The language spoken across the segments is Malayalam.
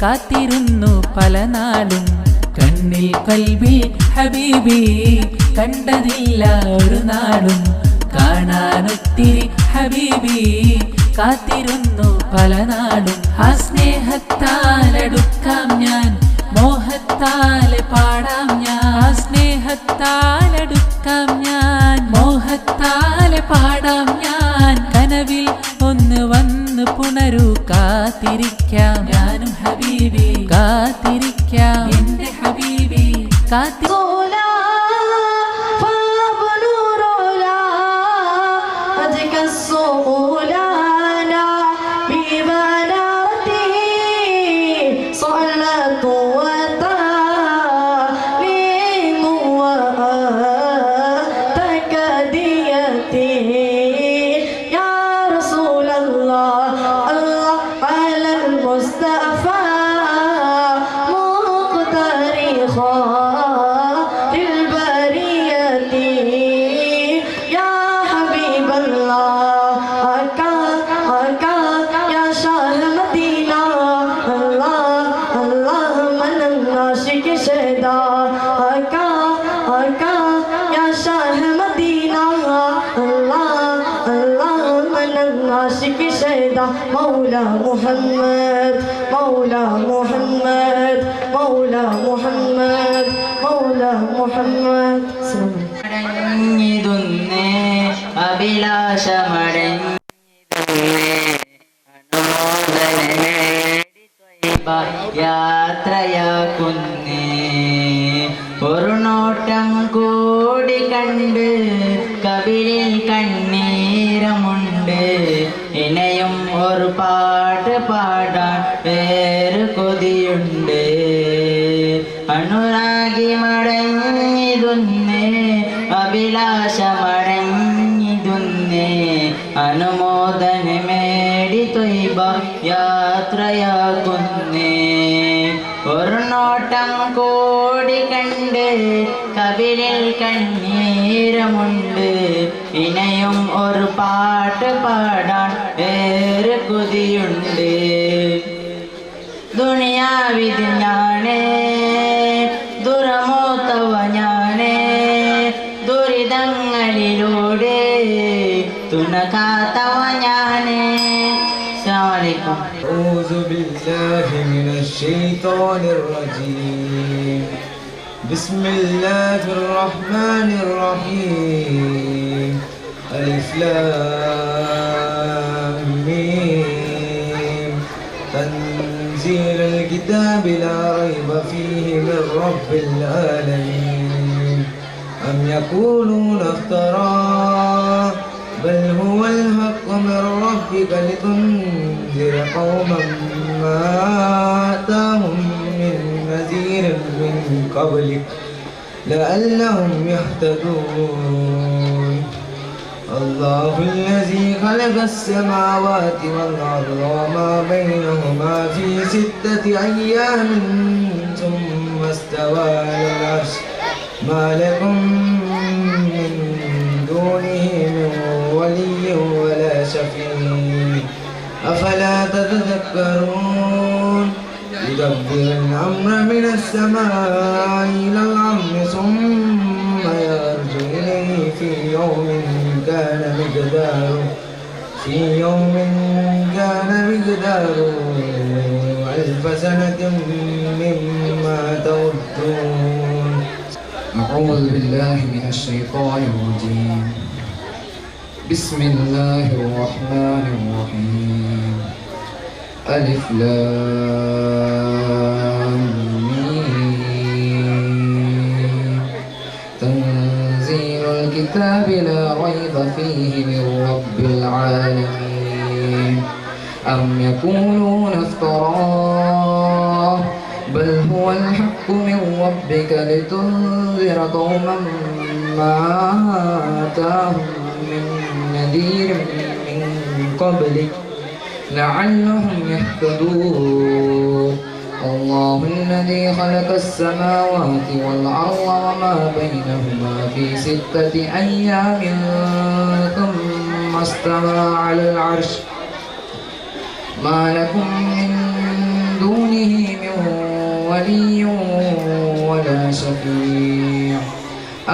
കാത്തിരുന്നു പല നാളും കണ്ണിൽ കൽബിൽ ഹബീബി കണ്ടതില്ല ഒരു നാളും കാണാനൊത്തിരി ഹബീബി കാത്തിരുന്നു പല നാളും ആ സ്നേഹത്താലടുക്കാം ഞാൻ മോഹത്താലെ പാടാം ഞാൻ സ്നേഹത്താലടുക്കാം ഞാൻ മോഹത്താലെ പാടാം ഞാൻ കനവിൽ ഒന്ന് വന്ന് പുണരൂ കാത്തിരിക്കാം ഞാനും ഹബീബി കാത്തിരിക്കാം എന്റെ ഹബീബി مولى محمد مولى محمد مولى محمد مولى محمد അടഞ്ഞിതുന്നേ അഭിലാഷമടഞ്ഞിതുന്നേ യാത്രയാക്കുന്നേ ഒരു നോട്ടം കൂടി കണ്ട് കവിളിൽ കണ്ണീരമുണ്ട് ഇനയും ഒരു പാട്ട് പാടാൻ പേര് കൊതിയുണ്ട് അനുരാഗി മടങ്ങിതുന്നേ അഭിലാഷമടങ്ങിതുന്നേ അനുമോദന മേടി തൊയ്ബ യാത്രയാക്കുന്നേ ഒരു നോട്ടം കൂടി കണ്ട് കവിളിൽ കണ്ണീരമുണ്ട് ഇനയും ഒരു പാട്ട് പാടാൻ ഏറെ കൊതിയുണ്ട് ദുനിയാവിത് ഞാനേ ദുരമോത്തവ ഞാനേ ദുരിതങ്ങളിലൂടെ തുണക്കാത്തവ ഞാനേ. അസ്സലാമു അലൈക്കും. أعوذ بالله من الشيطان الرجيم بسم الله الرحمن الرحيم ألف لام ميم تنزيل الكتاب لا ريب فيه من رب العالمين أم يقولون افتراه بل هو الحق من ربك لتنذر قوما ما آتاهم من نذير من قبلك لعلهم يهتدون الله الذي خلق السماوات والأرض وما بينهما في 6 أيام ثم استوى على العرش ما لكم من دونه من ولي ولا شفيع أفلا تتذكرون يدبر الأمر من السماء إلى الأرض ثم يرجع إليه في يوم كان مقداره ألف سنة مما تعدون. أعوذ بالله من الشيطان الرجيم بسم الله الرحمن الرحيم ألف لام ميم تنزيل الكتاب لا ريب فيه من رب العالمين أم يقولون افتراه بل هو الحق من ربك لتنذر قوما ما آتاهم من نذير من قبلك لعلهم يهتدون الله الذي خلق السماوات والأرض وما بينهما في 6 أيام ثم استوى على العرش ما لكم من دونه من ولي ولا شفيع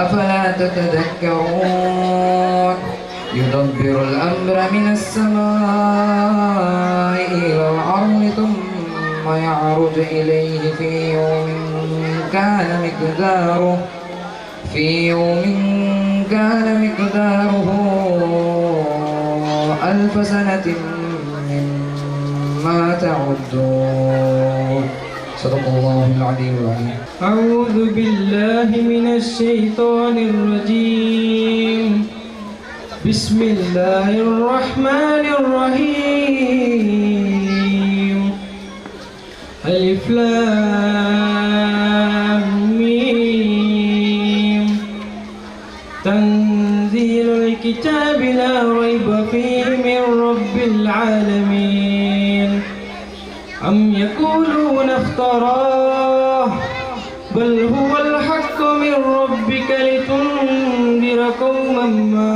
أفلا تتذكرون يدبر الأمر من السماء إلى الأرض ثم يعرج إليه في يوم كان مقداره ألف سنة مما تعدون صدق الله العلي العظيم. أعوذ بالله من الشيطان الرجيم. بسم الله الرحمن الرحيم. ألف لام ميم. تنزيل الكتاب لا ريب فيه من رب العالمين. أم يقولون افتراه بل هو الحق من ربك لتنذر قوما ما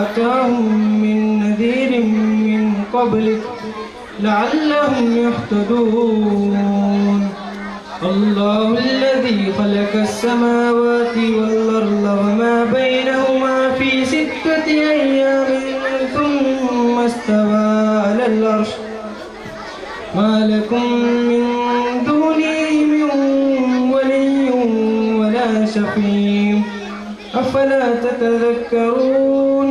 أتاهم من نذير من قبلك لعلهم يهتدون. الله الذي خلق السماوات والأرض وما بينهما في 6 أيام ثم استوى على العرش ما لكم من دونه من ولي ولا شفيع أفلا تتذكرون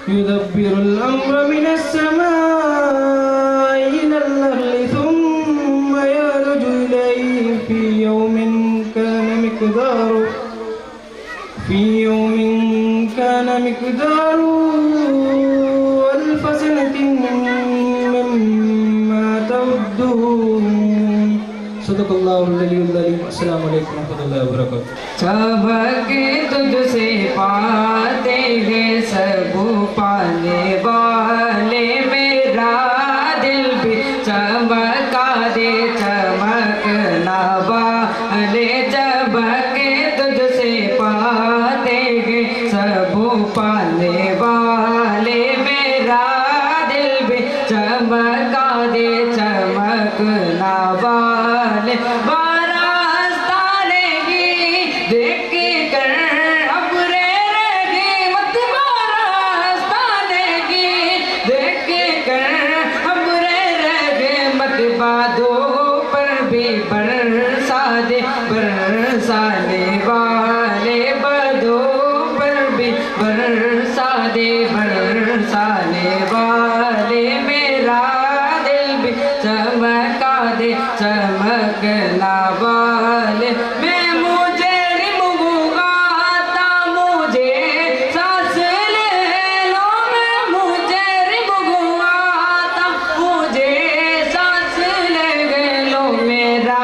يدبر الأمر من السماء إلى الأرض ثم يعرج إليه في يوم كان مقداره ألف سنة مما تعدون. صدق الله العلي العظيم. السلام عليكم ورحمة الله وبركاته. चमक तुझसे पाते हैं सब पाने वाले मेरा दिल भी चमका दे चमकना वाले चमक तुझसे पाते हैं सब पाने वाले मेरा दिल भी चमका दे चमकना वाले बरसाने वाले बदों पर भी बरसाने वाले मेरा दिल भी चमका दे चमकना वाले। मैं मुझे रिमुगाता मुझे सांस ले लो। मैं मुझे रिमुगाता मुझे सांस ले लो। मेरा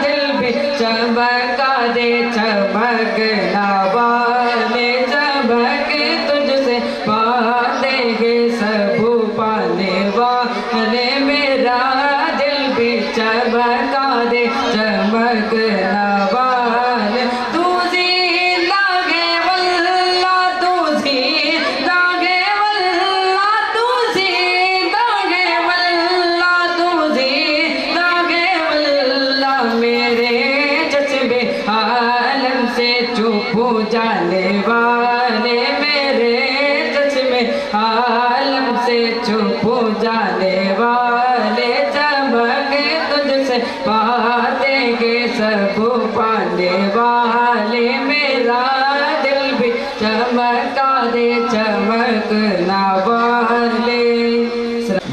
दिल भी चमका दे चमकना वाले चमक तुझसे पाते हैं सब पाने वाले मेरा दिल भी चमका दे चमकना वाले। तू ज़िंदा गे वल्ला तू ज़िंदा गे वल्ला तू ज़िंदा गे वल्ला तू ज़िंदा गे वल्ला। मेरे जज्बे आलम से चुप जाने वाले मेरे जज्बे आलम से चुप जाने वाले चमक तुझसे पाते हैं सब पाने वाले मेरा दिल भी चमका दे चमकना वाले।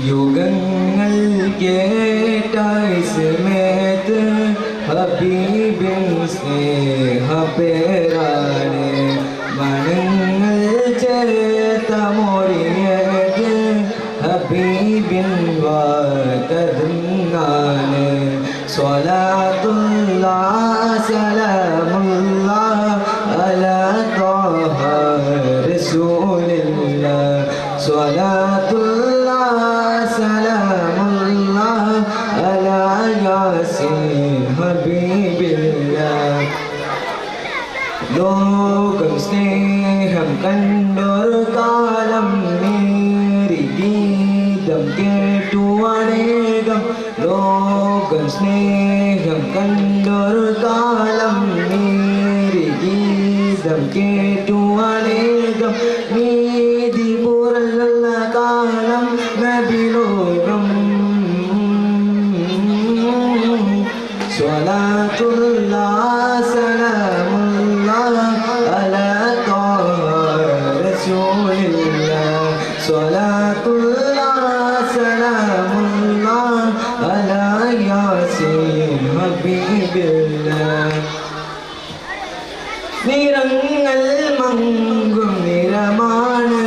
യുഗങ്ങൾ കേട്ടായി സമേത് ഹബീബിൻ സ്നേഹപേരാണ് മണങ്ങൾ ചേർത്ത മൊഴിയത് ഹബീബിൻ വാക്കതുങ്ങാണ്. സ്വലാത്തുല്ലാഹ് സലാമുല്ലാഹ് അലാ ത്വാഹ റസൂലില്ലാഹ്. സ്വലാത്തുല്ലാഹ് സലാമുല്ലാഹ് അലാ യാസീൻ ഹബീബില്ലാഹ്. ലോകം സ്നേഹം കണ്ടൊരു കാലം നേരി ഗീതം കേട്ടു അനേകം. ലോകം സ്നേഹം കണ്ടൊരു കാലം നേരി ഗീതം കേട്ടു അനേകം നീതി പുറലുള്ള കാലം നബിലോകം സ്വലാത്തുല്ലാഹ് സലാമുല്ലാഹ് അലാ ത്വാഹ റസൂലില്ലാഹ് സ്വലാത്തുല്ലാഹ് സലാമുല്ലാഹ് അലാ യാസീൻ ഹബീബില്ലാഹ് നിറങ്ങൾ മങ്ങും നിറമാണ്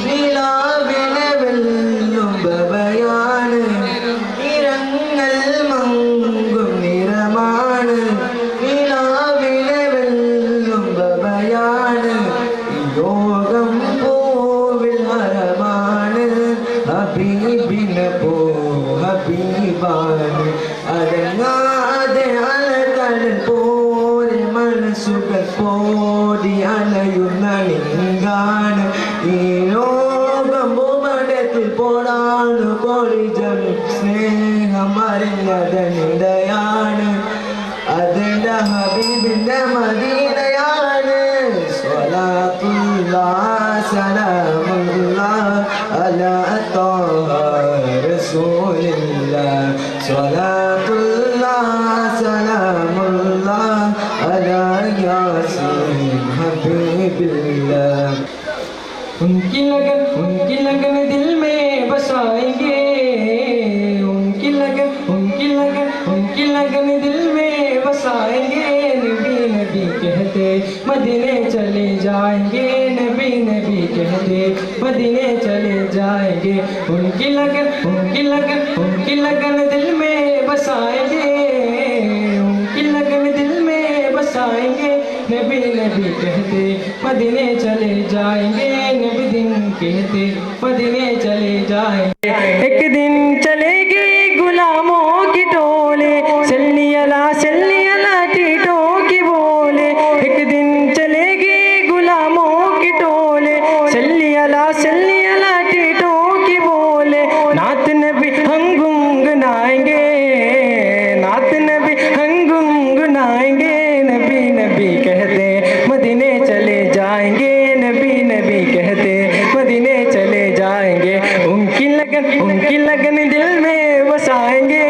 നിലാവിനെ വെല്ലും ബബയാണ് നിറങ്ങൾ മങ്ങും നിറമാണ് നിലാവിനെ വെല്ലും ബബയാണ് യോഗം പൂവിൽ ഹരമാണ് ഹബീബിനെ പോ ഹബീബാണ് അടങ്ങാതെ അലകടൽ പോലെ മനസ്സുകൾ പോടി അലയുന്ന നിങ്ങാണ് ഈ ലോകം ഭൂപടത്തിൽ പോടാണ് കോളിജം സ്നേഹം അറിഞ്ഞതെന്തയാണ് അതിൻ്റെ ഹബീബിൻ്റെ മദീനയാണ് സ്വലാത്തുല്ലാഹ് സലാമുല്ലാഹ് അലാ ത്വാഹ റസൂലില്ലാഹ് സ്വലാത്തുല്ലാഹ് സലാമുല്ലാഹ് അലാ യാസീൻ ഹബീബില്ലാഹ് उनकी लगन दिल में बसाएंगे उनकी लगन दिल में बसाएंगे नबी नबी कहते मदीने चले जाएंगे नबी नबी कहते मदीने चले जाएंगे उनकी लगन दिल में बसाएंगे उनकी लगन दिल में बसाएंगे नबी नबी कहते मदीने चले जाएंगे नबी दिन कहते मदीने चले जाएंगे एक दिन चलेगी गुलामों की टोले सल्ली अला टीटों की बोले एक दिन चलेगी गुलामों की टोले सल्ली अला टीटों की बोले नात नबी हम गुनगुनाएंगे नात नबी हम गुनगुनाएंगे नबी नबी कहते मदीने चले जाएंगे नबी नबी कहते मदीने चले जाएंगे उनकी लगन दिल में बसाएंगे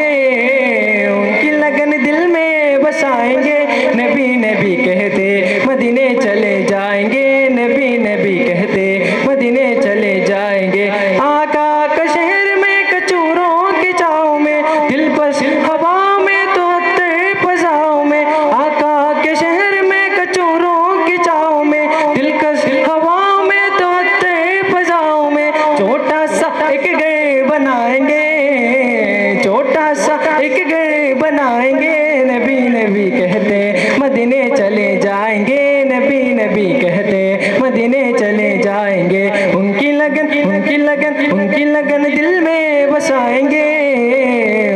उनकी लगन दिल में बसाएंगे नबी नबी कहते मदीने चले जाएंगे नबी नबी कहते मदीने चले जाएंगे आका का शहर में कचूरों के चाव में दिल पर हवा में तो फजाओ में आका के शहर में कचूरों के चाव में दिलकश हवा में तो फजाओ में छोटा सा एक घर बनाएंगे छोटा सा एक घर बनाएंगे नबी नबी कहते मदीने चले जाएंगे नबी नबी कहते मदीने चले जाएंगे उनकी लगन दिल में बसाएंगे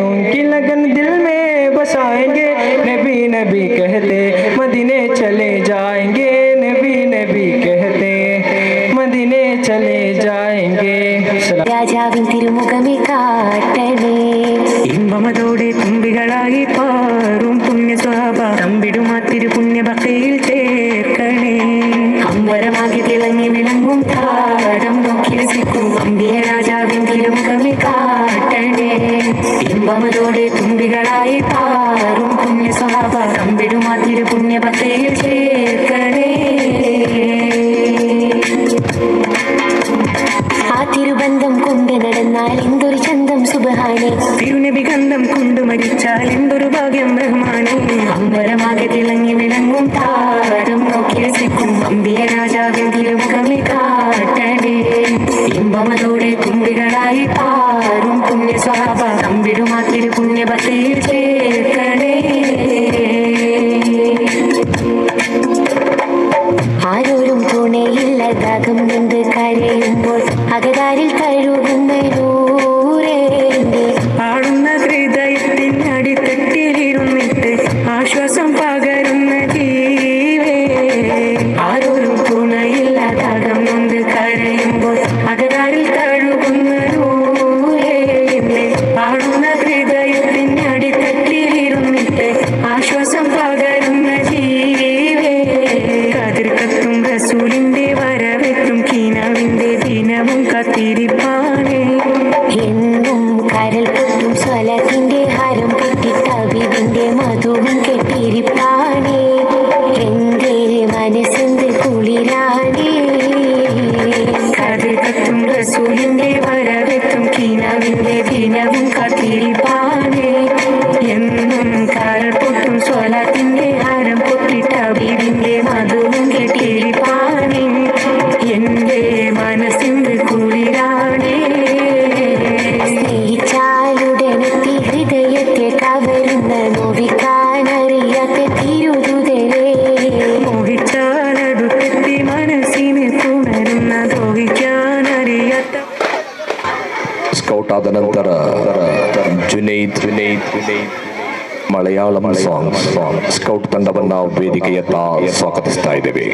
उनकी लगन दिल में बसाएंगे नबी नबी कहते मदीने चले जाएंगे नबी नबी कहते मदीने चले जाएंगे രാജാവിൻ തിരുമുഖമേ കാട്ടണേ ഇമ്പമതോടെ തുമ്പികളായി പാറും പുണ്യ സ്വഭാവ തമ്പിടുമാ തിരുപുണ്യഭക്തിയിൽ ചേർക്കണേ അമ്പരമാകെ തിളങ്ങി വിളങ്ങും താരം നോക്കി രസിക്കും അമ്പിയ രാജാവിൻ തിരുമുഖമേ കാട്ടണേ ഇമ്പമതോടെ തുമ്പികളായി പാറും പുണ്യ സ്വഭാവ തമ്പിടുമാ തിരുപുണ്യഭക്തിയിൽ ചേർക്കണേ ആ തിരുബന്ധം കൊണ്ട് നടന്നാൽ എന്തൊരു ചന്തം സുബ്ഹാനേ തിരുനബി ഗന്ധം കൊണ്ട് മരിച്ചാൽ എന്തൊരു ഭാഗ്യം റഹ്മാനേ അമ്പരമാകെ തിളങ്ങി വിളങ്ങും താരം നോക്കി രസിക്കും അമ്പിയ രാജാവിൻ തിരുമുഖമേ കാട്ടണേ ഇമ്പമതോടെ തുമ്പികളായി പാറും പുണ്യ സ്വഭാവ തമ്പിടുമാ തിരുപുണ്യഭക്തിയിൽ ചേർക്കണേ ആരോരും തുണയില്ലതാകും നിന്ന് കരയുമ്പോൾ അകതാരിൽ കഴുകുന്ന ആടുന്ന ഹൃദയത്തിനടിത്തട്ടിലിരുന്നിട്ട് ആശ്വാസം പകരുന്ന ജീവേ ആരോരും തുണയില്ലതാകും നിന്ന് കരയുമ്പോൾ അകതാരിൽ കഴുകുന്ന ತದನಂತರ ಜುನೈದ್ ಮಲಯಾಳಂ ಸಾಂಗ್ ಸ್ಕೌಟ್ ತಂಡವನ್ನು ವೇದಿಕೆಯತ್ತ ಸ್ವಾಗತಿಸ್ತಾ ಇದ್ದೇವೆ.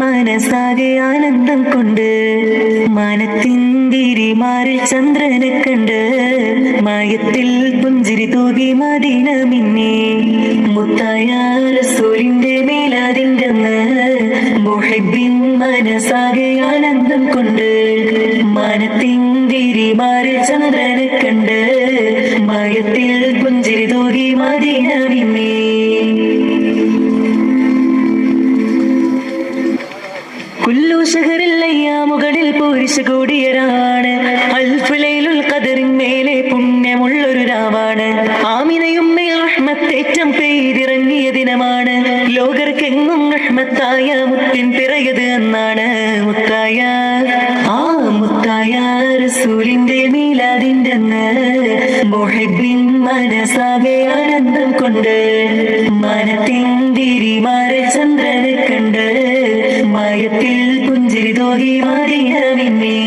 മനസ്സാകെ ആനന്ദം കൊണ്ട് മാനത്തിന്തിരിമാറിൽ ചന്ദ്രനെ കണ്ട് മായത്തിൽ പുഞ്ചിരി തൂകി മദീന മിന്നി മുത്തായ റസൂലിന്റെ മീലാദിന്റെ മുഹിബ്ബിൻ മനസ്സാകെ ആനന്ദം കൊണ്ട് മാനത്തിന്തിരിമാറിൽ ചന്ദ്രനെ കണ്ട് മായത്തിൽ പുഞ്ചിരി തൂകി മദീന മിന്നി. കുല്ലു ശഹറിൽ അയ്യാമുകളിൽ പൂരിശ കൂടിയരാണ് അൽഫുലൈലുൽ ഖദറിൻ മേലെ പുണ്യമുള്ളൊരു രാവാണ് ആമിനയും കതിരേറ്റം പെയ്തിറങ്ങിയ ദിനമാണ്. ലോകർക്കെങ്ങും റഹ്മത്തായ മുത്തിൻ പിറയത് എന്നാണ്. മുത്തായ റസൂലിന്റെ മീലാദിന്റെ അന്ന് മുഹിബ്ബിൻ മനസാകെ ആനന്ദം കൊണ്ട് മനത്തിന്തിരിമാരെ ചന്ദ്രനെ കണ്ട് മയത്തിൽ പുഞ്ചിരി തോകി മാറിയമിന്നേ.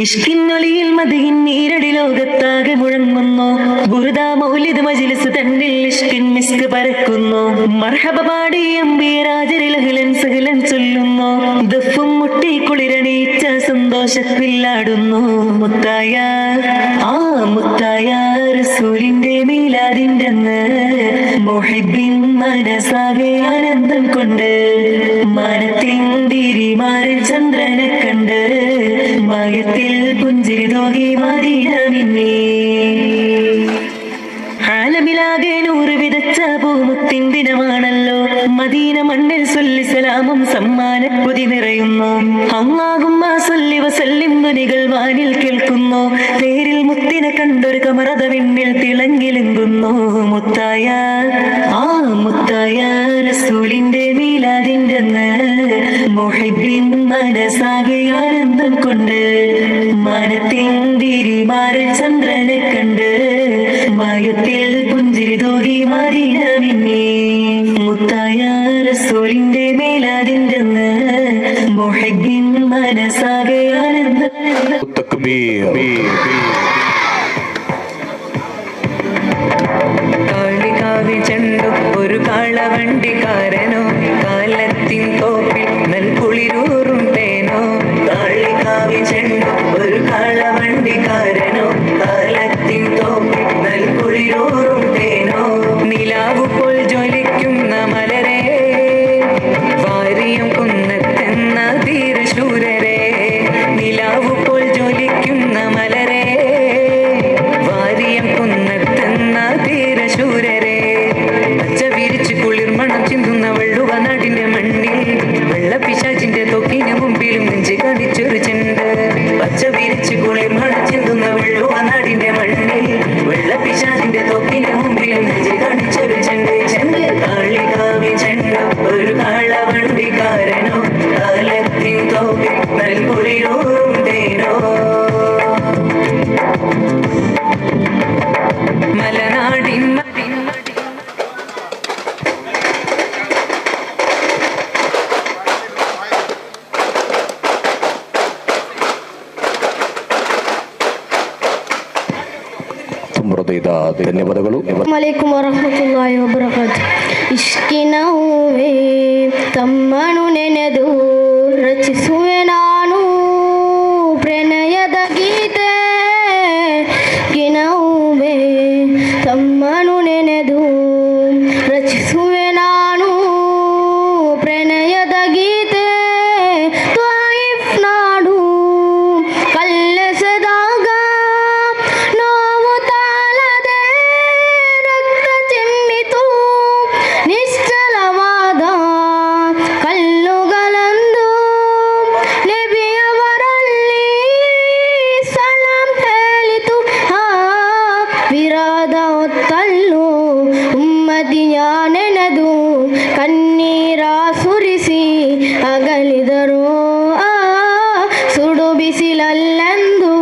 ഇഷ്കിന്നൊലിയിൽ മതിയിൻ നീരടി ലോകത്താകെ മുഴങ്ങുന്നു. ബുറുദ മൗലിദ് മജ്ലിസ് തന്നിൽ ഇഷ്കിൻ മിസ്ക് പരക്കുന്നു. മർഹബ പാടി അംബിയരാജരിലഹലൻ സഹലൻ ചൊല്ലുന്നു. ദഫും മുട്ടി കുളിരണീച്ച സന്തോഷത്തിലാടുന്നു. മുത്തായ റസൂലിന്റെ മീലാദിന്റെ അന്ന് മുഹിബ്ബിൻ മനസാകെ ആനന്ദം കൊണ്ട് മനത്തിന്തിരിമാരെ ചന്ദ്രനെ കണ്ട് മയത്തിൽ പുഞ്ചിരി തോകി മദീനമിന്നേ. ആലമിലാകെ നൂറ് വിതച്ച പൂമുത്തിൻ ദിനമാണല്ലോ. മദീന മണ്ണിൽ സൊല്ലി സലാമും സമ്മാന പൊതി നിറയുന്നു. അല്ലാഹുമ്മ സല്ലി വസല്ലിം ധ്വനികൾ വാനിൽ കേൾക്കുന്നു. തേരിൽ മുത്തിനെ കണ്ടൊരു കമറത വിണ്ണിൽ തിളങ്ങിലെങ്കുന്നു. മുത്തായ റസൂലിന്റെ മീലാദിന്റെ അന്ന് മുഹിബ്ബിൻ മനസാകെ ആനന്ദം കൊണ്ട് മനത്തിന്തിരിമാരെ ചന്ദ്രനെ കണ്ട് മയത്തിൽ പുഞ്ചിരി തോകി മദീനമിന്നേ. മുത്തായ റസൂലിന്റെ മീലാദിന്റെ അന്ന് മുഹിബ്ബിൻ മനസാകെ ആനന്ദം. കാളികാവിൽ ചെണ്ടു ഒരു കാളവണ്ടിക്കാരനോ കാലത്തിൻ തോപ്പിൽ നൽകുളിരൂറുണ്ടേനോ. കാളികാവിൽ ചെണ്ടു ഒരു കാളവണ്ടിക്കാരനോ കാലത്തിൻ തോപ്പിൽ നൽകുളിരൂറുണ്ടേനോ. നിലാവു പോൽ ജ്വലിക്കുന്ന മലരെ വാരിയും കുന്നത്തെന്ന ധീരശൂരരെ. നിലാവു പോൽ ജ്വലിക്കുന്ന മലരെ വാരിയം കുന്നത്തെന്ന ധീരശൂരരെ. പച്ച വിരിച്ച് കുളിർമണം ചിന്തുന്ന വെള്ളുവ നാടിന്റെ മണ്ണിൽ വെള്ളപ്പിശാചിന്റെ തൊക്കിന് മുമ്പിലും നെഞ്ച് കടിച്ചൊരു ചെണ്ട്. പച്ച വിരിച്ച് കുളിർമണം ചിന്തുന്ന വെള്ളുവ നാടിന്റെ മണ്ണിൽ വെള്ളപ്പിശാചിന്റെ തൊക്കിന് മുമ്പിലും നെഞ്ച് കടിച്ചൊരു ചെണ്ട്. കാളികാവിൽ ചെണ്ട ഒരു കാളവണ്ടിക്കാരനോ കാലത്തിൻ തോപ്പിൽ നൽകുളിരൂറുണ്ടേനോ. മലനാടിൻ ಧನ್ಯವಾದಗಳು. ಅಸ್ಸಲಾಮು ವರಹಮತುಲ್ಲಾಹಿ ವಬರಕಾತು. ಇಷ್ಕಿನ ಹೂವೇ ತಮ್ಮನು ನೆನೆದು ರಚಿಸುವೆ ನಾನು ಪ್ರಣಯದ ಗೀತೆ. ಇಷ್ಕಿನ ಹೂವೇ ತಮ್ಮನು ನೆನೆದು ರಚಿಸುವೆ ನಾನು ಪ್ರಣಯದ ಗೀತೆ. ತ್ವಾಯಿಫ್ ನಾಡು ಕಲ್ಲೆಸೆದಾಗ ನೋವು ತಾಳದೆ ರಕ್ತ ಚಿಮ್ಮಿತು. ನಿಶ್ಚಲವಾದ ಕಲ್ಲುಗಳಂದು ನಬಿಯವರಲ್ಲಿ ಸಲಾಂ ಹೇಳಿತು. ವಿರಾದ ಹೊತ್ತಲ್ಲೂ ಉಮ್ಮದಿಯ ನೆನೆದು ಕಣ್ಣೀರ ಸುರಿಸಿ ಅಗಲಿದರು. ಸುಡು ಬಿಸಿಲಲ್ಲೆಂದು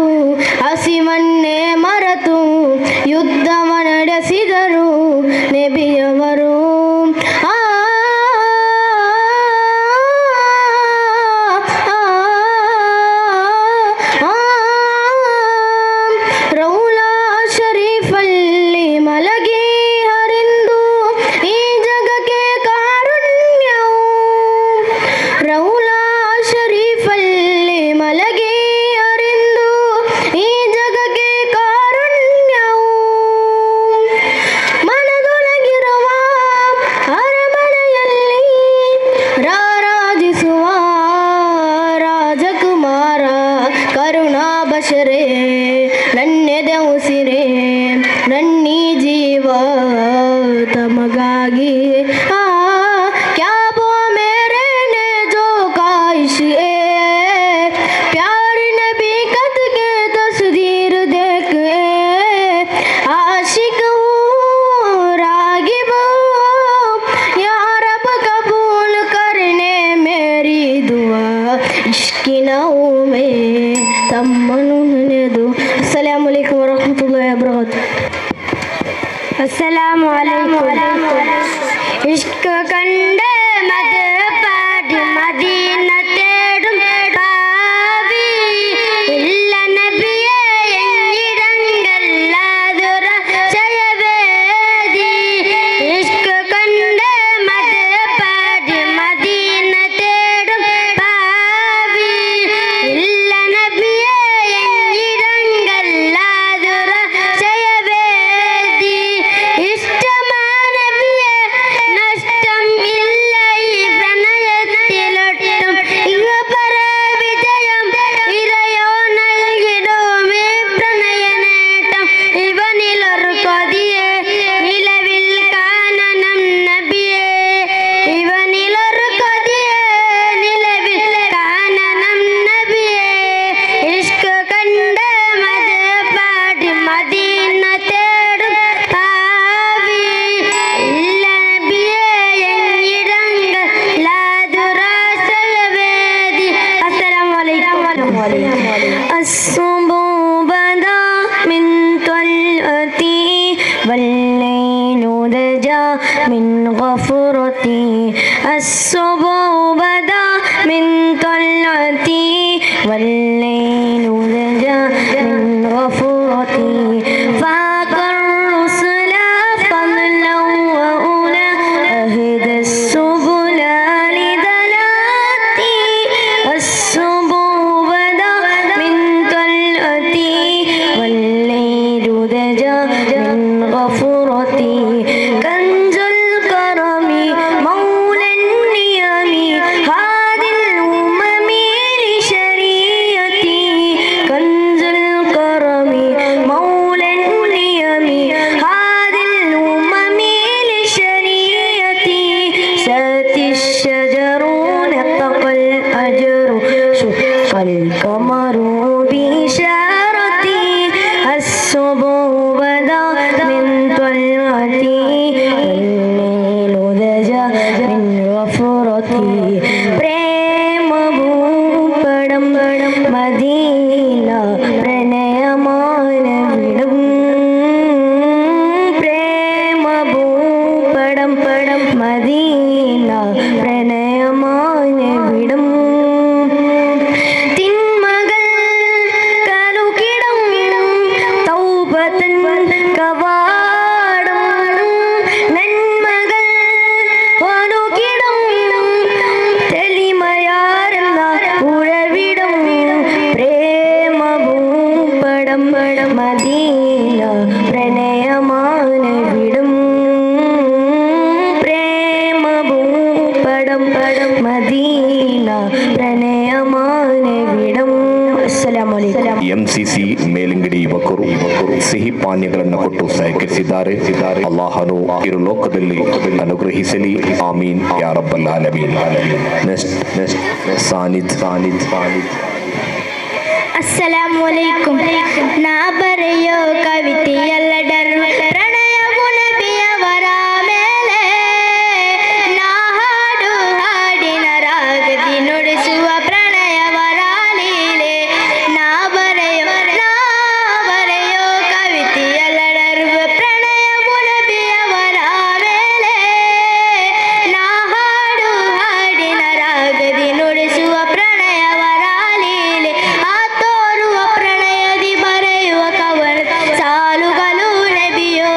ಹಸಿವನ್ನೇ ಮರೆತು ಯುದ್ಧವ ನಡೆಸಿದರು ನಬಿಯವರು. ರೌಲಾ ಶರೀಫಲ್ಲಿ ಮಲಗಿ ಹರಿದು ಈ ಜಗಕ್ಕೆ ಕಾರುಣ್ಯವು. ರೌಲಾ ഇഷ്ക കണ്ട് മത് പാടി മദീന തേടും പാവി ഇല്ല നബിയെ എന്നിടങ്കല്ലാതുറ ജയവേദി ഇഷ്ക കണ്ട് മത് പാടി മദീന തേടും പാവി ഇല്ല നബിയെ എന്നിടങ്കല്ലാതുറ ജയവേദി ഇഷ്ടമാ നബിയെ നഷ്ടം ഇല്ല ഈ പ്രണയത്തിലൊട്ടും ഇവപര വിജയം ഇരയോ നൽകിടും ഈ പ്രണയ നേട്ടം ഇവനിലൊരു കൊതിയെ നിലവിൽ കാണണം നബിയെ ഇവനിലൊരു കൊതിയെ നിലവിൽ കാണണം നബിയെ ഇഷ്ക കണ്ട് മത് പാടി മദീന തേടും പാവി ഇല്ല നബിയെ എന്നിടങ്കൽ ലാദുറാസലവേദി അസ്സലാമു അലൈക്കും الصبح بدا من طلعتي والليل دجا من غفرتي الصبح بدا من طلعتي والليل دجا من غفرتي فاق الرسل فضلا وأولى أهدى السبل لدلاتي الصبح بدا من طلعتي والليل دجا من غفرتي كنز الكرم مولى النيم هادي الأمم لشريعتي كنز الكرم مولى النيم هادي الأمم لشريعتي ساتي الشجر نطق الأجر شق القمر بإشارتي الصبح بدا من طلعتي والليل دجا من غفرتي പ്രേമ ഭൂപടം മദീന പ്രണയമാനവിടും പ്രേമ ഭൂപടം മദീന പ്രണയമാനവിടും തിന്മകൾ കരുകിടും തൗബതൻ കവാടം നന്മകൾ ഒഴുകിടും തെളിമയാർന്ന ഉഴവിടും പ്രേമ ഭൂപടം മദീന പ്രണയമാനവിടും പ്രേമ ഭൂപടം മദീന പ്രണയമാനവിടും ಅಸ್ಸಲಾಮು ಅಲೈಕುಂ ಎಂಸಿಸಿ ಮೇಲಿಂಗಡಿ ಯುವಕರು ಸಿಹಿ ಪಾನೀಯಗಳನ್ನು ಕೊಟ್ಟು ಸಹಕರಿಸಿದ್ದಾರೆ. ಅಲ್ಲಾಹನು ಇರು ಲೋಕದಲ್ಲಿ ಅನುಗ್ರಹಿಸಲಿ. ಆಮೀನ್ ಯಾ ರಬ್ಬಲ್ ಆಲಮೀನ್. ನೆಕ್ಸ್ಟ್ ಸಾನಿದ್ ಅಸ್ಸಲಾಮು ಅಲೈಕುಂ ನಾ ಬರೆಯೋ ಕವಿತೆಯಲ್ಲಡರು ಪ್ರಣಯವು ನಬಿಯವರ ಮೇಲೆ ನಾ ಹಾಡು ಹಾಡಿನ ರಾಗದಿ ನುಡಿಸುವ ಪ್ರಣಯವರ ಲೀಲೆ ನಾ ಬರೆಯೋ ಕವಿತೆಯಲ್ಲಡರು ಪ್ರಣಯವು ನಬಿಯವರ ಮೇಲೆ ನಾ ಹಾಡು ಹಾಡಿನ ರಾಗದಿ ನುಡಿಸುವ ಪ್ರಣಯವರ ಲೀಲೆ ಆ ತೋರುವ ಪ್ರಣಯದಿ ಬರೆಯುವ ಕವನ ಸಾಲುಗಳು ನಬಿಯೋ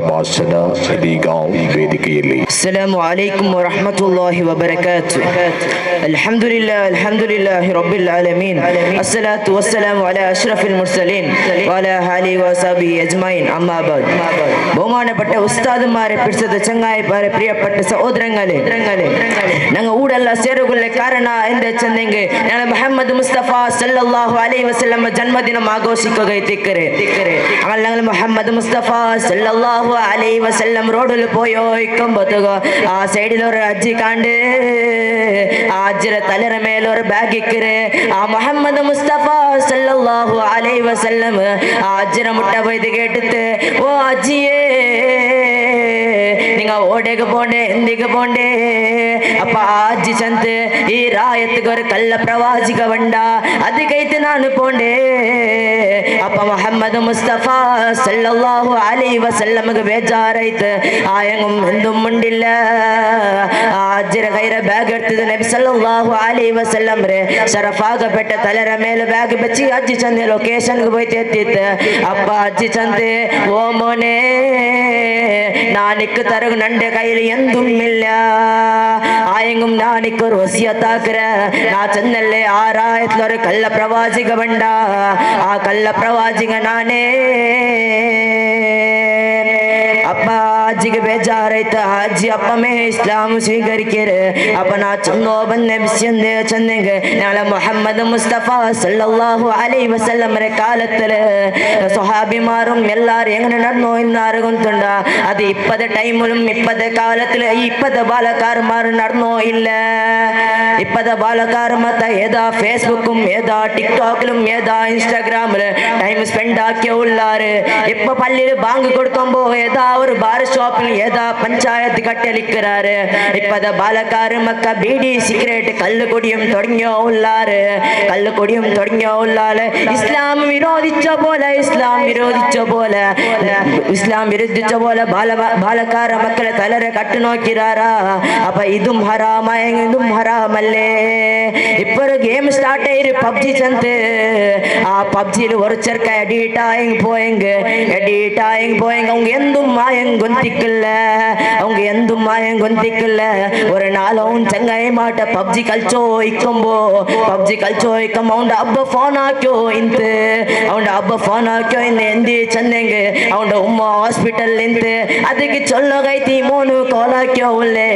പ്രഭാഷണ രീക ವೇದಿಕೆಯಲ್ಲಿ. അസ്സലാമു അലൈക്കും വറഹ്മത്തുള്ളാഹി വബറകാതുഹു. അൽഹംദുലില്ലാഹി റബ്ബിൽ ആലമീൻ. അസ്സലാത്തു വസ്സലാമു അലാ അഷ്റഫിൽ മുർസലീൻ വഅലാ ആലിഹി വസഹബിഹി അജ്മഈൻ. അമ്മാ ബഅദ്. ബഹുമാനപ്പെട്ട ഉസ്താദുമാരെ, പിടിച്ചത് ചങ്ങായിമാരെ, പ്രിയപ്പെട്ട സഹോദരങ്ങളെ, ഞങ്ങൾ ഊടെಲ್ಲ ಸೇರುಗೊಳ್ಳೆ ಕಾರಣ ಎಂದೆಂಗೆ ഞങ്ങൾ മുഹമ്മദ് മുസ്തഫ സല്ലല്ലാഹു അലൈഹി വസല്ലം ജന്മദിനം ആഘോഷിക്കുകയെത്തിക്കരെ ഞങ്ങൾ മുഹമ്മദ് മുസ്തഫ സല്ലല്ലാഹു അലൈഹി വസല്ലം റോഡിൽ പോയോ ഇക്കുമ്പോഴത്തേക്ക് ആ സൈഡിൽ ഒരു അജ്ജി കാണ്ട് ആ അജ്ജിയുടെ തലര മേലൊരു ബാഗ് ഇക്കരെ ആ മുഹമ്മദ് മുസ്തഫ സല്ലല്ലാഹു അലൈഹി വസല്ലം ആ അജ്ജിനെ മുട്ട പോയത് കേട്ടിട്ട്, ഓ അജ്ജിയേ നിങ്ങൾ ഓടേക്ക് പോണ്ടേ, എന്തിക്ക് പോണ്ടേ? അപ്പൊ ആ അജ്ജി ചന്ത് ഈ ರಾಯತ್ಗೆ ഒരു ಕಳ್ಳ ಪ್ರವಾಸಿಗ ಬಂಡ ಅದಕ್ಕೈತೆ ನಾನು ಪೋಂಡೆ. ಅಪ್ಪ ಮೊಹಮ್ಮದ್ ಮುಸ್ತಫಾ ಸಲ್ಲಲ್ಲಾಹು ಅಲೈಹಿ ವಸಲ್ಲಂಗೆ ಬೇಜಾರಾಯ್ತು. ಆಯಂಗು ಮುಂದು ಮುಂಡಿಲ್ಲ. ಆ ಅಜ್ಜಿರ ಕೈರ ಬ್ಯಾಗ್ ಇರ್ತದೆ. ನಬಿ ಸಲ್ಲಲ್ಲಾಹು ಅಲೈಹಿ ವಸಲ್ಲಂ ರೇ ಶರಫಾಗಪೆಟ್ಟ ತಲೆರ ಮೇಲೆ ಬ್ಯಾಗ್ ಬಚ್ಚಿ ಅಜ್ಜಿ ಚಂದೆ ಲೊಕೇಶನ್ಗೆ ಹೋಯ್ತು ಎತ್ತಿತ್ತು. ಅಪ್ಪ ಅಜ್ಜಿ ಚಂದೆ, ಓ ಮೋನೆ ನಾನಿಕ್ಕ ತರಗು ನಂಡೆ ಕೈಲಿ ಎಂದುಮಿಲ್ಲ. ആയെങ്കും ഞാനിക്കൊരു വസിയത്താക്കര നാ ചെന്നല്ലേ ആ റായത്തിലൊരു കള്ള പ്രവാചിക വേണ്ട. ആ കള്ള പ്രവാചിക നാനേ. അപ്പ അജ്ജിಗೆ ಬೇಜಾರಾಯ್ತು. ಅಜ್ಜಿ ಅಪ್ಪಮೇ ಇಸ್ಲಾಂ ಸ್ವೀಕರಿಕೆರೆ. ಅಪ್ಪ ನಾ ಚಂದೋ ಬಂದೆ ಬಿಸಿಯಂದೆ ಚಂದೆಂಗೆ ನಾಳೆ മുഹമ്മദ് മുസ്തഫ സല്ലല്ലാഹു അലൈഹി വസല്ലമരെ കാലത്തില് സ്വഹാബിമാരും എല്ലാരും എങ്ങനെ നടന്നോ ഇന്നാറ് കൊണ്ടുണ്ട. അത് ഇപ്പത്തെ ടൈമിലും ഇപ്പത്തെ കാലത്തില് ഇപ്പത്തെ ബാലക്കാരന്മാർ നടന്നോ ഇല്ല. ഇപ്പത്തെ ബാലക്കാരന്മാർ ഏതാ ഫേസ്ബുക്കും ഏതാ ടിക്ടോക്കിലും ഏതാ ഇൻസ്റ്റാഗ്രാമില് ടൈം സ്പെൻഡ് ആക്കിയ ഉള്ളാറ്. ഇപ്പൊ പള്ളിയിൽ ബാങ്ക് കൊടുക്കുമ്പോ ഏതാ ഒരു ബാർ ഷോപ്പിൽ ഏതാ പഞ്ചായത്ത് കട്ടലിക്കറാറ്. ഇപ്പത്തെ ബാലക്കാര് മക്ക ബീഡി സിഗരറ്റ് കല്ലുകൊടിയും തുടങ്ങിയോ ഉള്ളാറ്. കല്ലുകൊടിയും തുടങ്ങിയോ ഉള്ളാറ്. ഇസ്ലാം വിരോധിച്ച പോലെ ഇസ്ലാം വിരുദ്ധിച്ച പോലെ ബാലക്കാര മക്കളെ തലരെ കട്ടു നോക്കിറാറാ. അപ്പൊ ഇതും ഹറാമായ ഇതും ഹറാമല്ലേ. ഇപ്പൊ ഒരു ഗെയിം സ്റ്റാർട്ട് ആയി പബ്ജി ചന്ത്. ആ പബ്ജിയിൽ ഒരു ചെറുക്ക എഡിറ്റ് ആയെങ്കിൽ പോയെങ്കിൽ அவங்க എന്തും മായം ഗൊന്തിക്കില്ല. ഒരു നാൾ അവൻ ചങ്ങായി മാട്ട പബ്ജി കളിച്ചോ ഇക്കുമ്പോ അവന്റെ അബ്ബ ഫോൺ ആക്കിയോ ഇന്ന് എന്തി ചെന്നെങ്കിൽ അവന്റെ ഉമ്മ ഹോസ്പിറ്റലിൽ ഇന്ന് ಅದಕ್ಕೆ ಚೊಲ್ಲೋಗೈತಿ ಮೋನು ಕೋಲಾಕ್ಯೋ ಉಲ್ಲೆ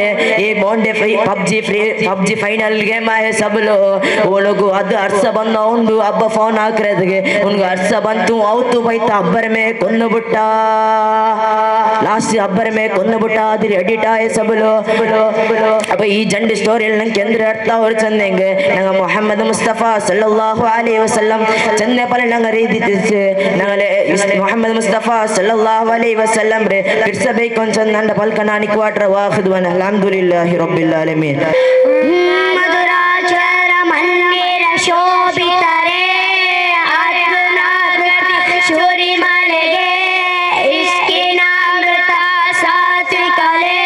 ಈ ಬೋಂಡೆ ಪಬ್ಜಿ ಫೈನಲ್ ಗೇಮ್ ಆಯ ಸಬಲು ಒಳಗು ಅದು ಅರ್ಸ ಬಂದ ಒಂದು ಹಬ್ಬ ಫೋನ್ ಹಾಕಿರೋದಿಗೆ ಉನ್ಗೆ ಅರ್ಸ ಬಂತು ಅವತ್ತು ಬೈತ ಅಬ್ಬರ ಮೇ ಕೊಂದು ಬಿಟ್ಟ. ಲಾಸ್ಟ್ ಅಬ್ಬರ ಮೇ ಕೊಂದು ಬಿಟ್ಟ. ಅದ್ರ ಎಡಿಟ್ ಆಯ ಸಬಲು. ಅಪ್ಪ ಈ ಜಂಡಿ ಸ್ಟೋರಿಯಲ್ಲಿ ನಂಗೆ ಎಂದ್ರೆ ಅರ್ಥ ಅವ್ರು ಚಂದಂಗೆ ನಂಗೆ ಮೊಹಮ್ಮದ್ ಮುಸ್ತಫಾ ಸಲ್ಲಲ್ಲಾಹು ಅಲೈಹಿ ವಸಲ್ಲಂ ಚಂದೆ ಪಲ ನಂಗೆ ರೀತಿ ನಂಗಲೆ ಮೊಹಮ್ಮದ್ ಮುಸ್ತಫಾ ಸಲ್ಲಲ್ಲಾಹು ಅಲೈಹಿ ವಸಲ್ಲಂ ರೇ ಬಿಡಿಸಬೇಕು ಅಂತ ನನ್ನ ಪಲ್ಕ ನಾನಿಕ್ ವಾಟ್ರ ವಾಹದ್ವನ ಅಲ್ಹಮ್ದುಲಿಲ್ಲಾಹಿ ರಬ್ಬಿಲ್ ಆಲಮೀನ್. ಮಧುರಾಚರ ಮಂದಿರ ಶೋಭಿತರೆ ಶೂರಿ ಮಲೆಗೆ ಇಸ್ಕಿನಾಮೃತ ಸಾತ್ವಿಕಲೆ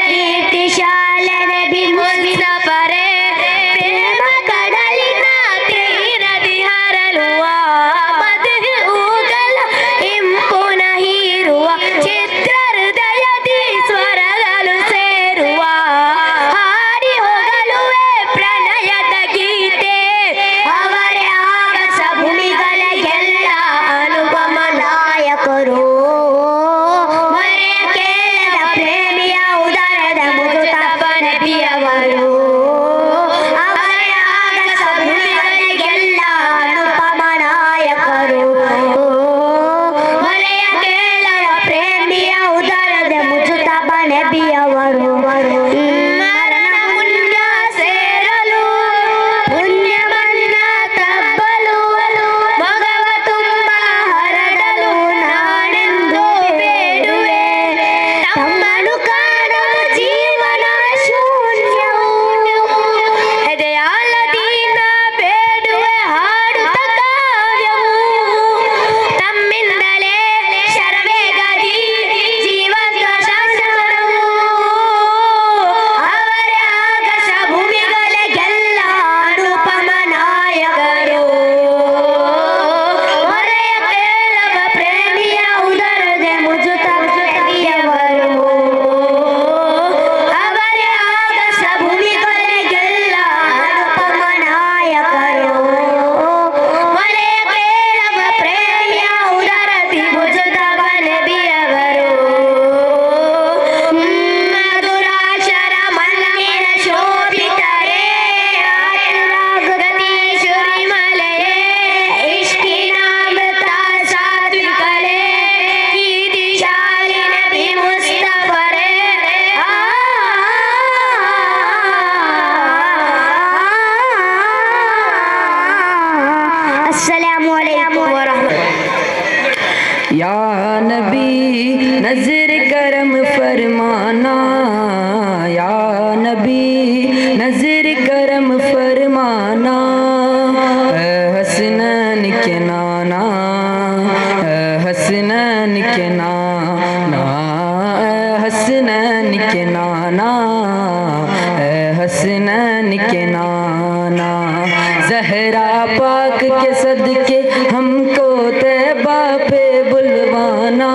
ಕೀರ್ತಿ ಶಾಲನೆ ಬಿಂಬಿಸಪರೆ ಪ್ರೇಮ ಕಡಲಿನ ತೀರದಿ ಹರಳುವ ಮಧು ಊಗಲ ಇಂಪುನ ಹೀರುವ ಚಿತ್ರ ಹೃದಯದಿ ಸ್ವರಗಳು ಸೇರುವ ಹಾಡಿ ಹೋಗಲುವೆ ಪ್ರಣಯದ ಗೀತೆ ಅವರೇ ಆಗ नजर करम फरमाना या नबी नजर करम फरमाना हसनैन के नाना हसनैन के नाना हसनैन के नाना हसनैन के नाना ज़हरा पाक के सदके हमको तैबा पे बुलवाना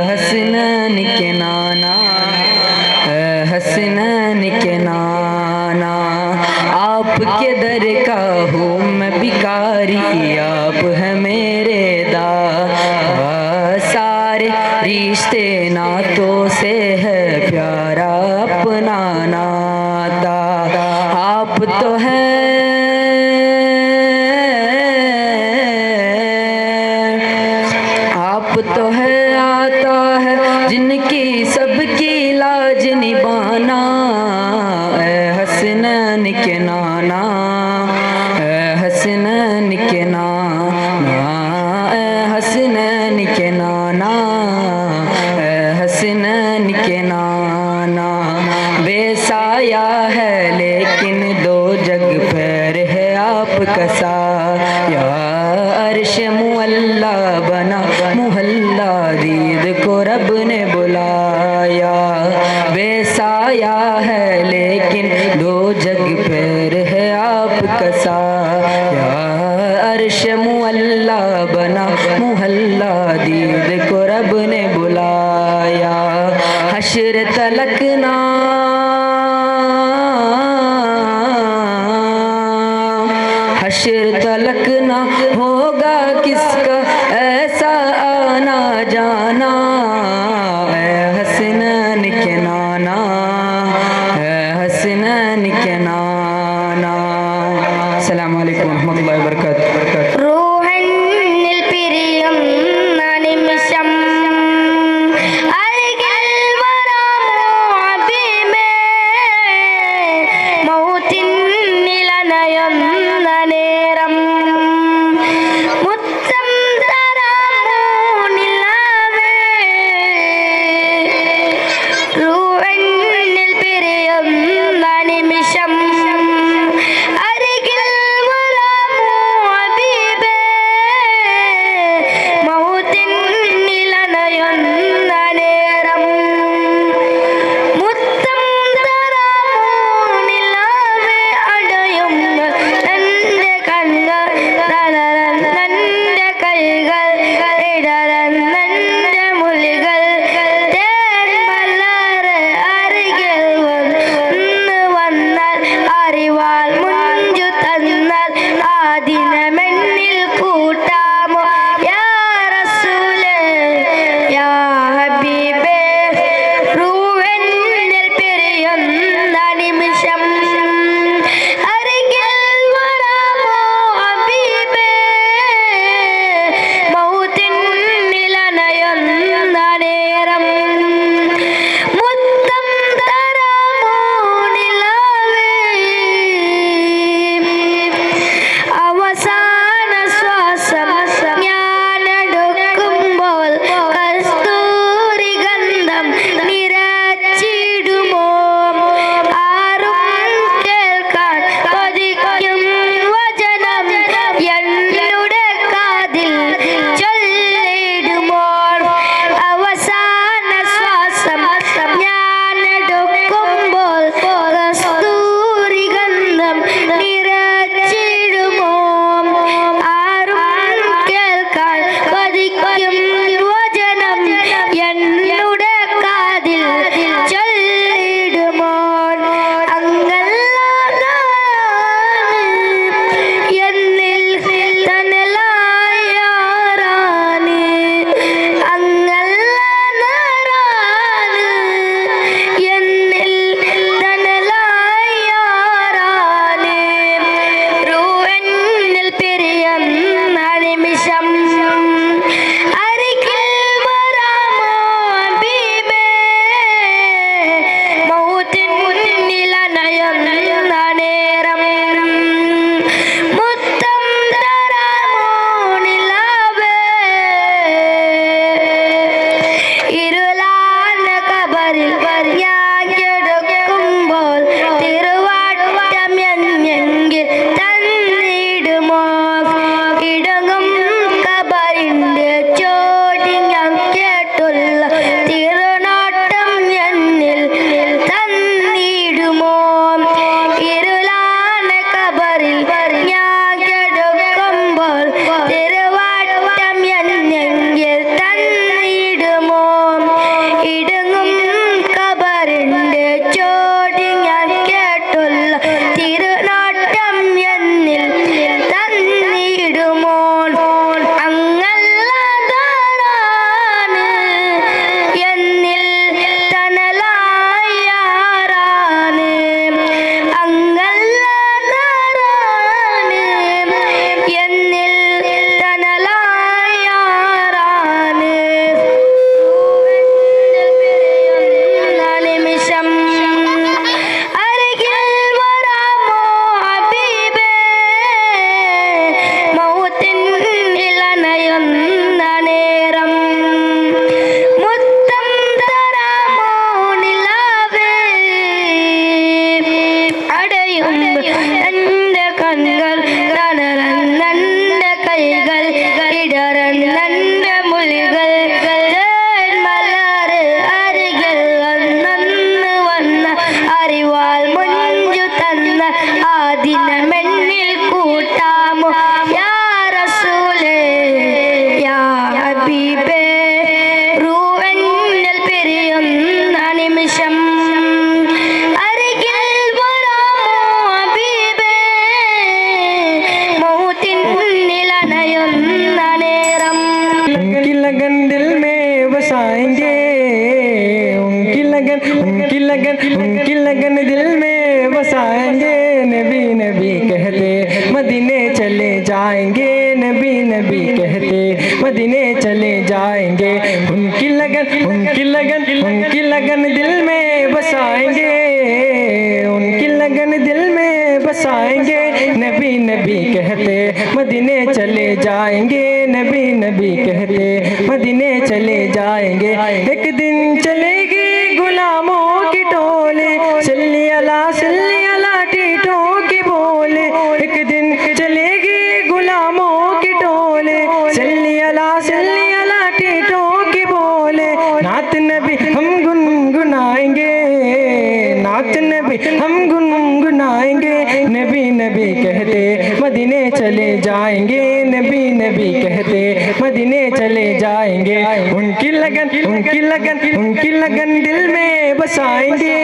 हसनैन के नाना हसनैन के नाना आपके दर का हूँ मैं भिखारी आप है मेरे दाता सारे रिश्ते नातों से है प्यारा अपना नाता आप तो है आप तो है आता है जिनकी सबकी लाज निभाना हसनैन के नाना हसनैन के नाना हसनैन के नाना हसनैन के नाना बेसाया है लेकिन दो जग पैर है आपका साया अर्श मुअल्ला बना मुहल्ला दीद को रब ने बुलाया बेसाया है लेकिन दो जग पैर है आपका साया अर्श मुअल्ला बना मुहल्ला दीद को रब ने बुलाया हश्र तलक ना हश्र तलक ना होगा किसका ऐसा आना जाना हसनैन के नाना हसनैन के नाना अस्सलामु अलैकुम वरहमतुल्लाहि वबरकातुहू റൂഹന്നിൽ പിരിയുന്ന നിമിഷം അരികിൽ വരാമോ ഹബീബേ മൗത്തിൻ നിലനയുന്ന നേരം മുത്തം തരാമോ നിലാവേ റൂഹന്നിൽ പിരിയുന്ന നിമിഷം അരികിൽ വരാമോ ഹബീബേ മൗത്തിൻ നിലനയുന്ന നേരം മുത്തം തരാമോ നിലാവേ അടയുന്ന എൻ്റെ കണ്ണുകൾ തളരുന്നെൻ്റെ കൈകൾ ഇടറുന്നെൻ്റെ മുലികൾ തേൻ മലരെ അരികിൽ വന്ന് വന്നാൽ അറിവാൽ മുഞ്ചു തന്നാൽ ആ ദിനമെന്നിൽ കൂട്ടാമോ യാ റസൂലേ യാ ഹബീബേ റൂഹന്നിൽ പിരിയുന്ന നിമിഷം അരികിൽ വരാമോ ഹബീബേ മൗത്തിൻ നിലനയുന്ന നേരം മുത്തം തരാമോ നിലാവേ അവസാന ശ്വാസം ഞാനെടുക്കുമ്പോൾ കസ്തൂരി ഗന്ധം നിറച്ചിടുമോ ആരും കേൾക്കാൻ കൊതിക്കും വചനം എന്നുടെ കാതിൽ ചൊല്ലിടുമോ അവസാന उनकी लगन दिल में बसाएंगे नबी नबी कहते मदीने चले जाएंगे नबी नबी कहते मदीने चले जाएंगे उनकी लगन दिल में बसाएंगे उनकी लगन दिल में बसाएंगे नबी नबी कहते मदीने चले जाएंगे नबी नबी कहते मदीने चले जाएंगे एक दिन चलेगी गुलामों की टोले सल्ली अला टीटों की बोले एक दिन चलेगी गुलामों की टोले सल्ली अला टीटों की बोले नात नबी हम गुनगुनाएंगे नात नबी हम गुनगुनाएंगे नबी नबी कहते मदीने चले जाएंगे नबी नबी कहते मदीने चले जाएंगे उनकी लगन दिल में बसाएंगे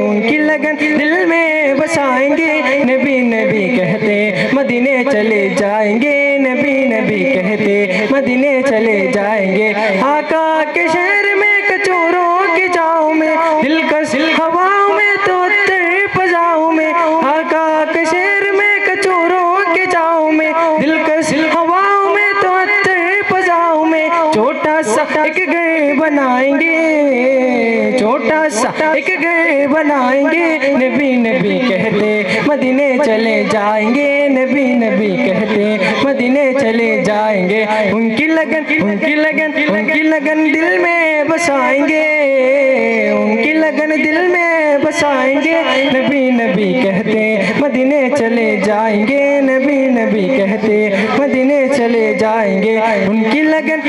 उनकी लगन दिल में बसाएंगे नबी नबी कहते मदीने चले जाएंगे नबी नबी कहते मदीने चले जाएंगे आका के शहर में कचोरों की जाओ में दिलकश हवाओं में तो अत्तर पजाओ में आका के शहर में कचोरों के जाओ में दिलकश हवाओं में तो अत्तर पजाओ में छोटा सा एक घर बनाएंगे छोटा सा एक घर बनाएंगे नबी नबी कहते मदीने चले जाएंगे नबी नबी कहते मदीने चले जाएंगे उनकी लगन दिल में बसाएंगे उनकी लगन दिल में बसाएंगे नबी नबी कहते मदीने चले जाएंगे नबी नबी कहते मदीने चले जाएंगे उनकी लगन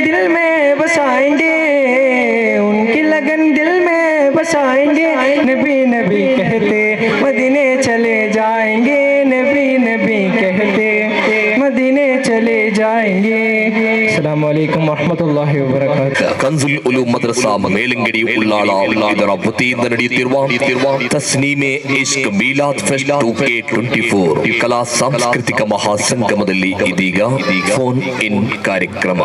दिल में बसाएंगे उनकी लगन दिल में बसाएंगे नबी नबी कहते मदीने चले जाएंगे नबी नबी कहते मदीने चले जाएंगे। अस्सलामु अलैकुम वरहमतुल्लाहि वबरकातुहू। ಕನ್ಜುಲ್ ಉಲೂಮ್ ಮದ್ರಸಾ ಮೇಲಂಗಡಿ ಉಳ್ಳಾಳ ಇದರ ವತಿಯಿಂದ ನಡೆಯುತ್ತಿರುವ ತಸ್ನೀಮೆ ಇಶ್ಕ್ ಮೀಲಾದ್ ಫೆಸ್ಟ್ 2K24 ಕಲಾ ಸಾಂಸ್ಕೃತಿಕ ಮಹಾಸಂಗಮದಲ್ಲಿ ಇದೀಗ ಫೋನ್ ಇನ್ ಕಾರ್ಯಕ್ರಮ.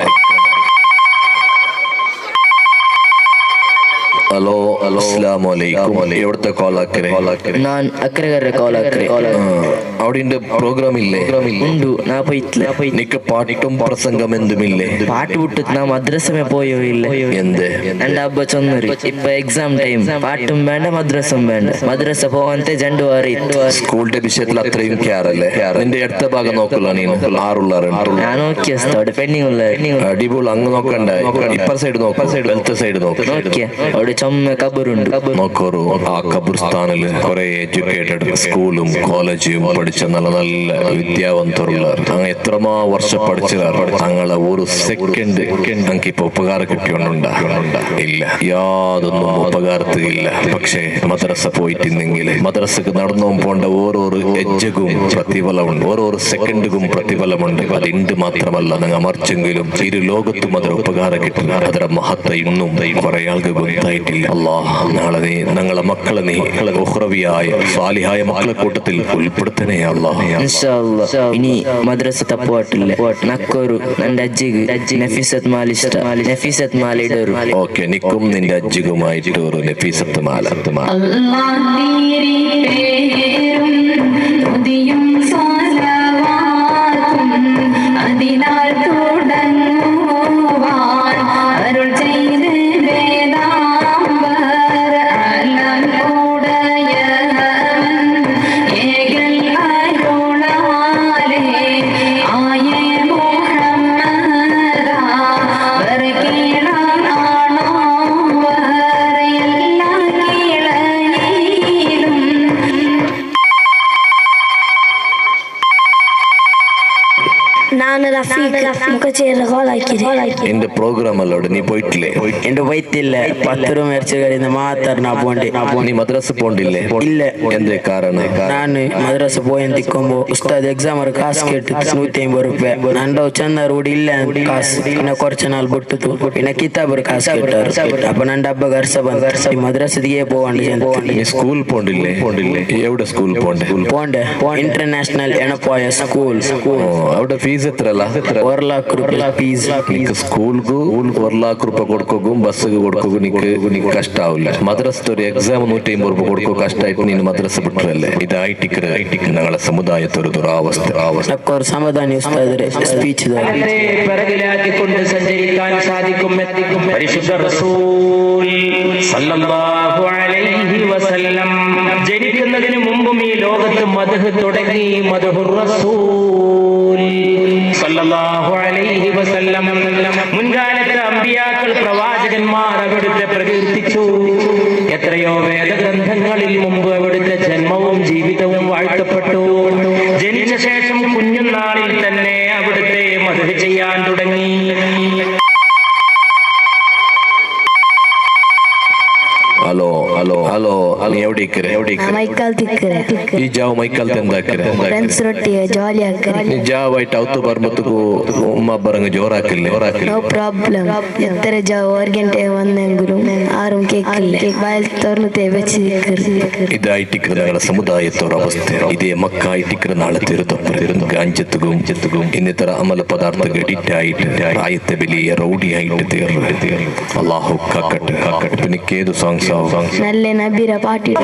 ഹലോ അസ്സലാമു അലൈക്കും. എവിടുത്തെ കോൾ ആക്കരെ? ഞാൻ അക്കരകര കോൾ ആക്കരെ. അവിടെ പ്രോഗ്രാം ഇല്ലേ? ഉണ്ടു, നാ പോയിട്ടില്ല. നിക്ക് പാട്ടും പ്രസംഗം എന്തുമില്ലേ? പാട്ട് വിട്ട് നാ മദ്രസമേ പോയോ ഇല്ല. എന്ത് എന്റെ അബ്ബ ചൊന്നറി ഇപ്പൊ എക്സാം ടൈം പാട്ടും വേണ്ട മദ്രസം വേണ്ട മദ്രസ പോവാൻത്തെ ജണ്ടു അറി സ്കൂളിന്റെ വിഷയത്തിൽ അത്രയും കെയറല്ലേ? നിന്റെ അടുത്ത ഭാഗം നോക്കല നീನು 6 ഞാൻ നോക്കിയ അവിടെ പെൻഡിങ് ഉള്ള അടിപൊളി. അങ്ങ് നോക്കണ്ട, ഇപ്പർ സൈഡ് നോക്ക്, വെൽത്ത് സൈഡ് നോക്ക്. നോക്കിയ അവിടെ ചൊമ്മ കബറുണ്ട്. നോക്കോറു ആ കബർസ്ഥാനിൽ കുറെ എഡ്യൂക്കേറ്റഡ് സ്കൂളും കോളേജും പഠിച്ച നല്ല നല്ല വിദ്യാവന്തരുള്ള അങ്ങ് എത്രമാ വർഷം പഠിച്ചതാണ്. തങ്ങളെ ഒരു സെക്കൻഡ് ഞങ്ങൾക്ക് ഇപ്പൊ ഉപകാരം കിട്ടിയോണ്ടാ? ഇല്ല, യാതൊന്നും ഉപകാരത്തില്ല. പക്ഷേ മദ്രസ പോയിട്ടില്ലെങ്കിൽ മദ്രസക്ക് നടന്നു പോണ്ട ഓരോരു എജ്ജകും പ്രതിഫലമുണ്ട്, ഓരോരു സെക്കൻഡും പ്രതിഫലമുണ്ട്. അതിണ്ട് മാത്രമല്ല, നിങ്ങൾ മറിച്ചെങ്കിലും ഇരു ലോകത്തും അതിന് ഉപകാരം കിട്ടുക. അതിന്റെ മഹത്വം ഇന്നും കുറെ ആൾക്ക് ഗുണായിട്ടില്ല. അല്ലാഹ് നാളെ നീ ഞങ്ങളെ മക്കളെ നീ ഉഖ്റവിയായ സാലിഹായ മക്കളെ കൂട്ടത്തിൽ ഉൾപ്പെടുത്തണേ അല്ലാഹ്. ഇൻഷാ അല്ലാഹ്. ഇനി മദ്രസ തപ്പുവാട്ടില്ല നക്കൊരു എൻ്റെ അജ്ജിക്ക് നഫീസത്ത് മാല ഇഷ്ട. നഫീസത്ത് മാല ഇടൊരു. ഓക്കെ, നിക്കും നിന്റെ അജ്ജികുമായിട്ട് ഒരു നഫീസത്ത് മാല. അതിനാൽ തുടങ്ങുവാൻ അരുൾ ചെയ്ത് വേദാംബര അലം കൂടയവൻ ഏകൽ അരുളാലേ ആയ മുഹമ്മദ വരകീളാണോ വരയെല്ലാ കീളയിലും. ನಾನು ರಫೀಕ್ ചേർന്ന് കോളാക്കിയത്. എന്റെ പ്രോഗ്രാം അല്ലോട് നീ പോയിട്ടില്ലേ? എന്റെ പോയിട്ടില്ല. 10 രൂപ മേടിച്ചുകഴിഞ്ഞ മാത്രം നാ പോണ്ടി. നീ മദ്രസ പോണ്ടില്ലേ? ഇല്ല. എന്തേ കാരണം? ನಾನು ಮದ್ರಸ പോയെന്തിക്കുമ്പോ ഉസ്താദ് എക്സാം കാസ് കേട്ട് 150 രൂപ നണ്ടോ ചെന്ന റൂഡ് ഇല്ല കാസ്. പിന്നെ കുറച്ച് നാൾ ಬಿಟ್ಟು പിന്നെ ಕಿತಾಬರ್ ಕಾಸ್ ಕೇಟಾರು. ಅಪ್ಪ ನನ್ನ ಹಬ್ಬ ಗರ್ಸ ಬಂದ ಈ ಮದ್ರಸದಿಗೆ പോവാണ്ട്. നീ സ്കൂൾ പോണ്ടില്ലേ? എവിടെ സ്കൂൾ പോണ്ടേ? പോണ്ടേ ഇന്റർനാഷണൽ എണപ്പോയ സ്കൂൾ. അവിടെ ഫീസ് എത്ര? 1 ലക്ഷം രൂപ. ನಿಕ್ ಸ್ಕೂಲ್ಗೂ 1 ಲಕ್ಷ ರೂಪಾಯಿ ಕೊಡ್ಕೋಗು ಬಸ್ಸಿಗೆ ಕೊಡ್ಕೋಗು ನಿಕ್ ಕಷ್ಟ ಆವಿಲ್ಲ. ಮದ್ರಸದ ഒരു എക്സാം 150 ರೂಪಾಯಿ ಕೊಡ್ಕೋ ಕಷ್ಟ ಆಯ್ತು. ನೀನು ಮದ್ರಸ ಬಿಟ್ರಲ್ಲೇ ಇದು ಐಟಿಕ್ರ ഞങ്ങളെ സമുദായത്തൊരു അവസ്ഥ സമാധാനി സ്പീച്ച് പിറകിലാക്കിക്കൊണ്ട് സഞ്ചരിക്കാൻ സാധിക്കും. പരിശുദ്ധ റസൂൽ സല്ലല്ലാഹു അലൈഹി വസല്ലം ജനിക്കുന്നതിന് മുമ്പും ഈ ലോകത്ത് മദ്ഹ് തുടങ്ങി. മദ്ഹുർ റസൂൽ സല്ലല്ലാഹു അലൈഹി വസല്ലം. മുൻകാലത്തെ അമ്പിയാക്കൾ പ്രവാചകന്മാർ അവിടുത്തെ പ്രകീർത്തിച്ചു. എത്രയോ വേദഗ്രന്ഥങ്ങളിൽ മുമ്പ് അവിടുത്തെ ജന്മവും ജീവിതവും വാഴ്ത്തപ്പെട്ടു. ജനിച്ച ശേഷം കുഞ്ഞുനാളിൽ തന്നെ അവിടുത്തെ മദ്ഹ് ചെയ്യാൻ തുടങ്ങി. ಹಲೋ ನೀ ಎವಡಿ ಮೈಕಲ್ ತಿಕ್ಕರೆ ಈ ಜಾವ ಮೈಕಲ್ ತಂದಾಕಿರೆ ಫ್ರೆಂಡ್ಸ್ ರೊಟ್ಟಿಗೆ ಜಾಲಿ ಹಾಕರೆ ನೀ ಜಾವ ಐಟ್ ಅವತ್ತು ಬರ್ಮತ್ತಗೂ ಉಮ್ಮ ಬರಂಗ ಜೋರ್ ಹಾಕಿಲ್ಲ ನೋ ಪ್ರಾಬ್ಲಮ್. ಎತ್ತರ ಜಾವ 1 ಗಂಟೆ ಒಂದೆಂಗುರು ಆರು ಕೇಕಿಲ್ಲ ಬಾಯಲ್ ತೊರ್ಲುತ್ತೆ ಬೆಚ್ಚಿ ಇದು ಐಟಿಕ್ರ ഞങ്ങളെ സമുദായത്തോರ അവസ്ഥ. ഇതേ മക്ക ಐಟಿಕ್ರ നാളെ തീർത്തപ്പുറം ഗാഞ്ചത്തുകും ಇನ್ನಿತರ അമല പദാർത്ഥങ്ങൾ എഡിറ്റ് ആയിട്ട് ആയത്തെ വലിയ റൗഡി ആയിട്ട് തീർന്നു. അള്ളാഹു കാക്കട്ടെ. പിന്നെ ഏതു സോങ്സ് നല്ല നബിര പാട്ടിടും.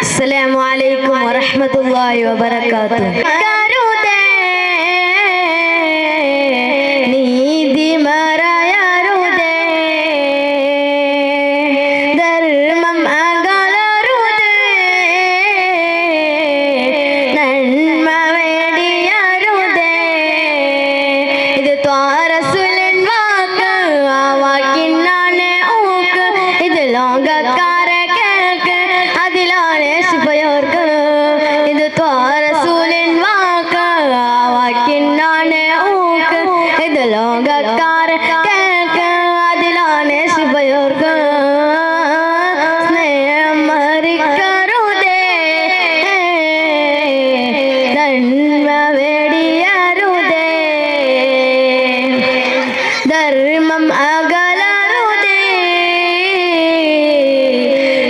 അസ്സലാമു അലൈക്കും വറഹ്മത്തുള്ളാഹി വബറകാതുഹു. നീതി മറയരുതേ, ധർമ്മം അകലരുതേ, നന്മ വേടിയരുതേ. ഇത് ത്വാറസുലൻ വാക്ക്, ആ വാക്കിനാണ് ഊക്ക്. ഇത് ലോകക്കാരെ കേക്ക്, അതിലാണ് ശുഭയോർക്ക്. ഇത് ത്വാറസുലൻ വാക്ക്, ആ വാക്കിനാണ് ഊക്ക്. ഇത് ലോകക്കാരെ കേക്ക്, അതിലാണ് ശുഭയോർക്ക്. സ്നേഹം മറിക്കരുതേ, നന്മ വേടിയരുതേ, ധർമ്മം അകലരുതേ,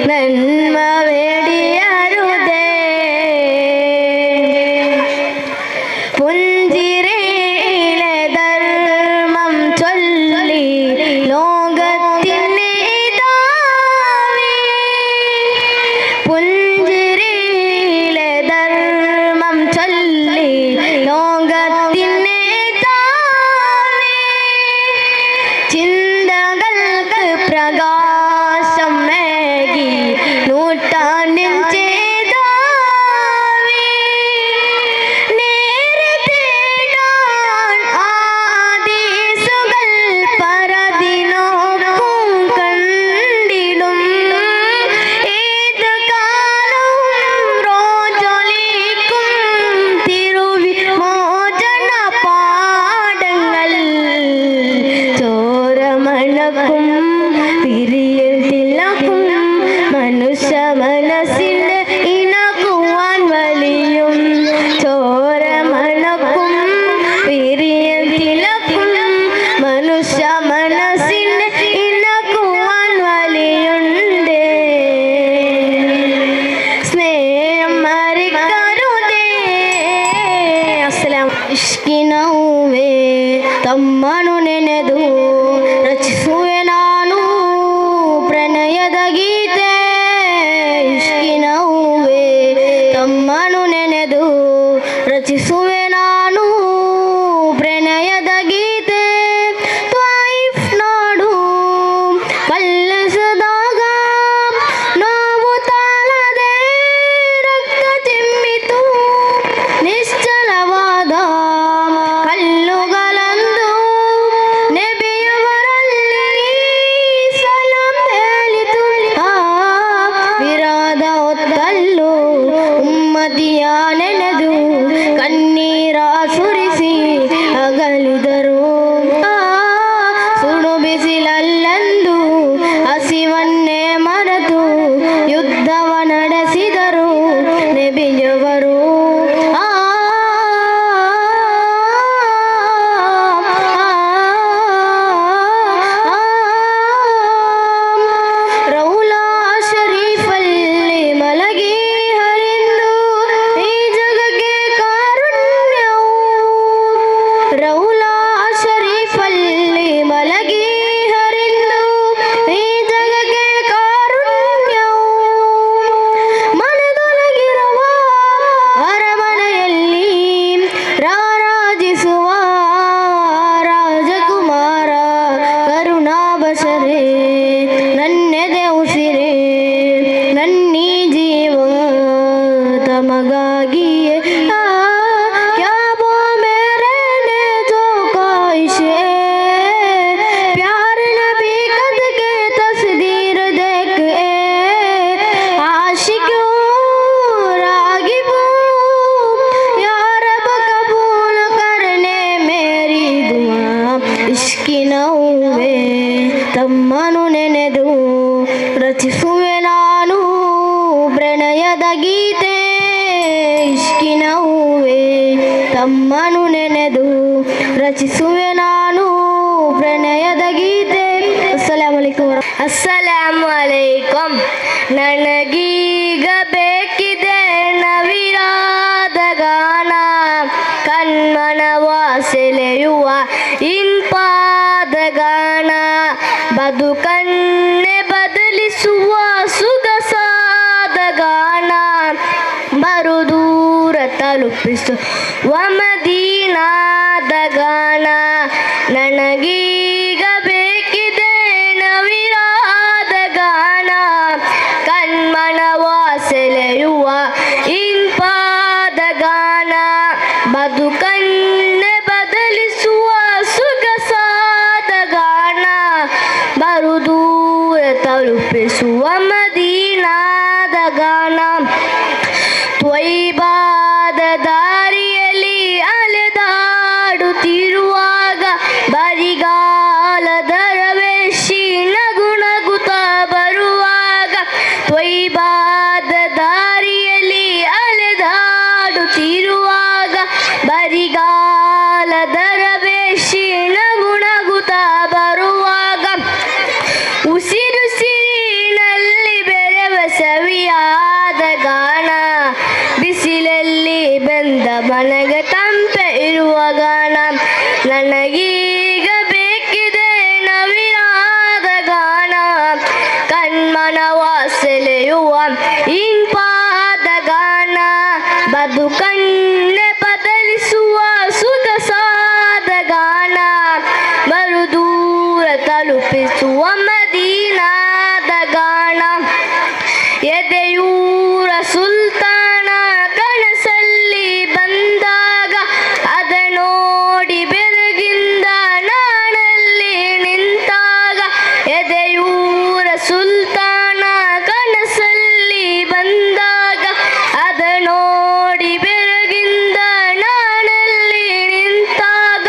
നന്മ വേടിയരുതേ. പുഞ്ചിരിയിലെ ധർമ്മം ചൊല്ലി ലോകത്തിന് ഇതാവി. പുഞ്ചിരിയിലെ ധർമ്മം ചൊല്ലി ലോകത്തിന് ഇതാവി. ചിന്തകൾക്ക് പ്രകാശം മേകി നൂറ്റാണ്ടിൻ ചേതാവി. നേരെ തേടാൻ ആദീസുകൾ പരതിനോക്കും കണ്ടിടും. ഏത് കാലവും റോജൊലിക്കും തിരുവിമോചന പാടങ്ങൾ. ചോരമണക്കും പിരിയൽ തിലക്കും മനുഷ്യ മനസ്സിന് ഇണക്കുവാൻ വലിയും. ചോരമണക്കും പിരിയൽ തിലക്കും മനുഷ്യ മനസ്സിന് ഇണക്കുവാൻ വലിയുണ്ട്. സ്നേഹം മറിക്കരുതേ. അസ്സലാം. ഇഷ്കിനൗവേ ತಮ್ಮನು ನೆನೆದು ರಚಿಸುವೆ ನಾನು ಪ್ರಣಯದ ಗೀತೆ. ಇಷ್ಕಿನೌವೇ ತಮ್ಮನು ನೆನೆದು ರಚಿಸುವೆ ನಾನು ಪ್ರಣಯದ ಗೀತೆ. ತ್ವಾಯಿಫ್ ನಾಡು ಕಲ್ಲಿಸದಾಗ ನೋವು ತಾಳದೆ ರಕ್ತ ಚಿಮ್ಮಿತು. ನಿಶ್ಚಲವಾದ ಕಲ್ಲುಗಳಂದು ನೆಬಿಯವರಲ್ಲಿ ಸಲಾಂ ಹೇಳಿತು. ವಿರಾದ ಹೊತ್ತಲ್ಲೂ ಉಮ್ಮತಿಯ ನೆನೆದು ಕಣ್ಣೀರ ಸುರಿಸಿ ಅಗಲಿದರು. ಸುಡು ಬಿಸಿಲಲ್ಲಂದು ಹಸಿವನ್ನೇ ಮರೆತು ಯುದ್ಧವ ನಡೆಸಿದರು ನೆಬಿಯವರು. ರಚಿಸುವೆ ನಾನು ಪ್ರಣಯದ ಗೀತೆ. ಅಸ್ಸಲಾಮು ಅಲೈಕುಂ. ನನಗೀಗ ಬೇಕಿದೆ ನವಿರಾದ ಗಾನ, ಕಣ್ಮನವ ಸೆಳೆಯುವ ಇಂಪಾದ ಗಾನ, ಬದುಕನ್ನೇ ಬದಲಿಸುವ ಸುಗಸಾದ ಗಾನ, ಬರುದೂರ ತಲುಪಿಸುವ ಮದೀನಾದ ಗಾನ. ನನಗೀಗ ಬೇಕಿದೆ ನವಿರಾದ ಗಾನ, ಕಣ್ಮನವ ಸೆಳೆಯುವ ಇಂಪಾದ ಗಾನ, ಬದುಕನ್ನೇ ಬದಲಿಸುವ ಸುಗಸಾದ ಗಾನ, ಬರುದೂರ ತಲುಪಿಸುವ ಮದೀನಾದ ಗಾನ. ತ್ವಯ್ಬಾದ ದಾರಿಯಲ್ಲಿ ಅಲೆದಾಡುತ್ತಿರುವಾಗ ಬರಿಗಾಲದ ರವೇಶಿ ನಗುನಗುತ್ತ ಬರುವಾಗ, ತ್ವಯ್ಬಾದ ದಾರಿಯಲ್ಲಿ ಅಲೆದಾಡುತ್ತಿರುವಾಗ ಬರಿಗಾಲದ ರವೇಶಿ ನಗುನಗುತ್ತ ಬರುವಾಗ, ಉಸಿರುಸಿರಿನಲ್ಲಿ ಬೆರೆವ ಸವಿಯಾದ ಗಾನ, ಬಿಸಿಲಲ್ಲಿ ಬೆಂದ ಮನೆಗೆ ತಂಪೆ ಇರುವ ಗಾನ. ನನಗೀಗ ಬೇಕಿದೆ ನವಿರಾದ ಗಾನ, ಕಣ್ಮನವ ಸೆಳೆಯುವ ಇಂಪಾದ ಗಾನ, ಬದುಕನ್ನೇ ಬದಲಿಸುವ ಸುಗಸಾದ ಗಾನ, ಬರುದೂರ ತಲುಪಿಸುವ ಮದೀನಾದ ಗಾನ. ಎದೆಯೂರ ಸುಲ್ತಾನ ಕನಸಲ್ಲಿ ಬಂದಾಗ ಅದ ನೋಡಿ ಬೆರಗಿಂದ ನಾನಲ್ಲಿ ನಿಂತಾಗ, ಎದೆಯೂರ ಸುಲ್ತಾನ ಕನಸಲ್ಲಿ ಬಂದಾಗ ಅದ ನೋಡಿ ಬೆರಗಿಂದ ನಾನಲ್ಲಿ ನಿಂತಾಗ,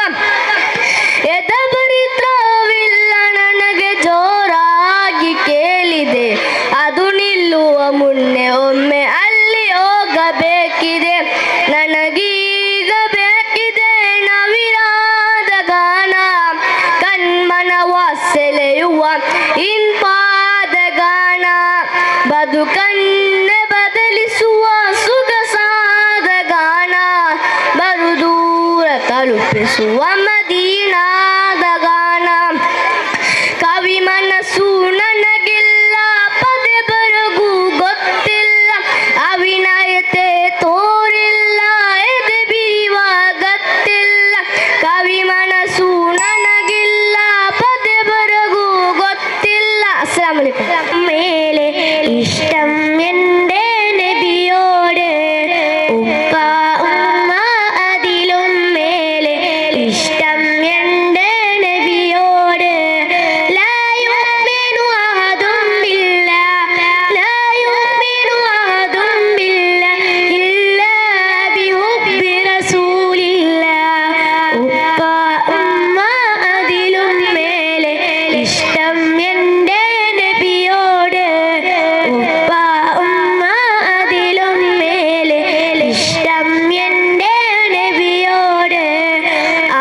ಎದಬರಿತ್ರವಿಲ್ಲ ನನಗೆ ಜೋರಾಗಿ ಕೇಳಿದೆ, ಅದು ನಿಲ್ಲುವ ಮುನ್ನೆ ಒಮ್ಮೆ ಅಲ್ಲಿ ಹೋಗಬೇಕಿದೆ. ನನಗೀಗ ಬೇಕಿದೆ ನವಿರಾದ ಗಾನ, ಕಣ್ಮನವ ಸೆಳೆಯುವ ಇಂಪಾದ ಗಾನ, ಬದುಕನ್ನೇ ಬದಲಿಸುವ ಸುಗಸಾದ ಗಾನ, ಬರುದೂರ ತಲುಪಿಸುವ ಮದೀನಾದ ಗಾನ. ಕವಿ ಮನಸ್ಸು ನನಗಿಲ್ಲ, ಪದೇ ಬರಗು ಗೊತ್ತಿಲ್ಲ, ಅವಿನಯತೆ ತೋರಿಲ್ಲ, ಎದೆ ಬೀವ ಗತ್ತಿಲ್ಲ. ಕವಿ ಮನಸ್ಸು ನನಗಿಲ್ಲ, ಪದೇ ಬರಗು ಗೊತ್ತಿಲ್ಲ. ಅಸ್ಸಲಾಮು ಅಲೈಕುಂ. മേലെ ഇഷ്ടം എൻ്റെ നബിയോട്, ഉപ്പ ഉമ്മ അതിലും മേലെ ഇഷ്ടം എൻ്റെ നബിയോട്. ലാ യുഅ്മിനു അഹദും ബില്ലാഹ്, ലാ യുഅ്മിനു അഹദും ബില്ലാഹ് ഇല്ലാ ബിഹുബ്ബി റസൂലില്ലാഹ്. ഉപ്പ ഉമ്മ അതിലും മേലെ ഇഷ്ടം എൻ്റെ നബിയോട്, ഉപ്പ ഉമ്മ അതിലും മേലെ ഇഷ്ടം എൻ്റെ നബിയോട്.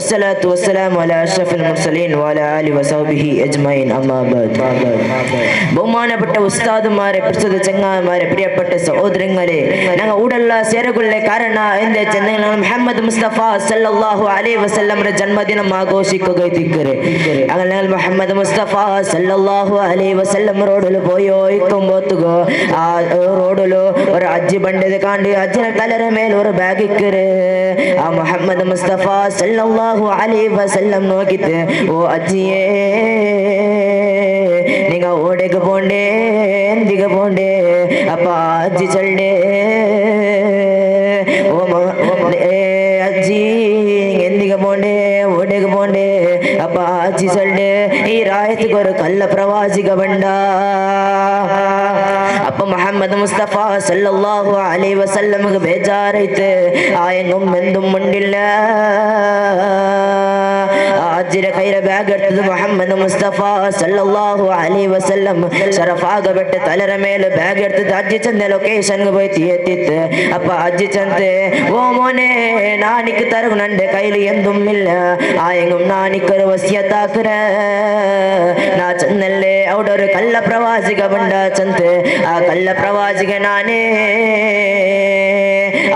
വസ്സലാത്തു വസ്സലാമു അലാ അഷ്റഫിൽ മുർസലീൻ വഅലാ ആലിഹി വസഹ്ബിഹി അജ്മഈൻ അമ്മാ ബഅദ്. ബഹുമാനപ്പെട്ട ഉസ്താദുമാരെ, പ്രസിദ്ധ ചങ്ങാതിമാരെ, പ്രിയപ്പെട്ട സഹോദരങ്ങളെ, ഞങ്ങൾ ഊടുള്ള സേരകളുടെ കാരണ എന്റെ ചെന്നൈ മുഹമ്മദ് മുസ്തഫ സല്ലല്ലാഹു അലൈഹി വസല്ലമയുടെ ജന്മദിനം ആഘോഷിക്കുകയാണ്. അങ്ങനെ മുഹമ്മദ് മുസ്തഫ സല്ലല്ലാഹു അലൈഹി വസല്ലം റോഡിൽ പോയിക്കുമ്പോത്തുകോ ആ റോഡിലോ ഒരു അജ്ജി ബണ്ടത് കാണ്ട് അജ്ജിനെ തലര മേൽ ഒരു ബാഗ് ഇക്കറ്. ആ മുഹമ്മദ് മുസ്തഫ സല്ലല്ലാഹു അലൈഹി വസല്ലം നോക്കിട്ട്, ഓ അജ്ജിയേ നിങ്ങ ഓടേക്ക് പോണ്ടേ, എന്തിക്ക് പോണ്ടേ? അപ്പ അജ്ജി ചൊല്ലേ, ഓ അജ്ജി എന്തിക്ക് പോണ്ടേ, ഓടേക്ക് പോണ്ടേ? അപ്പ അജ്ജി ചൊല്ലേ, ഈ രായത്തിക്ക് ഒരു കള്ള പ്രവാസിക ബണ്ട. അപ്പൊ മുഹമ്മദ് മുസ്തഫ സല്ലല്ലാഹു അലൈഹി വസല്ലമക്ക് ബേജാറായിട്ട് ആയെങ്കും എന്തും ഉണ്ടില്ല. അജ്ജിന്റെ കയ്യിലെ ബാഗ് എടുത്തത് മുഹമ്മദ് മുസ്തഫ സല്ലല്ലാഹു അലൈഹി വസല്ലം ഷറഫാകപ്പെട്ട് തലര മേലെ ബാഗ് എടുത്തിട്ട് അജ്ജി ചന്ത ലൊക്കേഷൻ പോയി എത്തിത്ത്. അപ്പൊ അജ്ജി ചന്ത്, ഓ മോനെ നാനിക്ക് തരുന്നുണ്ട്, കയ്യിൽ എന്തും ഇല്ല, ആയെങ്കും നാനിക്കൊരു വസിയത്താക്കുற. നാ ചെന്നല്ലേ അവിടെ ഒരു കള്ള പ്രവാസിക ബണ്ട ചന്ത്, ആ കള്ള പ്രവാസിക നാനേ.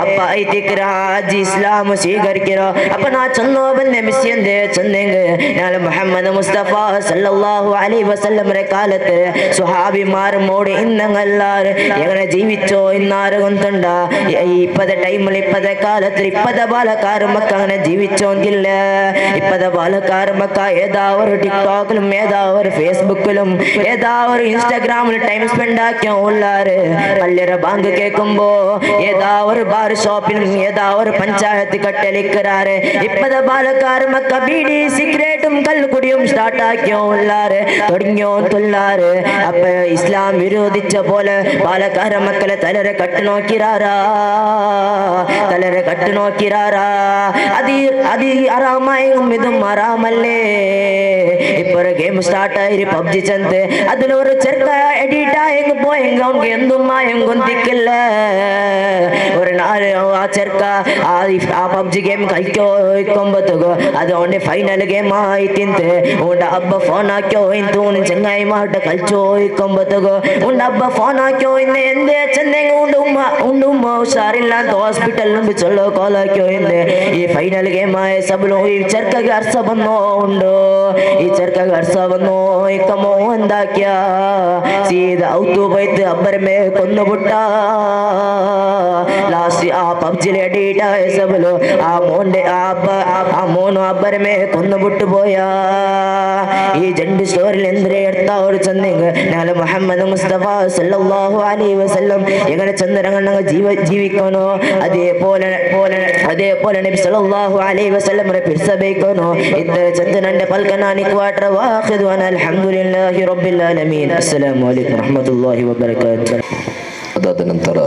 അപ്പ ಐತಿಕ್ರ ಅಜ್ಜಿ ಇಸ್ಲಾಂ ಸ್ವೀಕರಿಸಿರೋ. ಅಪ್ಪ ನಾ ಚಂದೋ ಬಂದೆ ಮಿಸ್ಸಿಯಂದೆ ಚಂದೆಂಗೆ ನಾಳೆ ಮುಹಮ್ಮದ್ ಮುಸ್ತಫಾ സല്ലല്ലാഹു അലൈഹി വസല്ലമയുടെ കാലത്ത് സുഹാബിമാർ മോടി ഇന്നങ്ങല്ലാറ് എങ്ങനെ ജീവിച്ചോ ഇന്നാറ് കൊണ്ടുണ്ട. ഇപ്പത്തെ ടൈമിൽ ഇപ്പത്തെ കാലത്ത് ഇപ്പത്തെ ബാലക്കാർ മക്ക അങ്ങനെ ജീവിച്ചോന്നില്ല. ഇപ്പത്തെ ബാലക്കാർ മക്ക ഏതാ ഒരു ടിക്ടോക്കിലും ഏതാ ഒരു ഫേസ്ബുക്കിലും ഏതാ ഒരു ഇൻസ്റ്റാഗ്രാമിൽ ടൈം സ്പെൻഡ് ആക്കിയോ ഉള്ളാറ്. പള്ളിയുടെ ബാങ്ക് കേൾക്കുമ്പോ ഏതാ ഒരു ബാർ ഷോപ്പിലും ഏതാ ഒരു പഞ്ചായത്ത് കട്ടലിക്കറാറ്. ഇപ്പത്തെ ബാലക്കാർ മക്ക ബീഡി സിഗരറ്റും കല്ലുകുടിയും സ്റ്റാർട്ട് ആക്കിയോ ഉള്ളാറ്, തുടങ്ങിയോ തുള്ളാറ്. അപ്പൊ ഇസ്ലാം വിരോധിച്ച പോലെ ബാലക്കാര മക്കളെ തലരെ കട്ടു നോക്കിറാറാ, തലരെ കട്ടു നോക്കിറാറാ. അത് അറാമായും ഇതും അറാമല്ലേ. ഇപ്പൊ ഗെയിം സ്റ്റാർട്ട് ആയി പബ്ജി ചന്ത്, അതിലൊരു ചെറുക്ക എഡിറ്റ് ആയെങ്ക് പോയെങ്ക അവൻക്ക് എന്തും മായം കൊന്തിക്കില്ല. ഒരു നാല് ആ ചെറുക്ക ആ പബ്ജി ഗെയിം കളിക്കുമ്പോഴത്തേക്കോ അത് അവന്റെ ഫൈനൽ ഗെയിം ആയി തിന്ത് ഉണ്ട ಹಬ್ಬ ಫೋನ್ ಹಾಕ್ಯೋ ಇಂತು ಚೆಂಗಾಯಿ ಮಾಟ ಕಲ್ಚೋ ಇಕ್ಕೊಂಬತ್ತಗೋ ಉಂಡ ಹಬ್ಬ ಫೋನ್ ಹಾಕ್ಯೋ ಇನ್ನು ಎಂದೇ ಚೆಂದಂಗ ಉಂಡುಮ್ಮ ಹುಷಾರಿಲ್ಲ ಅಂತ ಹಾಸ್ಪಿಟಲ್ ನುಂಡು ಚೊಲ್ಲೋ ಕಾಲ್ ಹಾಕ್ಯೋ ಹಿಂದೆ. ಈ ಫೈನಲ್ ಗೇಮ್ ಸಬಲು ಈ ಚರ್ಕಗೆ ಅರ್ಸ ಬಂದೋ ಉಂಡು, ಈ ಚರ್ಕಗೆ ಅರ್ಸ ಬಂದೋ ಇಕ್ಕಮೋ ಒಂದಾಕ್ಯ ಸೀದಾ ಔತು ಬೈತ್ ಅಬ್ಬರ ಮೇ ಕೊಂದು ಬಿಟ್ಟ. ಲಾಸ್ಟ್ ಆ ಪಬ್ಜಿಲಿ ಅಡಿಟ ಸಬಲು ಆ ಮೋಂಡೆ ಆ ಮೋನು ಅಬ್ಬರ ಮೇ ಕೊಂದು ಬಿಟ್ಟು ಬೋಯಾ. ഈ രണ്ട് സ്റ്റോറിൽ എന്തിനെ എടുത്ത ഒരു ചന്ദങ്ക നാളെ മുഹമ്മദ് മുസ്തഫ സല്ലല്ലാഹു അലൈഹി വസല്ലം എങ്ങനെ ചന്ദ്രങ്ങൾ ജീവിക്കണോ അതേപോലെ നബി സല്ലല്ലാഹു അലൈഹി വസല്ലം പിടിಸಬೇಕನೋ ഇത്ര ചന്ദ്രന്റെ പൽക്കനാനിക്ക് വാട്ടർ വാഖിദു അന അൽഹംദുലില്ലാഹി റബ്ബിൽ ആലമീൻ. അസ്സലാമു അലൈക്കും വറഹ്മത്തുള്ളാഹി വബറകാതുഹു. അതാದ ನಂತರ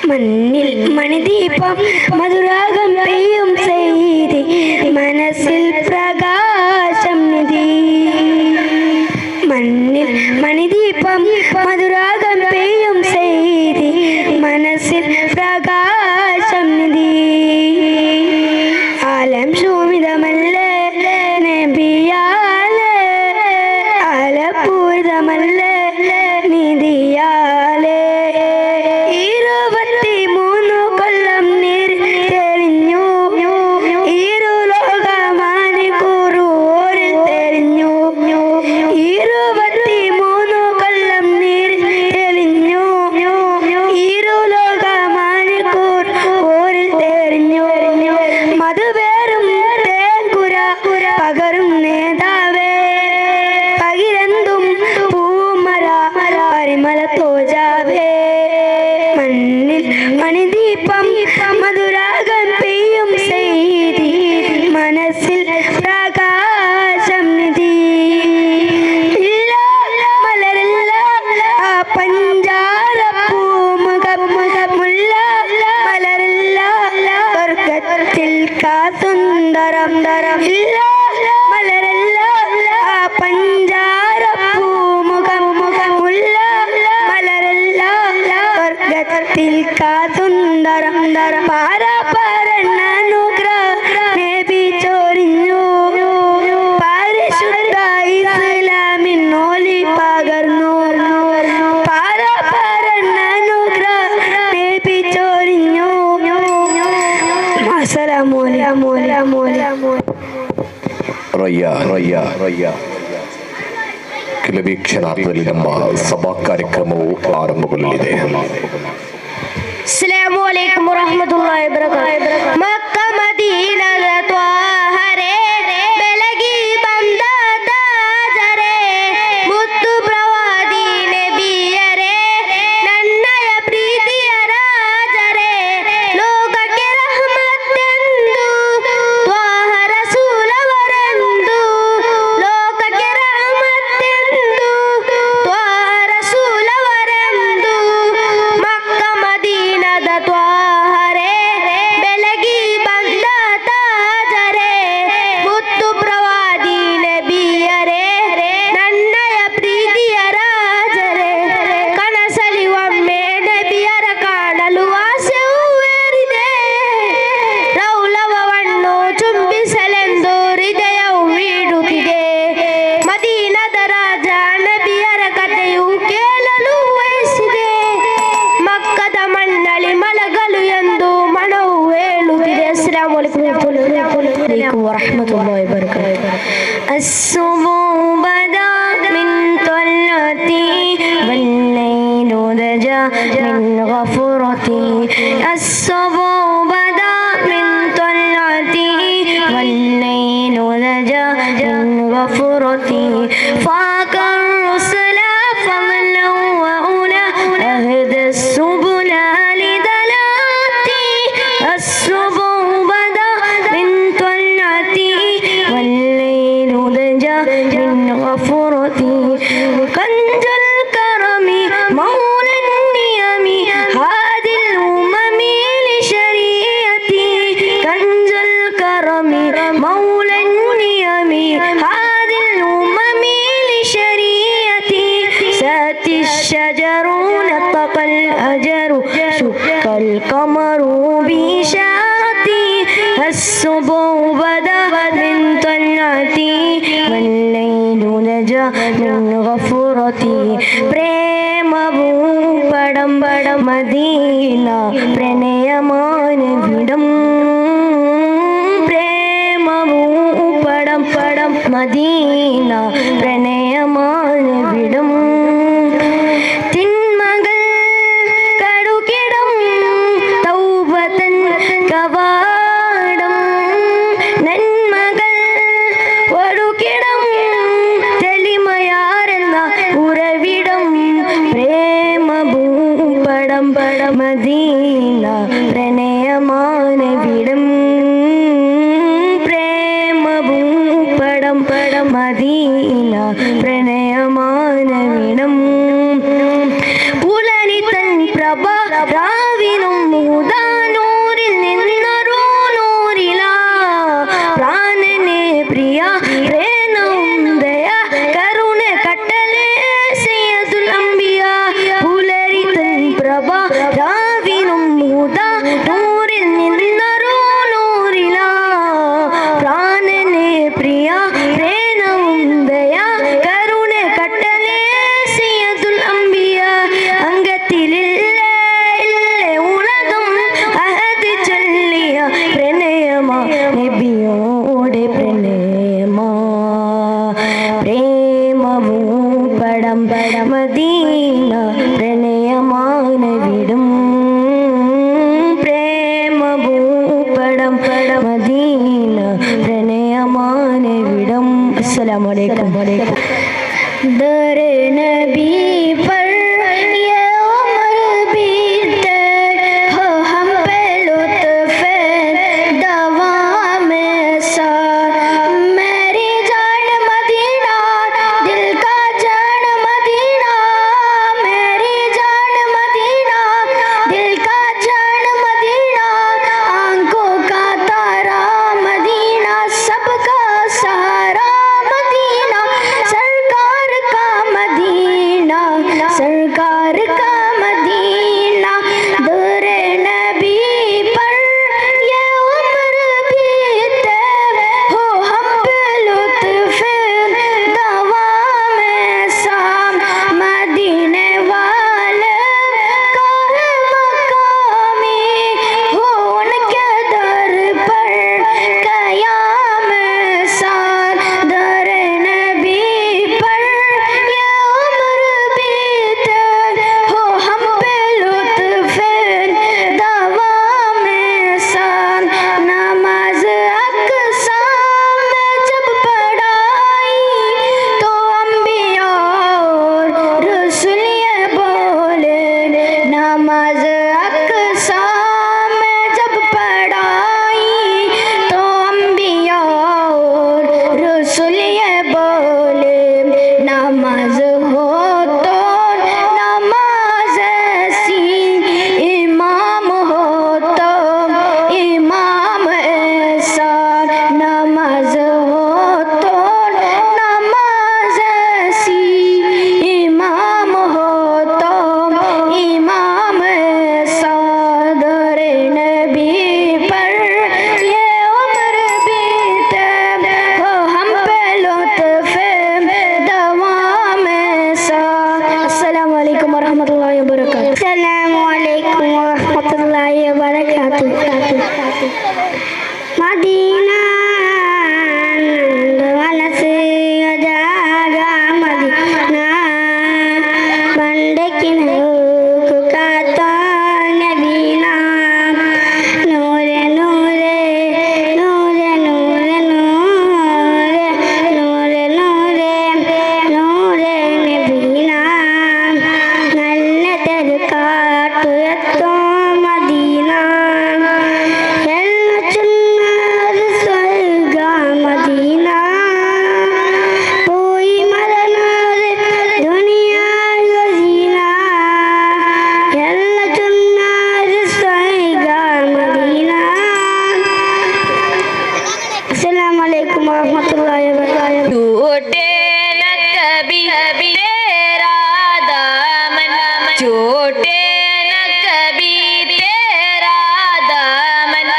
മണ്ണിൽ മണിദീപം മധുരാഗം പെയ്യും ചെയ്തി മനസ്സിൽ പ്രകാശം നിധി. മണ്ണിൽ മണിദീപം മധുരാഗം പെയ്യും ചെയ്തി മനസ്സിൽ പ്രകാശം നിധി. ആലം ശോഭിതമല്ലേ നബിയാലേ, ആലപൂരിതമല്ലേ നിധിയാലേ. 23 കൊല്ലം നീർ തെളിഞ്ഞു, ഇരുലോകമാനിക്കൂറു ഓരിൽ തെളിഞ്ഞു. 23 കൊല്ലം നീർ തെളിഞ്ഞു, ഇരുലോകമാനിക്കൂർ ഓരിൽ തെളിഞ്ഞു. മധുപേരും തേങ്കുര പകരും നേതാവേ, പകിരന്തും പൂമര പരിമല തോജാവേ. മണ്ണിൽ മണിദീപം മധുരാഗം പെയ്യും ചെയ്തി മനസ്സിൽ പ്രകാശം നിധി. ഇല്ല മലരല്ല ആ പഞ്ചാര പൂമുഖമുല്ല, മലരല്ല സ്വർഗത്തിൽ കാസുന്ദരം. ഇല്ല മലരല്ല ആ പഞ്ചാര പൂമുഖമുല്ല, മലരല്ല സ്വർഗത്തിൽ കാസുന്ദരം. പാരാ ವೀಕ್ಷಣಾರ್ಥದಲ್ಲಿ ನಮ್ಮ ಸಭಾ ಕಾರ್ಯಕ್ರಮವು ಆರಂಭಗೊಳ್ಳಲಿದೆ. ಅಸ್ಸಲಾಮು ಅಲೈಕುಂ ವರಹಮತುಲ್ಲಾಹಿ ವಬರಕಾತುಹು. ಮಕ್ಕ ಮದೀನದ ತ್ವಾಹರೆ ಬೆಳಗಿ ಬಂದ ತಾಜರೆ ಮುತ್ತು ಪ್ರವಾದಿ ನಬಿಯರೇ ನನ್ನಯ ಪ್ರೀತಿಯ ರಾಜರೇ ಲೋಕಕ್ಕೆ ರಹಮತ್ತೆಂದು ತ್ವಾಹ ರಸೂಲವರೆಂದು ಲೋಕಕ್ಕೆ ರಹಮತ್ತೆಂದು ತ್ವಾಹ ರಸೂಲವರೆಂದು ಮಕ್ಕ ಮದೀನದ ತ್ವಾಹರೆ ಬೆಳಗಿ ಬಂದ ತಾಜರೆ ಮುತ್ತು ಪ್ರವಾದಿ ನಬಿಯರೇ ನನ್ನಯ ಪ್ರೀತಿಯ ರಾಜರೇ ಕನಸಲಿ ಒಮ್ಮೆ ನಬಿಯರ ಕಾಣಲು ಆಸೆಯೇರಿದೆ ರೌಲವವನ್ನು ಚುಂಬಿಸಲೆಂದು ಹೃದಯವು ಮೀಡುತ್ತಿದೆ ಮದೀನದ ರಾಜ ನಬಿಯರ ಕಥೆಯು ಕೇಳಲು ಬಯಸಿದೆ ಮಕ್ಕದ ಮಣ್ಣಲ್ಲಿ ಮಲಗಲು ಎಂದು ಮನವು ಹೇಳುತ್ತಿದೆ. ಅಸ್ಸಲಾಮು ಅಲೈಕುಂ ವರಹಮತುಲ್ಲಾಹಿ ವಬರಕಾತುಹು. الصبح بدا من طلعتي والليل دجا من غفرتي الصبح بدا من طلعتي والليل دجا من غفرتي فاق الرسل فضلا وأولى أهدى السبل لدلالتي الصبح بدا من طلعتي والليل دجا من غفرتي كنز الكرم مولى النعم هادي الأمم لشريعتي كنز الكرم مولى النعم هادي الأمم لشريعتي ساتي الشجر نطق الأجر شق القمر بإشارتي الصبح بدا من طلعتي والليل نجا من غفرتي പ്രേമവൂ പടം പടം മദീന പ്രണയമാനവിടം പ്രേമവൂ പടം പടം മദീന പ്രണയമാനവിടം തിന്മകൾ കടുകിടം തൗബതൻ കവാടം നന്മകൾ ഒടുകിടം തെളിമയാരെന്ന ഉറവിടം പ്രേമഭൂപടം മദീന പ്രണയമാനവിടം പ്രേമഭൂപടം മദീന പ്രണയമാനവിടം പുലരിതൻ പ്രഭ രാവിനും മൂതാനൂരിൽ നിന്നൊരു നൂറിലാ പ്രാണനെ പ്രിയ പ്രേണവും ദയ കരുണ കട്ടലെ സയ്യിദുൽ അംബിയ പുലരിതൻ പ്രഭ രാവിനും മൂതാനൂരിൽ നിന്നൊരു നൂറിലാ പ്രാണനെ പ്രിയ പ്രേണവും ദയ കരുണ കട്ടലെ സയ്യിദുൽ അംബിയ അംഗത്തിലില്ലേ ഉലകം അഹദ് ചൊല്ലിയ പ്രണയമാ നബിയോടെ പ്രണയമാ പ്രേമവൂ പടം മദീന പ്രണയമാനവിടും പ്രേമവൂ പടം മദീന പ്രണയമാനവിടും. അസ്സലാമു അലൈക്കും. ദരെ നബി पर ये उम्र बीते हो हम पे लुत्फ़ दवा में साथ मेरी जान मदीना दिल का जान मदीना मेरी जान मदीना दिल का जान मदीना आंखों का तारा मदीना सबका सहारा मदीना सरकार का मदीना മദീന മനസ്സ് അജാഗ മദീന പണ്ടേക്ക് കാത്ത നബീന നൂറെ നൂറെ നൂറെ നൂറെ നൂറെ നൂറെ നൂറെ നൂറെ നബീന നല്ല തെരുക്കാട്ടുയത്തോ മദീന എല്ലാ ചുന്നത് സ്വർഗ മദീന പോയി മറന്നത് ദുനിയാ ഗസീന എല്ലാ ചുന്നത് സ്വർഗ മദീന. അസ്സലാമു അലൈക്കും വറഹ്മത്തുള്ളാഹി വബറകാതുഹു. टूटे न कभी तेरा दामन छूटे न कभी तेरा दामन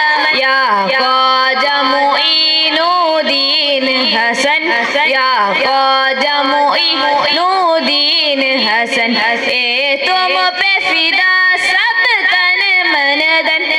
या ख्वाजा मुईनुद्दीन हसन या ख्वाजा मुईनुद्दीन हसन ए तुम पे फिदा सब तन मन धन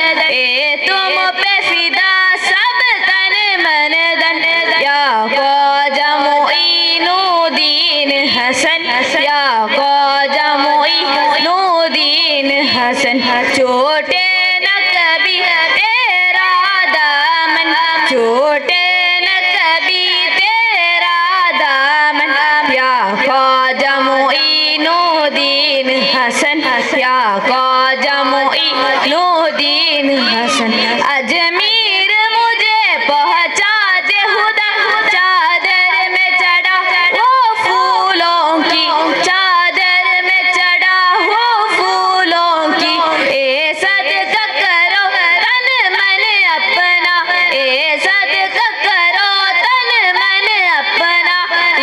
ए तुम पे फिदा सब तन मन धन या ख्वाजा मुईनुद्दीन हसन या ख्वाजा मुईनुद्दीन हसन छोटे न कभी तेरा दामन छोटे न कभी तेरा दामन या ख्वाजा मुईनुद्दीन हसन या ख्वाजा मुईनुद्दीन हसन अजमीर मुझे पहुँचा दे खुदा चादर में चढ़ा वो फूलों की चादर में चढ़ा वो फूलों की ए सदका करो तन मन अपना ए सदका करो तन मन अपना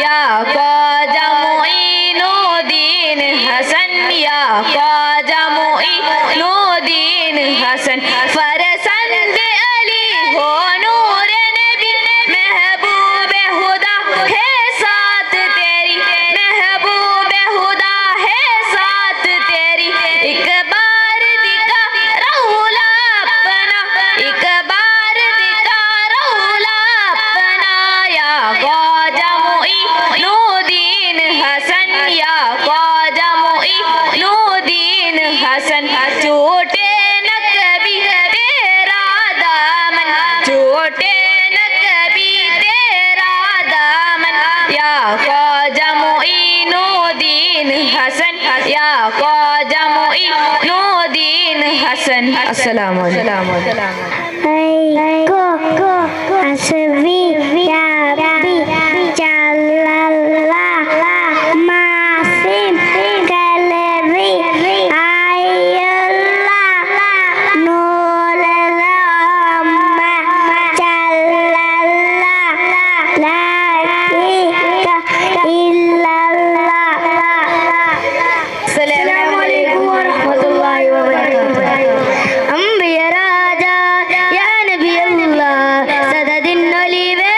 या ख्वाजा मुईनुद्दीन हसन या ख्वाजा मुईनुद्दीन हसन फरसंद अली हो नूर नबी महबूब खुदा है साथ तेरी महबूब खुदा है साथ तेरी एक बार दिखा रौला अपना एक बार दिखा रौला अपना या ख्वाजा मुईनुद्दीन हसन या ख्वाजा मुईनुद्दीन हसन छूटे न कभी तेरा दामन छूटे न कभी तेरा दामन या ख्वाजा मुईनुद्दीन हसन या ख्वाजा मुईनुद्दीन हसन. अस्सलाम वालेकुम. Go asbi ya rabbi jallallah masim kalbi ayallah nurullah jallallah la ilaha illallah. Assalamu alaikum warahmatullahi wabarakatuh. Ambiya raja ya nabi Allah sadadin olive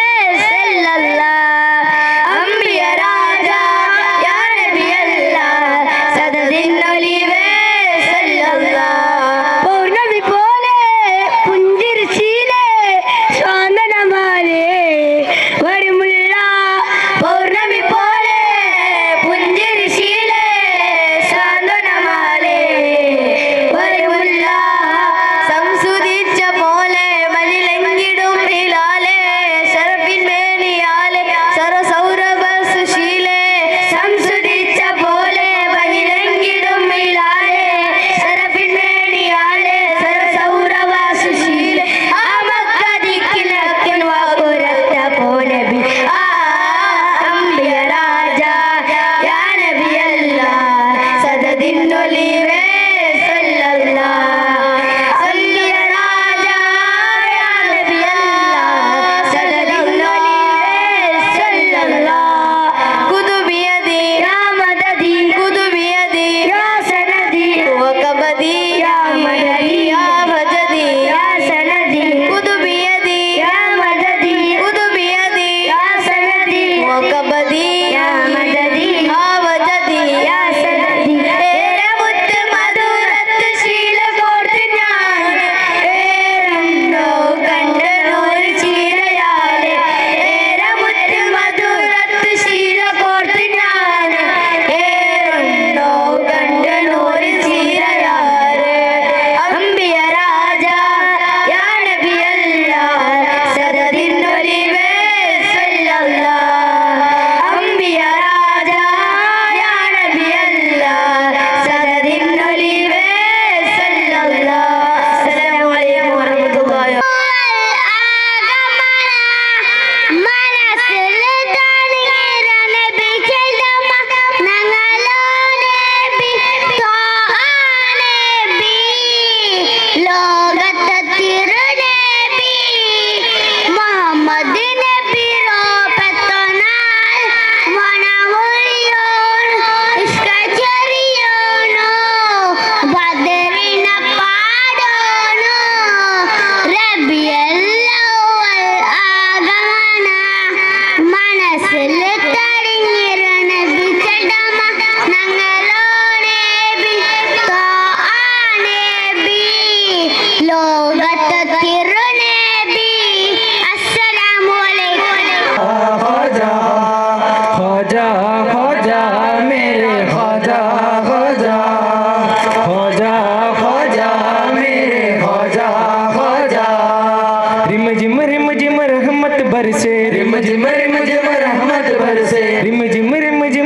रिम झिम रहमत बरसे, रिम झिम रहमत बरसे, रिम झिम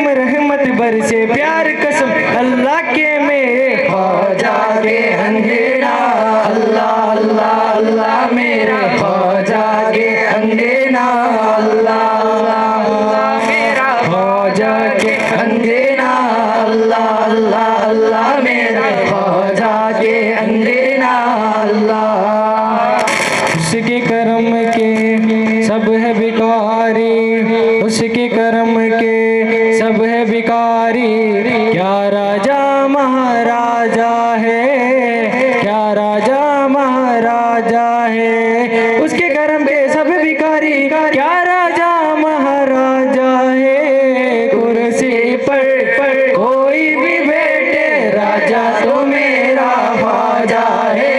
रहमत बरसे। प्यार कसम अल्लाह के मेरे ख्वाजा के अंगेरा, अल्लाह अल्लाह अल्लाह मेरा ख्वाजा के अंगेरा, अल्लाह अल्लाह मेरा ख्वाजा के अंगेरा, अल्लाह अल्लाह अल्लाह मेरा ख्वाजा के अंगेरा, अल्लाह। उसके करम के सब है भिखारी, उसके करम के सब है भिखारी। क्या राजा महाराजा है, क्या राजा महाराजा है, उसके करम के सब भिखारी। क्या राजा महाराजा है, कुर्सी पर कोई भी बैठे, राजा तो मेरा ख्वाजा है,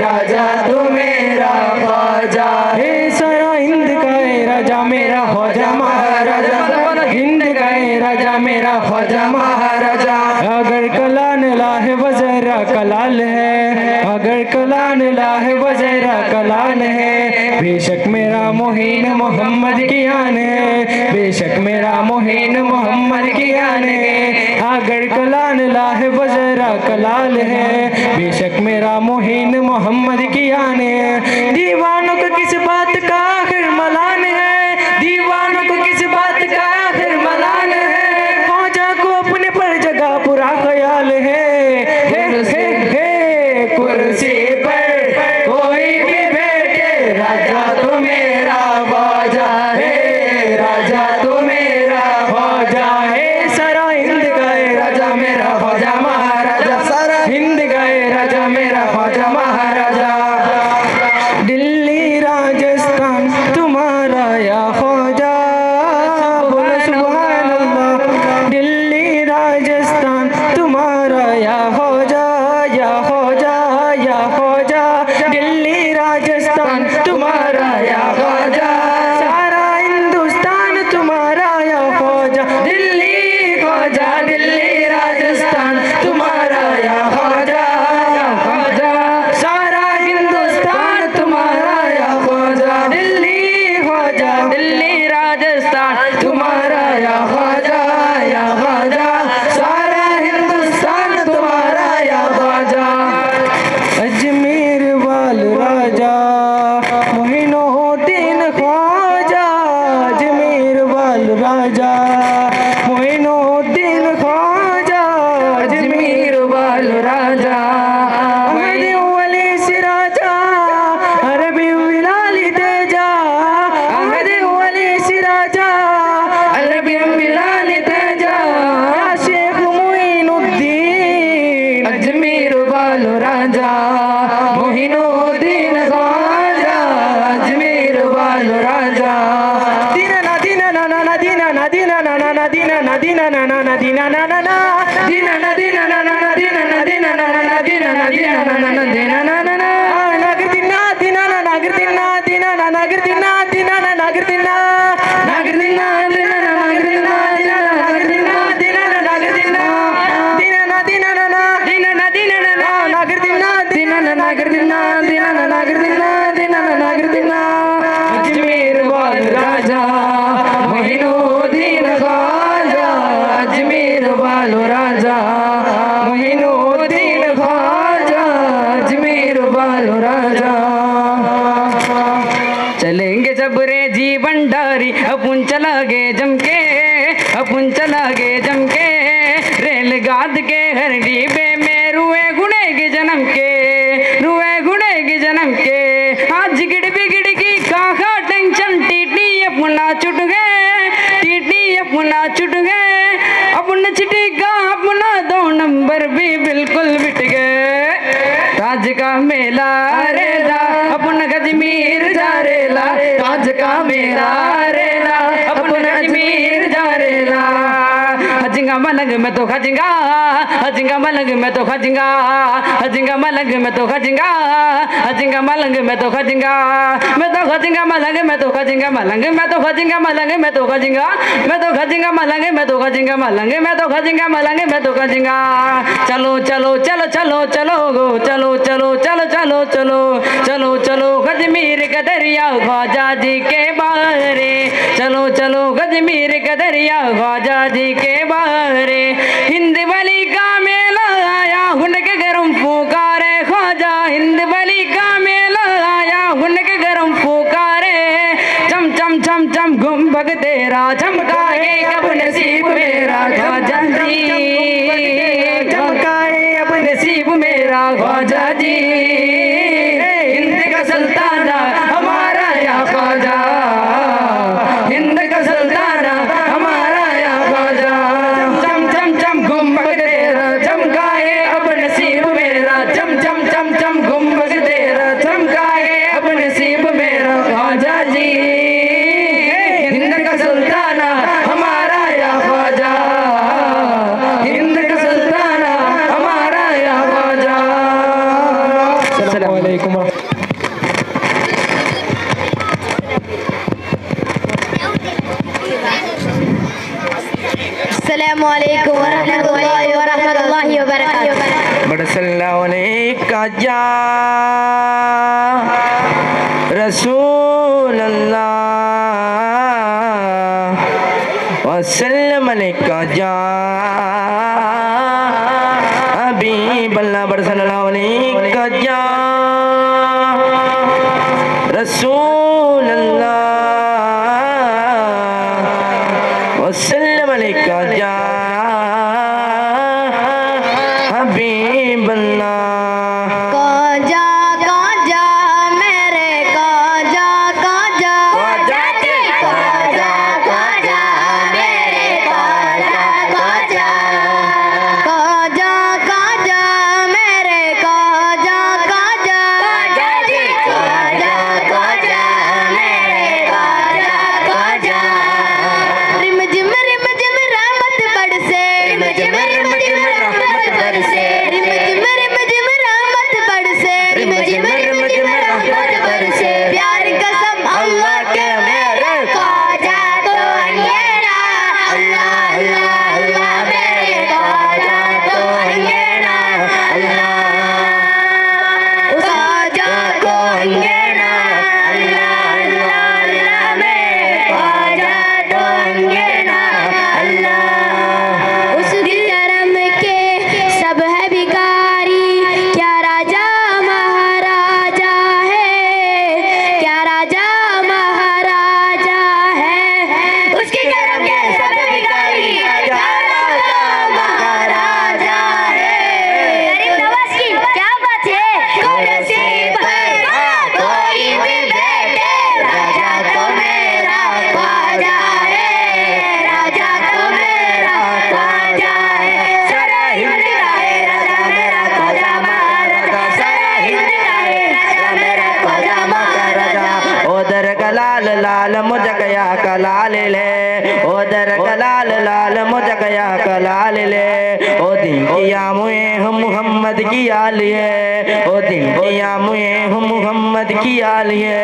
राजा तो मेरा ख्वाजा है। सारा हिंद का है राजा मेरा ख्वाजा महाराजा, हिंद का है राजा मेरा ख्वाजा महाराजा। अगर कलान लाहे वज़रा कलाल है, अगर कलान लाहे वज़रा कलाल है। बेशक मेरा मोहिन मोहम्मद की आन है, बेशक मेरा मोहिन मोहम्मद की आन है। अगर कलान लाहे वज़रा कलाल है, बेशक मेरा मोहिन मोहम्मद की आन है। दीवानों को किस बात का आखिर मलान है, दीवानों को किस बात का आखिर मलान है। ख्वाजा को अपने पर जगह पूरा ख्याल है, कुर्सी पर कोई भी बैठे, राजा तो मेरा ख्वाजा है, राजा तो मेरा ख्वाजा है। सारा हिंद गए राजा मेरा ख्वाजा महाराजा, सारा हिंद गए राजा मेरा ख्वाजा महाराजा। दिल्ली राजस्थान तुम्हारा या ख्वाजा, बोलो सुभान अल्लाह। दिल्ली राजस्थान तुम्हारा या ख्वाजा, या ख्वाजा या ख्वाजा। दिल्ली राजस्थान तुम्हारा या ख्वाजा, सारा हिंदुस्तान तुम्हारा या ख्वाजा। दिल्ली ख्वाजा, दिल्ली राजस्थान तुम्हारा या ख्वाजा, या ख्वाजा। सारा हिंदुस्तान तुम्हारा या ख्वाजा। दिल्ली ख्वाजा, दिल्ली राजस्थान तुम्हारा या ख्वाजा, या ख्वाजा। सारा हिंदुस्तान तुम्हारा या ख्वाजा। अजमेर वाल राजा मोहिनुद्दीन ख्वाजा, अजमेर वाल राजा मोहिनुद्दीन ख्वाजा, अजमेर वाल राजा। अहमद वली सिराजा, अरबी बिलाली तेजा, अहमद वली सिराजा, अरबी बिलाली तेजा। शेख मोइनुद्दीन अजमेर वाल राजा मोहिनुद्दीन ख्वाजा, अजमेर वाल राजा। दीना ना दीना ना ना दीना ना दीना ना ना दीना ना दीना ना ना दीना ना ना दीना ना दीना ना ना दीना ना दीना ना ना दीना ना दीना ना ना दीना ना ना ना नागर दीना दीना ना नागर दीना दीना ना नागर दीना दीना ना नागर दीना नागर दीना दीना ना नागर दीना दीना ना नागर दीना दीना ना नागर दीना दीना ना दीना ना ना दीना ना दीना ना ना नागर दीना दीना ना नागर दीना दीना ना नागर दीना दीना ना नागर दीना। अजमेर वाल राजा मोहिनुद्दीन ख्वाजा, अजमेर वाल राजा मोहिनुद्दीन ख्वाजा, अजमेर वाल राजा। चलेंगे जब रे जी भंडारी, अपन चला गे जमके, अपन चला गे जमके। रेल गाद के हर डिब्बे में रुए गुड़े के जन्म के, रुए गुड़े के जन्म के। आज गिड़ बिगड़ की काखा टेंशन, टीटी अपना छुट गए, टीटी अपना छुट गए। अपना चिटी का अपना 2 नंबर भी बिल्कुल मिट गए। ताज का मेला रेला, अपन कश्मीर जा रेला, ताज का मेला रेला, अपन कश्मीर जा रेला। हजंगा मलंग में तो खजिंगा हजिंगा मलंग में तो खजिंगा हजिंगा मलंग में तो खजिंगा हजिंगा मलंग में तो खजिंगा मैं तो खजिंगा मलंग में तो खजिंगा मलंग में तो खजिंगा मलंग में तो खजिंगा मैं तो खजिंगा मलंग में तो खजिंगा मलंग में तो खजिंगा मलंग में तो खजिंगा चलो चलो चलो चलो चलो गो चलो चलो चलो चलो चलो चलो चलो कश्मीर का दरिया ख्वाजा जी के बाहरे चलो चलो कश्मीर का दरिया ख्वाजा जी के बाहरे हिंद वली का मेला आया हुनके गरम पुकारे ख्वाजा हिंद वली का मेला आया हुनके गरम पुकारे चम चम चम चम गुंबद तेरा चमकाए कब नसीब मेरा ख्वाजा जी चमकाए अब नसीब मेरा ख्वाजा जी हिंद का सुल्ताना हमारा या ख्वाजा हिंद का सुल्ताना हमारा या ख्वाजा चम चम चम गुंबद तेरा चमकाए अब नसीब मेरा चम चम चम चम गुंबद तेरा चमकाए अब नसीब मेरा ख्वाजा जी हिंद का सुल्ताना हमारा या ख्वाजा हिंद का सुल्ताना हमारा या ख्वाजा। अस्सलाम वालेकुम। अस्सलामु अलैकुम वरहमतुल्लाहि वबरकातुहू। बड़सल्लाने का जा रसूल अल्लाह वसल्लम अलैका जा हबीब अल्लाह बड़सल्लाने का जा रसूल अल्लाह वसल्लम अलैका जा हबीब अल्लाह काजा काजा मेरे काजा काजा काजा काजा काजा मेरे काजा काजा काजा काजा मेरे काजा काजा काजा काजा काजा मेरे काजा काजा रिम जिम रहमत बरसे रिम जिम रहमत बरसे रिम जिम रहमत बरसे रिम जिम रहमत बरसे प्यार कसम अल्लाह के मेरे ख्वाजा तो अंगेरा अल्लाह अल्लाह अल्लाह मेरे ख्वाजा तो अंगेरा अल्लाह उस ख्वाजा को अंगेरा अल्लाह अल्लाह अल्लाह मेरे ख्वाजा तो अंगेरा अल्लाह उसके करम के सब है भिखारी क्या राजा महाराजा है क्या राजा महाराजा है उसके करम के सब भिखारी क्या राजा महाराजा है गरीब नवाज की क्या बात है नसीब है कोई भी बैठे राजा तो मेरा ख्वाजा है राजा तो मेरा ख्वाजा है सारा हिंद का है राजा मेरा ख्वाजा महाराजा सारा हिंद का है राजा मेरा ख्वाजा महाराजा ओदर कलाल लाल मुझकया कलाल ले ओदर कलाल लाल मुझकया कलाल ले ओ दिन किया मुए हम मोहम्मद की आलिए ओ दिन किया मुए हम मोहम्मद की आलिए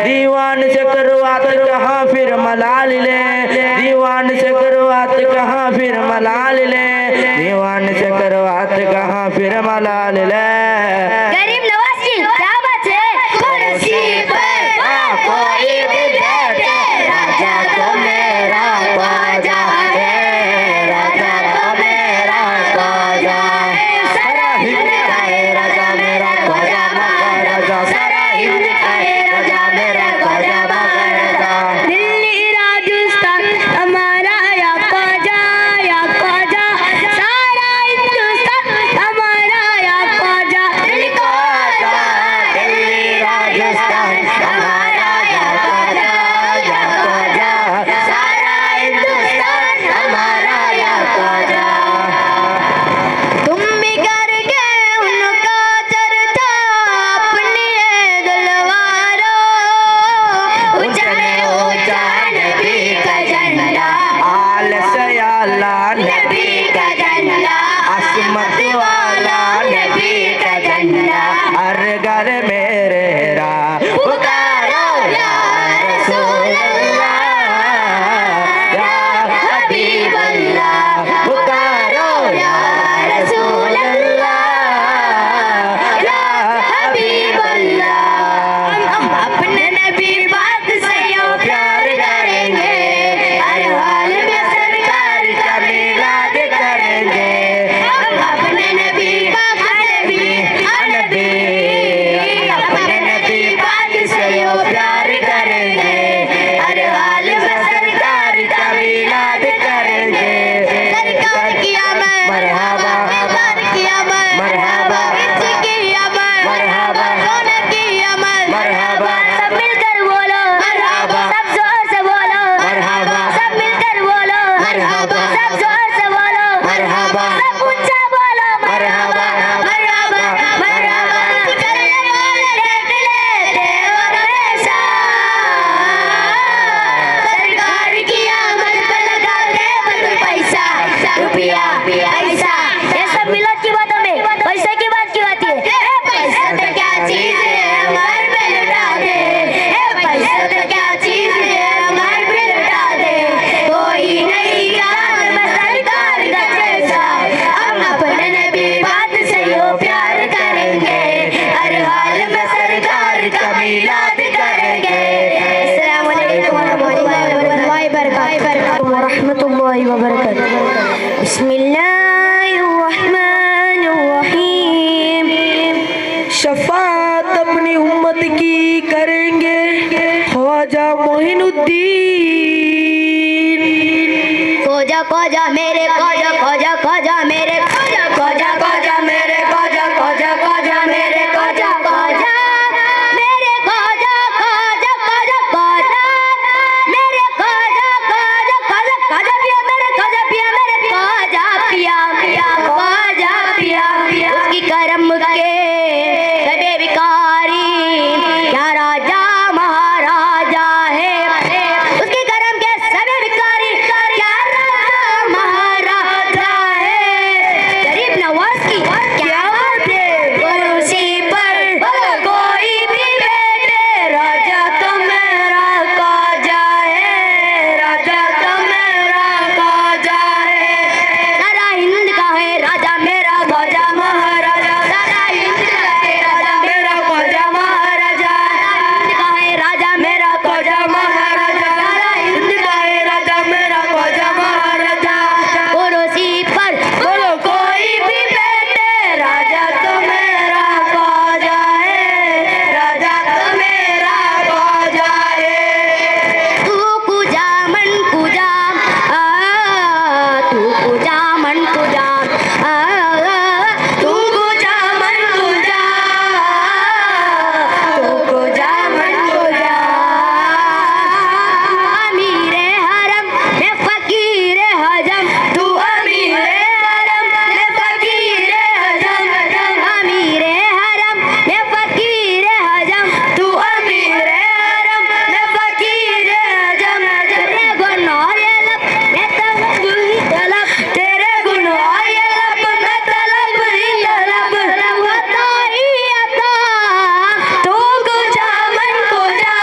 दीवान से करवात कहाँ फिर मलाल ले दीवान से करवात कहाँ फिर मलाल ले दीवान से करवात कहाँ फिर मलाल ले गरीब नवाज की क्या बात है नसीब है कोई भी बैठे राजा तो मेरा ख्वाजा है राजा तो मेरा ख्वाजा है सारा हिंद का है राजा मेरा ख्वाजा महाराजा सारा हिंद का है राजा मेरा ख्वाजा महाराजा दिल्ली राजस्थान हमारा या ख्वाजा सारा हिंदुस्तान हमारा या ख्वाजा വറഹ്മത്തുള്ളാഹി വബറകാതുഹു. ബിസ്മില്ലാഹിർ റഹ്മാനിർ റഹീം. शफात अपनी उम्मत की करेंगे ख्वाजा मोइनुद्दीन। खोजा खोजा मेरे खोजा खोजा खोजा मेरे खोजा खोजा खोजा मेरे खोजा खोजा खोजा मेरे खोजा खोजा मेरे खोजा खोजा खोजा खोजा मेरे खोजा खोजा खोजा खोजा पिया मेरे खोजा पिया मेरे खोजा पिया पिया खोजा पिया पिया। उसकी करम के सबे विकारी क्या राजा महाराजा है। उसके करम के सबे विकारी क्या राजा महाराजा है। गरीब नवाज की क्या बात है। कुर्सी पर कोई भी बैठे राजा तो मेरा ख्वाजा है। राजा तो मेरा ख्वाजा है। सारा हिंद का है राजा मेरा ख्वाजा महाराजा। सारा हिंद का है राजा मेरा ख्वाजा महाराजा। हिंद का है राजा मेरा ख्वाजा महाराजा। सारा हिंद का है राजा मेरा ख्वाजा महाराजा। कुर्सी पर बोलो कोई भी बैठे राजा तो मेरा ख्वाजा है। राजा तो मेरा ख्वाजा है। तू कुजा मन कुजा तू कुजा मन कुजा तू कुजा मन कुजा तू कुजा मन कुजा। अमीरे हरम मैं फकीरे हजम तू अमीरे हरम मैं फकीरे हजम। अमीरे हरम मैं फकीरे हजम तू अमीरे हरम मैं फकीरे हजम। तेरे गुण और ये लब मैं तलब ही तलब तेरे गुण और ये लब मैं तलब ही तलब। अता ही अता तू कुजा मन कुजा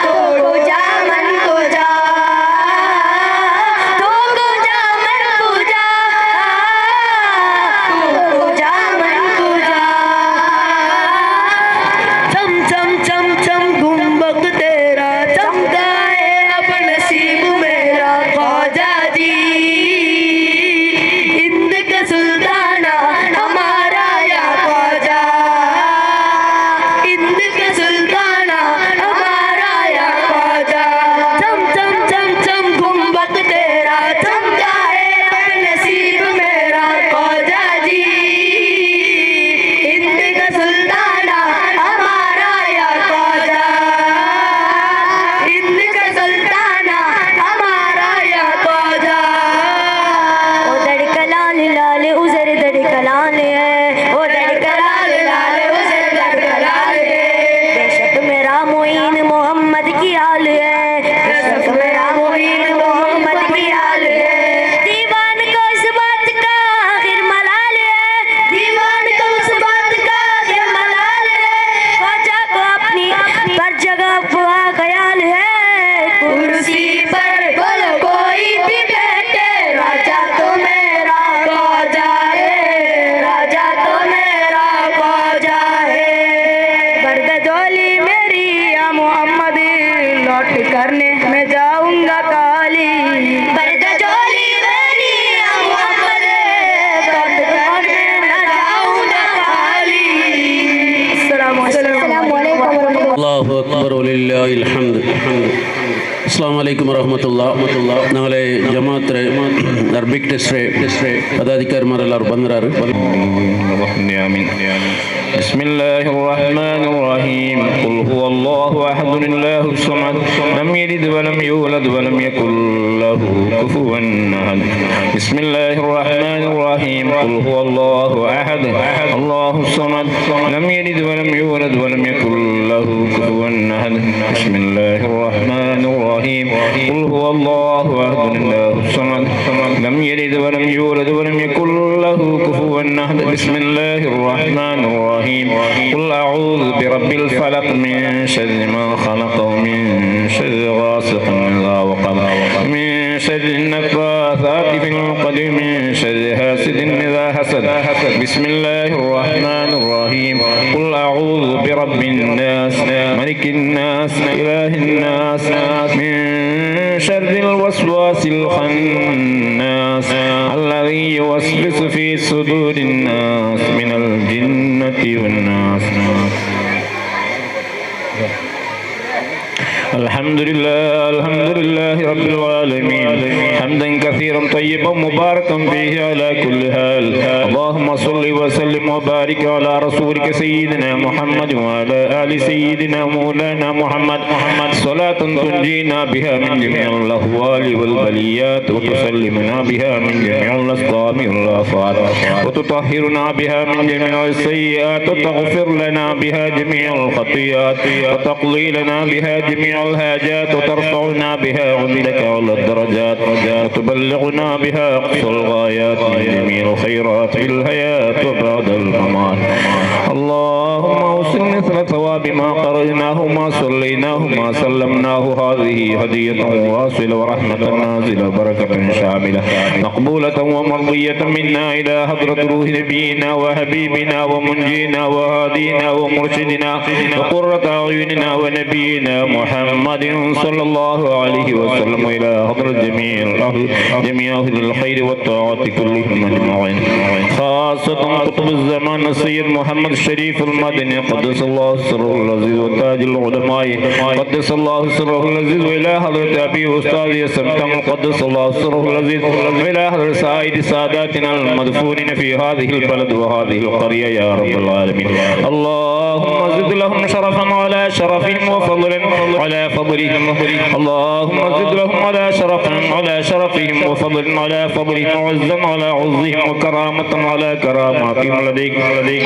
तू कुजा मन कुजा तू कुजा मन कुजा तू कुजा मन कुजा। चम चम चम चम गुंबद तेरा चमका है अब नसीब मेरा ख्वाजा जी। हिंद का सुल्ताना हमारा या ख्वाजा। हिंद का सुल्ताना हमारा या ख्वाजा। चम चम चम चम गुंबद तेरा चमका है अब नसीब मेरा ख्वाजा जी। हिंद का सुल्ताना हमारा या ख्वाजा। हिंद का सुल्ताना हमारा या ख्वाजा। ओ दड़का लाल लाल उजर दड़का लाल है। ओ दड़का लाल लाल उजर दड़का लाल है। बेशक मेरा मोइन मोहम्मद की आल है। बेशक मेरा मोइन मोहम्मद की आल है। दीवान को इस बात का आखिर मलाल है। दीवान को इस बात का आखिर मलाल है। ख्वाजा को अपनी पर जगह हुआ ख्याल है। कुर्सी पर बोलो कोई भी बैठे राजा तो मेरा ख्वाजा है। राजा तो मेरा ख्वाजा है। बर्दजोली मेरी या मोहम्मद लौट करने मैं जाऊंगा काली। बर्दजोली मेरी या मोहम्मद लौट करने मैं जाऊंगा काली। अस्सलामु अलैकुम। അല്ലാഹു അക്ബർ വലില്ലാഹിൽ ഹംദ്. അസ്സലാമു അലൈക്കും വറഹ്മത്തുള്ളാഹി. ഞങ്ങളെ ജമാഅത്തിലെ അറബിക് ടെസ്റ്റ് പദാധികാരിമാരെല്ലാവരും ಬಂದಿದ್ದಾರೆ. بسم الله الرحمن الرحيم. قل هو الله احد الله الصمد لم يلد ولم يولد ولم يكن له كفوا احد. بسم الله الرحمن الرحيم. قل هو الله احد الله الصمد لم يلد ولم يولد ولم يكن له كفوا احد. بسم الله الرحمن الرحيم. قل هو الله احد الله الصمد لم يلد ولم يولد ولم يكن له كفوا احد. بسم الله الرحمن الرحيم. قل أعوذ برب الفلق من شر ما خلق ومن شر غاسق إذا وقب من شر النفاثات في العقد من شر حاسد إذا حسد. بسم الله الرحمن الرحيم. قل أعوذ برب الناس ملك الناس الناس إله الناس من شر الوسواس الخناس الذي يوسوس في صدور الناس من الجنة والناس. الحمد لله رب العالمين حمدا كثيرا طيبا مباركا فيه على كل حال. اللهم صل وسلم وبارك على رسولك سيدنا محمد وعلى آل سيدنا مولانا محمد صلاة تنجينا بها من جميع الأهوال والبليات وتسلمنا بها من جميع الأسقام والآفات وتطهرنا بها من جميع السيئات وتغفر لنا بها جميع الخطيئات وتقضي لنا بها جميع الحاجات وترفعنا بها عندك على الدرجات وتبلغنا بها أقصى الغايات من جميع الخيرات في الحياة وبعد الممات. اللهم اوصل مثل ثواب ما قرأناه ما صليناه ما سلمناه هذه هدية واصلة ورحمة نازلة بركة شاملة مقبولة ومرضية منا إلى حضرة روح نبينا وحبيبنا ومنجينا وهادينا ومرشدنا وقرة أعيننا ونبينا محمد صلى الله عليه وسلم إلى حضرة جميع أهل الخير والطاعة كلهم أجمعين خاصة قطب الزمان السيد محمد الشريف المدني قدس الله سره العزيز وتاج العلماء قدس الله سره العزيز وإلى حضرة أبي أستاذ سمتم قدس الله سره العزيز وإلى حضرة سائر ساداتنا المدفونين في هذه البلد وهذه القرية يا رب العالمين. اللهم زد لهم شرفا على شرفهم وفضلا على فضلهم. اللهم زد لهم على شرفهم وفضلا على فضلهم وعزا على عزهم وكرامة على كراماتهم لديك.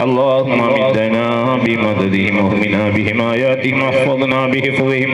اللهم مدنا بمددهم وهمنا بحماياتهم واحفظنا بحفظهم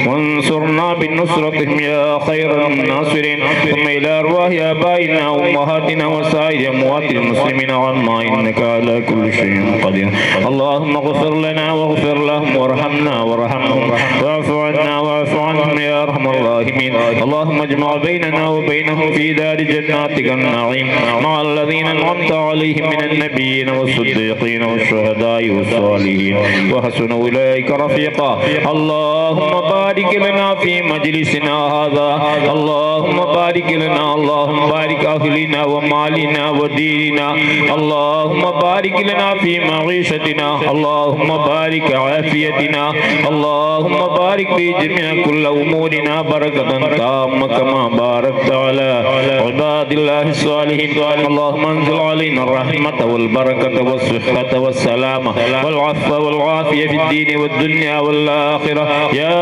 وانصرنا بنصرتهم يا خير الناصرين. ثم إلى أرواح آبائنا وأمهاتنا وسائر أموات المسلمين عما إنك على كل شيء قدير. اللهم اغفر لنا واغفر لهم وارحمنا وارحمهم واعف عنا واعف عنهم يا أرحم الراحمين. اللهم اجمع بيننا وبينهم في دار جناتك النعيم مع الذين أنعمت عليهم من النبيين والصديقين والشهداء والصالحين وحسن أولئك رفيقا. اللهم بارك لنا في مجلسنا هذا. اللهم بارك لنا اللهم بارك أهلنا ومالنا وديننا. اللهم بارك لنا في معيشتنا. اللهم بارك عافيتنا. اللهم بارك في جميع كل أمورنا بركة تامة كما باركت على عباد الله الصالحين. اللهم انزل علينا الرحمة والبركة والصحة والسلامة والعفو والعافية في الدين والدنيا والآخرة يا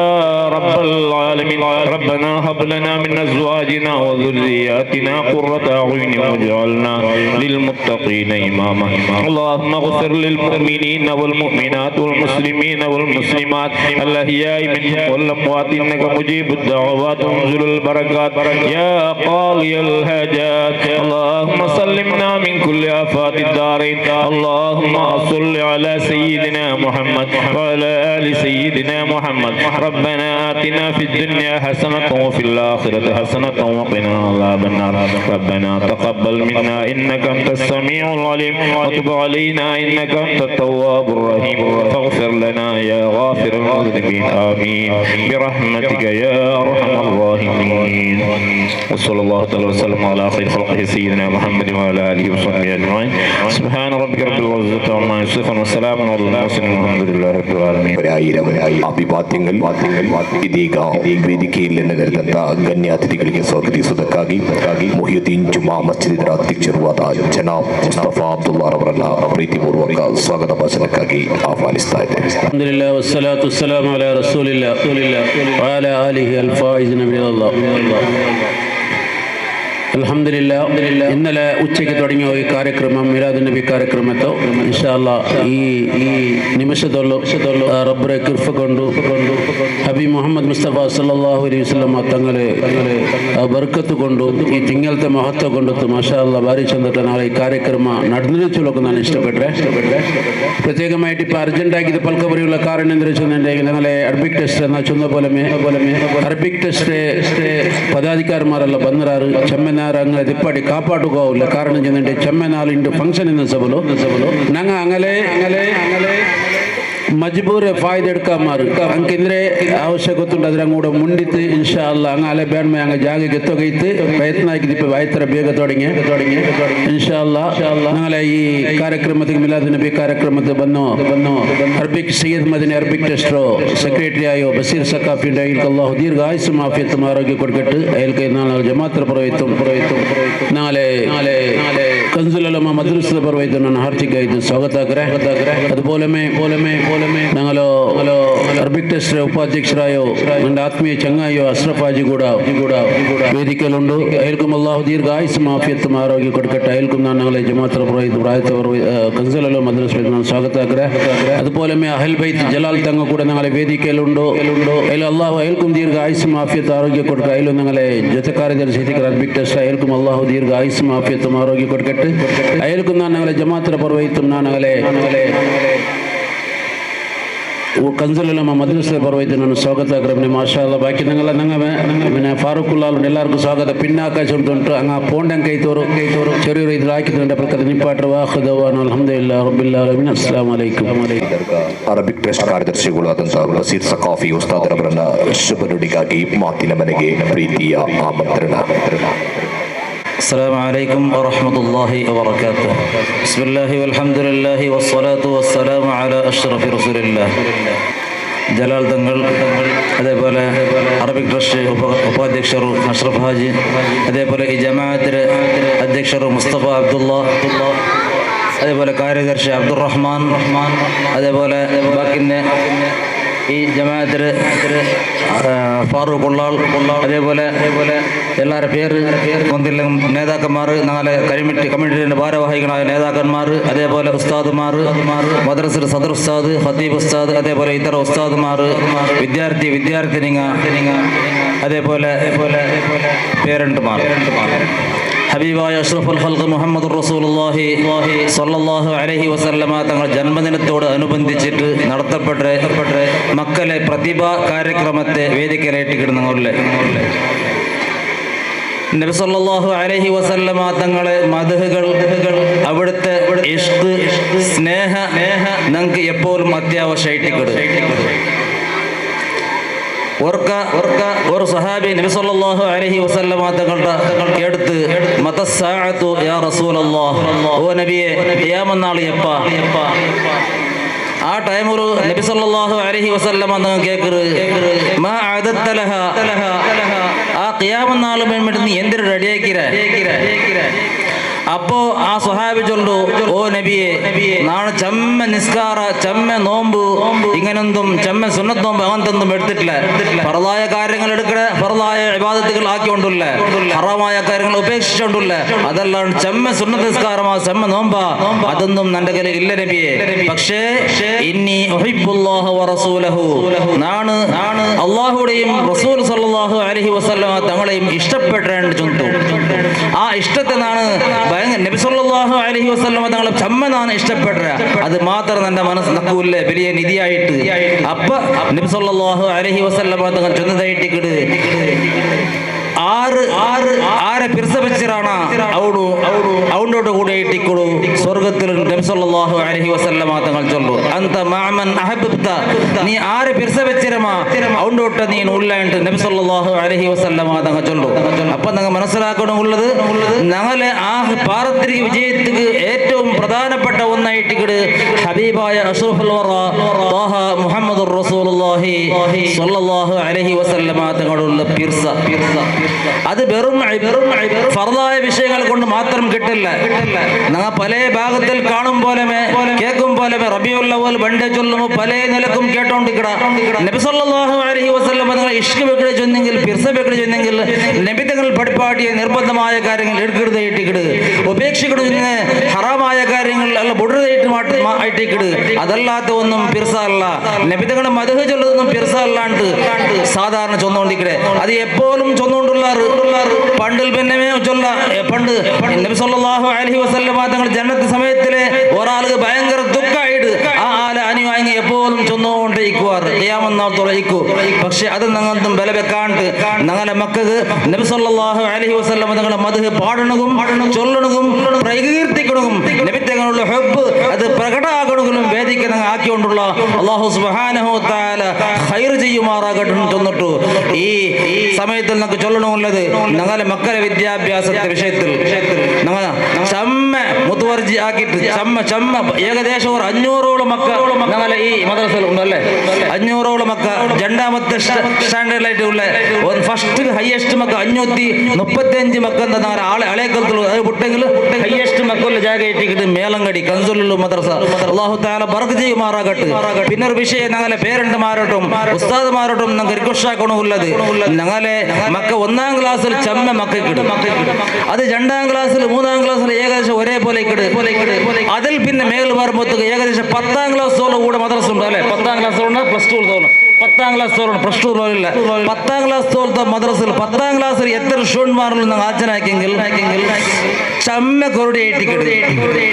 رب العالمين. ربنا هب لنا من أزواجنا وذرياتنا قرة أعين واجعلنا للمتقين إماما. اللهم اغفر للمؤمنين والمؤمنات والمسلمين والمسلمات الأحياء منهم والأموات إنك مجيب الدعوات وانزل البركات يا قاضي الحاجات. اللهم سلمنا من كل آفات الدارين. اللهم صل على سيدنا محمد وعلى آل سيدنا محمد. ربنا آتنا في الدنيا حسنة وفي الآخرة حسنة وقنا عذاب النار. ربنا تقبل منا إنك أنت السميع العليم وتب علينا إنك أنت التواب الرحيم. فاغفر لنا يا غافر المذنبين آمين برحمتك يا أرحم الراحمين. وصلى الله تعالى وسلم على خير خلقه سيدنا محمد وعلى آله وصحبه أجمعين. سبحان ربك رب العزة عما يصفون وسلام على المرسلين والحمد لله رب العالمين. ಅಭಿವಾದ್ಯಗಳು ಇದೀಗ ವೇದಿಕೆಯಲ್ಲಿ ನಡೆದಂತ ಗಣ್ಯಾತಿಥಿಗಳಿಗೆ ಸ್ವಾಗತಿಸುವುದಕ್ಕಾಗಿ ಮೊಹಿಯುದ್ದೀನ್ ಜುಮಾ ಮಸ್ಜಿದಿನ ಅಧ್ಯಕ್ಷರು ಆದ ಜನಾಬ್ ಮುಸ್ತಫಾ ಅಬ್ದುಲ್ಲಾ ಅವರನ್ನ ಪ್ರೀತಿಪೂರ್ವಕ ಸ್ವಾಗತ ಭಾಷಣಕ್ಕಾಗಿ ಆಹ್ವಾನಿಸ್ತಾ ಇದ್ದೇವೆ. ಅಲ್ಹಮ್ದುಲಿಲ್ಲಾಹ್ ವಸ್ಸಲಾತು ವಸ್ಸಲಾಮು ಅಲಾ ರಸೂಲಿಲ್ಲಾಹ್ ವ ಅಲಾ ಆಲಿಹಿ ಅಲ್ ಫಾಯಿಜಿನ ಬಿಅಲ್ಲಾಹ್. അൽഹംദുലില്ലാഹ് ഇന്നലെ ഉച്ചയ്ക്ക് തുടങ്ങിയ ഈ ಕಾರ್ಯಕ್ರಮ മിലാദ് നബി ಕಾರ್ಯಕ್ರಮతో ഇൻഷാ അല്ലാഹ് ഈ നിമിഷത്തോളം റബ്ബറെ കൃപ കൊണ്ട് ഹബീബ് മുഹമ്മദ് മുസ്തഫ സല്ലല്ലാഹു അലൈഹി വസല്ലം തങ്ങളെ ബർക്കത്ത് കൊണ്ട് ഈ തിങ്കളത്തെ മഹത്വ കൊണ്ട് മാഷാ അല്ലാഹ് ഭാരി ചന്ദ്രട്ട നാളെ ഈ ಕಾರ್ಯಕ್ರಮ നടന്നിരിച്ചൊക്കെ ನಾನು ഇഷ്ടപ്പെട്ടെ. പ്രത്യേകമായിട്ട് ഇപ്പോൾ അർജൻറ്റാക്കിയത് പൽക്കബറിയുള്ള കാരണം എന്താ വെച്ചിട്ടുണ്ടെങ്കിൽ ഞങ്ങളെ അറബിക് ടെസ്റ്റ് എന്ന ചൊന്ന പോലെ ಅರಬಿಕ್ ಟೆಸ್ಟ್ ಪದಾಧಿಕಾರಿಮಾರೆಲ್ಲ ಬಂದರಾರು ಚೆಮ್ಮೆನಾರು ಅಂಗಲೆ ತಿಪ್ಪಾಡಿ ಕಾಪಾಡುಗೋಲ್ಲ ಕಾರಣ ಚೆಂದಂటే ಚೆಮ್ಮೆನಾಲು ಇಂಡು ಫಂಕ್ಷನ್ ಇನ್ನು ಸಬಲು ನಂಗೆ ಅಂಗಲೇ ಮಜ್ಬೂರೆ ಫಾಯ್ದೆ ಎಡ್ಕಮಾರು ಅಂಕಿಂದ್ರೆ ಅವಶ್ಯಕತೆ ಅದ್ರ ಕೂಡ ಮುಂಡಿತ್ತು ಇನ್ಶಾ ಅಲ್ಲ ಹಂಗ ಅಲೆ ಬೇಡ್ಮೆ ಹಂಗ ಜಾಗಕ್ಕೆ ತೊಗೈತು ಪ್ರಯತ್ನ ಆಗಿದ್ದು ಆಯ್ತರ ಬೇಗ ತೊಡಗಿ ಇನ್ಶಾ ಅಲ್ಲ ನಾಳೆ ಈ ಕಾರ್ಯಕ್ರಮಕ್ಕೆ ಮಿಲಾದ್ ನಬಿ ಕಾರ್ಯಕ್ರಮದ ಬನ್ನು ಅರ್ಬಿಕ್ ಸೈಯದ್ ಮದನಿ ಅರ್ಬಿಕ್ ಟ್ರಸ್ಟ್ರು ಸೆಕ್ರೆಟರಿ ಆಯೋ ಬಸೀರ್ ಸಕಾಫಿ ಅಲ್ಲಾಹು ದೀರ್ಘ ಆಯುಸ್ಸು ಮಾಫಿಯತ್ತು ಆರೋಗ್ಯ ಕೊಡ್ಕಟ್ಟು ಅಯಲ್ಕೈ ನಾಳೆ ಜಮಾತ್ರ ಪರವೈತು ನಾಳೆ ಕಂಜುಲ್ ಅಲಮ ಮದ್ರಸದ ಪರವೈತು ನನ್ನ ಹಾರ್ದಿಕ ಇದು ಸ್ವಾಗತ അതുപോലെ ഞങ്ങളോ അറബിക് ടെസ്റ്റ് ഉപാധ്യക്ഷരായോ എൻ്റെ ആത്മീയ ചങ്ങായോ അഷ്റഫ് ഹാജി കൂടെ വേദിക്കലുണ്ട് അയൽക്കും അള്ളാഹു ദീർഘായുസ്സും ആഫിയത്തും ആരോഗ്യം കൊടുക്കട്ടെ അയൽക്കും ഞങ്ങളെ ജമാഅത്ത് പ്രായത്തവർ കൻസലല്ലോ മദ്രസ ನಾನು ಸ್ವಾಗತ അതുപോലെ അഹൽ ബൈത്ത് ജലാൽ തങ്ങൾ കൂടെ ഞങ്ങളെ വേദിക്കലുണ്ട് അതിൽ അള്ളാഹു അയൽക്കും ദീർഘായുസ്സും ആഫിയത്തും ആരോഗ്യം കൊടുക്കുക അതിലും ഞങ്ങളെ ജೊತೆ ಕಾರ್ಯದರ್ಶಿ ಅರಬಿಕ್ ಟೆಸ್ಟ್ അയൽക്കും അള്ളാഹു ദീർഘായുസ്സും ആഫിയത്തും ആരോഗ്യം കൊടുക്കട്ടെ അയൽക്കും ഞങ്ങളെ ജമാഅത്ത് പർവൈത്തും ഞങ്ങളെ ಕಂಜಲಮ್ಮ ಮದ್ರಸದ ಪರವೈತೆ ನಾನು ಸ್ವಾಗತ ಆಗ್ರಹಣೆ ಮಾಷಾ ಅಲ್ಲ ಬಾಕಿ ನಂಗಲ್ಲ ಫಾರೂಕುಲ್ಲಾಲ್ ಎಲ್ಲರಿಗೂ ಸ್ವಾಗತ ಪಿನ್ನಾಕಾಶ ಉಂಟು ಹಂಗ ಪೋಂಡಂಗ್ ಕೈತೋರು ಚೆರಿಯರು ಇದ್ರ ಹಾಕಿದ್ರೆ ಪ್ರಕಾರ ನಿಂಪಾಟ್ರ ವಾಹದವಾನ್ ಅಲ್ಹಮ್ದುಲಿಲ್ಲಾಹ್ ರಬ್ಬಿಲ್ ಆಲಮೀನ್ ಅಸ್ಸಲಾಮು ಅಲೈಕುಂ. ಅರಬಿಕ್ ಟ್ರಸ್ಟ್ ಕಾರ್ಯದರ್ಶಿಗಳಾದಂತಹ ಬಸೀರ್ ಸಕಾಫಿ ಉಸ್ತಾದರವರನ್ನ ಶುಭ ನುಡಿಗಾಗಿ ಮಾತಿನ ಮನೆಗೆ ಪ್ರೀತಿಯ ಆಮಂತ್ರಣ. السلام عليكم ورحمة الله وبركاته. بسم الله والحمد لله والصلاة والسلام على أشرف رسول الله. ജലാൽ തങ്ങൾ അതേപോലെ അറബിക് ട്രസ്റ്റ് ഉപാധ്യക്ഷർ അഷ്റഫ് ഹാജി അതേപോലെ ഈ ജമാഅത്തിലെ അധ്യക്ഷർ മുസ്തഫ അബ്ദുള്ള അതേപോലെ കാര്യദർശി അബ്ദുറഹ്മാൻ അതേപോലെ ബാക്കിൻ്റെ ഈ ജമാഅത്തിലെ ഫാറൂഖ് ഉള്ളാൾ അതേപോലെ എല്ലാവരുടെ പേര് കൊന്തില്ല നേതാക്കന്മാർ നാളെ കമ്മിറ്റിയുടെ ഭാരവാഹികളായ നേതാക്കന്മാർ അതേപോലെ ഉസ്താദുമാർ മദ്രസ സദർ ഉസ്താദ് ഖതീബ് ഉസ്താദ് അതേപോലെ ഇതര ഉസ്താദുമാർ വിദ്യാർത്ഥിനിങ്ങ അതേപോലെ പേരന്റുമാർ ഹബീബായ അഷ്റഫുൽ ഖൽഖ് മുഹമ്മദ് റസൂലുള്ളാഹി സ്വല്ലല്ലാഹു അലൈഹി വസല്ലമ തങ്ങൾ ജന്മദിനത്തോട് അനുബന്ധിച്ചിട്ട് നടത്തപ്പെട്ട മക്കളെ പ്രതിഭാ കാര്യക്രമത്തെ വേദിക്കലേറ്റിക്കിടുന്നവരിലെ നബി സല്ലല്ലാഹു അലൈഹി വസല്ലമ തങ്ങളെ മദ്ഹുകൾ അവിടുത്തെ ഇഷ്ഖ് സ്നേഹ നമുക്ക് എപ്പോഴും അത്യാവശ്യമായിട്ട് ഒരു സഹാബി നബി സല്ലല്ലാഹു അലൈഹി വസല്ലമ തങ്ങളുടെ അടുത്ത് മതസ്സാഅതു യാ റസൂലല്ലാഹ്, ഓ നബിയെ ഖിയാമത്ത് എപ്പാ? ആ ടൈമിൽ നബി സല്ലല്ലാഹു അലൈഹി വസല്ലമ തങ്ങൾ കേൾക്കറ് മാ അദത്ത ലഹ, ആ ഖിയാമത്ത് നാൾ വേണ്ടി നീ എന്തിനു റെഡിയാക്കിരാ? അപ്പോ ആ സ്വഹാബി ചൊല്ലു, ഓ നബിയെ നാളെ ചമ്മ നിസ്കാര ചമ്മ നോമ്പ് ഇങ്ങനൊന്നും ചമ്മ സുന്നത്ത് നോമ്പ് അങ്ങനത്തൊന്നും എടുത്തിട്ടില്ല. ഫർളായ കാര്യങ്ങൾ എടുക്കണ ഫർളായ ഇബാദത്തുകൾ ആക്കിക്കൊണ്ടില്ല, ഹറാമായ കാര്യങ്ങൾ ഉപേക്ഷിച്ചുകൊണ്ടില്ല. അതല്ലാണ്ട് ചമ്മ സുന്നത്ത് നിസ്കാരമാ ചമ്മ നോമ്പാ അതൊന്നും എൻ്റെ കയ്യിൽ ഇല്ല നബിയെ. പക്ഷേ ഇന്നി ഉഹിബ്ബുല്ലാഹ വറസൂലഹു, നാണ് അല്ലാഹുവിനെയും റസൂൽ സല്ലല്ലാഹു അലൈഹി വസല്ലമ തങ്ങളെയും ഇഷ്ടപ്പെട്ടേണ്ട ചൊല്ലു. ആ ഇഷ്ടത്തെ നാണ് നബി സല്ലല്ലാഹു അലൈഹി വസല്ലമ തങ്ങളെ ചമ്മനാണ് ഇഷ്ടപ്പെട്ട. അത് മാത്രം എൻ്റെ മനസ്സ് നക്കൂല്ലേ വലിയ നിധിയായിട്ട്. അപ്പൊ നബി സല്ലല്ലാഹു അലൈഹി വസല്ലമ തങ്ങൾ ചൊന്നതായിട്ട് ആരെ പിർസവച്ചിറാണ് അവനോട് കൂടെ ഇട്ടിക്കൊടു സ്വർഗത്തിൽ നബി സല്ലല്ലാഹു അലൈഹി വസല്ലമ തങ്ങൾ ചൊല്ലു, അന്ത മഅമൻ അഹബ്ബത, നീ ആരെ പിർസവച്ചിരമാ അവനോട്ട് നീ ഉള്ളായിട്ട് നബി സല്ലല്ലാഹു അലൈഹി വസല്ലമ തങ്ങൾ ചൊല്ലു. അപ്പൊ നിങ്ങൾ മനസ്സിലാക്കണമുള്ളത് ഞങ്ങളെ ആ പാരത്രിക വിജയത്തിന് ഏറ്റവും പ്രധാനപ്പെട്ട ഒന്നായിട്ട് ഹബീബായ അഷ്റഫുൽ വറ ത്വാഹ മുഹമ്മദുർ റസൂലുള്ളാഹി സ്വല്ലല്ലാഹു അലൈഹി വസല്ലമ തങ്ങളുടെ പിർസ. അത് വെറും ഫർളായ വിഷയങ്ങൾ കൊണ്ട് മാത്രം കിട്ടില്ല. ഞങ്ങൾ പല ഭാഗത്തിൽ കാണും പോലെ കേൾക്കും പോലെ റബീഉൽ അവ്വൽ ബണ്ടേ ചൊല്ലുമ്പോൾ പല നിലക്കും കേട്ടോണ്ടിരിക്കട. നബി സല്ലല്ലാഹു അലൈഹി വസല്ലം തങ്ങൾ ഇഷ്ക് വെക്കടെ ചൊന്നെങ്കിൽ പിർസ വെക്കടെ ചൊന്നെങ്കിൽ നബി തങ്ങൾ പഠിപ്പാട്ടിയ നിർബന്ധമായ കാര്യങ്ങൾ എടുക്കരുതായിട്ടിക്കട്, ഉപേക്ഷിക്കട് ഹറാമായ കാര്യങ്ങൾ അല്ല ബുഡതായിട്ട് അതല്ലാത്ത ഒന്നും പിർസ അല്ല. നബി തങ്ങളുടെ മദ്ഹ് ചൊല്ലുന്നതൊന്നും പിർസ അല്ലാണ്ട് സാധാരണ ചൊന്നുകൊണ്ടിരിക്കടെ. അത് എപ്പോഴും ചൊന്നുകൊണ്ടുള്ള പണ്ടിൽ പിന്നെ ചൊല്ല പണ്ട് നബി സല്ലല്ലാഹു അലൈഹി വസല്ലം തങ്ങൾ ജന്നത്ത് സമയത്തിലെ ഒരാൾക്ക് ഭയങ്കര ദുഃഖമായിട്ട് ആ ആല അനുയായി എപ്പോഴും ചൊന്നുകൊണ്ടിരിക്കുവാർ ഖിയാമത്ത്. പക്ഷെ അത് ഞങ്ങൾക്കും വില വെക്കാണ്ട് ഞങ്ങളെ മക്കൾക്ക് നബി സല്ലല്ലാഹു അലൈഹി വസല്ലം തങ്ങളെ മദ്ഹ് പാടണതും ചൊല്ലണതും പ്രകീർത്തിക്കണതും നബി വിഷയങ്ങളുള്ള ഹബ്ബ് അത് പ്രകടമാകണമെങ്കിലും വേദിക്ക് ആക്കിക്കൊണ്ടുള്ള അല്ലാഹു സുബ്ഹാനഹു വ തആല ഖൈർ ചെയ്യുമാറാകട്ടെ ചൊന്നിട്ടു ഈ സമയത്തിൽ നമുക്ക് ചൊല്ലണമുള്ളത് ഞങ്ങളെ മക്കളെ വിദ്യാഭ്യാസത്തെ വിഷയത്തിൽ ഞങ്ങൾ ചമ്മ മുത്തുവർജി ആക്കിയിട്ട് ചമ്മ ഏകദേശം ഒരു 500ഓളം മക്കൾ ഞങ്ങളെ ഈ മദ്രസയിൽ ഉണ്ടല്ലേ 500ഓളം മക്കൾ രണ്ടാമത്തെ സ്റ്റാൻഡേർഡിലായിട്ട് ഉള്ള ഫസ്റ്റ് ഹയസ്റ്റ് മക്കൾ 535 മക്കൾ ഞങ്ങളുടെ അളേക്കലത്തിൽ വിട്ടെങ്കിൽ ഹയസ്റ്റ് മക്കളുടെ ജാഗയിട്ടിട്ട് മേലങ്കടി കൻസുലുള്ള മദ്രസ അല്ലാഹു തആല ബർക്കത്ത് ചെയ്യുമാറാകട്ടെ. പിന്നെ ഒരു വിഷയം ഞങ്ങളെ പേരന്റുമാരോട്ടും ഉസ്താദുമാരോട്ടും ഞങ്ങൾക്ക് റിക്വസ്റ്റ് ആക്കണമുള്ളത് ഞങ്ങളെ മക്ക 1ാം ക്ലാസ്സിൽ ചമ്മ മക്കിടും അത് 2ാം ക്ലാസ്സിൽ 3ാം ക്ലാസ്സിൽ ഏകദേശം ഒരേപോലെ അതിൽ പിന്നെ മേൽ വരുമ്പോഴത്തേക്ക് ഏകദേശം 10ാം ക്ലാസ്സോളം കൂടെ മദ്രസ ഉണ്ട് അല്ലെ 10ാം ക്ലാസ്സോളം പ്ലസ് ടു 10ാം ക്ലാസ് തോറും പ്ലസ് ടു തോറില്ല 10ാം ക്ലാസ് തോറത്തെ മദ്രസയിൽ 10ാം ക്ലാസ്സിൽ എത്ര സ്റ്റുഡന്റ്മാരിൽ നിങ്ങൾ ആച്ചനാക്കിയെങ്കിൽ ചമ്മ കൊറടിയായിട്ട്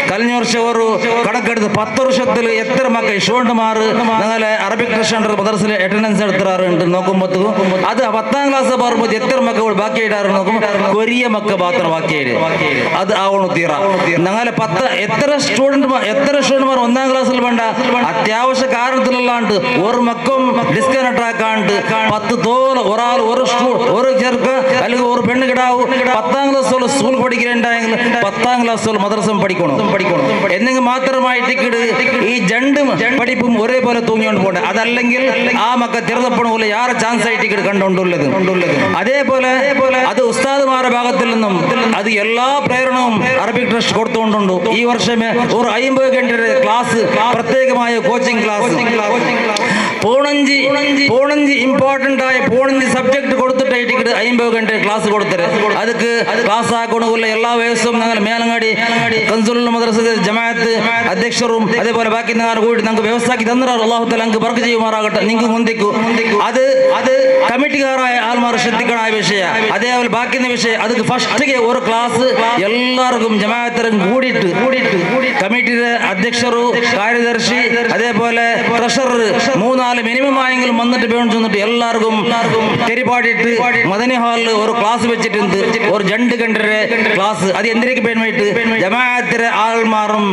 കഴിഞ്ഞ വർഷം ഒരു കണക്കെടുത്ത് 10 വർഷത്തിൽ എത്ര മക്കൾ സ്റ്റുഡന്റ്മാർ ഞങ്ങളെ അറബിക് സെന്റർ മദ്രസയിൽ അറ്റൻഡൻസ് എടുത്തിട്ടുണ്ട് നോക്കുമ്പോഴത്തേക്കും അത് 10ാം ക്ലാസ് പറയുമ്പോൾ എത്ര മക്കൾ ബാക്കിയായിട്ടാറ് നോക്കുമ്പോൾ കൊറിയ മക്ക മാത്രം ബാക്കിയായിട്ട് അത് ആവണം തീറ ഞങ്ങളെ എത്ര സ്റ്റുഡന്റ്മാർ 1ാം ക്ലാസ്സിൽ വേണ്ട അത്യാവശ്യ കാരണത്തിലല്ലാണ്ട് ഒരു മക്കും ഡിസ്കണക്ട് ആക്കാണ്ട് 10 തോല് ഒരാൾ ഒരു ചെറുക്ക് അല്ലെങ്കിൽ ഒരു പെണ്ണ് കിടാവും 10ാം ക്ലാസ് സ്കൂൾ പഠിക്കലുണ്ടായെങ്കിൽ 10ാം ക്ലാസ് മദ്രസം പഠിക്കണം എന്നെങ്കിൽ മാത്രമായിട്ട് ഈ ജണ്ടും പഠിപ്പും ഒരേപോലെ തൂങ്ങിക്കൊണ്ട് പോകണം അതല്ലെങ്കിൽ ആ മക്ക തിരഞ്ഞെടുപ്പണ യാറെ ചാൻസ് ആയിട്ട് കണ്ടുകൊണ്ടുള്ളത് അതേപോലെ അത് ഉസ്താദുമാരുടെ ഭാഗത്തിൽ നിന്നും അത് എല്ലാ പ്രേരണവും അറബിക് ട്രസ്റ്റ് കൊടുത്തുകൊണ്ടുണ്ട് ഈ വർഷം ഒരു 50 ഗಂಟೆ ക്ലാസ് പ്രത്യേകമായ കോച്ചിങ് ക്ലാസ് പോണഞ്ച് ഇമ്പോർട്ടൻ്റ് ആയ പോണഞ്ച് സബ്ജക്ട് കൊടുത്തിട്ടായിട്ട് 50 ಗಂಟೆ ക്ലാസ് കൊടുത്തത് ಅದಕ್ಕೆ ക്ലാസ് ആക്കണമില്ല എല്ലാ വയസ്സും ഞങ്ങൾ മേലങ്ങാടി കൻസുലുള്ള മദ്രസ ജമാഅത്ത് അധ്യക്ഷരും അതേപോലെ ബാക്കി കൂടി ഞങ്ങൾക്ക് വ്യവസ്ഥയാക്കി തന്നിരാറ് അല്ലാഹു തആല ഞങ്ങൾക്ക് ബർക്കത്ത് ചെയ്യുമാറാകട്ടെ നിങ്ങൾക്ക് മുന്തിക്കു അത് കമ്മിറ്റിക്കാരായ ആൾമാർ ശ്രദ്ധിക്കണായ വിഷയ അതേപോലെ ബാക്കി വിഷയം ಅದಕ್ಕೆ ഫസ്റ്റ് ഒരു ക്ലാസ് എല്ലാവർക്കും ജമാഅത്തരും കൂടിയിട്ട് കമ്മിറ്റിയുടെ അധ്യക്ഷರು കാര്യദർശി അതേപോലെ ട്രഷറർ 3-4 മിനിമം ആയെങ്കിലും വന്നിട്ട് വേണം ചെന്നിട്ട് എല്ലാവർക്കും തെരിപാടിയിട്ട് മദനി ഹാളിൽ ഒരു ക്ലാസ് വെച്ചിട്ടുണ്ട് ഒരു 2 ಗಂಟೆ ക്ലാസ് അത് എന്തിനേക്ക് വേണ്ടിയിട്ട് ജമാഅത്തിലെ ആൾമാറും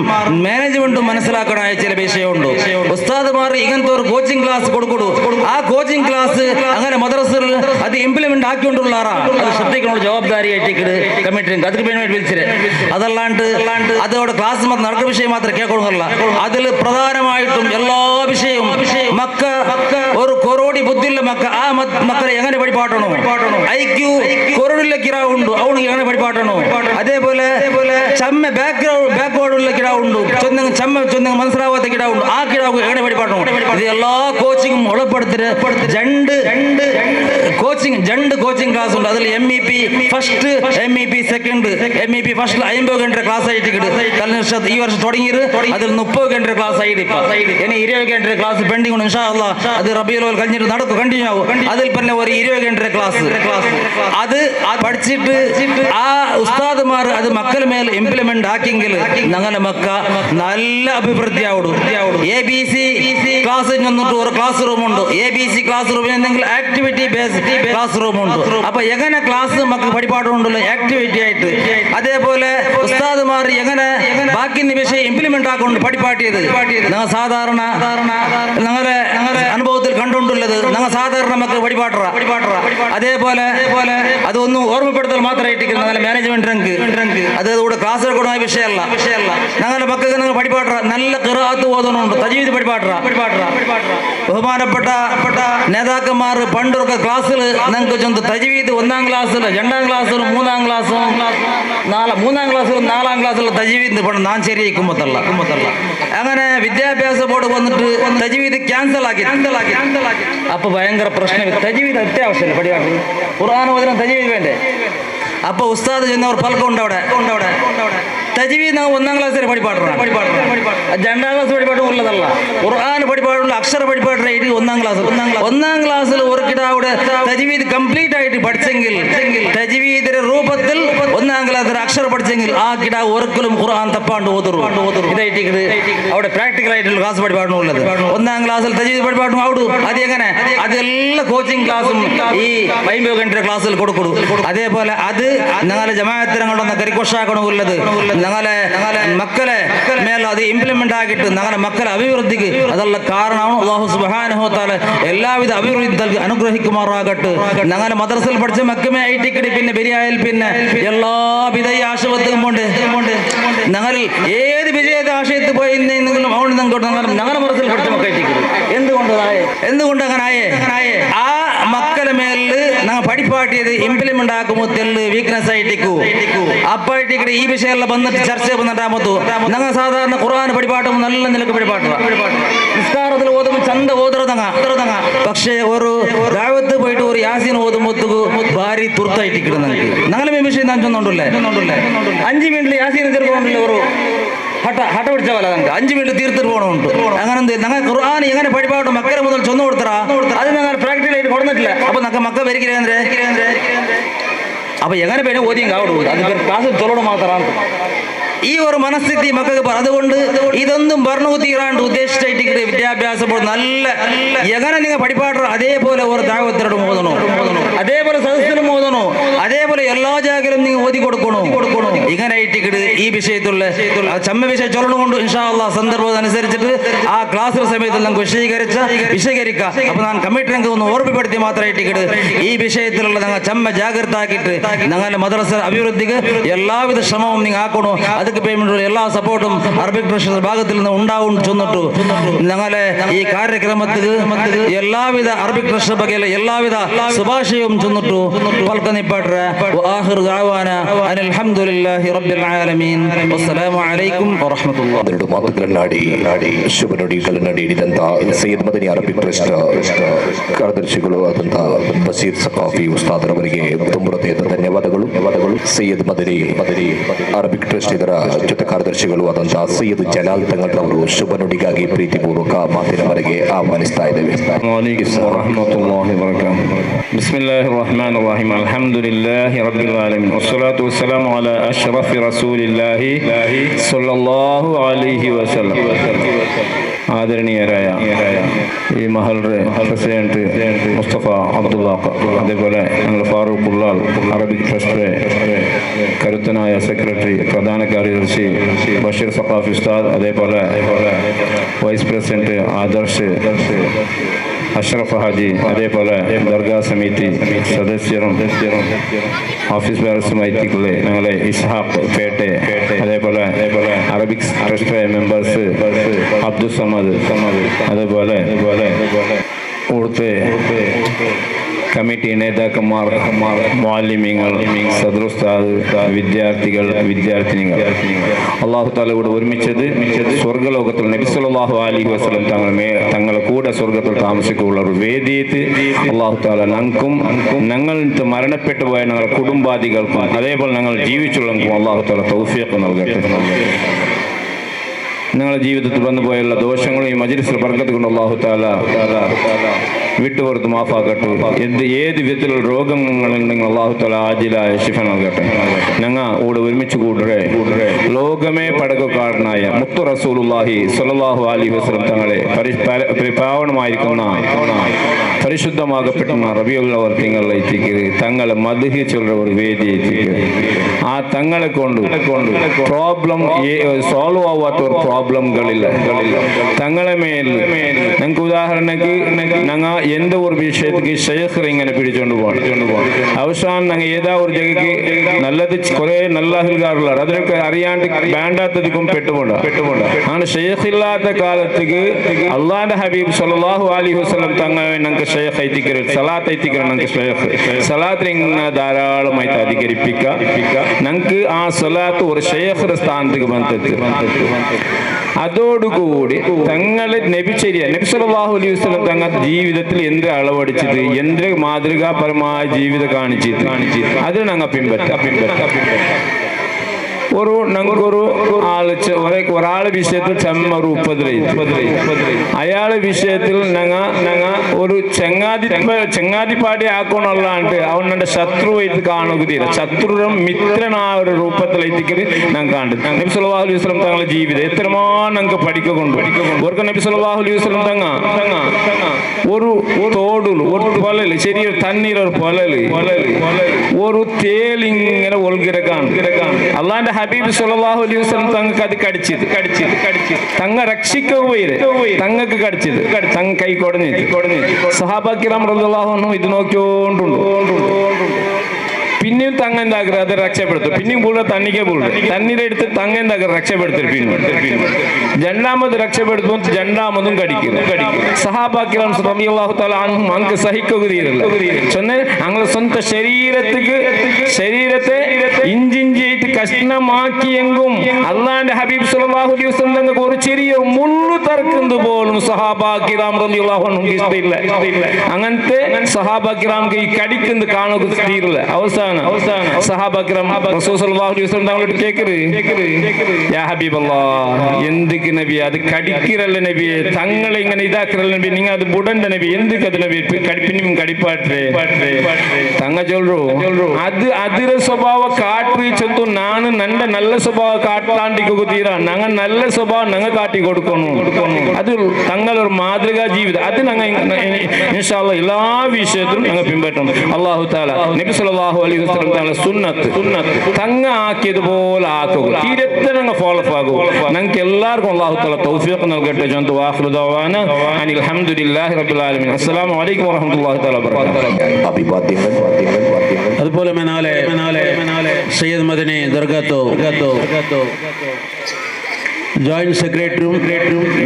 മാനേജ്മെന്റും മനസ്സിലാക്കണായ ചില വിഷയമുണ്ട് ഉസ്താദുമാർ ഇങ്ങനത്തെ ഒരു കോച്ചിങ് ക്ലാസ് കൊടുക്കൂ ആ കോച്ചിങ് ക്ലാസ് അങ്ങനെ മദ്രസയിൽ അത് ഇംപ്ലിമെന്റ് ആക്കിക്കൊണ്ടുള്ളാറാ അത് ശ്രദ്ധിക്കുന്ന ജവാബ്ദാരിയായിട്ട് കമ്മിറ്റി അതിന് വേണ്ടി വിളിച്ചത് അതല്ലാണ്ട് അതോടെ ക്ലാസ് നടക്കുന്ന വിഷയം മാത്രം കേൾക്കണമെന്നല്ല അതിൽ പ്രധാനമായിട്ടും എല്ലാ വിഷയവും മക്ക ഒരു കൊറോടി ബുദ്ധിയുള്ള മക്ക ആ മക്കളെ എങ്ങനെ പഠിപ്പാട്ടണോ ഐക്യു കൊറോടില്ല കിടാവുണ്ട് അവന് എങ്ങനെ പഠിപ്പാട്ടണോ അതേപോലെ ചമ്മ ബാക്ക്വേർഡുള്ള കിടാവുണ്ട് ചൊന്ന മനസ്സിലാവാത്ത കിടാവുണ്ട് ആ കിടാവ് എങ്ങനെ പഠിപ്പാട്ടണോ ഇത് എല്ലാ കോച്ചിങ്ങും ഉൾപ്പെടുത്തിട്ട് രണ്ട് കോച്ചിങ് ക്ലാസ് ഉണ്ട് അതിൽ MEP first MEP second MEP first 50 ಗಂಟೆ ക്ലാസ് ആയിട്ട് ഈ വർഷം തുടങ്ങിയത് അതിൽ 30 ಗಂಟೆ ക്ലാസ് ആയിട്ട് ഇനി 20 ಗಂಟೆ ക്ലാസ് പെൻഡിങ് ഉണ്ട് ഇൻഷാ അല്ലാഹ് അത് റബീഉൽ അവൽ കഴിഞ്ഞിട്ട് നടക്കും കണ്ടിന്യൂ ആവും അതിൽ പിന്നെ ഒരു 20 ಗಂಟೆ ക്ലാസ് അത് പഠിച്ചിട്ട് ആ ഉസ്താദുമാർ അത് മക്കളുടെ മേൽ ഇംപ്ലിമെന്റ് ആക്കിയെങ്കിൽ ഞങ്ങളുടെ മക്ക നല്ല അഭിവൃദ്ധിയാവും ABC ക്ലാസ് ചെന്നിട്ട് ഒരു ക്ലാസ് റൂം ഉണ്ട് ABC ക്ലാസ് റൂമിൽ എന്തെങ്കിലും ആക്ടിവിറ്റി ബേസ്ഡ് ക്ലാസ് റൂം ഉണ്ട് അപ്പൊ എങ്ങനെ ക്ലാസ് മക്കൾ പഠിപ്പാടുണ്ടല്ലോ ആക്ടിവിറ്റി ആയിട്ട് അതേപോലെ ഉസ്താദുമാർ എങ്ങനെ ബാക്കി വിഷയം ഇംപ്ലിമെന്റ് ആക്കൊണ്ട് പഠിപ്പാട്ടിയത് ഞങ്ങൾ സാധാരണ ഞങ്ങളെ അനുഭവത്തിൽ കണ്ടുകൊണ്ടുള്ളത് ഞങ്ങൾ സാധാരണ മക്കൾ പഠിപ്പാട്ടറ അതേപോലെ അതൊന്നും ഓർമ്മപ്പെടുത്തൽ മാത്രമായിട്ട് ഞങ്ങളുടെ മാനേജ്മെന്റ് അത് കൂടെ ക്ലാസ് എടുക്കുന്ന വിഷയമല്ല ഞങ്ങളുടെ മക്കൾക്ക് നിങ്ങൾ പഠിപ്പാട്ടറ നല്ല ഖിറാഅത്ത് ഓതുന്നുണ്ട് തജ്വീദ് പഠിപ്പാട്ടറ ബഹുമാനപ്പെട്ട നേതാക്കന്മാർ പണ്ടൊക്കെ ക്ലാസ്സിൽ ഞങ്ങൾക്ക് ചെന്ന് തജ്വീദ് 1ാം ക്ലാസ്സിൽ 2ാം ക്ലാസ്സിൽ 3ാം ക്ലാസ്സും 3ാം ക്ലാസ്സിലും 4ാം ക്ലാസ്സിലും തജ്വീദ് പണ്ട് നാൻ ശരിയാക്കുമ്പോഴല്ല അങ്ങനെ വിദ്യാഭ്യാസ ബോർഡ് വന്നിട്ട് തജ്വീദ് ക്യാൻസൽ ആക്കി അപ്പൊ ഭയങ്കര പ്രശ്നം തജ്വീദ് അത്യാവശ്യമല്ല പഠിപ്പാട്ട് ഖുർആൻ ഓതുന്ന തജ്വീദ് വേണ്ടേ അപ്പൊ ഉസ്താദ് ചെന്നവർ പലക്കുണ്ട് അവിടെ തജ്വീദ് 1ാം ക്ലാസ്സിൽ പഠിപ്പാടുന്ന 2ാം ക്ലാസ് പഠിപ്പാടും ഉള്ളതല്ല ഖുർആൻ പഠിപ്പാടുള്ള അക്ഷര പഠിപ്പാടുന്ന 1ാം ക്ലാസ്സിൽ ഒരു കിടാവിടെ തജ്വീദ് കംപ്ലീറ്റ് ആയിട്ട് പഠിച്ചെങ്കിൽ തജ്വീദിന്റെ രൂപത്തിൽ 1ാം ക്ലാസ്സിൽ അക്ഷരം പഠിച്ചെങ്കിൽ ആ കിടാവ് ഒരിക്കലും ഖുർആൻ തപ്പാണ്ട് ഓതുറു ഇതായിട്ട് അവിടെ പ്രാക്ടിക്കൽ ആയിട്ടുള്ള ക്ലാസ് പഠിപ്പാടുള്ളത് 1ാം ക്ലാസ്സിൽ തജ്വീദ് പഠിപ്പാടും ഔടും അത് എങ്ങനെ അതെല്ലാ കോച്ചിങ് ക്ലാസ്സും ഈ 50 ಗಂಟೆ ക്ലാസ്സിൽ കൊടുക്കൂ അതേപോലെ അത് ഞങ്ങളെ ജമാഅത്തിനെ കരിക്കൊഷാക്കണമുള്ളത് ഞങ്ങളെ മക്കളെ മേലെ അത് ഇംപ്ലിമെന്റ് ആക്കിയിട്ട് ഞങ്ങളുടെ മക്കളെ അഭിവൃദ്ധിക്ക് അതുള്ള കാരണമാണ്. അല്ലാഹു സുബ്ഹാനഹു വ തആല എല്ലാവിധ അഭിവൃദ്ധി അനുഗ്രഹിക്കുമാറാകട്ടെ. ഞങ്ങളുടെ മദ്രസയിൽ പഠിച്ച മക്കമേ ഐറ്റിക്കടി പിന്നെ ബെരിയായിൽ പിന്നെ എല്ലാവിധ ആശുപത്രിയും കൊണ്ട് ഞങ്ങൾ ഏത് വിജയത്തെ ആശയത്തിൽ പോയി ഞങ്ങളുടെ മദ്രസയിൽ പഠിച്ച മക്ക ഐറ്റിക്കടി എന്തുകൊണ്ട് അങ്ങനെ ആ മക്കളെ മേലിൽ ഞങ്ങൾ പഠിപ്പാട്ടിയത് ഇംപ്ലിമെന്റ് ആക്കുമ്പോൾ തെല്ല് വീക്ക്നെസ് ആയിട്ടിക്കൂ അപ്പായിട്ടിക്കടി ഈ വിഷയമെല്ലാം വന്നിട്ട് ചർച്ച വന്നിട്ടാമത്തു. ഞങ്ങൾ സാധാരണ ഖുർആൻ പഠിപ്പാട്ടും നല്ല നിലക്ക് പഠിപ്പാട്ടുക നിസ്കാരത്തിൽ ഓതുമ്പോൾ ചന്ത ഓതറതങ്ങ. പക്ഷേ ഒരു ദാവത്ത് പോയിട്ട് ഒരു യാസീൻ ഓതുമ്പോഴത്തേക്ക് ഭാര്യ തുർത്തായിട്ടിക്കിടും. ഞങ്ങളെ വിഷയം ഞാൻ ചൊന്നുണ്ടല്ലേ 5 മിനിറ്റിൽ യാസീൻ തീർക്കുന്നുണ്ടല്ലേ ഒരു ഹട്ട പിടിച്ച പോലെ ഞങ്ങൾക്ക് 5 മിനിറ്റ് തീർത്തിട്ട് പോകണമുണ്ട്. അങ്ങനെ എന്ത് ഞങ്ങൾ ഖുർആൻ എങ്ങനെ പഠിപ്പാട്ടും മക്കളെ മുതൽ ചൊന്നു കൊടുത്തറാ അത് ഞങ്ങൾ പ്രാക്ടിക്കലായിട്ട് കൊടുത്തിട്ടില്ല. അപ്പൊ ഞങ്ങൾക്ക് മക്ക വരിக்கிறேன் അപ്പൊ എങ്ങനെ പേര് ഓതിയും കാവിടും അത് ക്ലാസ്സിൽ ചൊല്ലണം മാത്രമാണ് ഈ ഒരു മനസ്ഥിതി മക്കൾക്ക്. അതുകൊണ്ട് ഇതൊന്നും ഭരണു തീരാണ്ട് ഉദ്ദേശിച്ചിട്ട് വിദ്യാഭ്യാസം നല്ല എങ്ങനെ നിങ്ങൾ പഠിപ്പാട്ടോ അതേപോലെ ഒരു ദാവത്തിനോട് ഓതണോ, അതേപോലെ സദസ്സിനും ഓതണോ, അതേപോലെ എല്ലാ ജാഗലും നിങ്ങൾ ഓതി കൊടുക്കണോ. ഇങ്ങനെ ഈ വിഷയത്തിലുള്ള ചമ്മ വിഷയം ചൊല്ലണമുണ്ട്. ഇൻഷാ അല്ലാഹ് സന്ദർഭം അനുസരിച്ചിട്ട് ആ ക്ലാസ്സിലെ സമയത്ത് നമുക്ക് വിശദീകരിക്കാം. അപ്പൊ ഞാൻ കമ്മിറ്റി രംഗം ഒന്ന് ഓർമ്മപ്പെടുത്തി മാത്രമായിട്ട് ഈ വിഷയത്തിലുള്ള ഞങ്ങൾ ചമ്മ ജാഗ്രത ആക്കിയിട്ട് ഞങ്ങളുടെ മദ്രസ അഭിവൃദ്ധിക്ക് എല്ലാവിധ ശ്രമവും നിങ്ങൾ ആക്കണോ. ಅದಕ್ಕೆ ಪೇಮೆಂಟ್ ಎಲ್ಲ ಸಪೋರ್ಟು ಅರಬಿಕ್ ಟ್ರಸ್ಟ್ ಭಾಗത്തിൽ നിന്ന് ഉണ്ടാവും ചെന്നിട്ടു ഞങ്ങളെ ഈ ಕಾರ್ಯಕ್ರಮಕ್ಕೆ എല്ലാവിധ അറബിക് ട്രസ്റ്റ് ബഗയിലെ എല്ലാവിധ ശുഭാശയവും ചെന്നിട്ടു പൽക്കനിപ്പാട്ര ആഖിർ ദഅവാന അൽഹംദുലില്ലാഹി റബ്ബിൽ ആലമീൻ വസ്സലാമു അലൈക്കും വറഹ്മത്തുള്ളാഹി. ಅದೆರಡು ಮಾತುಗಳನ್ನಾಡಿ ಶುಭ ನುಡಿಗಳನ್ನು ನೀಡಿದಂಥ ಸೈಯದ್ ಮದನಿ ಅರಬಿಕ್ ಟ್ರಸ್ಟ್ ಕಾರ್ಯದರ್ಶಿಗಳು ಆದಂಥ ಬಸೀರ್ ಸಕಾಫಿ ಉಸ್ತಾದರವರಿಗೆ ತುಂಬ ಹೃದಯದ ಧನ್ಯವಾದಗಳು. ಸೈಯದ್ ಮದನಿ ಅರಬಿಕ್ ಟ್ರಸ್ಟ್ ಇದರ ಜೊತೆ ಕಾರ್ಯದರ್ಶಿಗಳು ಆದಂತಹ ಸೈಯದ್ ಜಲಾಲ್ ತಂಗಡ್ರವರು ಶುಭ ನುಡಿಗಾಗಿ ಪ್ರೀತಿಪೂರ್ವಕ ಮಾತಿನವರೆಗೆ ಆಹ್ವಾನಿಸ್ತಾ ಇದ್ದೇವೆ. ಬಿಸ್ಮಿಲ್ಲಾಹಿರ್ ರಹ್ಮಾನಿರ್ ರಹೀಮ್ ಅಲ್ಹಮ್ದುಲಿಲ್ಲಾಹಿ ರಬ್ಬಿಲ್ ಆಲಮೀನ್ ವಸ್ಸಲಾತು ವಸ್ಸಲಾಮು ಅಲಾ ಅಶ್ರಫಿ റസൂലില്ലാഹി സ്വല്ലല്ലാഹു അലൈഹി വസല്ലം. ആദരണീയരായ ഈ മഹലിന്റെ പ്രസിഡന്റ് മുസ്തഫ അബ്ദുള്ളാഖ്, അതേപോലെ ഞങ്ങൾ ഫാറൂഖ് ഉള്ളാൽ അറബിക് ട്രസ്റ്റിലെ കരുത്തനായ സെക്രട്ടറി പ്രധാന കാര്യദർശി ബഷീർ സഖാഫി ഉസ്താദ്, അതേപോലെ വൈസ് പ്രസിഡന്റ് ആദർശ് അഷ്റഫ് ഹാജി, അതേപോലെ ദർഗാ സമിതി സദസ്യരും ഓഫീസ് ബേറസുമായിട്ടുള്ള ഞങ്ങളെ ഇസ്ഹാഖ് പേട്ടെ, അതേപോലെ Arabic trust members Abdul Samad, അതേപോലെ ഇവിടുത്തെ കമ്മിറ്റി നേതാക്കന്മാർ, മുഅല്ലിമീങ്ങൾ, സദ്റുസ്താദ്, വിദ്യാർത്ഥികൾ, വിദ്യാർത്ഥിനികൾ, അല്ലാഹു തആല ഇവിടെ ഒരുമിച്ചത് സ്വർഗ്ഗലോകത്തിൽ നബി സല്ലല്ലാഹു അലൈഹി വസല്ലം തങ്ങളെ കൂടെ സ്വർഗ്ഗത്തിൽ താമസിക്കുള്ള ഒരു വേദിയത്ത് അല്ലാഹു തആല ഞങ്ങൾക്കും ഞങ്ങൾ മരണപ്പെട്ടു പോയ ഞങ്ങളുടെ കുടുംബാദികൾക്കും അതേപോലെ ഞങ്ങൾ ജീവിച്ചുള്ളവർക്കും അല്ലാഹു തആല തൗഫീഖ് നൽകട്ടെ. ഞങ്ങളുടെ ജീവിതത്തിൽ വന്നു പോയുള്ള ദോഷങ്ങളും ഈ മജ്‌ലിസിൽ ബർക്കത്ത് കൊണ്ട് അല്ലാഹു തആല വിട്ടുപുറത്ത് മാഫാക്കട്ടെ. ഏത് വിധത്തിലുള്ള രോഗങ്ങളിൽ നിങ്ങൾ അല്ലാഹു തആല ആജിലായ ശിഫ നൽകട്ടെ. ഞങ്ങൾ ഇവിടെ ഒരുമിച്ച് കൂടരെ ലോകമേ പടകക്കാരനായ മുത്തു റസൂലുള്ളാഹി സ്വല്ലല്ലാഹു അലൈഹി വസല്ലം തങ്ങളെ പാവനമായിരിക്കുന്ന പരിശുദ്ധമാകപ്പെട്ടുന്ന റബീഉൽ അവ്വൽ തിങ്കളിലേക്ക് തങ്ങളെ മദ്ഹ് ചൊല്ലുന്ന ഒരു വേദി ആ തങ്ങളെ കൊണ്ട് പ്രോബ്ലം സോൾവ് ആവാത്ത ഒരു പ്രോബ്ലംകളില്ല തങ്ങളെ മേൽ ഞങ്ങൾക്ക് ഉദാഹരണക്ക് ഞങ്ങൾ എന്ത് ഒരു വിഷയത്തേക്ക് ഷെയ്ഖ് ഇങ്ങനെ പിടിച്ചുകൊണ്ട് പോകണം. അവസാനം ഞങ്ങൾ ഏതാ ഒരു ജഗക്ക് നല്ലത് കുറെ നല്ല അഹൽക്കാരുള്ള അതിനൊക്കെ അറിയാണ്ട് വേണ്ടാത്തതിക്കും പെട്ടുപോണ്ട. അങ്ങനെ ഷെയ്ഖ് ഇല്ലാത്ത കാലത്തേക്ക് അള്ളാന്റെ ഹബീബ് സല്ലല്ലാഹു അലൈഹി വസല്ലം തങ്ങളെ ഞങ്ങൾക്ക് ഷെയ്ഖ് എത്തിക്കരുത്, സലാത്ത് എത്തിക്കണം. ഞങ്ങൾക്ക് ഷെയ്ഖ് സലാത്ത് ഇങ്ങനെ ധാരാളമായിട്ട് അധികരിപ്പിക്കുക. ഞങ്ങൾക്ക് ആ സലാത്ത് ഒരു ഷെയ്ഖിന്റെ സ്ഥാനത്തേക്ക് ബന്ധത്ത് അതോടുകൂടി തങ്ങളെ നബി സല്ലല്ലാഹു അലൈഹി വസല്ലം തങ്ങളുടെ ജീവിതത്തിൽ എന്ത് അളവടിച്ചത്, എന്ത് മാതൃകാപരമായ ജീവിതം കാണിച്ചത് അതിന് ഞങ്ങൾ പിൻപറ്റാം. ഞങ്ങൾക്കൊരു ഒരാളെ വിഷയത്തിൽ ചെമ്മൊരു അയാളെ വിഷയത്തിൽ ഞങ്ങൾ ഒരു ചങ്ങാതിപ്പാടി ആക്കണല്ലാണ്ട് അവനെ ശത്രുവായിട്ട് കാണുക തീരെ ശത്രുവും മിത്രനാ ഒരു രൂപത്തിലെത്തിക്കല് ഞങ്ങൾ കണ്ടത്. നബി സല്ലല്ലാഹു അലൈഹി വസല്ലം തങ്ങളുടെ ജീവിതം എത്രമാനം ഞങ്ങൾക്ക് പഠിക്കൊണ്ട് ഓർക്ക് നബി സല്ലല്ലാഹു അലൈഹി വസല്ലം തങ്ങ ഒരു തോടുలు ഒരു പൊലല് ശരി തണ്ണീർ ഒരു പൊലല് ഒരു തേലിങ്ങനെ ഒഴുകിടക്കാണ്. അള്ളാന്റെ ഹബീബ് സല്ലല്ലാഹു അലൈഹി വസല്ലം തങ്ങൾക്ക് അത് കടിച്ചത് തങ്ങ രക്ഷിക്കുക പോയി തങ്ങൾക്ക് കടിച്ചത് തങ്ങ കൈ കൊടഞ്ഞു സഹാബ കിറാം റളിയല്ലാഹു അൻഹു ഇത് നോക്കിയോണ്ടുണ്ട് പിന്നെയും തങ്ങ എന്താക്കുക അത് രക്ഷപ്പെടുത്തും പിന്നെയും പൂള തണ്ണിക്കേ പൂള തണ്ണീരെടുത്ത് തങ്ങ എന്താക്കുക രക്ഷപ്പെടുത്തും പിന്നെ രണ്ടാമത് രക്ഷപ്പെടുത്തുമ്പോൾ രണ്ടാമതും കടിക്കും സഹാബാക്കിറാം റളിയല്ലാഹു തആല അൻഹും അങ്ങ് സഹിക്കുക തീരല്ല ചൊന്നെ അങ്ങനെ സ്വന്തം ശരീരത്തെ ഇഞ്ചിഞ്ചായിട്ട് കഷ്ണമാക്കിയെങ്കും അള്ളാന്റെ ഹബീബ് സല്ലല്ലാഹു അലൈഹി വസല്ലം തങ്ങൾക്ക് ഒരു ചെറിയ മുള്ളു തറക്കുന്നത് പോലും സഹാബാക്കിറാം റളിയല്ലാഹു അൻഹും ഇഷ്ടമില്ല അങ്ങനത്തെ സഹാബാക്കിറാംക്ക് ഈ കടിക്കുന്നത് കാണുക തീരില്ല അവസാനം സഹാബാക്കിറാം റസൂൽ സല്ലല്ലാഹു അലൈഹി വസല്ലം തങ്ങളോട് കേൾക്കരുത് യാ ഹബീബല്ലാഹ് എന്തിക്ക് നബി അത് കടിക്കിറല്ല നബിയെ തങ്ങളെ ഇങ്ങനെ ഇതാക്കിറല്ല നബി നിങ്ങൾ അത് ബുടണ്ട നബി എന്തിക്ക് അത് നബി പിന്നെയും കടിപ്പാട്ടെ തങ്ങ ചൊല്ലു അത് അതിര സ്വഭാವ കാട്ടി ചൊന്തു ನಾನು ನನ್ನ നല്ല സ്വഭാവ കാട്ടാണ്ടിക്കുക തീരാ ഞങ്ങൾ നല്ല സ്വഭാവം ഞങ്ങൾ കാട്ടി കൊടുക്കണം അത് തങ്ങളൊരു മാതൃകാ ജീവിതം അത് ഞങ്ങൾ ഇൻഷാ അല്ലാഹ് എല്ലാ വിഷയത്തിലും ഞങ്ങൾ പിൻപറ്റണം അല്ലാഹു തആല നബി സല്ലല്ലാഹു അലൈഹി വസല്ലം തങ്ങളുടെ സുന്നത്ത് തങ്ങ ആക്കിയതുപോലെ ആക്കുക തീരത്തെ ഞങ്ങൾ ഫോളോ ആകുക ഞങ്ങൾക്ക് എല്ലാവർക്കും അല്ലാഹു തആല തൗഫീഖ് നൽകട്ടെ ജന്തു ആഖിറു ദഅവാന അനിൽ ഹംദുലില്ലാഹി റബ്ബിൽ ആലമീൻ അസ്സലാമു അലൈക്കും വറഹ്മത്തുള്ളാഹി തആല വബറകാതുഹു അതുപോലെ മെനാലെ സയ്യിദ് മദനി ദർഗാത്തോ ജോയിന്റ് സെക്രട്ടറിയും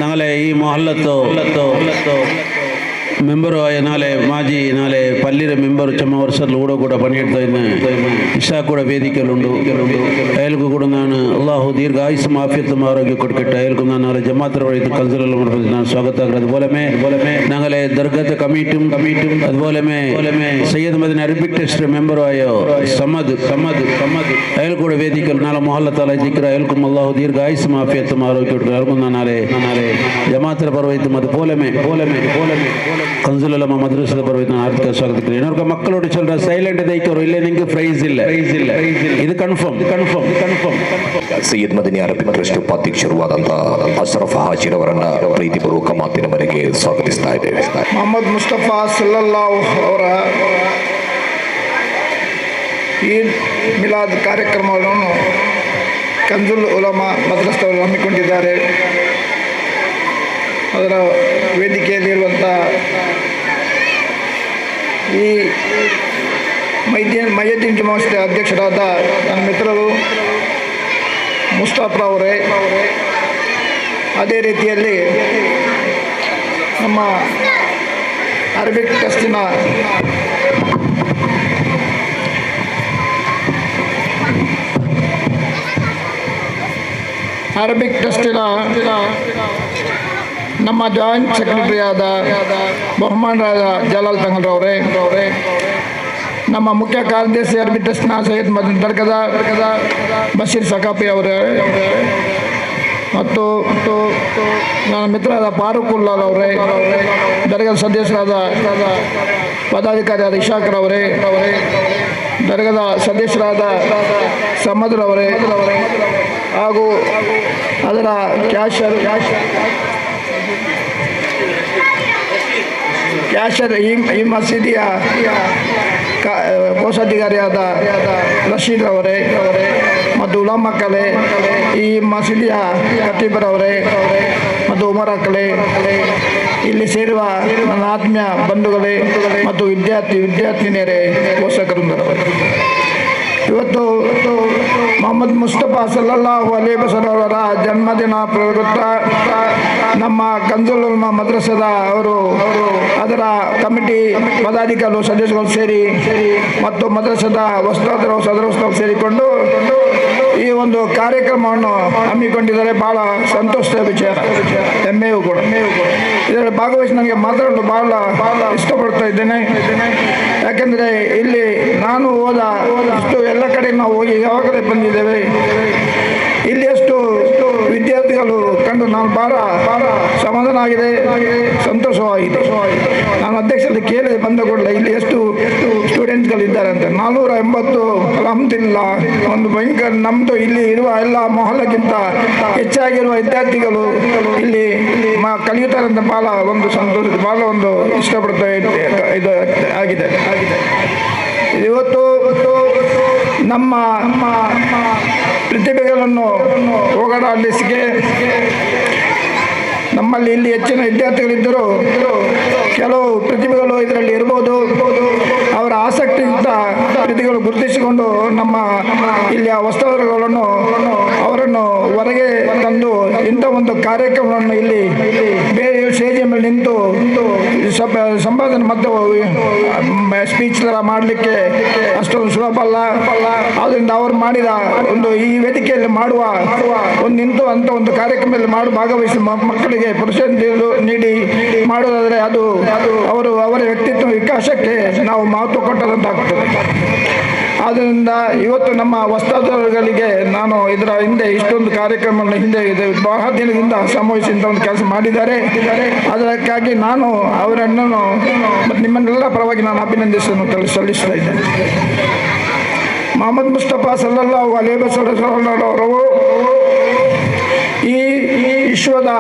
ഞങ്ങളെ ഈ മൊഹല്ലത്തോ ಮೆಂಬರು ನಾಳೆ ಮಾಜಿ ನಾಳೆ ಪಲ್ಲಿರ ಮೆಂಬರು ಚಮ್ಮ ವರ್ಷದಲ್ಲೂ ಕೂಡ ಪನಿಡ್ತಾ ಇದ್ದೇನೆ ಇಶಾ ಕೂಡ ವೇದಿಕೆಯಲ್ಲುಂಡು ಅಯಲ್ಗೂ ಕೂಡ ನಾನು ಅಲ್ಲಾಹು ದೀರ್ಘ ಆಯುಸ್ ಮಾಫಿಯತ್ ಆರೋಗ್ಯ ಕೊಟ್ಬಿಟ್ಟು ಅಯಲ್ಗೂ ನಾನು ನಾಳೆ ಜಮಾತರ വഴിത്ത് കൽസറൽ ನಾನು ಸ್ವಾಗತ അതുപോലെ ഞങ്ങളെ ദർഗത്തെ കമ്മിറ്റിയും അതുപോലെ സയ്യിദ് മദനി അറബിക് ടെസ്റ്റ് മെമ്പറുമായ സമദ് അയൽ കൂടെ വേദിക്കൽ നാളെ ಮೊಹಲ್ಲ ತಾಲ ಜಿಕ್ರ ಅಯಲ್ക്കും അല്ലാഹു ദീർഘ ആയുസ് മാഫിയത്ത് ആരോഗ്യ കൊടുക്കുക അയൽക്കും നാളെ ജമാತರ ಪರವೈತು അതുപോലെ ಕಂಜುಲಮ ಮದ್ರಸದ ಪರವೈತು ಆರ್ಥಿಕ ಸ್ವಾಗತ ಇನ್ನೊರ್ಗ ಮಕ್ಕಳೋട് ಚಲ್ರ ಸೈಲೆಂಟ್ ದೈಕರು ಇಲ್ಲೇ ನಿಮಗೆ ಪ್ರೈಸ್ ಇಲ್ಲ ಇದು confirm Sayyid Madani Arabic trust ಉಪಾಧ್ಯಕ್ಷರುವಾದಂತಹ ಅಶ್ರಫ್ ಹಾಜಿರವರನ್ನ ಪ್ರೀತಿಪೂರ್ವಕ ಮಾತಿನ ಮನೆಗೆ ಸ್ವಾಗತಿಸ್ತಾ ಇದ್ದೇವೆ. ಮೊಹಮ್ಮದ್ ಮುಸ್ತಫಾ ಸಲ್ಲಲ್ಲಾಹು ಅವರ ಈದ್ ಮಿಲಾದ್ ಕಾರ್ಯಕ್ರಮವನ್ನು ಕಂಜುಲ್ ಉಲಮಾ ಮದ್ರಸದವರು ಹಮ್ಮಿಕೊಂಡಿದ್ದಾರೆ. ಅದರ ವೇದಿಕೆಯಲ್ಲಿರುವಂಥ ಈ ಮೈಯದ್ದೀನ್ ಜುಮಾ ಮಸೀದಿ ಅಧ್ಯಕ್ಷರಾದ ನನ್ನ ಮಿತ್ರರು ಮುಸ್ತಫಾ ಅವರೇ, ಅದೇ ರೀತಿಯಲ್ಲಿ ನಮ್ಮ ಅರಬಿಕ್ ಟ್ರಸ್ಟಿನ ನಮ್ಮ ಜಾಯಿಂಟ್ ಸೆಕ್ರೆಟರಿಯಾದ ಬಹುಮಾನರಾದ ಜಲಾಲ್ ತಂಗಲ್ರವರೇ, ನಮ್ಮ ಮುಖ್ಯ ಕಾರ್ಯದರ್ಶಿ ಅರಬಿಕ್ ಟ್ರಸ್ಟ್ನ ಸೈಯದ್ ಮದನಿ ದರ್ಗದ ಬಶೀರ್ ಸಕಾಫಿ ಅವರೇ, ಮತ್ತು ನನ್ನ ಮಿತ್ರರಾದ ಫಾರೂಕುಲ್ಲಾ ಅವರೇ, ದರ್ಗದ ಸದಸ್ಯರಾದ ಪದಾಧಿಕಾರಿಯಾದ ಇಶಾಕರ್ ಅವರೇ, ದರ್ಗದ ಸದಸ್ಯರಾದ ಸಮದ್ರವರೇ ಹಾಗೂ ಅದರ ಕ್ಯಾಶರ್ ಈ ಮಸೀದಿಯ ಕೋಶಾಧಿಕಾರಿಯಾದ ರಶೀದ್ ಅವರೇ ಮತ್ತು ಉಲಮಕ್ಕಳೇ, ಈ ಮಸೀದಿಯ ಖತೀಬರವರೇ ಮತ್ತು ಉಮರಕ್ಕಳೇ, ಇಲ್ಲಿ ಸೇರುವ ನನ್ನ ಆತ್ಮೀಯ ಬಂಧುಗಳೇ ಮತ್ತು ವಿದ್ಯಾರ್ಥಿನಿಯರೇ, ಪೋಷಕರುಂದರವರೇ, ಇವತ್ತು ಮೊಹಮ್ಮದ್ ಮುಸ್ತಫಾ ಸಲ್ಲಲ್ಲಾಹು ಅಲೈಹಿ ವಸಲ್ಲಂ ಅವರ ಜನ್ಮದಿನ ಪ್ರಯುಕ್ತ ನಮ್ಮ ಕಂಜುಲ್ ಉಲಮಾ ಮದ್ರಸದ ಅವರು ಅದರ ಕಮಿಟಿ ಪದಾಧಿಕಾರಿಗಳು ಸದಸ್ಯರು ಸೇರಿ ಮತ್ತು ಮದ್ರಸದ ವಸ್ತಾದರು ಸದಸ್ಯರು ಸೇರಿಕೊಂಡು ಈ ಒಂದು ಕಾರ್ಯಕ್ರಮವನ್ನು ಹಮ್ಮಿಕೊಂಡಿದ್ದಾರೆ. ಬಹಳ ಸಂತೋಷದ ವಿಚಾರ, ಹೆಮ್ಮೆಯೂ ಕೂಡ. ಇದರಲ್ಲಿ ಭಾಗವಹಿಸಿ ನನಗೆ ಮಾತಾಡಲು ಬಹಳ ಇಷ್ಟಪಡ್ತಾ ಇದ್ದೇನೆ. ಯಾಕೆಂದರೆ ಇಲ್ಲಿ ನಾನು ಇಷ್ಟು ಎಲ್ಲ ಕಡೆ ನಾವು ಹೋಗಿ ಯಾವಾಗಲೇ ಬಂದಿದ್ದೇವೆ. ಇಲ್ಲಿ ಎಷ್ಟು ವಿದ್ಯಾರ್ಥಿಗಳು ಕಂಡು ನಾನು ಬಹಳ ಸಮಾಧಾನ ಆಗಿದೆ, ಸಂತೋಷವಾಗಿದೆ. ನಾನು ಅಧ್ಯಕ್ಷತೆ ಕೇಳಿದೆ ಬಂದ ಕೂಡಲೇ ಇಲ್ಲಿ ಎಷ್ಟು ಸ್ಟೂಡೆಂಟ್ಸ್ಗಳಿದ್ದಾರೆ ಅಂತ. 480 ಅಲ್ಹಮ್ದುಲಿಲ್ಲಾ. ಒಂದು ಭಯಂಕರ ನಮ್ಮದು ಇಲ್ಲಿ ಇರುವ ಎಲ್ಲ ಮೊಹಲ್ಲಕ್ಕಿಂತ ಹೆಚ್ಚಾಗಿರುವ ವಿದ್ಯಾರ್ಥಿಗಳು ಇಲ್ಲಿ ಕಲಿಯುತ್ತಾರೆ ಅಂತ ಬಹಳ ಒಂದು ಸಂತೋಷ, ಬಹಳ ಒಂದು ಇಷ್ಟಪಡ್ತಾ ಇದು ಆಗಿದೆ. ಇವತ್ತು ನಮ್ಮ ಪ್ರತಿಭೆಗಳನ್ನು ಹೋಗಲಾಡಿಸಿಕೆ ನಮ್ಮಲ್ಲಿ ಇಲ್ಲಿ ಹೆಚ್ಚಿನ ವಿದ್ಯಾರ್ಥಿಗಳಿದ್ದರೂ ಕೆಲವು ಪ್ರತಿಭೆಗಳು ಇದರಲ್ಲಿ ಇರ್ಬೋದು. ಅವರ ಆಸಕ್ತಿಯುಕ್ತ ಕೃತಿಗಳು ಗುರುತಿಸಿಕೊಂಡು ನಮ್ಮ ಇಲ್ಲಿಯ ವಸ್ತುಗಳನ್ನು ಅವರನ್ನು ಹೊರಗೆ ತಂದು ಇಂಥ ಒಂದು ಕಾರ್ಯಕ್ರಮವನ್ನು ಇಲ್ಲಿ ಬೇರೆ ಸ್ಟೇಜಿನ ಮೇಲೆ ನಿಂತು ಸಂಪಾದನೆ ಮತ್ತು ಸ್ಪೀಚ್ ಥರ ಮಾಡಲಿಕ್ಕೆ ಅಷ್ಟೊಂದು ಸುಲಭ ಅಲ್ಲ. ಆದ್ದರಿಂದ ಅವರು ಮಾಡಿದ ಒಂದು ಈ ವೇದಿಕೆಯಲ್ಲಿ ಮಾಡುವ ಒಂದು ನಿಂತು ಅಂಥ ಒಂದು ಕಾರ್ಯಕ್ರಮದಲ್ಲಿ ಭಾಗವಹಿಸಿ ಮಕ್ಕಳಿಗೆ ಪ್ರೋತ್ಸಾಹ ನೀಡಿ ಮಾಡೋದಾದರೆ ಅದು ಅವರ ವ್ಯಕ್ತಿತ್ವ ವಿಕಾಸಕ್ಕೆ ನಾವು ಮಹತ್ವ ಕೊಟ್ಟದಂತಾಗ್ತದೆ. ಆದ್ದರಿಂದ ಇವತ್ತು ನಮ್ಮ ವಸ್ತಾದವರುಗಳಿಗೆ ನಾನು ಇದರ ಹಿಂದೆ ಇಷ್ಟೊಂದು ಕಾರ್ಯಕ್ರಮವನ್ನು ಹಿಂದೆ ಬಹಳ ದಿನದಿಂದ ಸಂಭವಿಸಿ ಇಂಥ ಒಂದು ಕೆಲಸ ಮಾಡಿದ್ದಾರೆ. ಅದಕ್ಕಾಗಿ ನಾನು ಅವರನ್ನು ಮತ್ತು ನಿಮ್ಮನ್ನೆಲ್ಲ ಪರವಾಗಿ ನಾನು ಅಭಿನಂದಿಸಲು ಸಲ್ಲಿಸ್ತಾ ಇದ್ದೇನೆ. ಮೊಹಮ್ಮದ್ ಮುಸ್ತಫಾ ಸಲ್ಲಲ್ಲಾಹು ಅಲೈಹಿ ವಸಲ್ಲಂ ಅವರು ಈ ವಿಶ್ವದ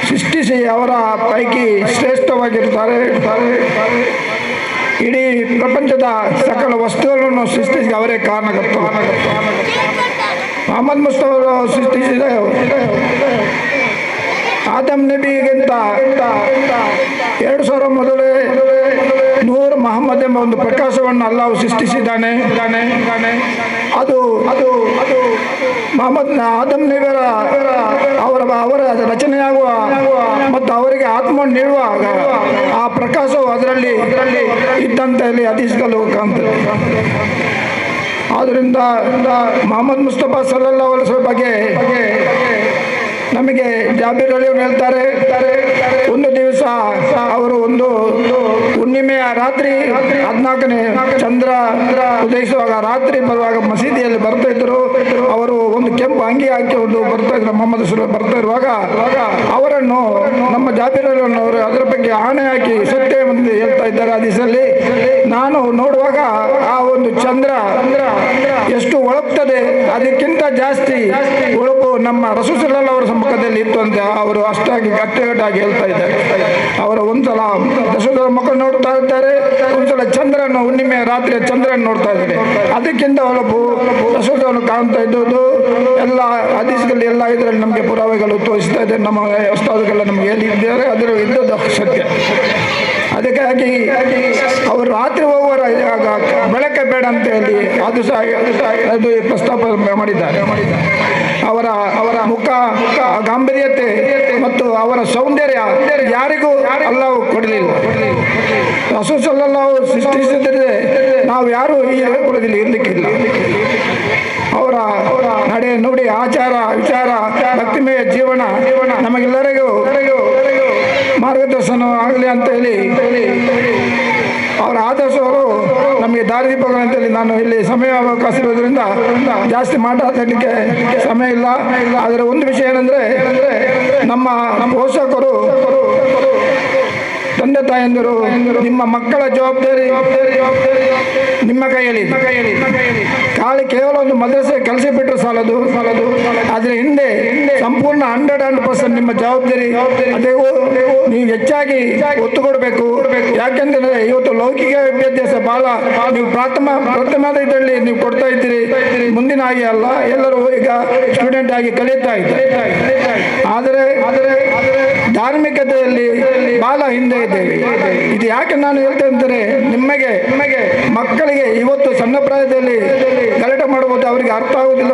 ಸೃಷ್ಟಿಸಿ ಅವರ ಪೈಕಿ ಶ್ರೇಷ್ಠವಾಗಿರ್ತಾರೆ. ಇಡೀ ಪ್ರಪಂಚದ ಸಕಲ ವಸ್ತುಗಳನ್ನು ಸೃಷ್ಟಿಸಿ ಅವರೇ ಕಾರಣಕರ್ತರು. ಮೊಹಮ್ಮದ್ ಮುಸ್ತಫಾ ಸೃಷ್ಟಿಸಿದ ಆದಮ್ ನಬಿಗಿಂತ 2000 ಮೊದಲೇ ನೂರ್ ಮಹಮ್ಮದ್ ಎಂಬ ಒಂದು ಪ್ರಕಾಶವನ್ನು ಅಲ್ಲಾಹು ಸೃಷ್ಟಿಸಿದ್ದಾನೆ. ಅದು ಮೊಹಮ್ಮದ್ ಆದಮ್ ನಬಿಯವರ ಅವರ ರಚನೆಯಾಗುವ ಮತ್ತು ಅವರಿಗೆ ಆತ್ಮವನ್ನು ನೀಡುವಾಗ ಆ ಪ್ರಕಾಶವು ಅದರಲ್ಲಿ ಇದ್ದಂತೆ ಅಲ್ಲಿ ಹದೀಸ್ಗಳು ಕಾಣ್ತದೆ. ಆದ್ದರಿಂದ ಮೊಹಮ್ಮದ್ ಮುಸ್ತಫಾ ಸಲ್ಲಲ್ಲಾಹು ಅಲೈಹಿ ವಸಲ್ಲಂ ಬಗ್ಗೆ ನಮಗೆ ಜಾಬೀರ್ ಅಲಿಯವರು ಹೇಳ್ತಾರೆ, ಒಂದು ದಿವಸ ಅವರು ಒಂದು ಹುಣ್ಣಿಮೆಯ ರಾತ್ರಿ 14ನೇ ಚಂದ್ರ ಉದಯಿಸುವಾಗ ರಾತ್ರಿ ಬರುವಾಗ ಮಸೀದಿಯಲ್ಲಿ ಬರ್ತಾ ಇದ್ರು. ಅವರು ಒಂದು ಕೆಂಪು ಅಂಗಿ ಹಾಕಿಕೊಂಡು ಬರ್ತಾ ಇದ್ರು. ಮೊಹಮ್ಮದ್ ರಸೂಲ್ ಬರ್ತಾ ಇರುವಾಗ ಅವರನ್ನು ನಮ್ಮ ಜಾಬೀರ್ ಅಲಿಯವರು ಅದರ ಬಗ್ಗೆ ಆಣೆ ಹಾಕಿ ಸತ್ಯ ಎಂದು ಹೇಳ್ತಾ ಇದ್ದಾರೆ. ಹದೀಸಲ್ಲಿ ನಾನು ನೋಡುವಾಗ ಆ ಒಂದು ಚಂದ್ರ ಎಷ್ಟು ಹೊಳಪ್ತದೆ ಅದಕ್ಕಿಂತ ಜಾಸ್ತಿ ಹೊಳಪು ನಮ್ಮ ರಸೂಲ್ ಸಲ್ಲಲ್ಲಾಹು ಅಲೈಹಿ ವಸಲ್ಲಂ ಮುಖದಲ್ಲಿ ಇತ್ತು ಅಂತ ಅವರು ಅಷ್ಟಾಗಿ ಗಟ್ಟಿಗಟ್ಟಾಗಿ ಹೇಳ್ತಾ ಇದ್ದಾರೆ. ಅವರು ಒಂದ್ಸಲ ದಶದ ಮಕ್ಕಳು ನೋಡ್ತಾ ಇದ್ದಾರೆ, ಒಂದ್ಸಲ ಚಂದ್ರನ ಹುಣ್ಣಿಮೆ ರಾತ್ರಿಯ ಚಂದ್ರನ ನೋಡ್ತಾ ಇದ್ದಾರೆ. ಅದಕ್ಕಿಂತ ಹೊಳಪು ದಶದವನ್ನು ಕಾಣ್ತಾ ಇದ್ದುದು ಎಲ್ಲ ಹದೀಸ್ಗಳಲ್ಲಿ ಎಲ್ಲ ಇದರಲ್ಲಿ ನಮಗೆ ಪುರಾವೆಗಳು ತೋರಿಸ್ತಾ ಇದೆ. ನಮ್ಮ ಉಸ್ತಾದ್ಗಳು ನಮಗೆ ಹೇಳಿದ್ದಾರೆ, ಅದರ ಇದ್ದದ್ದು ಸತ್ಯ. ಅದಕ್ಕಾಗಿ ಅವರು ರಾತ್ರಿ ಹೋಗುವರ ಬೆಳಕೆ ಬೇಡ ಅಂತ ಹೇಳಿ ಅದು ಪ್ರಸ್ತಾಪ ಮಾಡಿದ್ದಾರೆ. ಅವರ ಮುಖ ಗಾಂಭೀರ್ಯತೆ ಮತ್ತು ಅವರ ಸೌಂದರ್ಯ ಯಾರಿಗೂ ಅಲ್ಲಾಹು ಕೊಡಲಿಲ್ಲ. ರಸೂಲ್ ಸಲ್ಲಲ್ಲಾಹು ಸೃಷ್ಟಿಸಿದ್ರೆ ನಾವು ಯಾರು ಈ ಕೊಡೋದಿಲ್ಲ, ಇರಲಿಕ್ಕಿಲ್ಲ. ಅವರ ನಡೆ ನುಡಿ ಆಚಾರ ವಿಚಾರ ಭಕ್ತಿಮಯ ಜೀವನ ನಮಗೆಲ್ಲರಿಗೂ ಮಾರ್ಗದರ್ಶನ ಆಗಲಿ ಅಂತ ಹೇಳಿ ಅವರ ಆದರ್ಶವರು ನಮಗೆ ದಾರಿದೀಪಗಳು ಅಂತೇಳಿ ನಾನು ಇಲ್ಲಿ ಸಮಯ ಅವಕಾಶ ಇರೋದ್ರಿಂದ ಜಾಸ್ತಿ ಮಾತಾಡಲಿಕ್ಕೆ ಸಮಯ ಇಲ್ಲ. ಆದರೆ ಒಂದು ವಿಷಯ ಏನಂದರೆ ನಮ್ಮ ಪೋಷಕರು ತಂದೆ ತಾಯಂದಿರು ನಿಮ್ಮ ಮಕ್ಕಳ ಜವಾಬ್ದಾರಿ ನಿಮ್ಮ ಕೈಯಲ್ಲಿ. ಕೇವಲ ಒಂದು ಮದ್ರಸೆ ಕಲಿಸಿ ಬಿಟ್ಟರೆ ಸಾಲದು. ಆದರೆ ಹಿಂದೆ ಸಂಪೂರ್ಣ 100% ನಿಮ್ಮ ಜವಾಬ್ದಾರಿ ಅದೇ ನೀವು ಹೆಚ್ಚಾಗಿ ಒತ್ತು ಕೊಡಬೇಕು. ಯಾಕೆಂದರೆ ಇವತ್ತು ಲೌಕಿಕ ವಿದ್ಯಾಭ್ಯಾಸ ಬಹಳ ನೀವು ಪ್ರಥಮದ ಇದರಲ್ಲಿ ನೀವು ಕೊಡ್ತಾ ಇದ್ದೀರಿ, ಮುಂದಿನ ಹಾಗೆ ಅಲ್ಲ. ಎಲ್ಲರೂ ಈಗ ಸ್ಟೂಡೆಂಟ್ ಆಗಿ ಕಲಿಯುತ್ತಾ ಇದ್ದಾರೆ. ಆದರೆ ಧಾರ್ಮಿಕತೆಯಲ್ಲಿ ಬಹಳ ಹಿಂದೆ ಇದ್ದೇವೆ. ಇದು ಯಾಕೆ ನಾನು ಹೇಳ್ತೇನೆ ಅಂದರೆ ನಿಮಗೆ ಮಕ್ಕಳಿಗೆ ಇವತ್ತು ಸಣ್ಣ ಪ್ರಾಯದಲ್ಲಿ ಗಲಾಟೆ ಮಾಡಬಹುದು, ಅವರಿಗೆ ಅರ್ಥ ಆಗುವುದಿಲ್ಲ.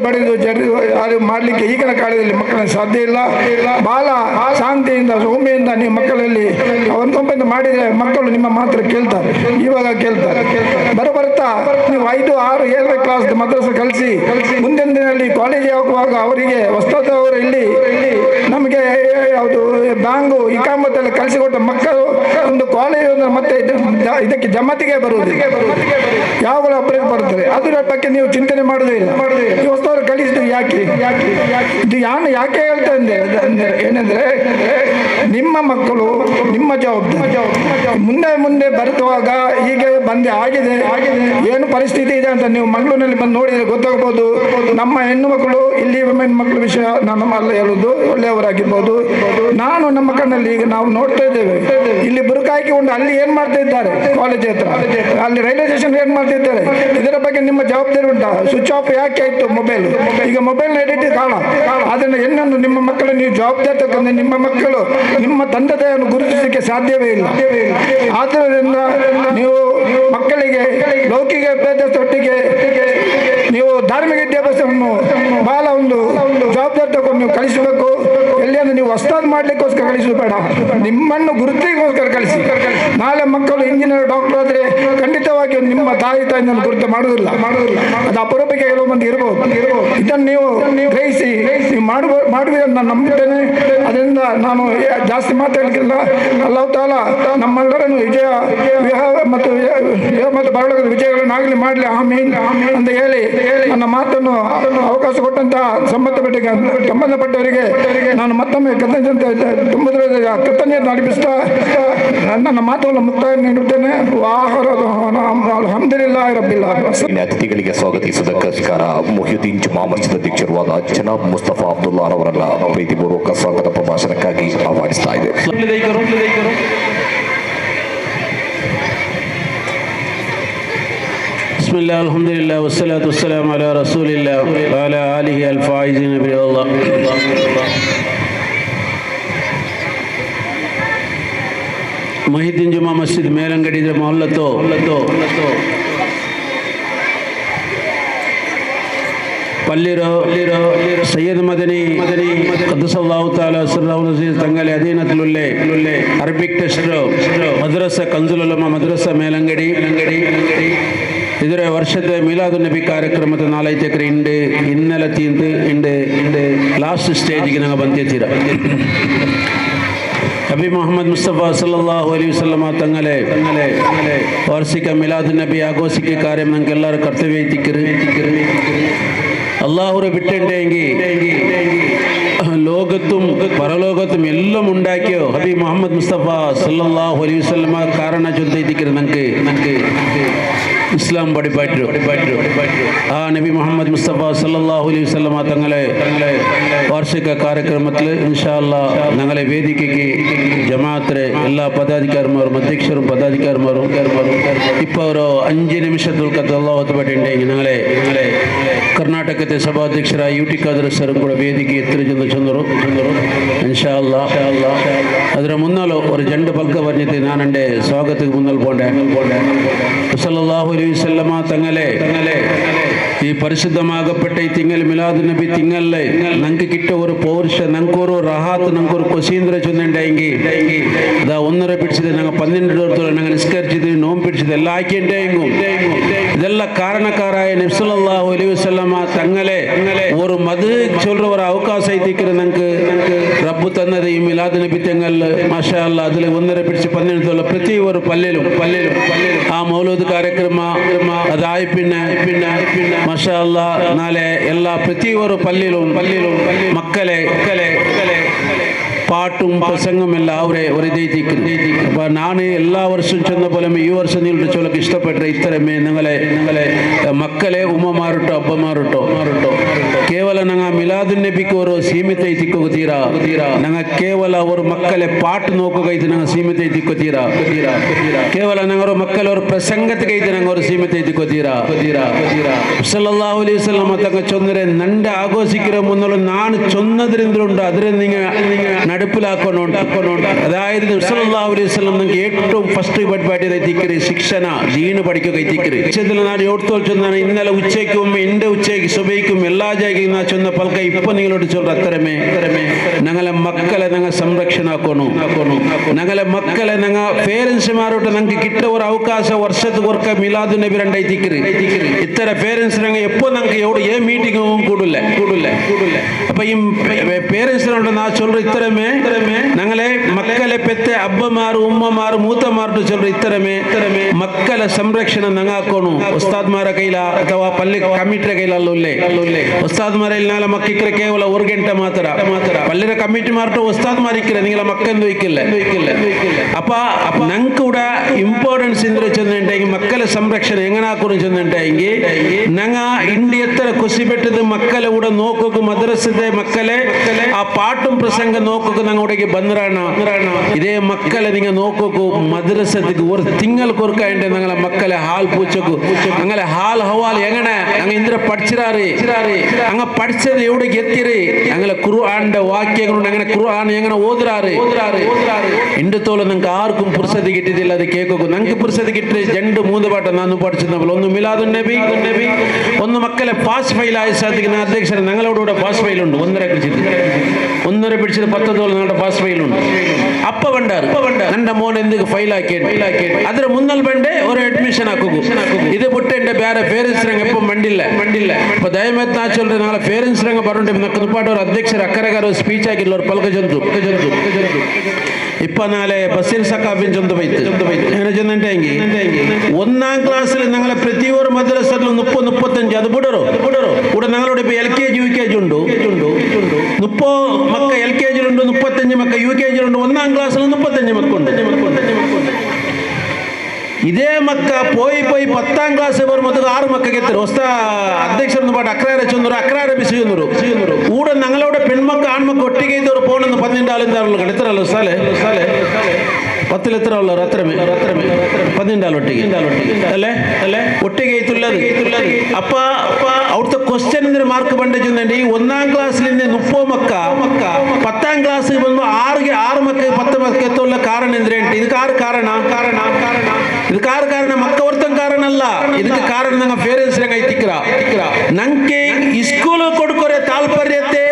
ಬಡಿದು ಜಡಿದು ಅದು ಮಾಡಲಿಕ್ಕೆ ಈಗಿನ ಕಾಲದಲ್ಲಿ ಮಕ್ಕಳಲ್ಲಿ ಸಾಧ್ಯ ಇಲ್ಲ. ಬಹಳ ಶಾಂತಿಯಿಂದ ಸೌಮ್ಯದಿಂದ ನೀವು ಮಕ್ಕಳಲ್ಲಿ ಒಂದೊಂದು ಮಾಡಿದರೆ ಮಕ್ಕಳು ನಿಮ್ಮ ಮಾತ್ರ ಕೇಳ್ತಾರೆ. ಇವಾಗ ಕೇಳ್ತಾರೆ. ಬರ್ತಾ ನೀವು 5, 6, 7ನೇ ಕ್ಲಾಸ್ ಮದ್ರಸೆ ಕಲಿಸಿ ಮುಂದಿನ ದಿನದಲ್ಲಿ ಕಾಲೇಜಿಗೆ ಹೋಗುವಾಗ ಅವರಿಗೆ ಹೊಸದವರು ಇಲ್ಲಿ ನಮಗೆ ಯಾವುದು ಬ್ಯಾಂಗು ಇಕಾಮತ್ತಲ್ಲಿ ಕಲಿಸಿಕೊಟ್ಟ ಮಕ್ಕಳು ಒಂದು ಕಾಲೇಜ್ ಮತ್ತೆ ಇದಕ್ಕೆ ಜಮಾತಿಗೆ ಬರುವುದಿಲ್ಲ, ಯಾವಾಗಲೂ ಒಬ್ಬರಿಗೆ ಬರುತ್ತದೆ. ಅದರ ಬಗ್ಗೆ ನೀವು ಚಿಂತನೆ ಮಾಡೋದೇ ಇಲ್ಲ. ಹೊಸದವರು ಕಲಿಸಿದ್ದು ಯಾಕೆ ಇದು ಯಾಕೆ ಹೇಳ್ತಾ ಇದ್ದೆ ಏನಂದ್ರೆ ನಿಮ್ಮ ಮಕ್ಕಳು ನಿಮ್ಮ ಜವಾಬ್ದಾರಿ. ಮುಂದೆ ಬರುವಾಗ ಹೀಗೆ ಆಗಿದೆ ಏನು ಪರಿಸ್ಥಿತಿ ಇದೆ ಅಂತ ನೀವು ಮಂಗಳೂರಿನಲ್ಲಿ ಬಂದು ನೋಡಿದರೆ ಗೊತ್ತಾಗಬಹುದು. ನಮ್ಮ ಹೆಣ್ಣು ಮಕ್ಕಳು ಇಲ್ಲಿ ಹೆಣ್ಣು ಮಕ್ಕಳ ವಿಷಯ ನಾನು ಅಲ್ಲ ಹೇಳುವುದು, ಒಳ್ಳೆಯವರೇ ಮಾಡುವವರಾಗಿರ್ಬೋದು. ನಾನು ನಮ್ಮ ಕಣ್ಣಲ್ಲಿ ಈಗ ನಾವು ನೋಡ್ತಾ ಇದ್ದೇವೆ, ಇಲ್ಲಿ ಬುರುಕು ಹಾಕಿಕೊಂಡು ಅಲ್ಲಿ ಏನು ಮಾಡ್ತಾ ಇದ್ದಾರೆ, ಕಾಲೇಜ್ ಹತ್ರ ಅಲ್ಲಿ ರೈಲ್ವೆ ಸ್ಟೇಷನ್ ಏನು ಮಾಡ್ತಾ ಇದ್ದಾರೆ. ಇದರ ಬಗ್ಗೆ ನಿಮ್ಮ ಜವಾಬ್ದಾರಿ ಉಂಟಾ? ಸ್ವಿಚ್ ಆಫ್ ಯಾಕೆ ಆಯಿತು ಮೊಬೈಲ್? ಈಗ ಮೊಬೈಲ್ನ ಎಡಿಟ್ ಕಾಣ. ಅದನ್ನು ಇನ್ನೊಂದು ನಿಮ್ಮ ಮಕ್ಕಳು ನೀವು ಜವಾಬ್ದಾರಿ ತಗೊಂಡು ನಿಮ್ಮ ಮಕ್ಕಳು ನಿಮ್ಮ ತಂದೆ ತಾಯಿಯನ್ನು ಗುರುತಿಸಲಿಕ್ಕೆ ಸಾಧ್ಯವೇ ಇಲ್ಲ. ಆದ್ದರಿಂದ ನೀವು ಮಕ್ಕಳಿಗೆ ಲೌಕಿಕ ವಿದ್ಯಾಭ್ಯಾಸದೊಟ್ಟಿಗೆ ನೀವು ಧಾರ್ಮಿಕ ವಿದ್ಯಾಭ್ಯಾಸವನ್ನು ಬಹಳ ಒಂದು ಜವಾಬ್ದಾರಿ ತಗೊಂಡು ನೀವು ಕಲಿಸಬೇಕು. ಎಲ್ಲಿಯನ್ನು ನೀವು ಹೊಸ್ತಾದ್ ಮಾಡಲಿಕ್ಕೋಸ್ಕರ ಕಳಿಸಬೇಡ, ನಿಮ್ಮನ್ನು ಗುರುತಿಗೋಸ್ಕರ ಕಳಿಸಿ. ನಾಳೆ ಮಕ್ಕಳು ಇಂಜಿನಿಯರ್ ಡಾಕ್ಟರ್ ಆದರೆ ಖಂಡಿತವಾಗಿ ನಿಮ್ಮ ತಾಯಿ ತಾಯಿಯನ್ನು ಗುರುತು ಮಾಡುವುದಿಲ್ಲ. ಅದು ಅಪರೂಪಕ್ಕೆ ಕೆಲವು ಮಂದಿ ಇರಬಹುದು. ಇದನ್ನು ನೀವು ಗ್ರಹಿಸಿ ನೀವು ಮಾಡುವಿರಿ ಅಂತ ನಾನು ನಂಬಿದ್ದೇನೆ. ಅದರಿಂದ ನಾನು ಜಾಸ್ತಿ ಮಾತಾಡಲಿಕ್ಕಿಲ್ಲ. ಅಲ್ಲಾಹ್ ತಾಲ ನಮ್ಮೆಲ್ಲರನ್ನು ಮತ್ತು ಬರಲೋಕದ ವಿಜಯಗಳನ್ನಾಗಲಿ ಮಾಡಲಿ, ಆಮೀನ್ ಅಂತ ಹೇಳಿ ನನ್ನ ಮಾತನ್ನು ಅವಕಾಶ ಕೊಟ್ಟಂತಹ ಸಂಬಂಧಪಟ್ಟವರಿಗೆ ನಾನು ಮತ್ತೊಮ್ಮೆ ಕೃತಜ್ಞತೆ ಅರ್ಪಿಸ್ತಾ ನನ್ನ ಮಾತನ್ನು ಮುಕ್ತಾಯ ನೀಡುತ್ತೇನೆ. ಅಲ್ಹಮ್ದುಲಿಲ್ಲಾಹಿ ರಬ್ಬಿಲ್ ಆಲಮೀನ್. ಅತಿಥಿಗಳಿಗೆ ಸ್ವಾಗತಿಸುವುದಕ್ಕೋಸ್ಕರ ಮುಹಿಯುದ್ದೀನ್ ಜುಮಾ ಮಸ್ಜಿದ್ ಅಧ್ಯಕ್ಷರಾದ ಜನಾಬ್ ಮುಸ್ತಫಾ ಅಬ್ದುಲ್ಲಾ ಅವರನ್ನ ಪ್ರೀತಿಪೂರ್ವಕ ಸ್ವಾಗತ ಪ್ರಭಾಷಣಕ್ಕಾಗಿ ಆಹ್ವಾನಿಸ್ತಾ ಇದೆ. ಬಿಸ್ಮಿಲ್ಲಾಹ್ ಅಲ್ಹಮ್ದುಲಿಲ್ಲಾಹ್ ವಸ್ಸಲಾತು ವಸ್ಸಲಾಮು ಅಲಾ ರಸೂಲಿಲ್ಲಾಹ್ ವ ಅಲಾ ಆಲಿಹಿ ಅಲ್ ಫಾಯಿಜಿನ ಬಿಲ್ಲಾಹ್. ಮುಹಿಯುದ್ದೀನ್ ಜುಮಾ ಮಸ್ಜಿದ್ ಮೇಲಂಗಡಿ ಮೊಹಲ್ಲತ್ತು ಪಲ್ಲಿರೋ ಸೈಯದ್ ಮದನಿ ಖದ್ದಸಲ್ಲಾಹು ತಆಲಾ ಸಿರ್ರಹು ಅಜೀಜ್ ತಂಗಲಿ ಅಧೀನತುಲ್ಲೇ ಅರಬಿಕ್ ಟೆಸ್ಟ್ ಮದ್ರಸಾ ಕಂಜುಲ್ ಉಲಮಾ ಮದ್ರಸಾ ಮೇಲಂಗಡಿ ಇದರ ವರ್ಷದ ಮಿಲಾದು ನಬಿ ಕಾರ್ಯಕ್ರಮದ 4 ಎಕರೆ ಇನ್ನೆಲ್ಲ ತೀಂದು ಲಾಸ್ಟ್ ಸ್ಟೇಜ್ಗೆ ನಂಗೆ ಬಂದಿದ್ದೀರ. ಹಬೀ ಮೊಹಮ್ಮದ್ ಮುಸ್ತಫಾ ಸಲ್ಲಲ್ಲಾಹು ಅಲೈಹಿ ವಸಲ್ಲಮ ತಂಗಲೆ ವಾರ್ಷಿಕ ಮಿಲಾದು ನಬಿ ಆಘೋಷಿಕೆ ಕಾರ್ಯ ನಂಗೆಲ್ಲರ ಕರ್ತವ್ಯ ತಿಕ್ಕಿರಿ അള്ളാഹുരെ വിട്ടെങ്കിൽ ലോകത്തും പരലോകത്തും എല്ലാം ഉണ്ടാക്കിയോ ഹബീബ് മുഹമ്മദ് മുസ്തഫ സല്ലല്ലാഹു അലൈഹി വസല്ലമ ಕಾರಣ ಜೊತೆಗಿದ್ರೆ ನಂಗೆ ഇസ്ലാം പഠിപ്പാറ്റു ആ നബി മുഹമ്മദ് മുസ്തഫ സല്ലല്ലാഹു അലൈഹി വസല്ലമ തങ്ങളെ വാർഷിക ಕಾರ್ಯಕ್ರಮത്തിൽ ഇൻഷാ അല്ലാഹ് ഞങ്ങളെ വേദിക്കയ്ക്ക് ജമാഅത്തിലെ എല്ലാ പദാധികാരിമാരും അധ്യക്ഷരും പദാധികാരിമാരും ഇപ്പോൾ ഒരു 5 നിമിഷത്തിൽക്കത്ത് അല്ലാഹു പറ്റിണ്ടെങ്കിൽ ഞങ്ങളെ ಕರ್ನಾಟಕದ ಸಭಾಧ್ಯಕ್ಷರಾಗಿ ಯುಟಿ ಖಾದರ್ ಸರ್ ಕೂಡ ವೇದಿಕೆ ಎತ್ತರ ചെന്നರು ഇൻഷാ അല്ലാഹ് ಅದರ ಮುನ್ನಲು ഒരു ജണ്ട് പൽക്ക പറഞ്ഞിട്ട് ഞാൻ എൻ്റെ സ്വാഗതത്തിന് മുന്നൽ പോണ്ടേ സല്ലല്ലാഹു അലൈഹി വസല്ലമ തങ്ങളെ ഈ പരിശുദ്ധമാകപ്പെട്ട ഈ തിങ്കൾ മിലാദ് നബി തിങ്കളിലെ ഞങ്ങൾക്ക് കിട്ടിയ ഒരു പൗരുഷ ഞങ്ങൾക്കൊരു റഹാത്ത് ഞങ്ങൾക്കൊരു കൊസീന്ദ്ര ചൊന്നുണ്ടെങ്കിൽ അതാ 1.5 പിടിച്ചത് ഞങ്ങൾ 12 ദിവസത്തോളം ഞങ്ങൾ നിസ്കരിച്ചത് നോമ്പ് പിടിച്ചത് എല്ലാം ആക്കിയിട്ടുണ്ടെങ്കിൽ ഇതെല്ലാം കാരണക്കാരായ നബി സല്ലല്ലാഹു അലൈഹി വസല്ലമ തങ്ങളെ ഒരു മത് ചൊല്ലുற ഒരു അവകാശം എത്തിക്കുന്നത് ഞങ്ങൾക്ക് റബ്ബ് തന്നത് ഈ മിലാദ് നബി തിങ്കളിൽ മാഷാ അല്ലാഹ് അതിൽ 1.5 പിടിച്ച് 12 ദിവസം പ്രതി ഒരു പള്ളിയിലും ആ മൗലൂദ് ಕಾರ್ಯಕ್ರಮ ಅದಾയി പിന്നെ മാഷാ അല്ലാഹ് നാളെ എല്ലാ പ്രതി ഒരു പള്ളിയിലും മക്കളെ പാട്ടും പ്രസംഗം എല്ലാം അവരെ ഒരു അപ്പോൾ ഞാൻ എല്ലാ വർഷവും ചെന്ന പോലെ ഈ വർഷം നിങ്ങൾ ചൊല്ലക്ക് ഇഷ്ടപ്പെട്ട ഇത്തരമേ നിങ്ങളെ മക്കളെ ഉമ്മമാരുട്ടോ അಬ್ಬമാരുട്ടോ ಕೇವಲ ನಂಗೆ ಮಿಲಾದು ನಬಿಗೆ ಅವರು ಸೀಮಿತ ಐತಿಕ್ಕೋತೀರಾ ನಂಗೆ ಕೇವಲ ಅವರು ಮಕ್ಕಳ ಪಾಠ ನೋಕೋಗೈತೆ ನಂಗೆ ಸೀಮಿತ ಐತಿಕ್ಕೋತೀರಾ ಕೇವಲ ನಂಗವರು ಮಕ್ಕಳ ಅವ್ರ ಪ್ರಸಂಗತೆಗೆ ಐತೆ ನಂಗೆ ಅವರು ಸೀಮಿತ ಐತಿಕ್ಕೋತೀರಾ ಸಲ್ಲಲ್ಲಾಹು ಅಲೈಹಿ ವಸಲ್ಲಂ ತಕ್ಕ ಚೊಂದರೆ ನಂಡ ಆഘോഷിக்கிற മുന്നോട്ട് ഞാൻ ചൊന്നതിരുന്നുണ്ട് അതിനെ നിങ്ങൾ നടപ്പിലാക്കണോണ്ട് അതായത് സല്ലല്ലാഹു അലൈഹി വസല്ലം നിങ്ങൾക്ക് ഏറ്റവും ഫസ്റ്റ് പഠിപ്പാട്ടിയതിക്കറി ശിക്ഷണ ദീന് പഠിക്കുക എത്തിക്കറി ഞാൻ എവിടത്തോൾ ചൊന്നാണ് ഇന്നലെ ഉച്ചയ്ക്കും എൻ്റെ ഉച്ചയ്ക്ക് സുബൈക്കും എല്ലാ ജാഗയും ഞാൻ ചൊന്ന പൽക്ക ഇപ്പൊ നിങ്ങളോട് ചൊല്ല അത്തരമേ ഞങ്ങളെ മക്കളെ ഞങ്ങൾ സംരക്ഷണ ആക്കണു ഞങ്ങളെ മക്കളെ ഞങ്ങൾ പേരൻസ്മാരോട്ട് ഞങ്ങൾക്ക് കിട്ടിയ ഒരു അവകാശം വർഷത്തിൽ ഒർക്ക മിലാദ് നബി രണ്ടായിത്തിക്കറി ഇത്തര പേരൻസ് ഞങ്ങൾ എപ്പോ ഞങ്ങൾക്ക് എവിടെ ഏ മീറ്റിംഗും കൂടില്ല അപ്പൊ ഈ പേരൻസിനോട് ഞാൻ ചൊല്ല ഇത്തരമേ ഞങ്ങളെ മക്കളെ പെത്ത അബ്ബമാർ ഉമ്മമാർ മൂത്തമാരോട്ട് ചൊല്ല ഇത്തരമേ മക്കളെ സംരക്ഷണ ഞങ്ങൾ ആക്കണു ഉസ്താദ്മാരെ കയ്യില ಅಥವಾ ಪಲ್ಲಿ ಕಮಿಟಿಯ ಕೈಲಲ್ಲೇ ಉಸ್ತಾದ್ ಮಾರಲ್ಲಿ ನಾಳೆ ಮಕ್ಕಿಕ್ಕರೆ ಕೇವಲ 1 ಗಂಟೆ ಮಾತ್ರ ಪಲ್ಲಿರ ಕಮಿಟಿ ಮಾರ್ಟ ಉಸ್ತಾದ್ ಮಾರಿಕ್ಕಿರ ನಿಂಗಳ ಮಕ್ಕಂದು ಇಕ್ಕಿಲ್ಲ ಅಪ್ಪ ನಂಗೆ ಕೂಡ ಇಂಪಾರ್ಟೆನ್ಸ್ ಇಂದ್ರೆ ಚೆಂದಂಟಾಗಿ ಮಕ್ಕಳ ಸಂರಕ್ಷಣೆ ಹೆಂಗನಾಕು ಚೆಂದಂಟಾಗಿ ನಂಗ ಇಂಡಿಯತ್ತರ ಖುಷಿ ಬೆಟ್ಟದ ಮಕ್ಕಳ ಕೂಡ ನೋಕೋಕು ಮದ್ರಸದ ಮಕ್ಕಳೇ ಆ ಪಾಠಂ ಪ್ರಸಂಗ ನೋಕೋಕು ನಂಗೆ ಹುಡುಗಿ ಬಂದ್ರಾಣ ಇದೇ ಮಕ್ಕಳ ನಿಂಗೆ ನೋಕೋಕು ಮದ್ರಸದಿಗೆ ஒரு திங்கள் ಕೊರ್ಕಾಂಡೆ ನಂಗಲ ಮಕ್ಕಳ ಹಾಲ್ ಪೂಚಕು ಅಂಗಲ ಹಾಲ್ ಹವಾಲ್ ಹೆಂಗಣ ಹಂಗ ಇಂದ್ರ ಪಡ್ಚಿರಾರಿ ಹಂಗ ಪಡ್ಸದ ಎವಡೆ ಗೆತ್ತಿರಿ ಅಂಗಲ ಕುರ್ಆನ್ ವಾಕ್ಯಗಳು ನಂಗನ ಕುರ್ಆನ್ ಹೆಂಗನ ಓದ್ರಾರಿ ಇಂಡು ತೋಲ ನಂಗೆ ಆರ್ക്കും ಪುರ್ಸದಿ ಗಿಟ್ಟಿದಿಲ್ಲ ಅದು ಕೇಕೋಕು ನಂಗೆ ಪುರ್ಸದಿ ಗಿಟ್ಟರೆ ಜಂಡು ಮೂದ ಪಾಠ ನಾನು പഠിച്ചിരുന്നപ്പോൾ ഒന്ന് മിലാദുൻ നബി ഒന്ന് മക്കളെ പാസ് ഫെയിൽ ആയ സാധിക്കുന്ന അധ്യക്ഷൻ ഞങ്ങളോട് കൂടെ പാസ് ഫെയിൽ ഉണ്ട് ഒന്നര പിടിച്ചത് 10 തോളം ഞങ്ങളുടെ പാസ് ഫെയിൽ ഉണ്ട് അപ്പ വേണ്ടാറ് എൻ്റെ മോൻ എന്തൊക്കെ ഫെയിൽ ആക്കിയിട്ട് അതിന് മുന്നൽ വേണ്ടേ ഒരു അഡ്മിഷൻ ആക്കുക ഇത് ಬಿಟ್ಟು എൻ്റെ ಬೇರೆ ಪೇರೆಂಟ್ಸ್ ರಂಗ ಎಪ್ಪ ಮಂಡಿಲ್ಲ ಇಪ್ಪ ದಯಮಾಡಿ ನಾ ಚೊಲ್ರೆ ನಾಳೆ ಪೇರೆಂಟ್ಸ್ ರಂಗ ಬರೋಂಟೆ ನಕ್ಕ ನುಪಾಟವ್ರ ಅಧ್ಯಕ್ಷರು ಅಕ್ಕರೆಗಾರ ಸ್ಪೀಚ್ ಆಗಿಲ್ಲ ಅವ್ರು ಪಲ್ಕ ಜಂತು ഇപ്പൊ നാളെ ബസ്സിൽ സക്കാഫിൻ ചൊന്തപൈത്ത് അങ്ങനെ ചെന്നിട്ടെങ്കിൽ 1ാം ക്ലാസ്സിൽ ഞങ്ങളെ പ്രതി ഒരു മദ്രസയിലും 30-35 അത് വിടറോ ഇവിടെ ഞങ്ങളുടെ ഇപ്പൊ LKG UKG ഉണ്ട് 30 മക്ക LKG ഉണ്ട് 35 മക്ക UKG ഉണ്ട് 1ാം ക്ലാസ്സിൽ 35 മക്കുണ്ട് ಇದೇ ಮಕ್ಕ ಪೋಯಿ 10ാം ಕ್ಲಾಸ್ ಬರುമ്പോൾ 6 ಮಕ್ಕ ಗೆತ್ತರು ಹೊಸ ಅಧ್ಯಕ್ಷರನ್ನು ಪಾಠ ಅಕ್ರಾರ ಬಿಸಿಯುವರು ಕೂಡ ഞങ്ങളുടെ പെൺമക്ക ആൺമക്ക ഒട്ടിಗೆ ಇದ್ದವರು പോണെന്ന് 12 ആളുണ്ടാവുള്ളൂ എത്രല്ലോ സാലേ 10 എത്ര ഉള്ളവർ അത്രമേ 12 ആൾ ഒട്ടിಗೆ അല്ലേ ഒട്ടിಗೆ ഇത്തുള്ളത് അപ്പ അവിടുത്തെ ക്വസ്റ്റ്യൻ എന്തിനു മാർക്ക് പണ്ടിച്ചുണ്ടെങ്കിൽ ഈ 1ാം ക്ലാസ്സിൽ നിന്ന് 30 മക്ക 10ാം ക്ലാസ്സിൽ ಬಂದು 6 ಮಕ್ಕ 10 ಮಕ್ಕ ಎತ್ತುള്ള ಕಾರಣ ಎಂದ್ರೆ ಇದಕ್ಕೆ ಕಾರಣ ಮಕ್ಕ ಹೊರ್ತಂ ಕಾರಣ ಅಲ್ಲ ಇದಕ್ಕೆ ಕಾರಣ ನಂಗೆ ಪೇರೆಂಟ್ಸ್ ಐತಿಕ್ರ ನಂಗೆ ಸ್ಕೂಲ್ ಕೊಡ್ಕೊರೆ ತಾಲ್ಪರ್ಯತೆ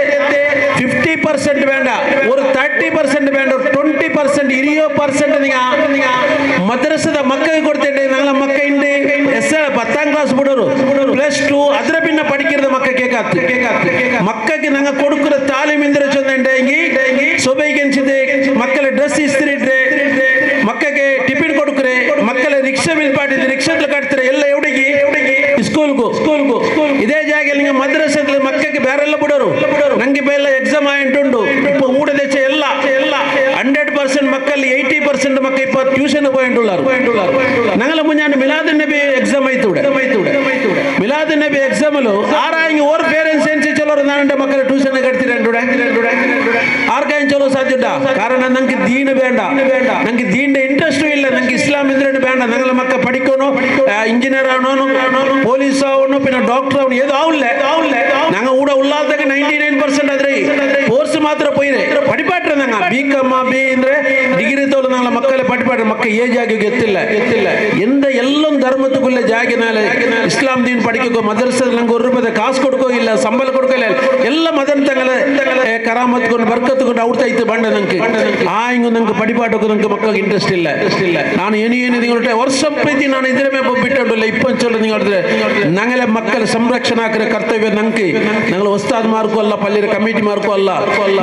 50% വേണ്ട ഒരു 30% വേണ്ട ഒരു 20% 20% നിങ്ങൾ മദ്രസದ മക്കൾക്ക് കൊടുത്തിട്ട് ഞങ്ങളെ മക്ക ഉണ്ട് 10ാം ക്ലാസ് ಬಿಡೋರು +2 ಅದರ ಭಿನ್ನ പഠിക്കുന്ന മക്ക കേക്കാത്ത് മക്കൾക്ക് ഞങ്ങൾ കൊടുക്കുന്ന താലീം എന്തിനു ചൊന്നുണ്ടെങ്കിൽ സുബൈക്കനുസരിച്ച് മക്കളെ ഡ്രസ് ഇസ്തിരി ഇട്ട് ಮಕ್ಕಳಿಗೆ ಟಿಫಿನ್ ಕೊಡ್ಕರೆ ಮಕ್ಕಳ ರಿಕ್ಷಾ ಬಿಲ್ಪಾಟಿದ್ದು ರಿಕ್ಷಾದಲ್ಲಿ ಕಟ್ತಾರೆ ಎಲ್ಲ ಎವಡಿಗೆ ಸ್ಕೂಲ್ಗೂ ಇದೇ ಜಾಗದಲ್ಲಿ ನೀವು ಮದ್ರಸದಲ್ಲಿ ಮಕ್ಕಳಿಗೆ ಬೇರೆಲ್ಲ ಬಿಡೋರು ನಂಗೆ ಬೇರೆ ಎಕ್ಸಾಮ್ ಆಯುಂಟುಂಡು ಇಪ್ಪ ಊಡದೆಚ್ಚ ಎಲ್ಲ 100% ಮಕ್ಕಳು 80% ಮಕ್ಕ ಇಪ್ಪ ಟ್ಯೂಷನ್ പോയിട്ടുള്ളാർ ഞങ്ങളെ മുന്നാണ് മിലാദുൻ നബി എക്സാം ആയിത്തൂടെ മിലാദുൻ നബി എക്സാമിലോ ആരായെങ്കിൽ ഓർ പേരൻസ് അനുസരിച്ചുള്ളവർ ഞാൻ എൻ്റെ മക്കളെ ട്യൂഷന് കെടുത്തിരണ്ടൂടെ ആർക്കായും ചൊല്ലോ സാധ്യത കാരണം ഞങ്ങൾക്ക് ദീന് വേണ്ട ഞങ്ങൾക്ക് ദീന്റെ ഇൻട്രസ്റ്റും ഇല്ല ഞങ്ങൾക്ക് ഇസ്ലാം എന്തിനാണ് വേണ്ട ഞങ്ങളെ മക്കൾ പഠിക്കണോ എഞ്ചിനീയർ ആണോ പോലീസ് ആവണോ പിന്നെ ഡോക്ടർ ആവണോ ഏതോ ആവില്ലേ ഞങ്ങൾ കൂടെ ഉള്ളാതൊക്കെ 99% അದ್ರೆ ಕೋರ್ಸ್ ಮಾತ್ರ ಪೋಯಿರೆ ಪಡಿಪಾಟ್ರೆ ನಂಗ BCom BA ಅಂದ್ರೆ ಡಿಗ್ರಿ ತೋಲು ನಂಗಳ ಮಕ್ಕಳ ಪಡಿಪಾಟ್ರೆ ಮಕ್ಕ ಏಜ್ ಆಗಿ ಎತ್ತಿಲ್ಲ ಎಂದ ಎಲ್ಲೊಂದು ಧರ್ಮத்துக்குள்ள ಜಾಗಿನಾಲ ಇಸ್ಲಾಂ ದೀನ್ ಪಡಿಕೋ ಮದರಸದಲ್ಲಿ ನಂಗೆ ₹1 ಕಾಸು ಕೊಡ್ಕೋ ಇಲ್ಲ ಸಂಬಳ ಕೊಡ್ಕೋ ಇಲ್ಲ ಎಲ್ಲ ಮದನ್ ತಂಗಲ ಕರಾಮತ್ ಕೊಂಡು ಬರ್ಕತ್ ಕೊಂಡು ಔಟ್ ಆಯ್ತು ಬಂಡ ನಂಗೆ ಹಿಂಗು ನಂಗೆ ಪಡಿಪಾಟಕ್ಕೂ ನಂಗೆ ಮಕ್ಕಳಿಗೆ ಇಂಟ್ರೆಸ್ಟ್ ಇಲ್ಲ ನಾನು ಏನು ನಿങ്ങളുടെ ವರ್ಷ ಪ್ರೀತಿ ನಾನು ಇದರ ಮೇಲೆ ಬಿಟ್ಟುಲ್ಲ ಇಪ್ಪಂಚೊಲ್ಲ ನೀವು ಹೇಳಿದ್ರೆ ഞങ്ങളെ മക്കളെ സംരക്ഷണാക്കുന്ന കർത്തവ്യം ഞങ്ങൾ ഉസ്താദ് മാർക്കും അല്ല പള്ളിയുടെ കമ്മിറ്റി മാർക്കും അല്ല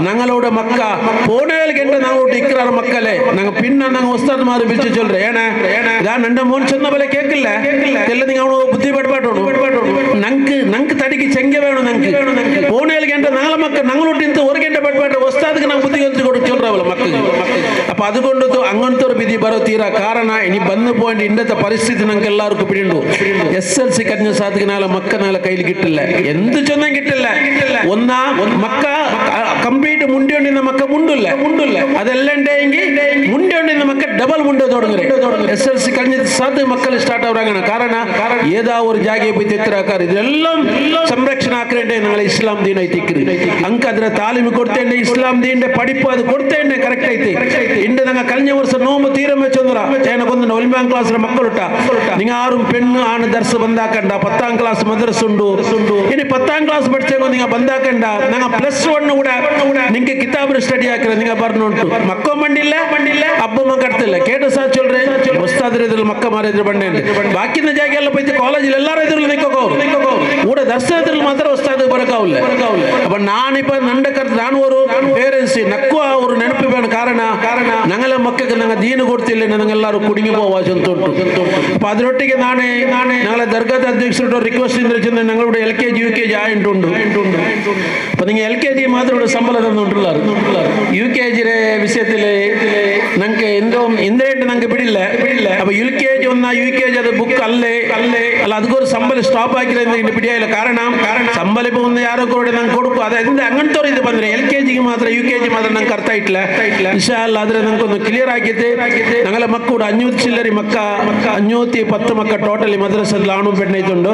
ഞങ്ങളുടെ മക്ക പോണേൽക്കെട്ട് ഞങ്ങളോട് ഇക്രാർ മക്കളെ ഞങ്ങൾ പിന്നെ ഞങ്ങൾ ഉസ്താദ്മാർ വിളിച്ചു ചൊല്ലേ ഞാൻ എൻ്റെ മോൻ ചെന്ന പോലെ കേൾക്കില്ല എല്ലാം നിങ്ങൾ ബുദ്ധി പെടപ്പാട്ടോണു ഞങ്ങൾക്ക് തടിക്ക് ചെങ്ക വേണം ഞങ്ങൾക്ക് പോണേൽക്കെട്ട് ഞങ്ങളെ മക്ക ഞങ്ങളോട്ട് ഇന്ന് ഒരു ഗಂಟೆ പെടപ്പാട്ട് ഉസ്താദിക്ക് ഞങ്ങൾ ബുദ്ധി കൊടുത്ത് ചൊല്ലാവല്ലോ മക്കൾക്ക് അപ്പൊ അതുകൊണ്ട് അങ്ങനത്തെ ഒരു വിധി ബರೋ തീരാ ಕಾರಣ ഇനി വന്നു പോയിട്ട് ഇന്നത്തെ പരിസ്ഥിതി ഞങ്ങൾക്ക് എല്ലാവർക്കും പിടിയുണ്ടു SLC കഴിഞ്ഞ സാധിക്കുന്നാല മക്ക നാളെ കയ്യിൽ കിട്ടില്ല എന്ത് ചൊന്നാൻ കിട്ടില്ല ഒന്നാ മക്ക കംപ്ലീറ്റ് മുണ്ടിയൊണ്ടിന്ന മക്ക മുണ്ടില്ല അതെല്ലാം ഉണ്ടെങ്കിൽ മുണ്ടിയൊണ്ടിന്ന മക്ക ഡബಲ್ മുണ്ട തുടങ്ങുന്നത് SLC കഴിഞ്ഞ സാധ്യ മക്കൾ സ്റ്റാർട്ട് ആവുകയാണ് കാരണം ഏതാ ഒരു ജാഗയെ പോയി തെത്തിരാക്കാറ് ഇതെല്ലാം സംരക്ഷണ ആക്കേണ്ടേ ഞങ്ങളെ ഇസ്ലാം ദീൻ ಐತಿಕ್ರಿ ಅಂಕ ಅದರ ತಾಲೀಮು ಕೊಡ್ತೇನೆ ಇಸ್ಲಾಂ ದೀನ್ಡೆ ಪಡಿಪು ಅದು ಕೊಡ್ತೇನೆ ಕರೆಕ್ಟ್ ಐತಿ ಇಂದು ನಂಗೆ കഴിഞ്ഞ ವರ್ಷ നോമ്പ് തീരമേ ചൊന്നറ ഏനക്കൊന്ന് 9ാം ക്ലാസ്സിലെ മക്കളുട്ട നിങ്ങൾ ആരും പെണ്ണ് ആണ് ദർസ് ബന്ധാക്കണ്ട 10ാം ക്ലാസ് മദ്രസ ഉണ്ട് ഇനി 10ാം ക്ലാസ് പഠിച്ചേക്കോ നിങ്ങൾ ബന്ധാക്കണ്ട ഞങ്ങൾ +1 കൂടെ നിങ്ങൾക്ക് കിതാബ് സ്റ്റഡി ആക്കില്ല നിങ്ങൾ പറഞ്ഞുണ്ട് മക്കോ മണ്ടില്ല അബ്ബമ്മ കടത്തില്ല കേട്ട സാ ചൊല്ലേ ಉಸ್ತಾದ್ರ ಎದುರು ಮಕ್ಕಮಾರ ಎದುರು ಬಂಡೆ ಬಾಕಿನ ಜಾಗ ಎಲ್ಲ ಪೈತಿ ಕಾಲೇಜ್ ಎಲ್ಲಾರ ಎದುರು ನಿಕ್ಕೋ ಊಡ ದರ್ಶನ ಎದುರು ಮಾತ್ರ ಉಸ್ತಾದ ಬರಕಾವಿಲ್ಲ ಅಪ್ಪ ನಾನಿಪ್ಪ ನಂಡ ಕರ್ತ ನಾನು ಅವರು ಪೇರೆಂಟ್ಸ್ ನಕ್ಕುವ ಅವರು ನೆನಪು ಬೇಡ ಕಾರಣ ഞങ്ങളെ മക്കൾക്ക് ഞങ്ങൾ ദീന് കൊടുത്തില്ല ഞങ്ങളെല്ലാവരും കുടുങ്ങി പോവാ ചെന്തുണ്ടു അപ്പൊ അതിനൊട്ടിಗೆ ನಾನೇ ഞങ്ങളെ ദർഗാത്ത് അധ്യക്ഷരുടെ റിക്വസ്റ്റ് ചെന്ന് ഞങ്ങളുടെ LKG UKG ആയിട്ടുണ്ട് അപ്പൊ നിങ്ങൾ LKG മാത്രം ശമ്പളം തന്നിട്ടുള്ള UKG വിഷയത്തില് ഞങ്ങൾക്ക് എന്തോ ഇന്ത്യയായിട്ട് ഞങ്ങൾക്ക് പിടില്ല അപ്പൊ LKG ഒന്നാ UKG അത് ബുക്ക് അല്ല അതൊരു ശമ്പളം സ്റ്റോപ്പ് ആക്കിയത് പിടിയായില്ല കാരണം ശമ്പളം ഇപ്പൊ ഒന്ന് ಯಾರೋ ಕೂಡ ನಂಗೆ ಕೊಡುಕು ಅದೇ അങ്ങനത്തെ ಇದು ಬಂದ್ರೆ LKG ಮಾತ್ರ UKG ಮಾತ್ರ ನಂಗೆ ಅರ್ಥ ಆಯ್ತಿಲ್ಲ ಇನ್ಶಾ ಅಲ್ಲಾ ಆದ್ರೆ ನಂಗೊಂದು ಕ್ಲಿಯರ್ ಆಗಿದೆ ഞങ്ങളെ മക്കൂടെ 500 ചില്ലറി മക്ക 510 മക്ക ടോട്ടലി മദ്രസയിൽ ആണും പെണ്ണായിട്ടുണ്ട്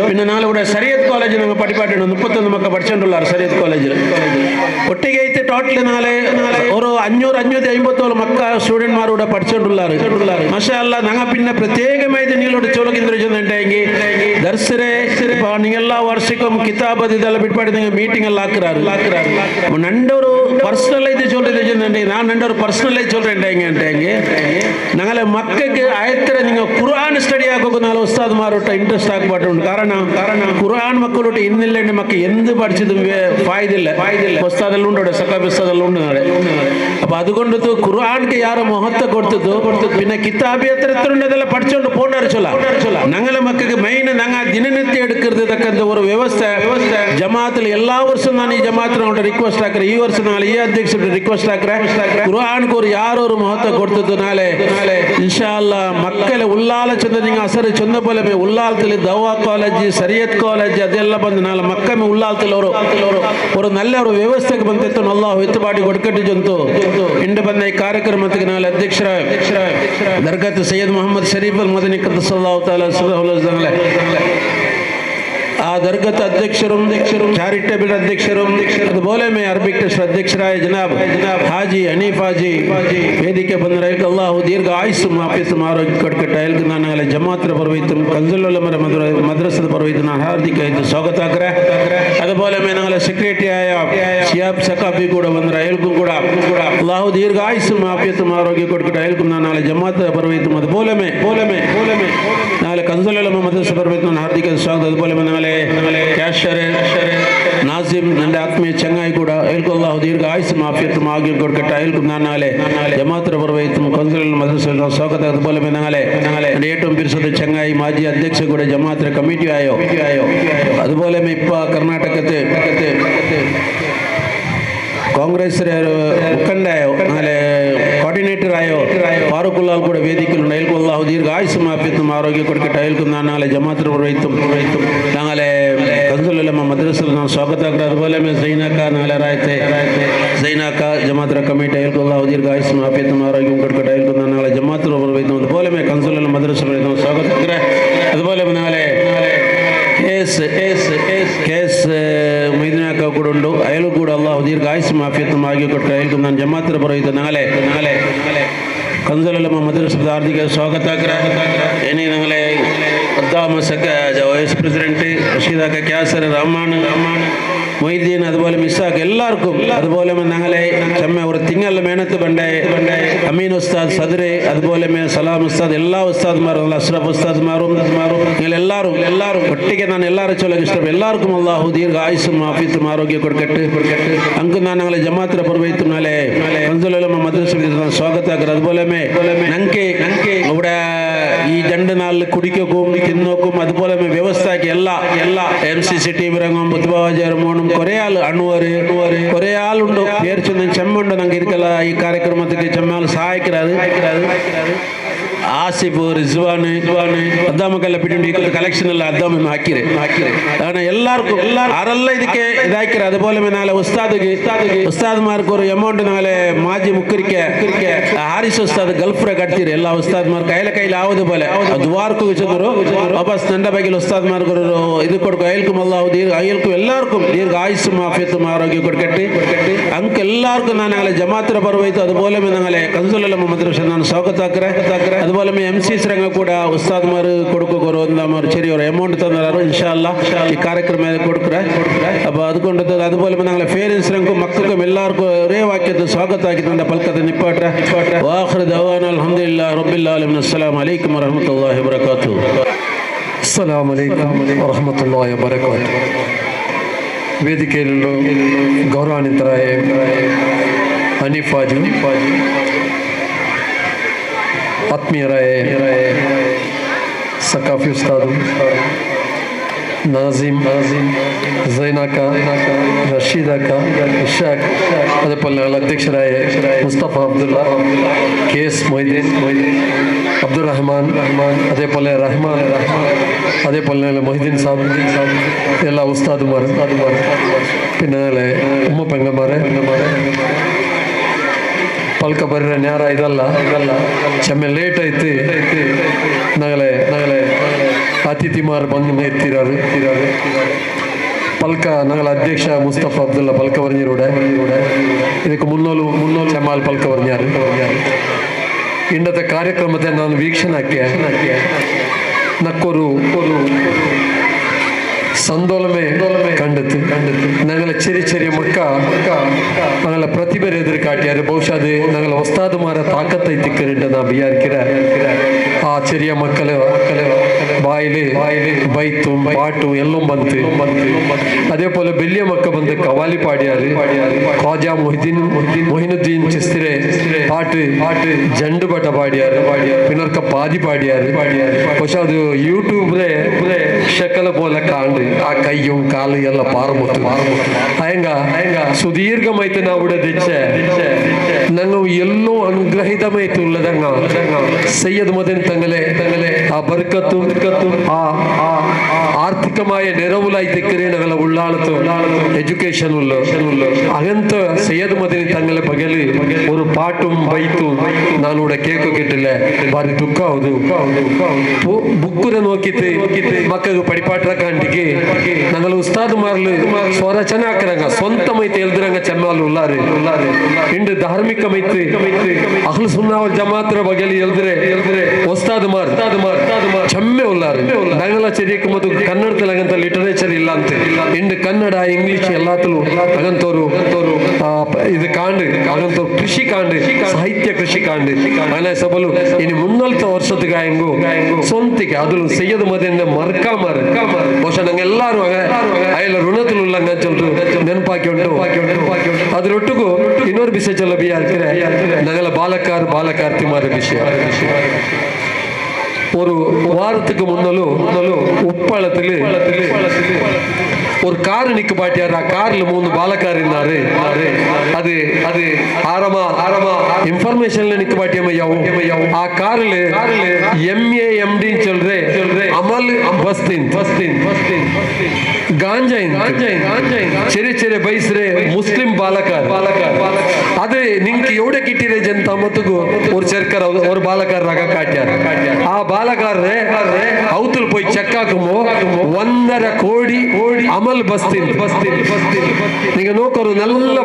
പിന്നെ ഞങ്ങളിവിടെ സരിയത്ത് കോളേജ് ഞങ്ങൾ പഠിപ്പാട്ടുണ്ട് 31 മക്ക പഠിച്ചിട്ടുള്ള സരിയത്ത് കോളേജിൽ ഒട്ടിಗೆ ಐತೆ ടോട്ടലി നാളെ ഒരു 500-557 മക്ക സ്റ്റുഡന്റ്മാരുടെ പഠിച്ചിട്ടുള്ള മാഷാ അല്ലാ ഞങ്ങൾ പിന്നെ പ്രത്യേകമായിട്ട് നിങ്ങളോട് ചോദിക്കുന്നുണ്ടെങ്കിൽ ദർസരെ നിങ്ങൾ എല്ലാ വർഷക്കും കിതാബ് ഇതെല്ലാം ಬಿಟ್ಪಾಡಿ നിങ്ങൾ ಮೀಟಿಂಗ್ ಎಲ್ಲ ಹಾಕ್ರಾರು ನಂಡವರು ಪರ್ಸನಲ್ ಐತೆ சொல்லிட்டு நான் நண்டவர் பர்சனல் சொல்றேன் ഞങ്ങളെ മക്കൾക്ക് ആയത്ര നിങ്ങൾ ഖുർആൻ സ്റ്റഡി ആക്കുന്ന ഉസ്താദ്മാരോട്ട് ഇൻട്രസ്റ്റ് ആക്കപ്പെട്ടുണ്ട് കാരണം ഖുർആൻ മക്കളോട്ട് ഇന്നില്ല മക്ക എന്ത് പഠിച്ചതും ഫായദില്ല ഉസ്താദെല്ലാം ഉണ്ട് സക്കാബ് ഉസ്താദെല്ലാം ഉണ്ട് നാളെ അപ്പൊ അതുകൊണ്ട് ഖുർആൻക്ക് ಯಾರು ಮಹತ್ವ ಕೊಡ್ತದ್ದು പിന്നെ കിതാബ് എത്ര ഉണ്ടതെല്ലാം പഠിച്ചോണ്ട് പോണ്ടറിച്ചല്ല ഞങ്ങളെ മക്കൾക്ക് മെയിൻ ഞങ്ങൾ ദിനനിത്യം എടുക്കുന്നത് ഒരു വ്യവസ്ഥ ജമാഅത്തിൽ എല്ലാ വർഷവും ഞാൻ ഈ ജമാഅത്തിനോട് റിക്വസ്റ്റ് ആക്കുക ഈ വർഷം ഞങ്ങൾ ഈ അധ്യക്ഷരുടെ റിക്വസ്റ്റ് ആക്കുക ഖുർആൻക്ക് ഒരു ಯಾರೋ ഒരു മഹത്വ കൊടുത്തത് നാളെ ഇൻഷാ അല്ലാ മക്കളെ ഉള്ളാല ചെന്ന നിങ്ങൾ അസറ് ചെന്ന പോലെ ഉള്ളാലത്തിൽ ദവാ കോളേജ് സരിയത്ത് കോളേജ് അതെല്ലാം ಬಂದು നാളെ മക്കമേ ഉള്ളാലത്തിൽ ഒരു നല്ല ഒരു വ്യവസ്ഥക്ക് ಬಂದಿತ್ತು ಅಲ್ಲಾಹು ಎತ್ತುಪಾಡಿ ಕೊಡ್ಕಟ್ಟಿ ಜಂತು ಇಂದು ಬಂದ ಈ ಕಾರ್ಯಕ್ರಮಕ್ಕೆ ನಾಳೆ ಅಧ್ಯಕ್ಷರ ದರ್ಗಾತ್ ಸೈಯದ್ ಮೊಹಮ್ಮದ್ ಶರೀಫ್ ಅಲ್ ಮದನಿ ഖദ്ദസല്ലാഹു തആല സുബ്ഹാനഹു ആ ദർഗത്ത് അധ്യക്ഷരും ചാരിറ്റബിൾ അധ്യക്ഷരും അതുപോലെ അറബിക് ട്രസ്റ്റ് അധ്യക്ഷരായ ജനാബ് ഹാജി ഹനീഫാജി വേദിಕೆ ಬಂದರೆ ಅಲ್ಲಾಹು ದೀರ್ಘ ಆಯುಸ್ಸು ಆಫೀಸು ಆರೋಗ್ಯ ಕೊಡ್ಕಟ್ಟ ಅಯಲ್ಕು ನಾನು ജമാഅത്തിന്റെ ಪರವೈತು കൻസുൽ ഉലമ മദ്രസದ ಪರವೈತು ನಾನು ಹಾರ್ದಿಕವಾಗಿ ಸ್ವಾಗತ ಆಗ್ರೆ അതുപോലെ ഞങ്ങളെ സെക്രട്ടറി ആയ ഷിയാബ് സഖാഫി ಕೂಡ ಬಂದರೆ ಅಯಲ್ಕು ಕೂಡ ಅಲ್ಲಾಹು ದೀರ್ಘ ಆಯುಸ್ಸು ಆಫೀಸು ಆರೋಗ್ಯ ಕೊಡ್ಕಟ್ಟ ಅಯಲ್ಕು ನಾನು ജമാഅത്തിന്റെ ಪರವೈತು അതുപോലെ നാളെ കൻസുൽ ഉലമ മദ്രസ ಪರವೈತು ನಾನು ಹಾರ್ದಿಕವಾಗಿ ಸ್ವಾಗತ അതുപോലെ ഞങ്ങളെ ക്യാഷർ നാസിം എൻ്റെ ആത്മീയ ചങ്ങായി കൂടെ അയൽക്കും അല്ലാഹു ദീർഘ ആയുസ്സും ആഫിയത്തും ആഗ്യം കൊടുക്കട്ടെ അയൽക്കും നാളെ ജമാഅത്ത് പർവൈത്തും കൗൺസിൽ മദ്രസ സ്വാഗതം അതുപോലെ ഞങ്ങളെ എൻ്റെ ഏറ്റവും പിരിശുദ്ധ ചങ്ങായി മാജി അധ്യക്ഷ കൂടെ ജമാഅത്ത് കമ്മിറ്റി ആയോ അതുപോലെ ഇപ്പ കർണാടകത്തെ ಕಾಂಗ್ರೆಸ್ ಮುಖಂಡಾಯೋ ನಾಳೆ ಕೋಆರ್ಡಿನೇಟರ್ ಆಯೋ ಫಾರೂಕುಲ್ಲಾಲ್ ಕೂಡ ವೇದಿಕೆಯಲ್ಲಿ ಅಯಲ್ಕು ಅಲ್ಲಾಹು ದೀರ್ಘ ಆಯುಸ್ಸು ಆಫಿಯത്തും ಆರೋಗ್ಯ ಕೊಡ್ಕಟ್ಟ ಅಯಲ್ಕು നാളെ ജമാഅത്ത് പർവൈത്തും ഞങ്ങളെ കൻസുൽ ഉലമ മദ്രസയിൽ ನಾನು ಸ್ವಾಗತ ಆಗ್ತದೆ അതുപോലെ സൈനാക്ക നാളെ ರಾಯತೆ സൈനാക്ക ജമാഅത്ത് കമ്മിറ്റി അയൽಕು ಅಲ್ಲಾಹು ದೀರ್ಘ ಆಯುಸ್ಸು ಆಫಿಯത്തും ಆರೋಗ್യം ಕೊಡ್ಕಟ್ಟ ಅಯಲ್ಕು നാളെ ജമാഅത്ത് പർവൈത്തും അതുപോലെ കൻസുൽ ഉലമ മദ്രസയിൽ ನಾನು ಸ್ವಾಗತ ಆಗ್ತದೆ അതുപോലെ നാളെ കേസ് മൈദനാക്ക ಕೂಡ ಉಂಟು ಅಯಲು ಕೂಡ ಅಲ್ಲಾಹು ದೀರ್ಘ ಆಯುಸ್ಸು ಆಫಿಯത്തും ಆಗಿ ಕೊಟ್ಟು ಅಯಲ್ಕು ನಾನು ಜಮಾഅತ್ ಪರ್ವೈತು ನಾಳೆ കൻസുൽ ഉലമ മദ്രസದ ಹಾರ್ದಿಕ ಸ್ವಾಗತ ಆಗ್ರೆ ഇനി ഞങ്ങളെ വൈസ് പ്രസിഡന്റ് റഷീദാക്ക ക്യാസർ റഹ്മാൻ മൊയ്തീൻ അതുപോലെ മിസ്സാഖ് എല്ലാവർക്കും അതുപോലെ ഞങ്ങളെ ചെമ്മ ഒരു തിങ്കൾ മേനത്ത് ബണ്ടേ അമീൻ ഉസ്താദ് സദറെ അതുപോലെ സലാം ഉസ്താദ് എല്ലാ ഉസ്താദ്മാരും അഷ്റഫ് ഉസ്താദ്മാരും നിങ്ങൾ എല്ലാവരും ഒട്ടിಗೆ ನಾನು ಎಲ್ಲರೂ ಚೊಲಗೆ ಇಷ್ಟ ಎಲ್ಲರಿಗೂ ಅಲ್ಲಾಹು ದೀರ್ಘ ಆಯುಸ್ಸು ಆಫಿಯത്തും ಆರೋಗ್ಯ ಕೊಡ್ಕಟ್ಟು ಅಂಕು ನಾನು ഞങ്ങളെ ജമാഅത്ത് പർവൈത്തും നാളെ കൻസുൽ ഉലമ മദ്രസയിൽ സ്വാഗത ಆಗ್ರೆ അതുപോലെ ഞങ്ങൾക്ക് ഇവിടെ ഈ 2 നാളിൽ കുടിക്കും തിന്നോക്കും അതുപോലെ വ്യവസ്ഥയ്ക്ക് എല്ലാ MCC ടീം ഇറങ്ങും ബുദ്ധിബാജാറും കുറേ ആൾ അണ്ണുവര് കുറേ ആളുണ്ട് പേര് ചെന്ന് ചെമ്മുണ്ട് ഞങ്ങൾക്ക് ഇരിക്കല ഈ കാര്യക്രമത്തിൽ ചെമ്മാൾ സഹായിക്കാറ് ಆಸಿಫ್ ರಿಜ್ವಾನ್ ಅದ್ದಾಮಕ್ಕೆಲ್ಲ ಬಿಟ್ಟು ಕಲೆಕ್ಷನ್ ಎಲ್ಲ ಅದ್ದಾಮ ಹಾಕಿರಿ ಎಲ್ಲಾರ್ಗೂ ಯಾರೆಲ್ಲ ಇದಕ್ಕೆ ಇದಾಕಿರ അതുപോലെ നാളെ ഉസ്താദ്മാർക്ക് ഒരു എമൗണ്ട് നാളെ മാജി മുക്കരിക്കെ ഹാരിസ് ഉസ്താദ് ഗൾഫ്രെ കടത്തിരി എല്ലാ ഉസ്താദ്മാർക്ക് കയ്യിൽ ആവുന്നത് പോലെ ദ്വാർക്ക് വെച്ചൊരു വാപസ് എൻ്റെ ബൈക്കിൽ ഉസ്താദ്മാർക്ക് ഒരു ഇത് കൊടുക്കും അയൽക്കും അല്ലാഹു അയൽക്കും എല്ലാവർക്കും ദീർഘ ആയുസ്സും ആഫിയത്തും ആരോഗ്യം കൊടുക്കട്ടെ ಅಂಕ ಎಲ್ಲಾರ್ಗೂ ನಾನು ನಾಳೆ ಜಮಾತ್ರ ಪರ್ವೈತು അതുപോലെ ഞങ്ങളെ കൻസുൽ ഉലമ മദ്രസ ನಾನು ಸ್ವಾಗತ ಆಗ್ರೆ അതുപോലെ MCs ರಂಗ ಕೂಡ ಉಸ್ತಾದ್ಮಾರು കൊടുക്കൊരു ചെറിയൊരു എമൗണ്ട് തന്നാರು ഇൻഷാ അല്ലാ ഈ ಕಾರ್ಯಕ್ರಮ കൊടുക്കറേ അപ്പോൾ അതുകൊണ്ട് അതുപോലെ ഞങ്ങളെ പേരൻസ് ರಂಗೂ മക്കൾക്കും എല്ലാവർക്കും ഒരേ വാക്യത്തിൽ സ്വാഗത ആക്കി തന്റെ പൽക്കത്തെ നിപ്പാട്ടെ വാഖിർ ദവാന അൽഹംദുലില്ലാഹി റബ്ബിൽ ആലമീൻ. العالمين. السلام عليكم ورحمة الله وبركاته. السلام عليكم ورحمة الله وبركاته. ವೇದಿಕೆಯಲ್ಲೂ ಗೌರವಾನ್ವಿತರಾಯ ಹನೀಫಾಜು, ಆತ್ಮೀಯರಾಯ ಸಕಾಫಿ ಉಸ್ತಾದು, ನಾಜಿಮ್, ಜೈನಾಕ, ರಶೀದಾಕ, ಇಶಾಕ್, അതേപോലെ ഞങ്ങളുടെ അധ്യക്ഷരായ മുസ്തഫ അബ്ദുള്ള, കെ എസ് മൊയ്തീൻ, അബ്ദുറഹ്മാൻ, അതേപോലെ റഹ്മാൻ, അതേപോലെ ഞങ്ങളുടെ മൊഹിദ്ദീൻ സാബ്, എല്ലാ ഉസ്താദുമാർ, പിന്നെ ഞങ്ങളെ ഉമ്മ പെങ്ങന്മാരെ, ಪಲ್ಕ ಬರ್ರೆ ನ್ಯಾರ ಇದಲ್ಲ ಚೆಮ್ಮೆ ಲೇಟ್ ಐತಿ. ನಗಲೆ ಅತಿಥಿಮಾರ್ ಬಂದು ಎತ್ತಿರಾರು ಪಲ್ಕ ನಗಲ ಅಧ್ಯಕ್ಷ ಮುಸ್ತಫ ಅಬ್ದುಲ್ಲ ಪಲ್ಕ ಬರ್ഞ്ഞിರೂടെ ಇದಕ್ಕೆ ಮುನ್ನೋಲು ಚೆಮ್ಮಾಲ್ ಪಲ್ಕ ಬರ್ഞ്ഞാറ്. ഇന്നത്തെ ಕಾರ್ಯಕ್ರಮത്തെ ನಾನು ವೀಕ್ಷಣಕ್ಕೆ നക്കൊരു സന്തോലമേ കണ്ടെത്തി. ഞങ്ങളെ ചെറിയ മക്ക ഞങ്ങളെ പ്രതിഭ എതിർ കാട്ടിയാറ്. ಬಹುಶಃ അത് ഞങ്ങളെ ഉസ്താദുമാരെ താക്കത്തൈത്തിക്കരുണ്ട് നാ വിചാരിക്കിற. ആ ചെറിയ മക്കള് ಬಾಯಿಲಿ ಬೈತು ಪಾಟು ಎಲ್ಲೂ ಬಂತು. അതേപോലെ വലിയ മക്ക ಬಂದು ಕವಾಲಿ ಪಾಡ್ಯಾರು. ಖ್ವಾಜಾ ಮೊಹಿನುದ್ದೀನ್ ಚಿಸ್ತಿರೆ ಪಾಟು ಜಂಡು ಬಟ ಪಾಡ್ಯಾರು. പിന്നർക്ക പാതി പാടിയാറ്. പക്ഷെ അത് യൂട്യൂബിലെ ಶಕಲ പോലെ ಕಾಂಡು ಆ ಕೈಯು ಕಾಲು ಎಲ್ಲ ಪಾರಮುತ್ತು ಅಯ್ಯಂಗ ಸುದೀರ್ಘಮೈತು ನಾವು ತೆಚ್ಚೆ ನಂಗೆ ಎಲ್ಲೋ ಅನುಗ್ರಹಿತಮೈತು ಉಳ್ಳದಂಗ ಸಯ್ಯದ್ ಮದನ್ ತಂಗಲೆ ಆ ಬರ್ಕತ್ತು ಆ ആർത്ഥികമായ നിറവുലായിത്തേക്കരെ ഞങ്ങളെ ഉള്ളാളത്ത് എഡ്യൂക്കേഷൻ ഉള്ളു അങ്ങനത്തെ സയ്യദ് മദനി തങ്ങളെ പകല് ഒരു പാട്ടും ബൈത്തും നാനിവിടെ കേക്ക് കിട്ടില്ല. ಭಾರಿ ದುಃಖ ಹೌದು. ಬುಕ್ಕುರೆ ನೋಕಿತ್ತು ಮಕ್ಕಳು ಪಡಿಪಾಟ್ರ ಕಾಂಟಿಗೆ ഞങ്ങൾ ഉസ്താദുമാരില് സ്വരചനാക്കരങ്ങ സ്വന്തമായിട്ട് എഴുതുറങ്ങ ചെമ്മാല് ഉള്ളാറ് ഉണ്ട്. ധാർമ്മികമായിട്ട് അഹ്ലു സുന്ന വൽ ജമാഅത്ര ബഗലി എഴുതുറെ ഉസ്താദുമാർ ചെമ്മೆ ಉಳ್ಳಾರು. ഞങ്ങളെ ചെറിയക്കുമ്പോൾ ಕನ್ನಡದಲ್ಲಿ അങ്ങനത്തെ ಲಿಟರೇಚರ್ ಇಲ್ಲ ಅಂತ ಇಂದು ಕನ್ನಡ ಇಂಗ್ಲಿಷ್ ಎಲ್ಲಾತಲು അങ്ങനത്തോರು ಇದು ಕಾಂಡು അങ്ങനത്തെ ಕೃಷಿ ಕಾಂಡು ಸಾಹಿತ್ಯ ಕೃಷಿ ಕಾಂಡು അങ്ങനെ ಸಬಲು ಇನ್ನು 340 ವರ್ಷದ ಹೆಂಗು ಸ್ವಂತಿಗೆ ಅದು ಸಯ್ಯದ್ ಮದೆಯಿಂದ ಮರ್ಕಾಮಾರು. ಬಹುಶಃ ನಂಗೆಲ್ಲಾರು ಅಯ್ಯಲ್ಲ ಋಣದಲ್ಲಿ ಉಳ್ಳಂಗ ನೆನಪಾಕಿ ಉಂಟು. ಅದ್ರೊಟ್ಟಿಗೂ ಇನ್ನೊಂದು ವಿಷಯ ಚಲ ಬಿಯಾರ್ಕಿರೆ ഞങ്ങള ബാലക്കാർത്തിമാരുടെ വിഷയം. ഒരു വാരத்துக்கு മുന്നലും ഉപ്പളത്തില് ഒരു കാറ് നിക്ക് പാട്ടിയാറ്. ആ കാറിൽ 3 ബാലക്കാരിന്നാറ്. അത് ആരമാ ഇൻഫർമേഷനിൽ നിക്ക് പാട്ടിയമ്മയ്യാവും. ആ കാറില് MA MD ചൊല്ലേ അമൽ ബസ്തിൻ ഗാഞ്ചൈൻ ചെറിയ ಬೈಸ್ರೆ ಮುಸ್ಲಿಂ ಬಾಲಕರ್. ಅದು ನಿಂಗೆ ಎವಡೆ ಕಿಟ್ಟಿರೆ ಜಂತ ಮತ್ತಗೂ ஒரு ചെറുക്കർ ഒരു ബാലക്കാരനാക കാട്ടിയാറ്. ആ ബാലക്കാരനെ ഔത്തിൽ പോയി ചെക്കാക്കുമ്പോ 1.5 കോടി അമൽ ബസ്തിൻ നിങ്ങൾ നോക്കൊരു നല്ല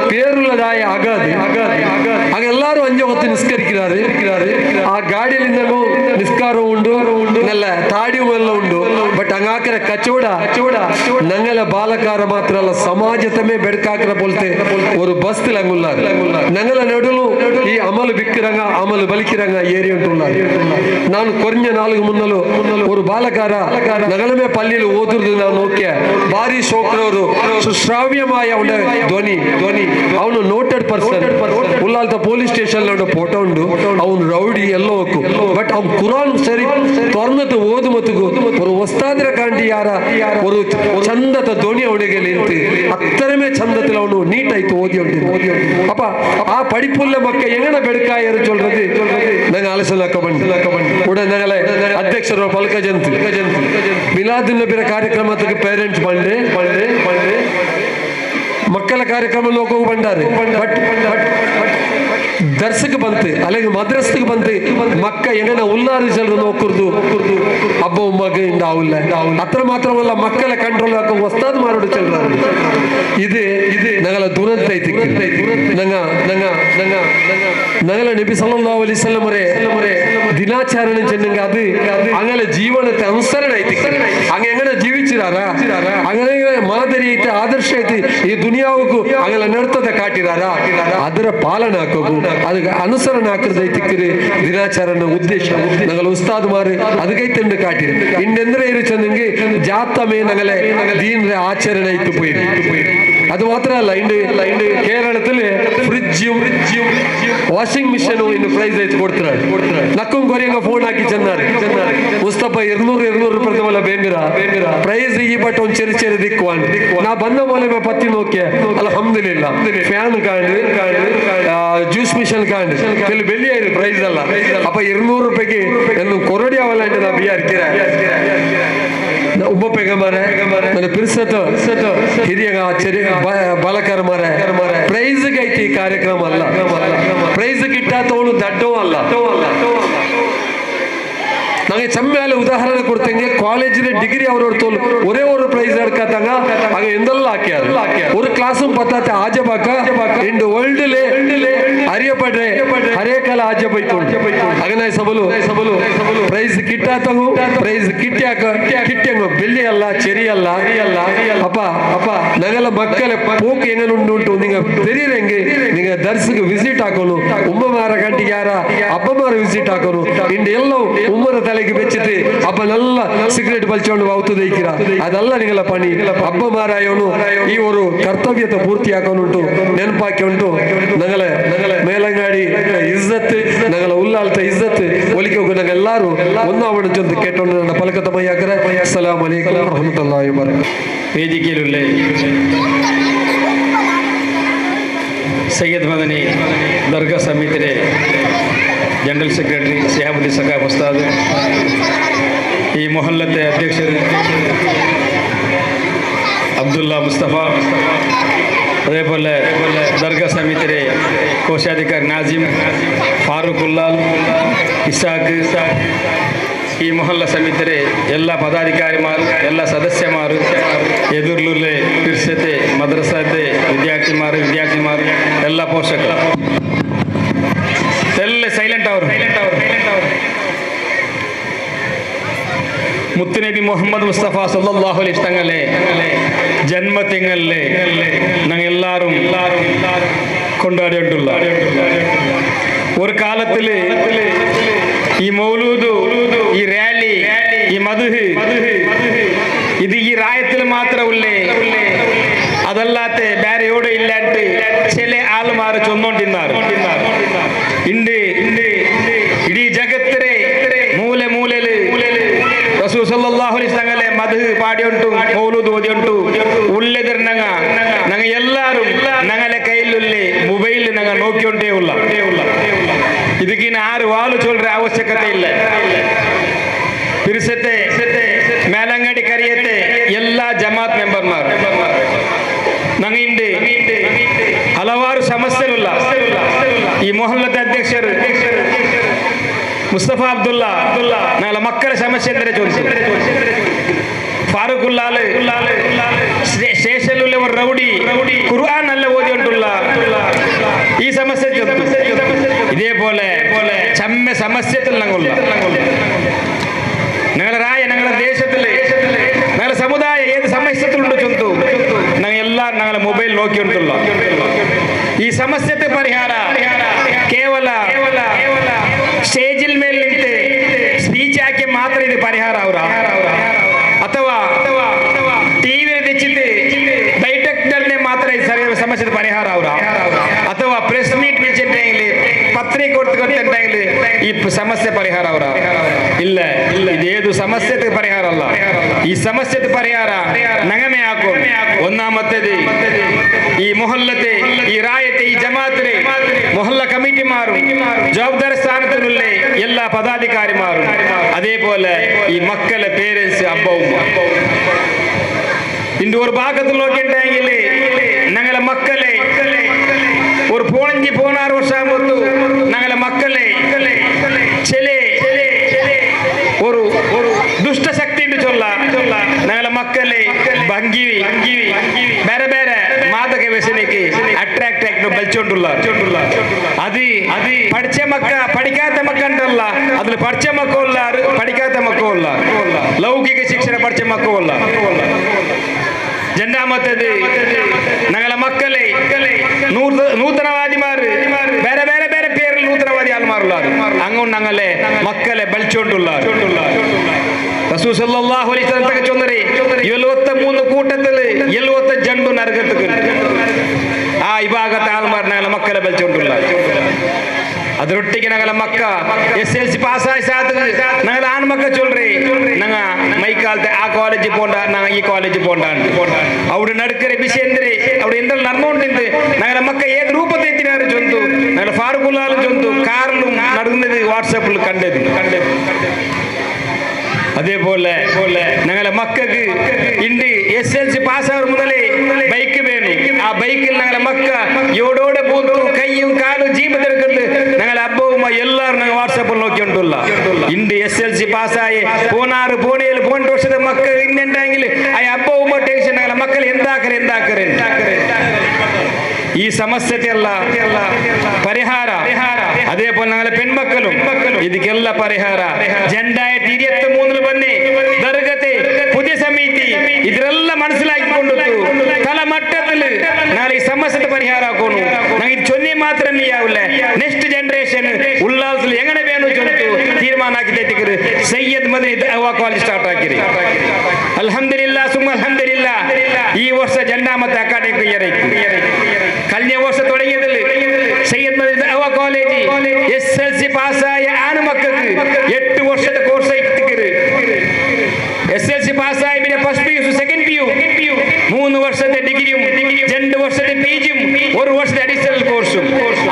പേരുള്ളതായ അഗാദ് അങ്ങെല്ലാരും 5 ಹೊತ್ತು ನಿಸ್ಕರಿಕ್ಕಿದ್ದಾರೆ. ಆ ಗಾಡಿಯಲ್ಲಿ ನಿಸ್ಕಾರವೂ ಉಂಟು, നല്ല താടിയും എല്ലാം ಉಂಟು. ಬಟ್ ಹಂಗಾಕರ ಕಚೋಡ ഞങ്ങളെ ബാലക്കാര മാത്രമല്ല സമാജത്തമേ ബെടുക്കാക്കറ പോലത്തെ ഒരു ബസ്തിൽ അങ്ങുള്ളാറ്. ഞങ്ങളെ നടുಲು ഈ അമൽ വിക്കിറങ്ങ അമൽ ಬಲಿಕಿರಂಗ ಏರಿ ಉಂಟುಳ್ಳಾರು. ನಾನು ಕೊರ್ഞ്ഞ ನಾಲ್ಕು ಮುನ್ನಲು ഒരു ബാലക്കാര ഞങ്ങളെ പള്ളിയിൽ ಓದುದು ನಾವು ನೋಕ್ಯ ಭಾರಿ ಶೋಕ್ರವರು ಸುಶ್ರಾವ್ಯമായ ಅವನ ಧ್ವನಿ ಅವನು ನೋಟೆಡ್ ಪರ್ಸನ್. ಉಲ್ಲಾಲ್ತ ಪೊಲೀಸ್ ಸ್ಟೇಷನ್ ಫೋಟೋ ಉಂಟು. ಅವನು ರೌಡಿ ಎಲ್ಲೋ ಹೋಗು. ಬಟ್ ಅವ್ನು ಕುರಾನ್ ಸರಿ ತೊರ್ನತ್ತು ಓದು ಮತ್ತಿಗೂ ഒരു ഉസ്താദിര കാണ്ടി ഒരു ചന്തത്തെ ധ്വനി അവണിಗೆ ನಿಂತು അത്രമേ ചന്തത്തിൽ അവನು നീട്ടായിട്ട് ഓതി ഉണ്ടിരുന്നു. അപ്പൊ ആ പഠിപ്പുള്ള മക്ക എങ്ങനെ ബെടുക്കായെന്ന് ചൊല്றது ഞങ്ങൾ ആലോചനാക്ക ഉടൻ ഞങ്ങളെ അധ്യക്ഷರು പൽಕ ജಂತು ಮಿಲಾದುನ್ ನಬಿರ ಕಾರ್ಯಕ್ರಮಕ್ಕೆ ಪೇರೆಂಟ್ಸ್ ಬಂಡೆ ಮಕ್ಕಳ ಕಾರ್ಯಕ್ರಮ ಹೋಗಿ ಬಂದಾರೆ. ಬಟ್ ದರ್ಸಕ್ಕೆ ಬಂತು അല്ലെങ്കിൽ മദ്രസക്ക് ಬಂತು മക്ക എങ്ങനെ ഉല്ലാറിച്ചൽ നോക്കുറുದು അബ്ബ ഉമ്മക്ക് ഉണ്ടാവില്ല. അത്ര മാത്രമല്ല മക്കളെ കൺട്രോൾ ആക്കാൻ ഉസ്താദ്മാരോട് ചെല്ലുന്നത്. ഇത് ഞങ്ങളെ ദുരന്ത ഞങ്ങളെ നബി സല്ലല്ലാഹു അലൈഹി വസല്ലം ദിനാചരണം ചെന്നെങ്കിൽ അത് അങ്ങനെ ജീവനത്തെ അനുസരണ അങ്ങ് എങ്ങനെ ജീവിച്ചിരാറാ അങ്ങനെ മാതിരിയായിട്ട് ആദർശമായിട്ട് ഈ ദുനിയാവുക്ക് അങ്ങനെ നടത്തത്തെ കാട്ടിരാറാ ಅದರ ಪಾಲನೆ ಹಾಕೋದು ಅದಕ್ಕೆ ಅನುಸರಣೆ ಹಾಕಿದ್ರೆ ದಿನಾಚರಣೆ ಉದ್ದೇಶ ഞങ്ങൾ ഉസ്താദ്മാര് അത് കൈത്തണ്ട് കാട്ടി ഇണ്ടെന്തര ഇരുച്ചെന്നെങ്കിൽ ജാത്തമേ ഞങ്ങളെ ദീനിന്റെ ആചരണയ്ക്ക് പോയി അത് മാത്രമല്ല ഇണ്ട് കേരളത്തില് ഫ്രിഡ്ജും വാഷിംഗ് മെഷീനും ഇന്ന് പ്രൈസ് ആയിട്ട് കൊടുത്തിട്ടാണ് നക്കും കൊറിയങ്ങ ഫോൺ ആക്കി ചെന്നാറ് മുസ്തഫ 200 ರೂಪಾಯಿ പോലെ ഭയങ്കര പ്രൈസ് ഈ പട്ടം ചെറിയ ദിക്കുവാൻ നാ ബന്ന പോലെ പത്തി നോക്കിയ അൽഹംദുലില്ല ഫാൻ കാണ്ട് ജ്യൂസ് മെഷീൻ കാണ്ട് ഇതിൽ വലിയ പ്രൈസ് അല്ല അപ്പൊ 200 ರೂಪಾಯಿಗೆ ಎಂದು ಕೊರಡಿ ಅವಲ್ಲ ಅಂತ ನಾ ಬಿಯಾರ್ಕಿರ ಉಬ್ಬ ಪೆಗಮರೆ ನನ್ನ ಪಿರ್ಸತ ಹಿರಿಯ ಆಚರಿ ಬಾಲಕರ ಮರೆ ಪ್ರೈಸ್ ಗೈತಿ ಕಾರ್ಯಕ್ರಮ ಅಲ್ಲ ಪ್ರೈಸ್ ಗಿಟ್ಟ ತೋಳು ದಡ್ಡೋ ಅಲ್ಲ ನಂಗೆ ಚಮ್ಮೇಲೆ ಉದಾಹರಣೆ ಕೊಡ್ತೇನೆ ಕಾಲೇಜಿನ ಡಿಗ್ರಿ ಅವರವ್ರ ತೋಲ್ ஒரே ஒரு பிரைஸ் எடுக்காதாங்க அங்க எந்தெல்லாம் ஆக்கியாரு ஒரு கிளாஸும் பத்தாத்த ஆஜபாக்க இந்த ವರ್ಲ್ಡ್ಲೆ அறியப்படுற ಹರೇಕಲ ಆಜಬೈತು ಅಗನ ಸಬಲು ಪ್ರೈಸ್ ಕಿಟ್ಟಾತಂಗು ಪ್ರೈಸ್ ಕಿಟ್ಟ್ಯಂಗು ಬೆಳ್ಳಿ ಅಲ್ಲ ಚೆರಿ ಅಲ್ಲ ಅಪ್ಪ ನಗಲ ಮಕ್ಕಳ ಪೋಕ್ ಎಂಗನುಂಟು ನಿಂಗ ತೆರೀರೆಂಗೆ ನಿಂಗ ದರ್ಸಿಗೆ ವಿಸಿಟ್ ಹಾಕೋನು ಉಮ್ಮಮಾರ ಗಂಟಿಗೆ ಯಾರ ಅಪ್ಪಮಾರ ವಿಸಿಟ್ ಹಾಕೋನು ಇಂದು ಎಲ್ಲವೂ ಉಮ್ಮರ ತಲೆಗೆ ಬೆಚ್ಚಿತು ಅಪ್ಪನೆಲ್ಲ ಸಿಗರೇಟ್ ಬಲ್ಚೊಂಡು ಅವತುದು ಇಕ್ಕಿರ ಅದೆಲ್ಲ ನಿಂಗಲ ಪಣಿ ಅಬ್ಬ ಮಾರಾಯೋನು ಈ ಒಂದು ಕರ್ತವ್ಯತೆ ಪೂರ್ತಿ ಹಾಕೋನುಂಟು ನೆನಪಾಕಿ ಉಂಟು ನಗಲ ಮೇಲಂಗಾಡಿ ಇಜ್ಜತ್ ನಗಲ ಉಲ್ಲಾಲ್ತ ಇಜ್ಜತ್ ಒಲಿಕೆ ಹೋಗು ನಗೆಲ್ಲಾರು ഒന്നാവണ ചൊന്ന് കേട്ടോണ്ട് ನನ್ನ പലകത്ത മയ്യാക്കറെ അസ്സലാമു അലൈക്കും വറഹ്മത്തുള്ളാഹി വബറകാതുഹു വേദിക്കയിലുള്ള സയ്യിദ് മദനി ദർഗാ സമിതിയുടെ ജനറൽ സെക്രട്ടറി സിഹാബുദ്ദീൻ സഖാഫ് ഉസ്താദ്, ഈ മൊഹല്ലത്തെ അധ്യക്ഷൻ അബ്ദുള്ള മുസ്തഫ, അതേപോലെ ദർഗാ സമിതിയുടെ കോശാധികാരി നാസിം, ഫാറൂഖ് ഉല്ലാൽ, ഇസാഖ്, ഈ ಮೊಹಲ್ಲ ಸಮಿತಿಯ ಎಲ್ಲ ಪದಾಧಿಕಾರಿಮಾರು, ಎಲ್ಲ ಸದಸ್ಯಮಾರು, ಎದುರ್ಲುಲ್ಲೆ ಪಿರ್ಸತೆ ಮದ್ರಸತೆ ವಿದ್ಯಾರ್ಥಿಮಾರು, ಎಲ್ಲ ಪೋಷಕರು ಎಲ್ಲ ಸೈಲೆಂಟ್ ಅವರು മുത്തുനബി മുഹമ്മദ് മുസ്തഫ സല്ലല്ലാഹു അലൈഹി തങ്ങളെ ജന്മത്തിങ്ങല്ലേ ഞങ്ങൾ എല്ലാവരും കൊണ്ടാടിയിട്ടുള്ള ഒരു കാലത്തിൽ ഈ മൗലൂദ്, ഈ റാലി, ഈ മദ്ഹ് ഇത് ഈ റായത്തിൽ മാത്രമല്ലേ, അതല്ലാത്ത ಬೇರೆ എവിടെ ഇല്ലാണ്ട് ചില ആൾമാർ ചൊന്നോണ്ടിരുന്നാർ. ഇണ്ട് ഇടീ ജഗത്തിലെ മൂലയില് റസൂൽ സല്ലല്ലാഹു അലൈഹി തങ്ങളെ മദ്ഹ് പാടിയുಂಟು, മൗലൂദ് ಓದಿಯುಂಟು. ഉള്ളതിരുന്നങ്ങ ഞങ്ങൾ എല്ലാവരും ഞങ്ങളെ കയ്യിലുള്ളേ മൊബൈൽ ഞങ്ങൾ നോക്കിയോണ്ടേ ഉള്ള. ಇದಕ್ಕಿನ್ನ ಆರು ವಾಲು ಚೊಲ್ರ ಅವಶ್ಯಕತೆ ಇಲ್ಲ. ಪಿರ್ಸತೆ ಮೇಲಂಗಡಿ ಕರಿಯತೆ ಎಲ್ಲ ಜಮಾತ್ ಮೆಂಬರ್ಮಾರು ನಂಗೆ ಹಲವಾರು ಸಮಸ್ಯೆಗಳಿಲ್ಲ. ಈ ಮೊಹಲ್ಲದ ಅಧ್ಯಕ್ಷರು ಮುಸ್ತಫಾ ಅಬ್ದುಲ್ಲಾ ನಾಳ ಮಕ್ಕಳ ಸಮಸ್ಯೆ ಅಂದರೆ ಫಾರೂಕ್ ಉಲ್ಲಾಲ್ ಸ್ಟೇಷನ್ ಒಂದು ರೌಡಿ ഖുർആൻ അല്ല ഓതിയിട്ടുള്ള ഈ സമസ്യ ഇതേപോലെ ചമ്മ സമസ്യത്തിൽ ഞങ്ങളുള്ള ഞങ്ങളുടെ റായ ഞങ്ങളുടെ ദേശത്തില് ഞങ്ങളുടെ സമുദായ ഏത് സമസ്യത്തിലുണ്ട് ചൊന്തു ഞങ്ങൾ ഞങ്ങളെ മൊബൈൽ നോക്കിയിട്ടുള്ള ഈ സമസ്യത്തെ പരിഹാര കേവല സ്റ്റേജിൽ മേൽ നിന്നിട്ട് സ്പീച്ച് ആക്കി മാത്രം ഇത് പരിഹാര ആവുക, ಅಥವಾ ಟಿವಿ ತೆಚ್ಚಿದ್ದು ಡೈರೆಕ್ಟರ್ನೇ ಮಾತ್ರ ಈ ಸಮಸ್ಯೆ ಪರಿಹಾರ ಅವರ, ಅಥವಾ ಪ್ರೆಸ್ ಮೀಟ್ ವಿളിച്ചിട്ടെങ്കിൽ ಪತ್ರಿಕೆ ಕೊಡ್ತಿಂಟೆങ്കിൽ ಈ ಸಮಸ್ಯೆ ಪರಿಹಾರ ಅವರ ಇಲ್ಲ. ಇದೇದು ಸಮಸ್ಯೆ ಪರಿಹಾರ ಅಲ್ಲ. ಈ ಸಮಸ್ಯೆ ಪರಿಹಾರ ನಗಮೆ ಹಾಕೋ ഒന്നാമത്തേത് ഈ ಮೊಹಲ್ಲത്തെ, ഈ റായത്തെ, ഈ ജമാഅത്തിലെ ಮೊಹല്ല കമ്മിറ്റിമാരും ജവാബ്ദാര സ്ഥാനത്തിലുള്ള എല്ലാ പദാധികാരിമാരും, അതേപോലെ ഈ മക്കളെ പേരൻസ് അബ്ബവും ഇന്ന് ഒരു ഭാഗത്ത് നോക്കിയിട്ടെങ്കിൽ ഞങ്ങളെ മക്കളെ ഒരു 16 വർഷം മുമ്പ് ഞങ്ങളെ മക്കളെ ചില ഒരു ದುಷ್ಟಶಕ್ತಿ ಎಂದು ಚೊಲ್ಲ ഞങ്ങളെ മക്കളെ ഭംഗി ಬೇರೆ ಬೇರೆ ಮಾದಕ ವ್ಯಸನಕ್ಕೆ ಅಟ್ರಾಕ್ಟ್ ಆಗಿ ಬಲ್ಚೊಂಡುಲ್ಲ. ಅದು പഠിക്കാത്ത മക്കണ്ടല്ല, അതിൽ പഠിച്ച മക്കല്ല, പഠിക്കാത്ത മക്കല്ല, ലൗകിക ಶಿಕ್ಷಣ പഠിച്ച മക്കല്ല. രണ്ടാമത്തേത് ഞങ്ങളെ മക്കളെ നൂതനവാദിമാർ, ಬೇರೆ ಬೇರೆ ಬೇರೆ മാറുള്ളാറ് അങ്ങോട്ട് ഞങ്ങളെ മക്കളെ ബലിച്ചോണ്ടുള്ളാറ്. റസൂൽ സല്ലല്ലാഹു അലൈഹി വസല്ലം തങ്ങൾ ചൊന്നരെ 73 കൂട്ടത്തില് 70 ജണ്ടു നരകത്തിക്ക് ആ വിഭാഗത്തെ ആൾമാർ ഞങ്ങളെ മക്കളെ ബലിച്ചോണ്ടുള്ളാറ്. ಅದರೊಟ್ಟಿಗೆ ನಾವೆಲ್ಲ ಮಕ್ಕ SLC ಪಾಸ್ ಆಗಿ ಸಾತ್ ನಾವೆಲ್ಲ ಆನ್ ಮಕ್ಕ ಚೊಲ್ರಿ ನಂಗ ಮೈ ಕಾಲ್ತೆ ಆ ಕಾಲೇಜ್ ಪೋಂಡ ನಂಗ ಈ ಕಾಲೇಜ್ ಪೋಂಡ ಅವ್ರು ನಡ್ಕರೆ ಬಿಸಿ ಅಂದ್ರೆ ಅವ್ರು ಎಂದ್ರಲ್ಲಿ ನಡ್ಕೊಂಡಿಂದು ನಾವೆಲ್ಲ ಮಕ್ಕ ಏನ್ ರೂಪದ ಎತ್ತಿನಾರು ಜೊಂದು ನಾವೆಲ್ಲ ಫಾರ್ಗುಲಾಲು ಜೊಂದು ಕಾರ್ಲು ನಡುന്നത് വാട്സാപ്പിൽ കണ്ടത് അതേപോലെ ഞങ്ങളെ മക്കൾക്ക് ഇണ്ട് SLC പാസ്സാവർ മുതലേ ബൈക്ക് വേണം. ആ ബൈക്കിൽ ഞങ്ങളെ മക്ക എവിടോടെ പോത്തു കൈയും കാലും ജീവത്തെടുക്കുന്നത് ഞങ്ങളെ അബ്ബവും എല്ലാവരും ഞങ്ങൾ വാട്സാപ്പിൽ നോക്കിയിട്ടുള്ള ഇണ്ട്. SLC പാസ്സായി പോണാറ് പോണേല് 2 വർഷത്തെ മക്കൾ ഇന്നുണ്ടെങ്കിൽ ആ അബ്ബവും ടെൻഷൻ ഞങ്ങളെ മക്കൾ എന്താക്കരെ ഈ സമസ്യക്കെല്ല പരിഹാര. അതേപോലെ ഞങ്ങളെ പെൺമക്കളും ഇതിക്കെല്ല പരിഹാര. 2023 ಬನ್ನಿ ದರ್ಗತೆ ಪುದಿಯ ಸಮಿತಿ ಇದರೆಲ್ಲ മനസ്സിലാക്കിക്കൊണ്ടു തല മട്ടത്തിൽ നാളെ ഈ സമസ്യത്തെ പരിഹാര ആക്കണു. ഞങ്ങൾ ഇത് ചൊല്ലി മാത്രമേ ആവില്ല. നെക്സ്റ്റ് ജനറേഷൻ ഉള്ളാസത്തിൽ എങ്ങനെ വേണം ചൊല്ലു തീരുമാനാക്കി തെറ്റിക്കര് സയ്യദ് മദനി ദഅവാ കോളേജ് സ്റ്റാർട്ട് ആക്കിരി. അൽഹംദുലില്ലാ സുമ്മ അൽഹംദുലില്ലാ ഈ വർഷ 2ാമത്തെ അക്കാഡമിക് ഇയർ കഴിഞ്ഞ വർഷം തുടങ്ങിയതിൽ സയ്യദ് മദനി ദഅവാ കോളേജ് SLC പാസ്സായ ആണുമക്കൾക്ക് 8 വർഷത്തെ കോഴ്സ് SLC പാസ്സായി പിന്നെ ഫസ്റ്റ് PU സെക്കൻഡ് PU 3 വർഷത്തെ ഡിഗ്രിയും 2 വർഷത്തെ PGയും 1 വർഷത്തെ അഡീഷണൽ കോഴ്സും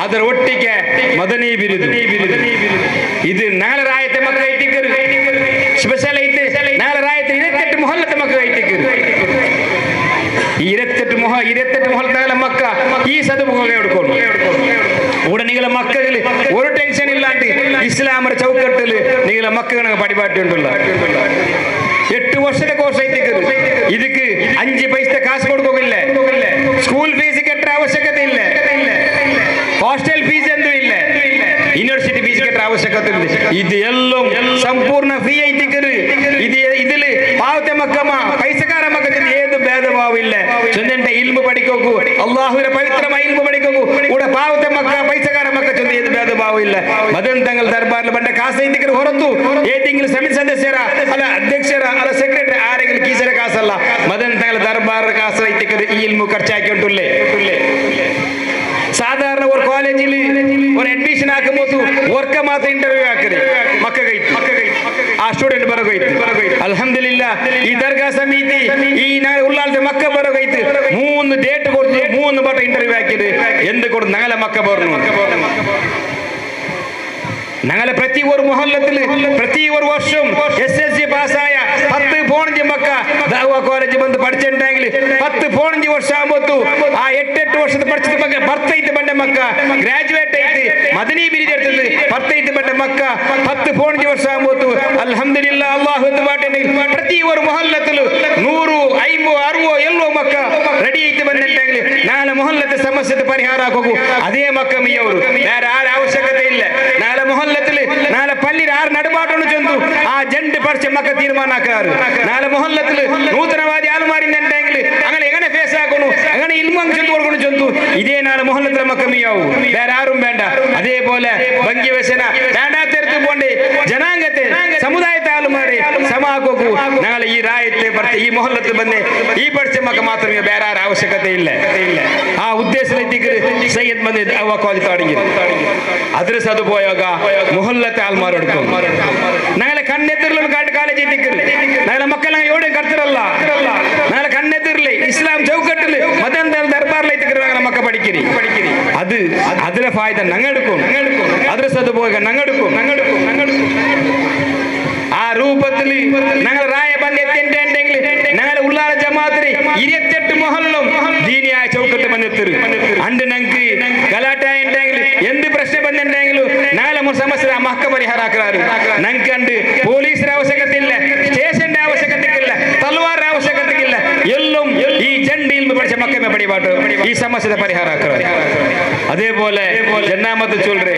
ಅದರ ಒಟ್ಟಿಗೆ ಮದನಿ ಬಿರುದು. ಇದು ನಾಳೆ ರಾಯತೆ ಮಕ್ಕ ಐತಿಕರು ಸ್ಪೆಷಲ್ ಐತೆ. ನಾಳೆ ರಾಯತೆ 28 ಮೊಹಲ್ಲത്തെ ಮಕ್ಕ ಐತಿಕರು 28 ಮೊಹಲ್ಲത്തെ മക്ക ഈ സദുപയോഗം എടുക്കുന്നു. ഇവിടെ നിങ്ങളെ മക്കളിൽ ഒരു ടെൻഷൻ ഇല്ലാണ്ട് ഇസ്ലാമർ ചൗക്കട്ടിൽ നിങ്ങളെ മക്കൾ പടിപാട്ടുണ്ടല്ലോ. 8 വർഷത്തെ കോഴ്സ് ಐತಿಕರು ಇದಕ್ಕೆ 5 പൈസത്തെ കാശ് കൊടുക്കില്ല. സ്കൂൾ ഫീസ് കെട്ട ആവശ്യകത ഇല്ല. ಹಾಸ್ಟೆಲ್ ಫೀಸ್ ಎಂದೂ ಇಲ್ಲ. ಯೂನಿವರ್ಸಿಟಿ ಫೀಸ್ ಕಟ್ಟರ ಅವಶ್ಯಕತೆ ಇಲ್ಲ. ಇದು ಎಲ್ಲೂ ಸಂಪೂರ್ಣ ಫ್ರೀ ಐತಿಕರು. ഇതില് പാവത്തെ മക്കമ്മ പൈസക്കാര മക്കൾക്ക് ഏത് ഭേദഭാവമില്ല. ചൊന്നെ ഇൽമു പഠിക്കോക്കൂ അള്ളാഹുവിന്റെ പവിത്രമായ ഇൽമു പഠിക്കോക്കൂ. ഇവിടെ പാവത്തെ മക്ക പൈസക്കാര മക്ക ചൊന്നെ ഏത് ഭേദഭാവമില്ല. മദൻ തങ്ങൾ ദർബാറിൽ പണ്ട കാസ് ಐತಿಕರು ಹೊರತು ಏತೆങ്കിലും ಸಮಿತಿ ಸದಸ್ಯರ ಅಲ್ಲ ಅಧ್ಯಕ್ಷರ ಅಲ್ಲ ಸೆಕ್ರೆಟರಿ ಆರೆങ്കിലും ಕೀಸರ ಕಾಸಲ್ಲ. ಮದನ್ ತಗಳ ದರ್ಬಾರ್ ಕಾಸ ಐತಿಕರು ಈ ಇಲ್ಮು ಖರ್ಚಾಕಿ ಉಂಟುಲ್ಲೇ. സാധാരണ ഒരു കോളേജിൽ ഒരു അഡ്മിഷൻ ആക്കുമ്പോൾ വർക്ക മാത്രം ഇന്റർവ്യൂ ആക്കരുത്. മക്ക ആ സ്റ്റുഡന്റ് ബറകൈത്ത് അൽഹംദുലില്ലാ ഈ ദർഗാ സമിതി ഈ ഉള്ളാളത്തെ മക്ക ബറകൈത്ത് 3 ഡേറ്റ് കൊടുത്ത് 3 വട്ടം ഇന്റർവ്യൂ ആക്കിയത് എന്ത് കൊടുത്ത് ഞങ്ങളെ മക്ക പറഞ്ഞു. ഞങ്ങളെ പ്രതി ഒരു മുഹല്ലത്തിൽ പ്രതി ഒരു വർഷം SLC പാസ്സായ 10 പോണഞ്ച് മക്ക ദഅവാ കോളേജ് ಬಂದು പഠിച്ചിട്ടുണ്ടെങ്കിൽ 10 പോണഞ്ച് വർഷം ആകുമ്പോൾ ആ 8 വർഷത്തെ പഠിച്ചത് മക്ക ഭർത്തൈത്ത് ಬಂದ മക്ക ഗ്രാജുവേറ്റ് ആയിട്ട് മദനി ബിരുദ എടുത്തത് ഭർത്തൈത്ത് ಬಂದ മക്ക 10 പോണഞ്ച് വർഷം ആകുമ്പോൾ അൽഹംദുലില്ലാ അല്ലാഹു തബാറകണ്ടെങ്കിൽ പ്രതി ഒരു മുഹല്ലത്തിൽ 100 50 60 70 മക്ക ರೆಡಿ ಆയിട്ട് ಬಂದಿട്ടുണ്ടെങ്കിൽ നാളെ മുഹല്ലത്തെ സമസ്യത്തെ പരിഹാര ആക്കൂ. അതേ മക്ക മിയವರು വേറെ ആരും ആവശ്യകത ഇല്ല. നാളെ മുഹല്ലത്തിൽ നാളെ പള്ളിയിൽ ആറ് നടുപാട്ടൊന്ന് ചെന്നു ആ ജണ്ട് പഠിച്ച മക്ക തീരുമാനം ആക്കാറ്. നാളെ മുഹല്ലത്തിൽ നൂതനവാദി ആൾമാരിണ്ടെങ്കിൽ അങ്ങനെ എങ്ങനെ ഫേസ് ആക്കണു അങ്ങനെ ഇൽമം ചെന്നു കൊടുക്കണം ചെന്നു ഇതേ നാളെ മുഹല്ലത്തിലെ മക്ക മിയാവൂ. വേറെ ആരും വേണ്ട. അതേപോലെ ഭംഗിവശന വേണ്ടാത്തരത്ത് പോണ്ടേ ജനാംഗത്തെ സമുദായത്തെ ആളുമാരെ സമാക്കോക്കൂ. നാളെ ഈ രായത്തെ പഠിച്ച ഈ മുഹല്ലത്തിൽ ಬಂದೆ ಈ പഠിച്ച മക്ക മാത്രമേ വേറെ ആരും ആവശ്യകത ഇല്ല. ആ ഉദ്ദേശത്തിലേക്ക് സയ്യദ് മദനി ദഅവാ കോളേജ് തുടങ്ങി. അദ്രസ് അത് പോയാಗ മുഹല്ലത്തെ ആൾമാർ എടുക്കും. ഞങ്ങളെ കണ്ണെതിരിലും ಕಾಲೇಜ್ ಎತ್ತಿಕರು ഞങ്ങളെ മക്കൾ എവിടെയും കടത്തിരല്ല. ഞങ്ങളെ കണ്ണെതിരില് ഇസ്ലാം ചൗക്കട്ടില് മദൻ ദർബാറിൽ എത്തിക്കರು ഞങ്ങളെ മക്ക പഠിക്കരി. അത് അതിലെ ഫായ്ദ ഞങ്ങൾ എടുക്കും. അദ്രസ് അത് പോയാಗ ഞങ്ങൾ എടുക്കും. ആ രൂപത്തിൽ ഞങ്ങൾ റായ ಬಂದು എത്തിണ്ടെങ്കിൽ ഞങ്ങളെ ഉള്ളാള ജമാഅത്തിന് 28 ಮೊಹಲ್ಲം ദീനിയായ ചൗക്കട്ട് ಬಂದಿರ್ತಾರೆ. ಅಂದು ഞങ്ങൾക്ക് ಗಲಾಟೆ ഉണ്ടെങ്കിൽ എന്ത് പ്രശ്നം ಬಂದಿണ്ടെങ്കിലും ഞങ്ങളെ സമസ്യ മക്ക പരിഹാര ആക്കാറ്. ഞങ്ങൾക്ക് ಅಂದು പോലീസിന്റെ ആവശ്യകത ഇല്ല. സ്റ്റേഷന്റെ ആവശ്യകത ഇല്ല. തൽവാറിന്റെ ആവശ്യകത ഇല്ല. എല്ലാം ഈ ജണ്ടിയിൽ പഠിച്ച മക്കമേ പടിപാട്ട് ഈ സമസ്യയുടെ പരിഹാര ആക്കാറ്. അതേപോലെ ജന്നാമത്ത് ചൊല്ലേ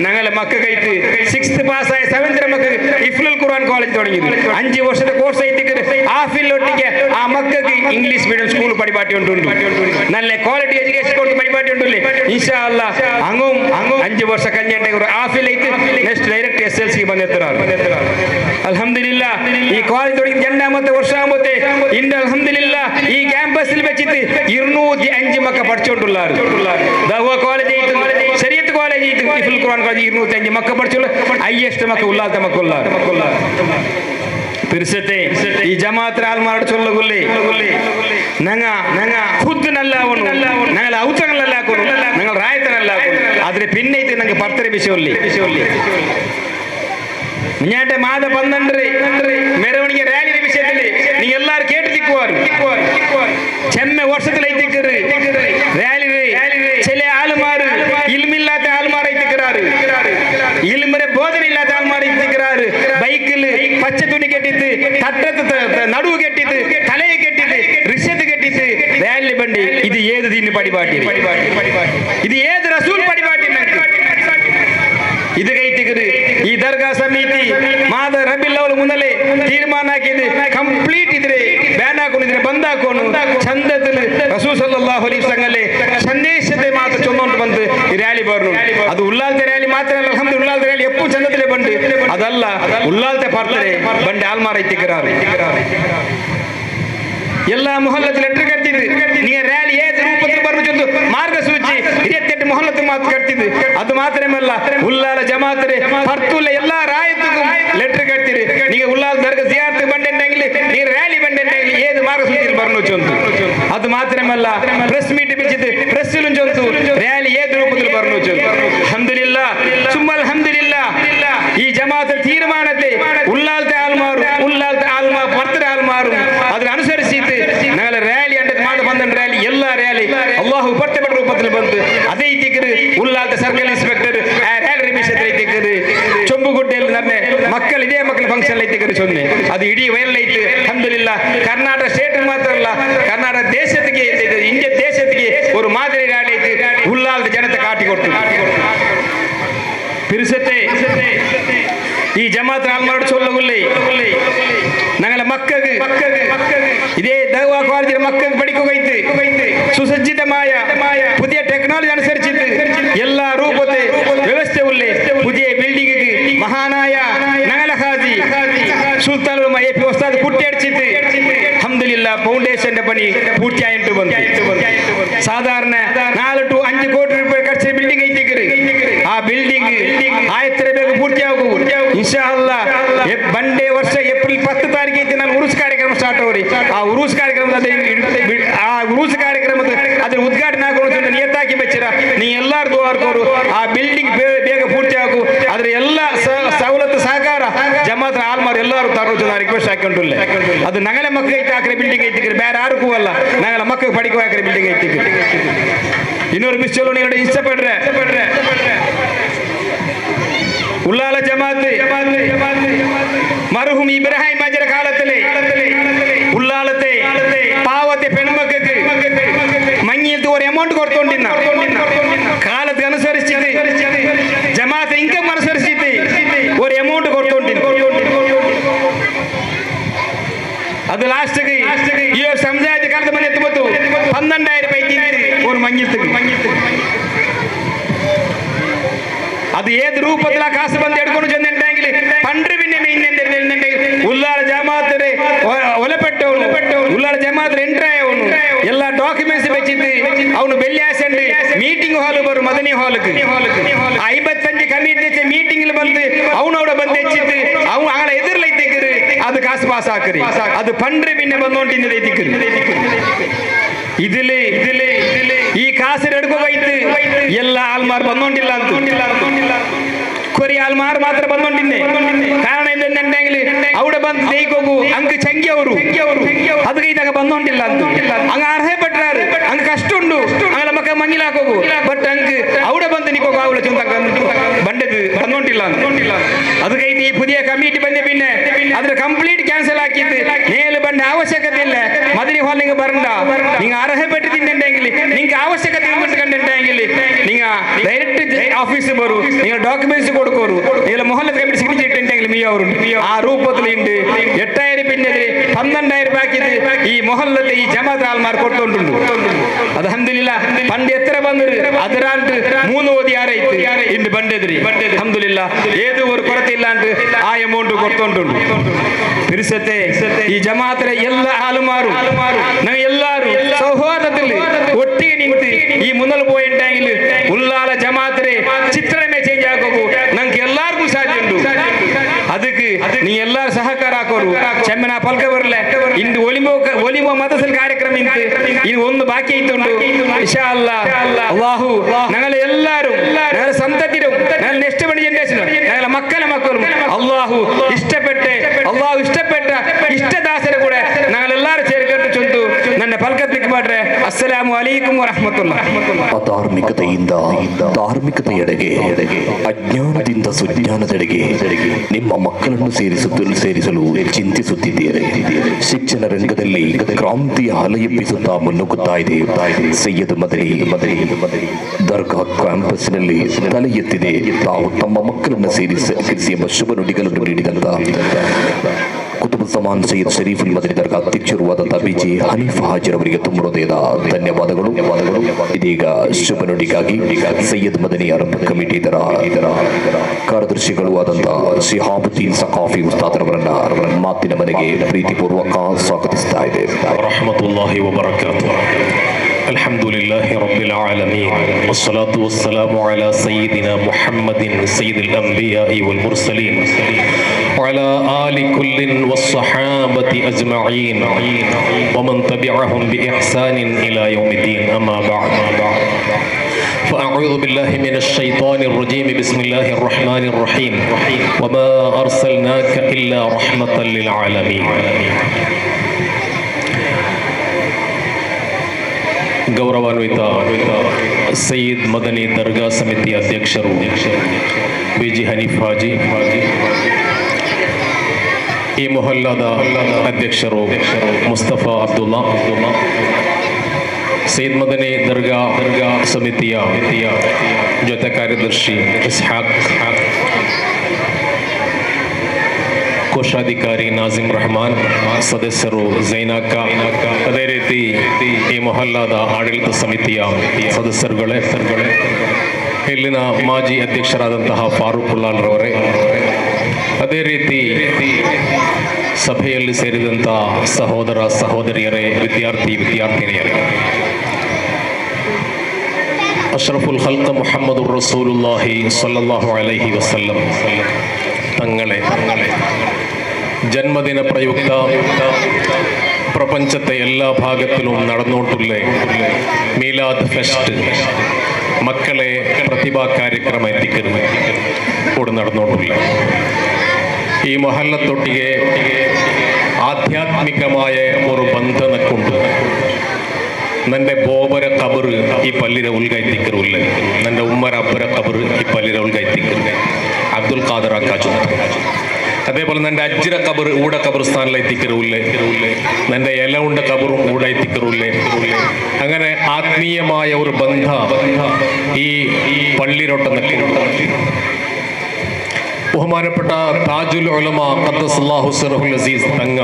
ഞങ്ങളെ മക്ക കൈത്ത് 6th പാസ്സായ 7th മക്ക ഇഫ്ലുൽ ഖുർആൻ കോളേജ് തുടങ്ങി 5 വർഷത്തെ കോഴ്സ് ಐತಿಕರು. ആ ആഫിലൊട്ടിക്ക് ആ മക്കൾക്ക് ഇംഗ്ലീഷ് മീഡിയം സ്കൂൾ പരിപാടി ഉണ്ട്, നല്ല ക്വാളിറ്റി എഡ്യൂക്കേഷൻ കൊടുത്ത് പരിപാടി ഉണ്ടല്ലേ. ഇൻഷാ അല്ലാഹ് അങ്ങും 5 വർഷം കഴിഞ്ഞിട്ട് ആഫിലേക്ക് നെക്സ്റ്റ് ഡയറക്റ്റ് SLC ಬಂದೆತ್ತರಾರು. അൽഹംദുലില്ലാ ഈ കോളേജ് തുടങ്ങി 2ാമത്തെ വർഷമാകുമ്പോഴത്തെ ഇന്ന് അൽഹംദുലില്ലാ ഈ ക്യാമ്പസിൽ വെച്ചിട്ട് 205 മക്കൾ പഠിച്ചുകൊണ്ടുള്ളാറ്. ദഅവ കോളേജ് ശരീഅത്ത് കോളേജ് ഹിഫ്ളുൽ ഖുർആൻ കോളേജ് 205 മക്കൾ പഠിച്ചുള്ള ഹൈയസ്റ്റ് മക്കൾ ഉള്ളാത്ത മക്കളുള്ളാറ്. പിർസത്തെ ഈ ജമാഅത്ത് ആൽമാരോട് ചൊല്ലുകൊള്ളേ ഞങ്ങ ಖುದ್ನಲ್ಲಾವನು ഞങ്ങൾ ഔച്ചങ്ങളല്ലാക്കുന്നു ഞങ്ങൾ ರಾಯತನಲ್ಲಾക്കുന്നു ಆದ್ರೆ പിന്നെ ഇത് ഞങ്ങൾക്ക് പർത്തര വിഷയമില്ലേ. ഞാന്റെ മാത 12 മെരവണിಗೆ ರ್ಯಾಲಿ ವಿಷಯದಲ್ಲಿ ನೀವು ಎಲ್ಲರೂ ಕೇட்டு ತಿಕ್ಕುವರು ಚೆಮ್ಮೆ ವರ್ಷದಲ್ಲೈತಿಕ್ಕರು ರ್ಯಾಲಿ ಚೆಲೆ ಆಲ್ಮಾರು ಇಲ್ಮಿಲ್ಲಾತ ಆಲ್ಮಾರ ಐತಿಕ್ಕರಾರು ಇಲ್ಮರೆ ಬೋಧನೆ ಇಲ್ಲಾತ ಆಲ್ಮಾರ ಐತಿಕ್ಕರಾರು ಬೈಕಲ್ ಪಚ್ಚೆ ತುಣಿ ಕೆಟ್ಟಿದ್ದು ತಟ್ಟದ ನಡುವು ಕೆಟ್ಟಿದ್ದು ತಲೆ ಕೆಟ್ಟಿದ್ದು ರಿಷತ್ ಕೆಟ್ಟಿದ್ದು ರ್ಯಾಲಿ ಬಂಡಿ ಇದು ಏದು ದಿನ ಪಡಿಪಾಟಿ ಇದು ಏದು ರಸೂಲ್ ಪಡಿಪಾಟಿ ಇದು ಕೈತಿಗರು ಈ ದರ್ಗಾ ಸಮಿತಿ ಮಾದ ರಬಿಲ್ ಅವಳು ಮುಂದಲೇ ತೀರ್ಮಾನ ಹಾಕಿದ್ದು ಕಂಪ್ಲೀಟ್ ಇದ್ರೆ ಬ್ಯಾನ್ ಹಾಕೊಂಡಿದ್ರೆ ಬಂದ್ ಹಾಕೋನು ಚಂದದಲ್ಲಿ ರಸೂಲ್ ಸಲ್ಲಲ್ಲಾಹು ಅಲೈಹಿ ವಸಲ್ಲಂ ಸಂದೇಶತೆ ಮಾತ್ರ ಚೊಂದೊಂಡು ಬಂದು ಈ ರ್ಯಾಲಿ ಬರೋನು ಅದು ಉಲ್ಲಾಲ್ತೆ ರ್ಯಾಲಿ ಮಾತ್ರ ಅಲ್ಲ. ಅಲ್ಹಮ್ದುಲಿಲ್ಲಾಹ್ ಉಲ್ಲಾಲ್ತೆ ರ್ಯಾಲಿ ಎಪ್ಪು ಚಂದದಲ್ಲೇ ಬಂದು ಅದಲ್ಲ ಉಲ್ಲಾಲ್ತೆ ಪಾರ್ತಾರೆ ಬಂಡೆ ಆಲ್ಮಾರ ಐತಿಗರಾರು ಎಲ್ಲ ಮೊಹಲ್ಲತ್ ಲೆಟರ್ ಕಟ್ಟಿದ್ದು ನೀವು ರ್ಯಾಲಿ ಏത് ರೂಪത്തിൽ പറഞ്ഞു ചൊന്നു മാർഗസൂചി 28 ಮೊಹಲ್ಲത്ത് ಮಾತು ಕಟ್ಟಿದ್ದು ಅದು ಮಾತ್ರമല്ല ಉಲ್ಲಾಲ ಜಮಾತರೆ ಪರ್ತುಲ್ಲ ಎಲ್ಲ ರಾಯತ್ತಿಗೂ ಲೆಟರ್ ಕಟ್ಟಿರಿ ನೀವು ಉಲ್ಲಾಲ ದರ್ಗಾ ಜಿಯಾರತ್ ಬಂಡೆಂಡೆಂಗಿಲಿ ನೀವು ರ್ಯಾಲಿ ಬಂಡೆಂಡೆಂಗಿಲಿ ಏದು ಮಾರ್ಗಸೂಚಿಯಲ್ಲಿ പറഞ്ഞു ಚೊಂದು ಅದು ಮಾತ್ರമല്ല ಪ್ರೆಸ್ ಮೀಟ್ ಬಿಚ್ಚಿದ್ದು ಪ್ರೆಸ್ಸಿലും ಚೊಂದು ರ್ಯಾಲಿ ಏದು ರೂಪത്തിൽ പറഞ്ഞു ಚೊಂದು. ಅಲ್ಹಮ್ದುಲಿಲ್ಲಾಹ್ ಸುಮ್ಮ ಅಲ್ಹಮ್ದುಲಿಲ್ಲಾಹ್ ಈ ಜಮಾತ ತೀರ್ಮಾನತೆ ಉಲ್ಲಾಲ್ತೆ ಆಲ್ಮಾರು ಉಲ್ಲಾಲ್ತೆ ಆಲ್ಮಾ ಪರ್ತರ ಆಲ್ಮಾರು ಅದರ ಅನುಸರಿಸಿದ್ದು ഞങ്ങളെ ರ್ಯಾಲಿ ಅಂಡದ ಮಾಡ ಬಂದ ರ್ಯಾಲಿ ಎಲ್ಲ ರ್ಯಾಲಿ ಅಲ್ಲಾಹು ಪಟ್ಟಪಟ್ಟ ರೂಪത്തിൽ ಬಂದು ಅದೇ ಇತ್ತಿಗರು ಉಲ್ಲಾಲ್ತೆ ಸರ್ಕಲ್ ಇನ್ಸ್ಪೆಕ್ಟರ್ ರ್ಯಾಲಿ ರಿಮಿಷತ್ ಐತಿಗರು ಚೊಂಬುಗುಡ್ಡೆಯಲ್ಲಿ ನನ್ನ ಮಕ್ಕಳು ಇದೇ ಮಕ್ಕಳ ಫಂಕ್ಷನ್ ಐತಿಗರು ಸೊನ್ನೆ ಅದು ಇಡೀ ವೈರಲ್ ಐತೆ. ಅಲ್ಹಮ್ದುಲಿಲ್ಲಾಹ್ ಕರ್ನಾಟಕ ಸ್ಟೇಟ್ ಮಾತ್ರ ಅಲ್ಲ ಕರ್ನಾಟಕ ದೇಶಕ್ಕೆ ಇಂಡಿಯಾ ದೇಶಕ್ಕೆ ಒಂದು ಮಾದರಿ ರ್ಯಾಲಿ ಐತಿ ಉಲ್ಲಾಲ್ತೆ ಜನತೆ ಕಾಟಿ ಕೊಟ್ಟು പിരിസത്തെ ഈ ജമാഅത്ത് ആൽമാരോട് ചൊല്ലുകൊള്ളേ ഞങ്ങളെ മക്കൾക്ക് ഇതേ ദഅവ കോളേജിൽ മക്കൾക്ക് പഠിക്കുകയിട്ട് സുസജ്ജിതമായ പുതിയ ടെക്നോളജി അനുസരിച്ചിട്ട് എല്ലാ രൂപത്തെ വ്യവസ്ഥ ഉള്ളേ പുതിയ ബിൽഡിംഗ് മഹാനായ ഞങ്ങളെ ഹാജി സുൽത്താൻ AP ഉസ്താദ് കുട്ടിയടിച്ചിട്ട് അൽഹംദുലില്ലാഹ് ഫൗണ്ടേഷന്റെ പണി പൂർത്തിയായിട്ട് വന്നു. സാധാരണ 4 to 5 ಕೋಟಿ ರೂಪಾಯಿ ಖರ್ಚು ಬಿಲ್ಡಿಂಗ್ ಐತಿಗರು ಆ ಬಿಲ್ಡಿಂಗ್ ಆಯ್ತರ ಬೇಗ ಪೂರ್ತಿಯಾಗು ಇನ್ಶಾ ಅಲ್ಲಾಹ್ ಬಂಡೆ ವರ್ಷ ಏಪ್ರಿಲ್ 10 ತಾರೀಕು ಐತಿ ನಾನು ಉರುಸ್ ಕಾರ್ಯಕ್ರಮ ಸ್ಟಾರ್ಟ್ ಅವ್ರಿ ಆ ಉರುಸ್ ಕಾರ್ಯಕ್ರಮದ ಅದ್ರ ಉದ್ಘಾಟನೆ ಹಾಕೊಂಡು ನಿಯತ್ತಾಕಿ ಬೆಚ್ಚಿರ ನೀ ಎಲ್ಲಾರು ದುಆರ್ಕೋರು ಆ ಬಿಲ್ಡಿಂಗ್ ಬೇಗ ಪೂರ್ತಿಯಾಗು ಅದ್ರ ಎಲ್ಲ ಸವಲತ್ತು ಸಹಕಾರ ಜಮಾತ್ ಆಲ್ಮಾರ್ ಎಲ್ಲರೂ ತರೋದು ನಾನು ರಿಕ್ವೆಸ್ಟ್ ಹಾಕೊಂಡಿಲ್ಲ. ಅದು ನಗಲ ಮಕ್ಕಳು ಐತಿ ಹಾಕ್ರೆ ಬಿಲ್ಡಿಂಗ್ ಐತಿಗ್ರಿ ಬೇರೆ ಯಾರಿಗೂ ಅಲ್ಲ ನಗಲ ಮಕ್ಕಳು ಪಡಿಕೋ ಹಾಕ್ರೆ ಬಿಲ್ಡಿಂಗ್ ಐತಿಗ್ರಿ. ಇನ್ನೊரு ವಿಷಯ ನೀವು ಇಷ್ಟಪಡ್ರೆ ഉള്ളാല ജമാഅത്ത് മർഹൂം ഇബ്രാഹിം അജര കാലത്തിലെ ഉള്ളാലത്തെ പാവത്തെ പെൺമക്കൾക്ക് മഞ്ഞിലത്തെ ഒരു എമൗണ്ട് കൊടുത്തോണ്ടിരുന്ന കാലത്ത് അനുസരിച്ചിട്ട് ജമാഅത്ത് ഇൻകം അനുസരിച്ചിട്ട് ഒരു എമൗണ്ട് കൊടുത്തോണ്ടിരുന്നു. അത് ലാസ്റ്റ് ഈ സംസാരിച്ച കാലത്ത് മഞ്ഞ എത്തുമ്പോൾ 12,000 പൈസ ഒരു മഞ്ഞിലത്തേക്ക് അത് ഏത് രൂപത്തിൽ ആ കാശ് ബന്ധം എടുക്കുന്നു ചെന്നിട്ടുണ്ടെങ്കിൽ പണ്ട് പിന്നെ ഉള്ളാല ജമാഅത്തിലെ ഒലപ്പെട്ടവನು ഉള്ളാല ജമാഅത്തിലെ ಎಂಟ್ರಿ ಆಯವನು ಎಲ್ಲ ಡಾಕ್ಯುಮೆಂಟ್ಸ್ ಬೆಚ್ಚಿದ್ದು ಅವನು ಬೆಳ್ಳಿಯಾಸಂಡು ಮೀಟಿಂಗ್ ಹಾಲ್ ಬರು ಮದನಿ ಹಾಲ್ಗೆ 55 ಕಮಿಟಿ ಮೀಟಿಂಗ್ ಬಂದು ಅವನೋಡ ಬಂದು ಹೆಚ್ಚಿದ್ದು ಅವನು ಆಗಳ ಎದುರ್ಲೈತಿಕ್ಕರು ಅದು ಕಾಸು ಪಾಸ್ ಹಾಕ್ರಿ ಅದು ಪಂಡ್ರೆ പിന്നെ ಬಂದೋണ്ടിಂದ ಐತಿಕ್ಕರು ഇതില് ഈ കാശിന് എടുക്കുകയിട്ട് എല്ലാ ആൾമാർ വന്നോണ്ടില്ല കൊറിയ ആൾമാർ മാത്രം വന്നോണ്ടിന്നെ കാരണം എന്തെന്നുണ്ടെങ്കിൽ അവിടെ ಬಂದು ದೇಗೋಗು ಅಂಕ ಚಂಗಿಯವರು ಅದು ಕೈದಾಗ ಬಂದೋണ്ടിಲ್ಲ ಹಂಗ ಅರ್ಹಪಟ್ಟಾರು ಹಂಗ ಕಷ್ಟ ಉಂಡು ಹಂಗ ಮಕ್ಕ ಮಂಗಿಲಾಕೋಗು ಬಟ್ ಹಂಗ അവിടെ ಬಂದು ನಿಕೋಗು ಅವಳ ಚಂದ ಬಂಡದು ಬಂದೋണ്ടിಲ್ಲ ಅದು ಕೈತಿ ಈ ಪುದಿಯ ಕಮಿಟಿ ಬಂದೆ പിന്നെ ಅದ್ರ ಕಂಪ್ಲೀಟ್ ಕ್ಯಾನ್ಸಲ್ ಹಾಕಿದ್ದು ಮೇಲು ಬಂಡ ಅವಶ್ಯಕತೆ ಇಲ್ಲ ಮದನಿ ಹಾಲಿಗೆ ಬರಂಡ ನಿಂಗೆ ಅರ್ಹಪಟ್ಟಿದ್ದಂಡೆങ്കിൽ ನಿಂಗೆ ಅವಶ್ಯಕತೆ ಕಂಡೆಂಡೆങ്കിൽ ನಿಂಗೆ ಡೈರೆಕ್ಟ್ ಆಫೀಸ್ ಬರು ನಿಂಗೆ ಡಾಕ್ಯುಮೆಂಟ್ಸ್ ಕೊಡ್ಕೋರು ಇಲ್ಲ ಮೊಹಲ್ಲದ ಕಮಿಟಿ ಸಿಗ್ನೇಚರ್ ಇಟ್ಟೆಂಡೆങ്കിൽ ಮೀ ചെറിയവരുണ്ട്. ആ രൂപത്തിലുണ്ട്. 8000 പിന്നെതിരെ 12000 ആക്കിയത് ഈ മൊഹല്ലത്തെ ഈ ജമാഅത്ത് ആൾമാർ കൊടുത്തോണ്ടുണ്ട്. അൽഹംദുലില്ലാഹ്. പണ്ട് എത്ര വന്നത് അതിരാണ്ട് 3 ഓതിയാറായിട്ട് ഇണ്ട് പണ്ടെതിരെ. അൽഹംദുലില്ലാഹ്. ഏത് ഒരു കുറത്തില്ലാണ്ട് ആ എമൗണ്ട് കൊടുത്തോണ്ടുണ്ട്. തിരുസത്തെ ഈ ജമാഅത്തിലെ എല്ലാ ആളുമാരും എല്ലാവരും സൗഹാർദ്ദത്തിൽ ഒട്ടിಗೆ ನಿಂತು ಈ ಮುನ್ನಲು പോയിട്ടെങ്കിൽ ഉള്ളാല ജമാഅത്തിലെ ചിത്രമേ ചേഞ്ച് ആക്കൂ. നമുക്ക് എല്ലാവർക്കും സാധ്യമുണ്ട്. ಅದಕ್ಕೆ ನೀ ಎಲ್ಲಾರು ಸಹಕಾರ ಹಾಕೋರು. ಚೆಮ್ಮನ ಪಲ್ಕ ಬರಲೆ ಇಂದು ಒಲಿಮೋ ಮದಸಲ್ ಕಾರ್ಯಕ್ರಮ ಇಂತು ಇನ್ನು ಒಂದು ಬಾಕಿ ಇತ್ತುಂಡು. ಇನ್ಶಾ ಅಲ್ಲಾಹ್ ಅಲ್ಲಾಹು ഞങ്ങൾ എല്ലാവരും ഞങ്ങളുടെ സന്തതിരും ഞങ്ങൾ നെക്സ്റ്റ് പണി ജനറേഷൻ ഞങ്ങളുടെ മക്കളുടെ മക്കളും അള്ളാഹു ഇഷ്ടപ്പെട്ട ഇഷ്ടദാസരെ കൂടെ ഞങ്ങൾ എല്ലാവരും ചേർക്കേണ്ട ചൊന്തു ನನ್ನ ಪಲ್ಕತ್ತಿಗೆ ಮಾಡ್ರೆ. ಅಸ್ಸಲಾಮು ಅಲೈಕುಂ ವರಹಮತುಲ್ಲಾಹ್. ಅಧಾರ್ಮಿಕತೆಯಿಂದ ಧಾರ್ಮಿಕತೆಯೆಡೆಗೆ, ಅಜ್ಞಾನದಿಂದ ಸುಜ್ಞಾನದೆಡೆಗೆ ನಿಮ್ಮ ಮಕ್ಕಳನ್ನು ಸೇರಿಸಲು ಚಿಂತಿಸುತ್ತಿದ್ದೀರಿ. ಶಿಕ್ಷಣ ರಂಗದಲ್ಲಿ ಕ್ರಾಂತಿಯ ಅಲೆ ಎಬ್ಬಿಸುತ್ತಾ ಮುನ್ನುಗ್ಗುತ್ತಾ ಇದೆ ಸೈಯದ್ ಮದನಿ ದರ್ಗಾ ಕ್ಯಾಂಪಸ್ನಲ್ಲಿ ತಲೆ ಎತ್ತಿದೆ. ತಾವು ತಮ್ಮ ಮಕ್ಕಳನ್ನು ಸೇರಿಸಿ ಎಂಬ ಶುಭ ನುಡಿಗಳನ್ನು ನೀಡಿದಂತ ಕುತುಬ್ ಜಮಾನ್ ಸೈಯದ್ ಶರೀಫುಲ್ ಮದನಿ ದರ್ಗಾ ಅಧ್ಯಕ್ಷರುವಾದಂತಹ ಬಿಜಿ ಹನೀಫ್ ಹಾಜಿರ್ ಅವರಿಗೆ ತುಂಬ ಹೃದಯದ ಧನ್ಯವಾದಗಳು. ಇದೀಗ ಶುಭ ನುಡಿಗಾಗಿ ಸೈಯದ್ ಮದನಿ ಅರಬ್ ಕಮಿಟಿ ಇದರ ಕಾರ್ಯದರ್ಶಿಗಳು ಆದಂತಹ ಶಿಹಾಬುದ್ದೀನ್ ಸಕಾಫಿ ಉಸ್ತಾದರವರನ್ನ ಮಾತಿನ ಮನೆಗೆ ಪ್ರೀತಿಪೂರ್ವಕ ಸ್ವಾಗತಿಸ್ತಾ ಇದೆ. ರಹಮತುಲ್ಲಾಹಿ ವ ಬರಕಾತುಹು. الحمد لله رب العالمين والصلاة والسلام على سيدنا محمد سيد الأنبياء والمرسلين وعلى آل كل والصحابة أجمعين ومن تبعهم بإحسان إلى يوم الدين. أما بعد فأعوذ بالله من الشيطان الرجيم. بسم الله الرحمن الرحيم. وما أرسلناك إلا رحمة للعالمين. ಗೌರವಾನ್ವಿತ ಸಯ್ಯದ್ ಮದನಿ ದರ್ಗಾ ಸಮಿತಿ ಅಧ್ಯಕ್ಷರು ಬಿಜಿ ಹನೀಫ್ ಹಾಜಿ, ಈ ಮೊಹಲ್ಲಾದ ಅಧ್ಯಕ್ಷರು ಮುಸ್ತಫಾ ಅಬ್ದುಲ್ಲಾ, ಸಯ್ಯದ್ ಮದನಿ ದರ್ಗಾ ಸಮಿತಿಯ ಜೊತೆ ಕಾರ್ಯದರ್ಶಿ ಇಸ್ಹಾಕ್, ಕೋಶಾಧಿಕಾರಿ ನಾಜಿಮ್ ರಹಮಾನ್, ಸದಸ್ಯರು ಝೈನಾಕ, ಅದೇ ರೀತಿ ಈ ಮೊಹಲ್ಲಾದ ಆಡಳಿತ ಸಮಿತಿಯ ಸದಸ್ಯರುಗಳೇ, ಇಲ್ಲಿನ ಮಾಜಿ ಅಧ್ಯಕ್ಷರಾದಂತಹ ಫಾರೂಕ್ ಉಲ್ಲಾಲ್ ರವರೇ, ಅದೇ ರೀತಿ ಸಭೆಯಲ್ಲಿ ಸೇರಿದಂಥ ಸಹೋದರ ಸಹೋದರಿಯರೇ, ವಿದ್ಯಾರ್ಥಿನಿಯರೇ, ಅಶ್ರಫುಲ್ ಖಲ್ಕ ಮುಹಮ್ಮದುರ್ ರಸೂಲುಲ್ಲಾಹಿ ಸಲ್ಲಲ್ಲಾಹು ಅಲೈಹಿ ವಸಲ್ಲಂ തങ്ങളെ ജന്മദിന പ്രയുക്ത പ്രപഞ്ചത്തെ എല്ലാ ഭാഗത്തിലും നടന്നുകൊണ്ടുള്ള മീലാദ് ഫെസ്റ്റ് മക്കളെ പ്രതിഭാ ಕಾರ್ಯಕ್ರಮ എത്തിക്കുന്നു കൂടെ നടന്നുകൊണ്ടുള്ള ഈ ಮೊಹಲ್ಲತ್ತೊಟ್ಟಿಗೆ ಆಧ್ಯಾತ್ಮಿಕമായ ഒരു ബന്ധനക്കുണ്ട്. ನನ್ನ ಬೋಬರ ಕಬರು ಈ ಪಲ್ಲಿರ ಉಲ್ಗೈತಿಕ್ಕರುಲ್ಲ, ನನ್ನ ಉಮ್ಮರ ಅಬ್ಬರ ಕಬರು ಈ ಪಲ್ಲಿರ ಉಲ್ಗೈತಿಕ್ಕರು അബ്ദുൽ ഖാദർ അക്കാച്ചു. അതേപോലെ എൻ്റെ അജ്ര കബർ ഊട കബർസ്ഥാനിലെത്തിക്കരുല്ലേ, എൻ്റെ ഇല ഉണ്ട കബറും ഊട എത്തിക്കരുല്ലേ. അങ്ങനെ ആത്മീയമായ ഒരു ബന്ധ ഈ പള്ളിയിലോട്ടെന്നൊക്കെ ബഹുമാനപ്പെട്ട താജുൽ ഉലമ ഖദ്ദസല്ലാഹു സിറഹുൽ അസീസ് തങ്ങ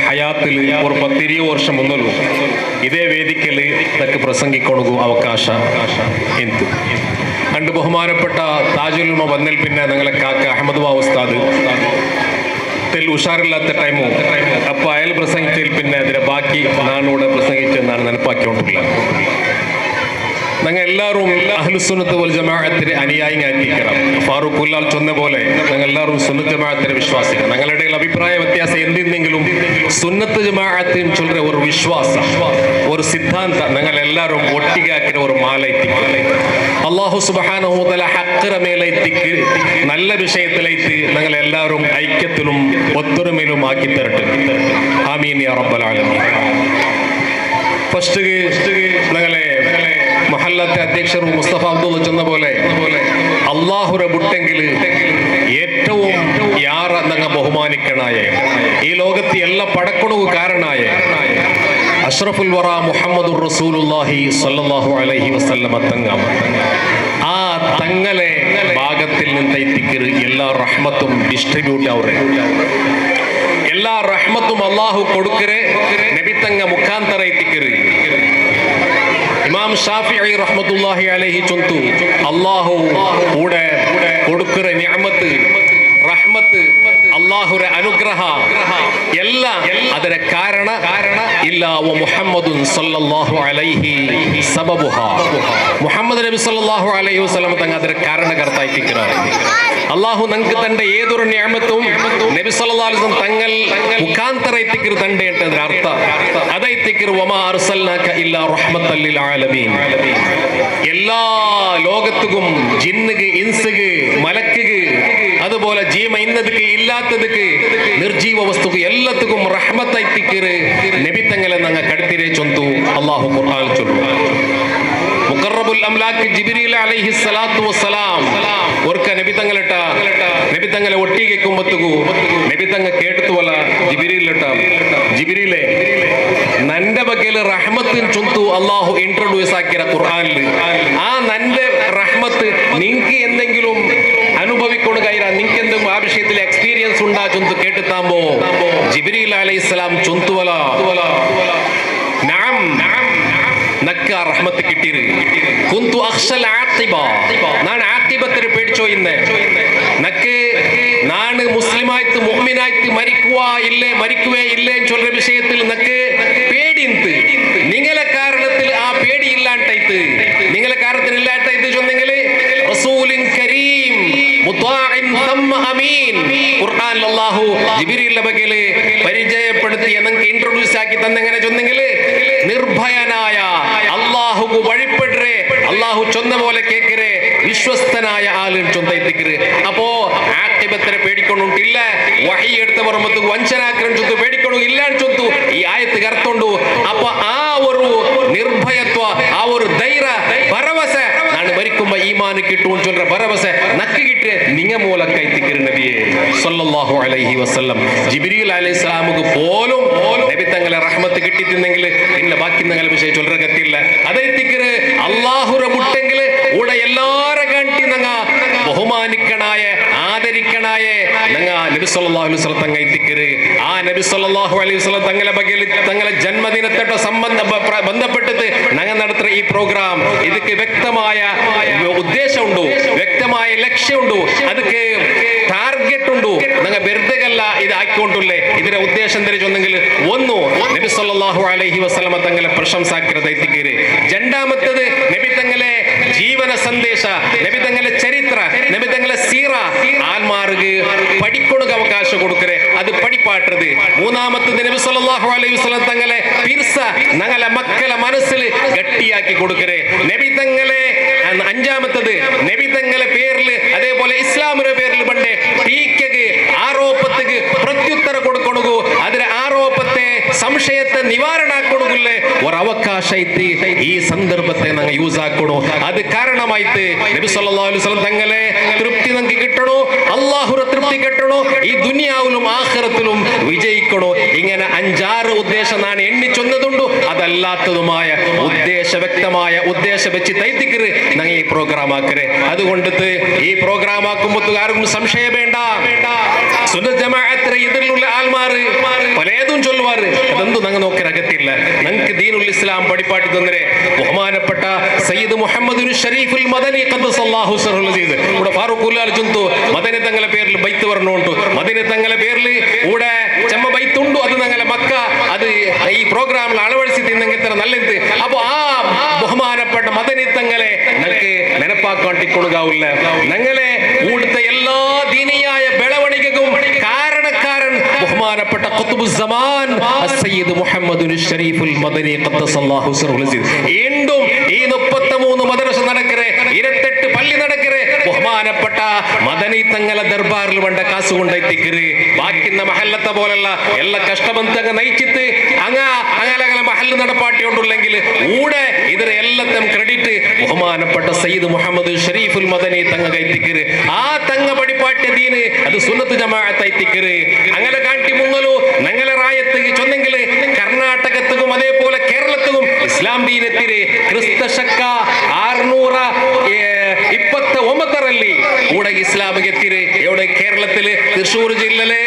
ಹಯಾತಿಲ್ ഒരു 10-20 ವರ್ಷ മുന്നಲು ಇದೇ ವೇದಿಕೆಯಲ್ಲಿ ಅದಕ್ಕೆ ಪ್ರಸಂಗಿಕೊಳಗು ಅವಕಾಶ ಇಂತು. ಅಂಡ್ ബഹുമാനപ്പെട്ട താജുൽ ഉലമ വന്നൽ പിന്നെ ഞങ്ങളെ കാക്ക അഹമ്മദ് ബാ ഉസ്താദ് തെൽ ഉഷാറില്ലാത്ത ടൈമു അപ്പോൾ അയാൾ പ്രസംഗിച്ചതിൽ പിന്നെ അതിനെ ബാക്കി നാനൂടെ പ്രസംഗിച്ചെന്നാണ് നെനപ്പാക്കിക്കൊണ്ടില്ല. ഞങ്ങൾ എല്ലാവരും അഹ്ലുസുന്നത്ത് വൽ ജമാഅത്തിന്റെ അനുയായികളായിരിക്കണം. ഫാറൂഖ് ഉല്ലാൽ ചൊന്ന പോലെ ഞങ്ങൾ എല്ലാവരും സുന്നത്ത് ജമാഅത്തിന്റെ വിശ്വാസികൾ. ഞങ്ങളുടെ അഭിപ്രായ വ്യത്യാസം എന്തെങ്കിലും സുന്നത്ത് ജമാഅത്തിന് ചൊല്ലുന്ന ഒരു വിശ്വാസം, ഒരു സിദ്ധാന്ത ഞങ്ങൾ എല്ലാവരും ഒട്ടികാക്കിയ ഒരു മാലൈത്തിക്ക് അല്ലാഹു സുബ്ഹാനഹു വ തആല ഹഖ്റ മേലൈത്തിക്ക് നല്ല വിഷയത്തിലേക്ക് ഞങ്ങൾ എല്ലാവരും ഐക്യത്തിലും ഒത്തൊരുമയിലും ആക്കി തരട്ടെ. ആമീൻ യാ റബ്ബൽ ആലമീൻ. ഫസ്റ്റ് ഞങ്ങളെ മഹല്ലത്തെ അധ്യക്ഷർ മുസ്തഫ അബ്ദുള്ള ചെന്ന പോലെ അള്ളാഹുരെ ബുട്ടെങ്കിൽ ഏറ്റവും യാറ ഞങ്ങൾ ബഹുമാനിക്കണായ ഈ ലോകത്തെ എല്ലാ പടക്കുണവും കാരണായ അഷ്റഫുൽ വറ മുഹമ്മദുർ റസൂലുള്ളാഹി സ്വല്ലല്ലാഹു അലൈഹി വസല്ലമ തങ്ങ ആ തങ്ങളെ ഭാഗത്തിൽ നിന്ന് എത്തിക്കറ് എല്ലാ റഹ്മത്തും ഡിസ്ട്രിബ്യൂട്ട് ആവറെ, എല്ലാ റഹ്മത്തും അള്ളാഹു കൊടുക്കರೆ നബിത്തങ്ങ മുഖാന്തര എത്തിക്കറ്. ഇമാം ഷാഫിഈ റഹ്മത്തുള്ളാഹി അലൈഹി ചൊന്തു അള്ളാഹു കൂടെ കൊടുക്കറെ നിഅമത്ത് റഹ്മത്ത് അള്ളാഹുര അനുഗ്രഹ ಎಲ್ಲ ಅದರ ಕಾರಣ ಇಲ್ಲ ಮುಹಮ್ಮದುನ್ ಸಲ್ಲಲ್ಲಾಹು ಅಲೈಹಿ ಸಬಬುಹ മുഹമ്മദ് നബി സല്ലല്ലാഹു അലൈഹി വസല്ലം തങ്ങൾ ಅದರ കാരണകർത്തായി തിക്കറാണ്. അള്ളാഹു നമുക്ക് തന്റെ ഏതൊരു നിഅമത്തും നബി സല്ലല്ലാഹു അലൈഹി വസല്ലം തങ്ങൾ മുഖാന്തര എത്തിക്കറ് തന്റെ എന്നതിന്റെ അർത്ഥം അതാ എത്തിക്കറ് വമാ അർസൽനാക ഇല്ലാ റഹ്മത്തൽ ലിൽ ആലമീൻ. എല്ലാ ലോകത്തുക്കും ജിന്നുക്ക് ഇൻസുക്ക് മലക്കുക്ക് അതുപോലെ ജീവ ഇന്നതുക്ക് ഇല്ലാത്തതുക്ക് നിർജീവ വസ്തുക്ക് എല്ലാത്തുക്കും റഹ്മത്തായി തിക്കറ് നബി തങ്ങളെ ഞങ്ങൾ കടുത്തിരെ ചൊന്തു അള്ളാഹു ഖുർആനിൽ ചൊല്ലു. മുഖറബുൽ അംലാക്ക് ജിബ്രീൽ അലൈഹി സ്വലാത്തു വസ്സലാം ഒർക്ക നബി തങ്ങളെ ഒട്ടിಗೆക്കുമ്പത്തുകു നബി തങ്ങ കേട്ടുവല ജിബ്രീലെ നന്റെ ബഗ്ಗೆല് റഹ്മത്തിൻ ചൊന്തു അള്ളാഹു ഇൻട്രൊഡ്യൂസ് ആക്കിയ ഖുർആനിൽ ആ നന്റെ റഹ്മത്ത് നിങ്ങക്ക് എന്തെങ്കിലും അനുഭവിക്കൊണ്ടു കൈരാ നിങ്ങക്ക് എന്തെങ്കിലും ആ വിഷയത്തിൽ എക്സ്പീരിയൻസ് ഉണ്ടാ ചൊന്തു കേട്ടുത്താമ്പോ ജിബ്രീൽ അലൈഹിസ്സലാം ചൊന്തുവല നഅം നക്ക റഹ്മത്ത് കിട്ടിയത് കുന്തു അഖ്ശൽ ആഖിബ ഞാൻ ആഖിബത്തിനെ പേടിച്ചോ ഇന്ന് നക്ക് നാണ് മുസ്ലിമായിട്ട് മുഅ്മിനായിട്ട് മരിക്കുവേ ഇല്ലേ ചൊല്ലുന്ന വിഷയത്തിൽ നക്ക് പേടിന്ത് നിങ്ങളെ കാരണത്തിൽ ആ പേടി ഇല്ലാണ്ടായിട്ട് നിങ്ങളെ കാരണത്തിൽ ഇല്ലാണ്ടായിട്ട് ചൊന്നെങ്കിൽ റസൂലിൻ കരീം മുതാഇൻ തമ്മ അമീൻ ഖുർആനിൽ അല്ലാഹു ജിബ്രീലിന്റെ ബഗ്ഗിൽ പരിചയപ്പെടുത്തി നമുക്ക് ഇൻട്രൊഡ്യൂസ് ആക്കി തന്നെങ്ങനെ ചൊന്നെങ്കിൽ നിർഭയനായ അള്ളാഹുക്ക് വഴിപ്പെടേ അള്ളാഹു ചൊന്ന പോലെ കേക്കരെ വിശ്വസ്തനായ ആളും ചൊന്തത്തിക്കര്. അപ്പോ ആഖിബത്തിനെ പേടിക്കൊണ്ടില്ല വഹി എടുത്ത പുറമത്ത് വഞ്ചനാക്കരൻ ചൊന്തു പേടിക്കൊണ്ടു ഇല്ലാണ്ട് ചൊന്തു ഈ ആയത്ത് അർത്ഥമുണ്ടു. അപ്പൊ ആ ഒരു നിർഭയത്വ ആ ഒരു ധൈര്യ ഭരവസ നാണ് മരിക്കുമ്പോ ഈമാന് കിട്ടും ചൊല്ല ഭരവസ നക്ക് കിട്ടിയ നിങ്ങ മൂലക്കായി തിക്കര് നബിയെ സല്ലല്ലാഹു അലൈഹി വസല്ലം. ജിബ്രീൽ അലൈഹിസ്സലാമുക്ക് പോലും നബി തങ്ങളെ റഹ്മത്ത് കിട്ടിയിട്ടുണ്ടെങ്കിൽ പിന്നെ ബാക്കി നിങ്ങളെ വിഷയം ചൊല്ലറ കത്തില്ല. അതേ തിക്കര് അള്ളാഹുര മുട്ടെങ്കിൽ ഇവിടെ എല്ലാരെ കാട്ടി നങ്ങ ബഹുമാനിക്കണായ ആദരിക്കണായ നങ്ങ നബി സല്ലല്ലാഹു അലൈഹി വസല്ലം തങ്ങ തിക്കര്. ആ നബി സല്ലല്ലാഹു അലൈഹി വസല്ലം തങ്ങളെ ബഗ്ഗിൽ തങ്ങളെ ജന്മദിനത്തോട്ട് ബന്ധപ്പെട്ടിട്ട് ഞങ്ങൾ നടത്തുന്ന ഈ പ്രോഗ്രാം ഇതൊക്കെ വ്യക്തമായ ഉദ്ദേശമുണ്ടോ, വ്യക്തമായ ലക്ഷ്യമുണ്ടോ, അതൊക്കെ ടാർഗറ്റ് ഉണ്ടോ. ഞങ്ങൾ വെറുതെയല്ല ഇത് ആക്കിക്കൊണ്ടല്ലേ ഇതിന്റെ ഉദ്ദേശം തിരിച്ചൊന്നെങ്കിൽ ഒന്ന് നബി സല്ലല്ലാഹു അലൈഹി വസല്ലം തങ്ങളെ പ്രശംസാക്കരുത്. രണ്ടാമത്തത് നബി തങ്ങളെ ജീവന സന്ദേശ, നബി തങ്ങളെ ചരിത്ര, നബി തങ്ങളെ സീറ ആൽമാർക്ക് പഠിക്കൊടുക്ക അവകാശം കൊടുക്കരെ അത് പഠിപ്പാട്ടത്. മൂന്നാമത്തത് നബി സല്ലല്ലാഹു അലൈഹി വസല്ലം തങ്ങളെ പിർസ ഞങ്ങളെ മക്കളെ മനസ്സിൽ ഗട്ടിയാക്കി കൊടുക്കരെ നബി തങ്ങളെ. അഞ്ചാമത്തത് നബി തങ്ങളെ പേരിൽ അതേപോലെ ഇസ്ലാമിന്റെ പേരിൽ പണ്ടേ ടീക്കക്ക് ആരോപത്തിക്ക് പ്രത്യുത്തര കൊടുക്കണു, അതിലെ ആരോപത്തെ സംശയത്തെ നിവാരണ കൊടുക്കില്ലേ ഒരവകാശ ഈ സന്ദർഭത്തെ ഞങ്ങൾ യൂസ് ആക്കണോ. അത് കാരണമായിട്ട് നബി സല്ലല്ലാഹു അലൈഹി വസല്ലം തങ്ങളെ തൃപ്തി നമുക്ക് കിട്ടണോ, അള്ളാഹുര തൃപ്തി കിട്ടണോ, ഈ ദുനിയാവിലും ആഖിറത്തിലും വിജയിക്കണോ. ഇങ്ങനെ 5-6 ഉദ്ദേശം ഞാൻ എണ്ണിച്ചൊന്നതുണ്ടോ അതല്ലാത്തതുമായ വ്യക്തമായ ഉദ്ദേശം വെച്ച് തൈത്തിക്കറ് ഞങ്ങൾ ഈ പ്രോഗ്രാം ആക്കരെ. അതുകൊണ്ട് ഈ പ്രോഗ്രാം ആക്കുമ്പോൾ ആർക്കും സംശയം വേണ്ട. സുന്നത്ത് ജമാഅത്തിലെ ഇതിലുള്ള ആൾമാര് പലതും ചൊല്ലുവാറ് അതെന്തു ഞങ്ങൾ നോക്കാൻ അകത്തില്ല. ഞങ്ങൾക്ക് ദീനുൽ ഇസ്ലാം പഠിപ്പാട്ടി തന്നരെ ബഹുമാനപ്പെട്ട സയ്യിദ് മുഹമ്മദ് ഷരീഫുൽ മദനി ഖദ്ദസല്ലാഹു സിർറഹുൽ അസീസ് ഇവിടെ ഫാറൂഖ് ഉല്ലാൽ ചൊന്തു മദനി തങ്ങളെ പേരിൽ ബൈത്ത് പറഞ്ഞുണ്ട്. മദനി തങ്ങളെ പേരിൽ ഇവിടെ ചെമ്മ ബൈത്തുണ്ടു. അത് ഞങ്ങളെ മക്ക അത് ഈ പ്രോഗ്രാമിൽ അളവഴിച്ച് തിന്നെങ്കിൽ ഇത്ര നല്ലത്. അപ്പൊ ആ ബഹുമാനപ്പെട്ട മദനി തങ്ങളെ ഞങ്ങൾക്ക് നെനപ്പാക്കാട്ടിക്കൊടുക്കാവില്ല. ഞങ്ങളെ ഇവിടുത്തെ എല്ലാ ദീനിയായ ബെളവണികക്കും കാരണക്കാരൻ ബഹുമാനപ്പെട്ട ഖുത്ബുസ്സമാൻ സയ്യിദ് മുഹമ്മദ് ഷരീഫുൽ മദനി ഖദ്ദസല്ലാഹു സിർറഹുൽ അസീസ്. വീണ്ടും ഈ 33 മദ്രസ നടക്കരെ, 28 പള്ളി നടക്കരെ ബഹുമാനപ്പെട്ട മദനി തങ്ങളെ ദർബാറിൽ വേണ്ട കാസ് കൊണ്ടെത്തിക്കര്. ബാക്കിന്ന മഹല്ലത്തെ പോലുള്ള എല്ലാ കഷ്ടബന്ധങ്ങ നയിച്ചിട്ട് അങ്ങനെ മഹല്ല് നടപ്പാട്ടി കൊണ്ടുണ്ടെങ്കിൽ ഊടെ ഇതിന് എല്ലാത്തും ക്രെഡിറ്റ് ബഹുമാനപ്പെട്ട സയ്യിദ് മുഹമ്മദ് ഷരീഫുൽ മദനി തങ്ങ കൈത്തിക്കര്. ആ തങ്ങ പഠിപ്പാട്ടിയ ദീന് അത് സുന്നത്ത് ജമാഅത്ത് ഐത്തിക്കര്. അങ്ങനെ കാട്ടി മുങ്ങലു ഞങ്ങളെ റായത്ത് ചൊന്നെങ്കിൽ കർണാടകത്തും അതേപോലെ കേരളത്തിലും ഇസ്ലാം ദീനത്തിര് ക്രിസ്തശക്ക 600 79ರಲ್ಲಿ ಕೂಡ ಇಸ್ಲಾಮಿಗೆ ಎತ್ತಿರಿ ಎವಡೆ ಕೇರಳದಲ್ಲಿ തൃശ്ശൂർ ജില്ലയിലെ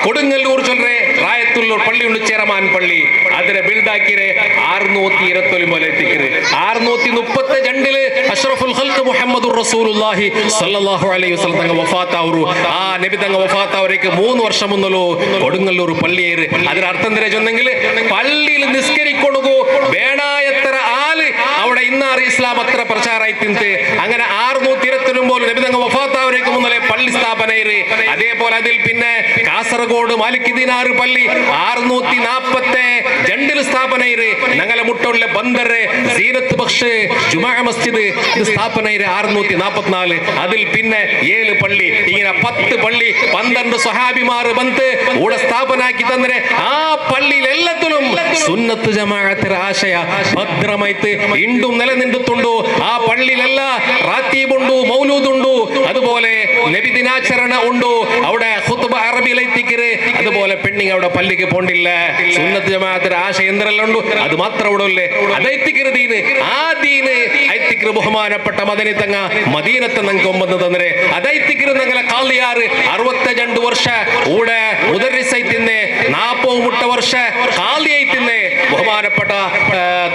കൊടുങ്ങല്ലൂർ ചൊല്ലേ റായത്തുള്ളൂർ പള്ളി ഉണ്ട് ചെറമാൻ പള്ളി അതിനെ ബിൽഡാക്കിരെ 621 മുതൽ എത്തിക്കര് 632 അഷ്റഫുൽ ഖൽഖ് മുഹമ്മദുർ റസൂലുള്ളാഹി സ്വല്ലല്ലാഹു അലൈഹി വസല്ലം തങ്ങൾ വഫാത്ത് ആവරු ആ നബി തങ്ങൾ വഫാത്ത് അവരേക്ക് 3 വർഷം മുന്നല്ലോ കൊടുങ്ങല്ലൂർ പള്ളിയേര് അതിന്റെ അർത്ഥം എന്താ ചൊന്നെങ്കിൽ പള്ളിയിൽ നിസ്കരിക്കൊണുകൂ വേണായത്ര ആള് അവിടെ ഇന്നാറ് ഇസ്ലാം അത്ര പ്രചാരായി തിന്ത് അങ്ങനെ 629 നബി തങ്ങൾ വഫാത്ത് അവരേക്ക് മുന്നലേ പള്ളി സ്ഥാപനയിര് അതേപോലെ അതിൽ പിന്നെ കാസർഗോഡ് മാലിക് ദിനാർ പള്ളി 642 സ്ഥാപനയിര് ഞങ്ങളെ മുട്ടുള്ള ബന്ദർ സീനത്ത് ബക്ഷ് ജുമാ മസ്ജിദ് ഇത് സ്ഥാപനയിര് 644 അതിൽ പിന്നെ 7 പള്ളി ഇങ്ങനെ 10 പള്ളി 12 സ്വഹാബിമാർ ബന്ത് ഇവിടെ സ്ഥാപനാക്കി തന്നെ ആ പള്ളിയിൽ എല്ലാത്തിലും സുന്നത്ത് ജമാഅത്തിന്റെ ആശയ ഭദ്രമായിട്ട് ഇണ്ടും നിലനിന്നിട്ടുണ്ടോ ആ പള്ളിയിലെല്ല റാത്തീബുണ്ടു മൗലൂദുണ്ടു അതുപോലെ നബി ദിനാചരണ ഉണ്ടോ അവിടെ ഖുത്ബ അറബിയിലെത്തിക്കര് അതുപോലെ പെണ്ണിങ് അവിടെ പള്ളിക്ക് പോണ്ടില്ല സുന്നത്ത് ജമാഅത്തിന്റെ ആശയം എന്തെല്ലാം ഉണ്ടോ അത് മാത്രം അവിടെ ഉള്ളേ അതൈത്തിക്കര് ദീന് ആ ദീന് ഐത്തിക്കര് ബഹുമാനപ്പെട്ട മദനി തങ്ങ മദീനത്തെ ഞങ്ങൾക്ക് ഒമ്പത് തന്നെ അതൈത്തിക്കര് ഞങ്ങളെ കാളിയാറ് 62 ವರ್ಷ ഇവിടെ മുദർരിസൈത്തിന്നെ 40 ವರ್ಷ കാളിയൈത്തിന്നെ ബഹുമാനപ്പെട്ട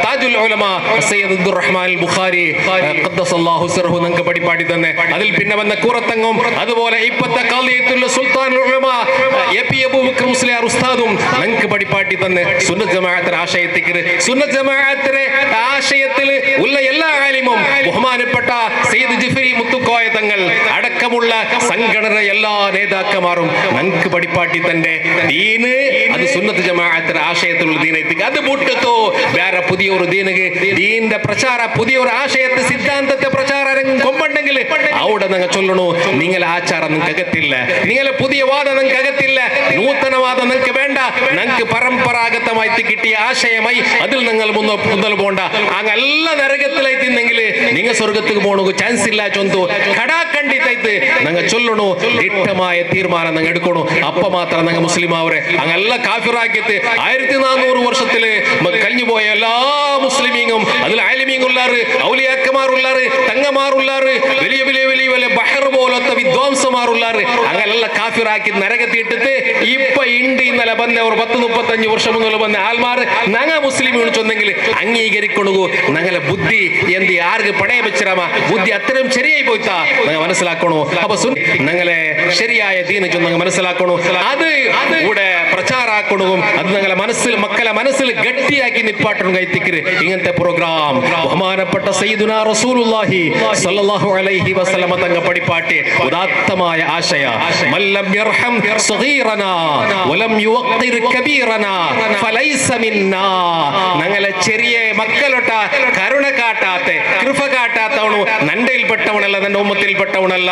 താജുൽ ഉലമ സയ്യിദ് അബ്ദുറഹ്മാൻ അൽ ബുഖാരി ഖദ്ദസല്ലാഹു സിർഹു ഞങ്ങൾക്ക് പഠിപ്പാടി തന്നെ അതിൽ പിന്നെ വന്ന കൂറത്തങ്ങും അതുപോലെ ഇപ്പത്തെ കാളിയത്തുള്ള സുൽത്താനുൽ ഉലമ എപി അബൂബക്കർ മുസ്ലിയാർ ഉസ്താദും ഞങ്ങൾക്ക് പഠിപ്പാട്ടി തന്നെ സുന്നത്ത് ജമാഅത്തിന്റെ ആശയത്തിക്കര് സുന്നത്ത് ജമാഅത്തിന്റെ ആശയത്തിൽ ഉള്ള എല്ലാ ആലിമും ബഹുമാനപ്പെട്ട സയ്യിദ് ജിഫ്രി മുത്തുക്കോയ തങ്ങൾ അടക്കമുള്ള സംഘടന എല്ലാ നേതാക്കന്മാരും ഞങ്ങൾക്ക് പഠിപ്പാട്ടി തന്നെ ദീന് അത് സുന്നത്ത് ജമാഅത്തിന്റെ ആശയത്തിലുള്ള ദീനെത്തിക്കുക അത് മുട്ടത്തോ വേറെ പുതിയൊരു ദീനക്ക് ദീന്റെ പ്രചാര പുതിയൊരു ആശയത്തെ സിദ്ധാന്തത്തെ പ്രചാരം കൊമ്പുണ്ടെങ്കിൽ അവിടെ നിങ്ങൾ ചൊല്ലണു നിങ്ങളെ ആചാരം നിങ്ങൾക്ക് അകത്തില്ല നിങ്ങളെ പുതിയ വാദം നിങ്ങൾക്ക് അകത്തില്ല നൂതനവാദം നിങ്ങൾക്ക് വേണ്ട നിങ്ങൾക്ക് പരമ്പരാഗതമായി കിട്ടിയ ആശയമായി അതിൽ നിങ്ങൾ മുന്നോട്ട് പോണ്ട അങ്ങെല്ലാം നരകത്തിലായി തിന്നെങ്കിൽ നിങ്ങൾ സ്വർഗത്തിൽ പോകണ ചാൻസ് ഇല്ല ചൊന്തു കടാക്കണ്ടിത്തായിട്ട് നിങ്ങൾ ചൊല്ലണു ദിട്ടമായ തീരുമാനം നിങ്ങൾ എടുക്കണു അപ്പ മാത്രം നിങ്ങൾ മുസ്ലിം ആവരെ അങ്ങെല്ലാം കാഫിറാക്കിയിട്ട് 1400 വർഷത്തില് കഴിഞ്ഞുപോയ എല്ലാ മുസ്ലിമീങ്ങും അതിൽ ആലിമീങ്ങളുള്ളാറ് ഔലിയാക്കന്മാരുള്ളാറ് തങ്ങമാറുള്ളാറ് വലിയ വലിയ വലിയ വലിയ ബഹർ പോലത്തെ വിദ്വാംസമാരുള്ളാറ് അങ്ങനെല്ലാം കാഫിറാക്കി നരകത്തിയിട്ടിട്ട് ഇപ്പൊ ഇണ്ട് ഇന്നലെ വന്ന ഒരു 10-35 വർഷം മുന്നേ വന്ന ആൾമാർ ഞങ്ങ മുസ്ലിം ചൊന്നെങ്കിൽ അംഗീകരിക്കണു ഞങ്ങളെ ബുദ്ധി എന്ത് ആർക്ക് പണയ വെച്ചിരാമ ബുദ്ധി അത്രയും ശരിയായി പോയിത്താ ഞങ്ങൾ മനസ്സിലാക്കണു അപ്പൊ ഞങ്ങളെ ശരിയായ ദീന് ചൊന്നങ്ങൾ മനസ്സിലാക്കണു അത് ഇവിടെ പ്രചാരാക്കണവും അത് ഞങ്ങളെ മനസ്സിൽ മക്കളെ മനസ്സിൽ ഗട്ടിയാക്കി നിപ്പാട്ടണം കൈത്തിക്കര് ഇങ്ങനത്തെ പ്രോഗ്രാം ബഹുമാനപ്പെട്ട സയ്യിദുനാ റസൂലുള്ളാഹി സ്വല്ലല്ലാഹു അലൈഹി വസല്ലമ തങ്ങൾ പഠിപ്പാട്ടി ഉദാത്തമായ ആശയ മല്ലം യർഹം സഗീറനാ വലം യുവഖിർ കബീറനാ ഫലൈസ മിന്നാ ഞങ്ങളെ ചെറിയ മക്കളൊട്ട കരുണ കാട്ടാത്ത കൃപ കാട്ടാത്തവണു നന്റയിൽപ്പെട്ടവനല്ല നന്റെ ഉമ്മത്തിൽപ്പെട്ടവനല്ല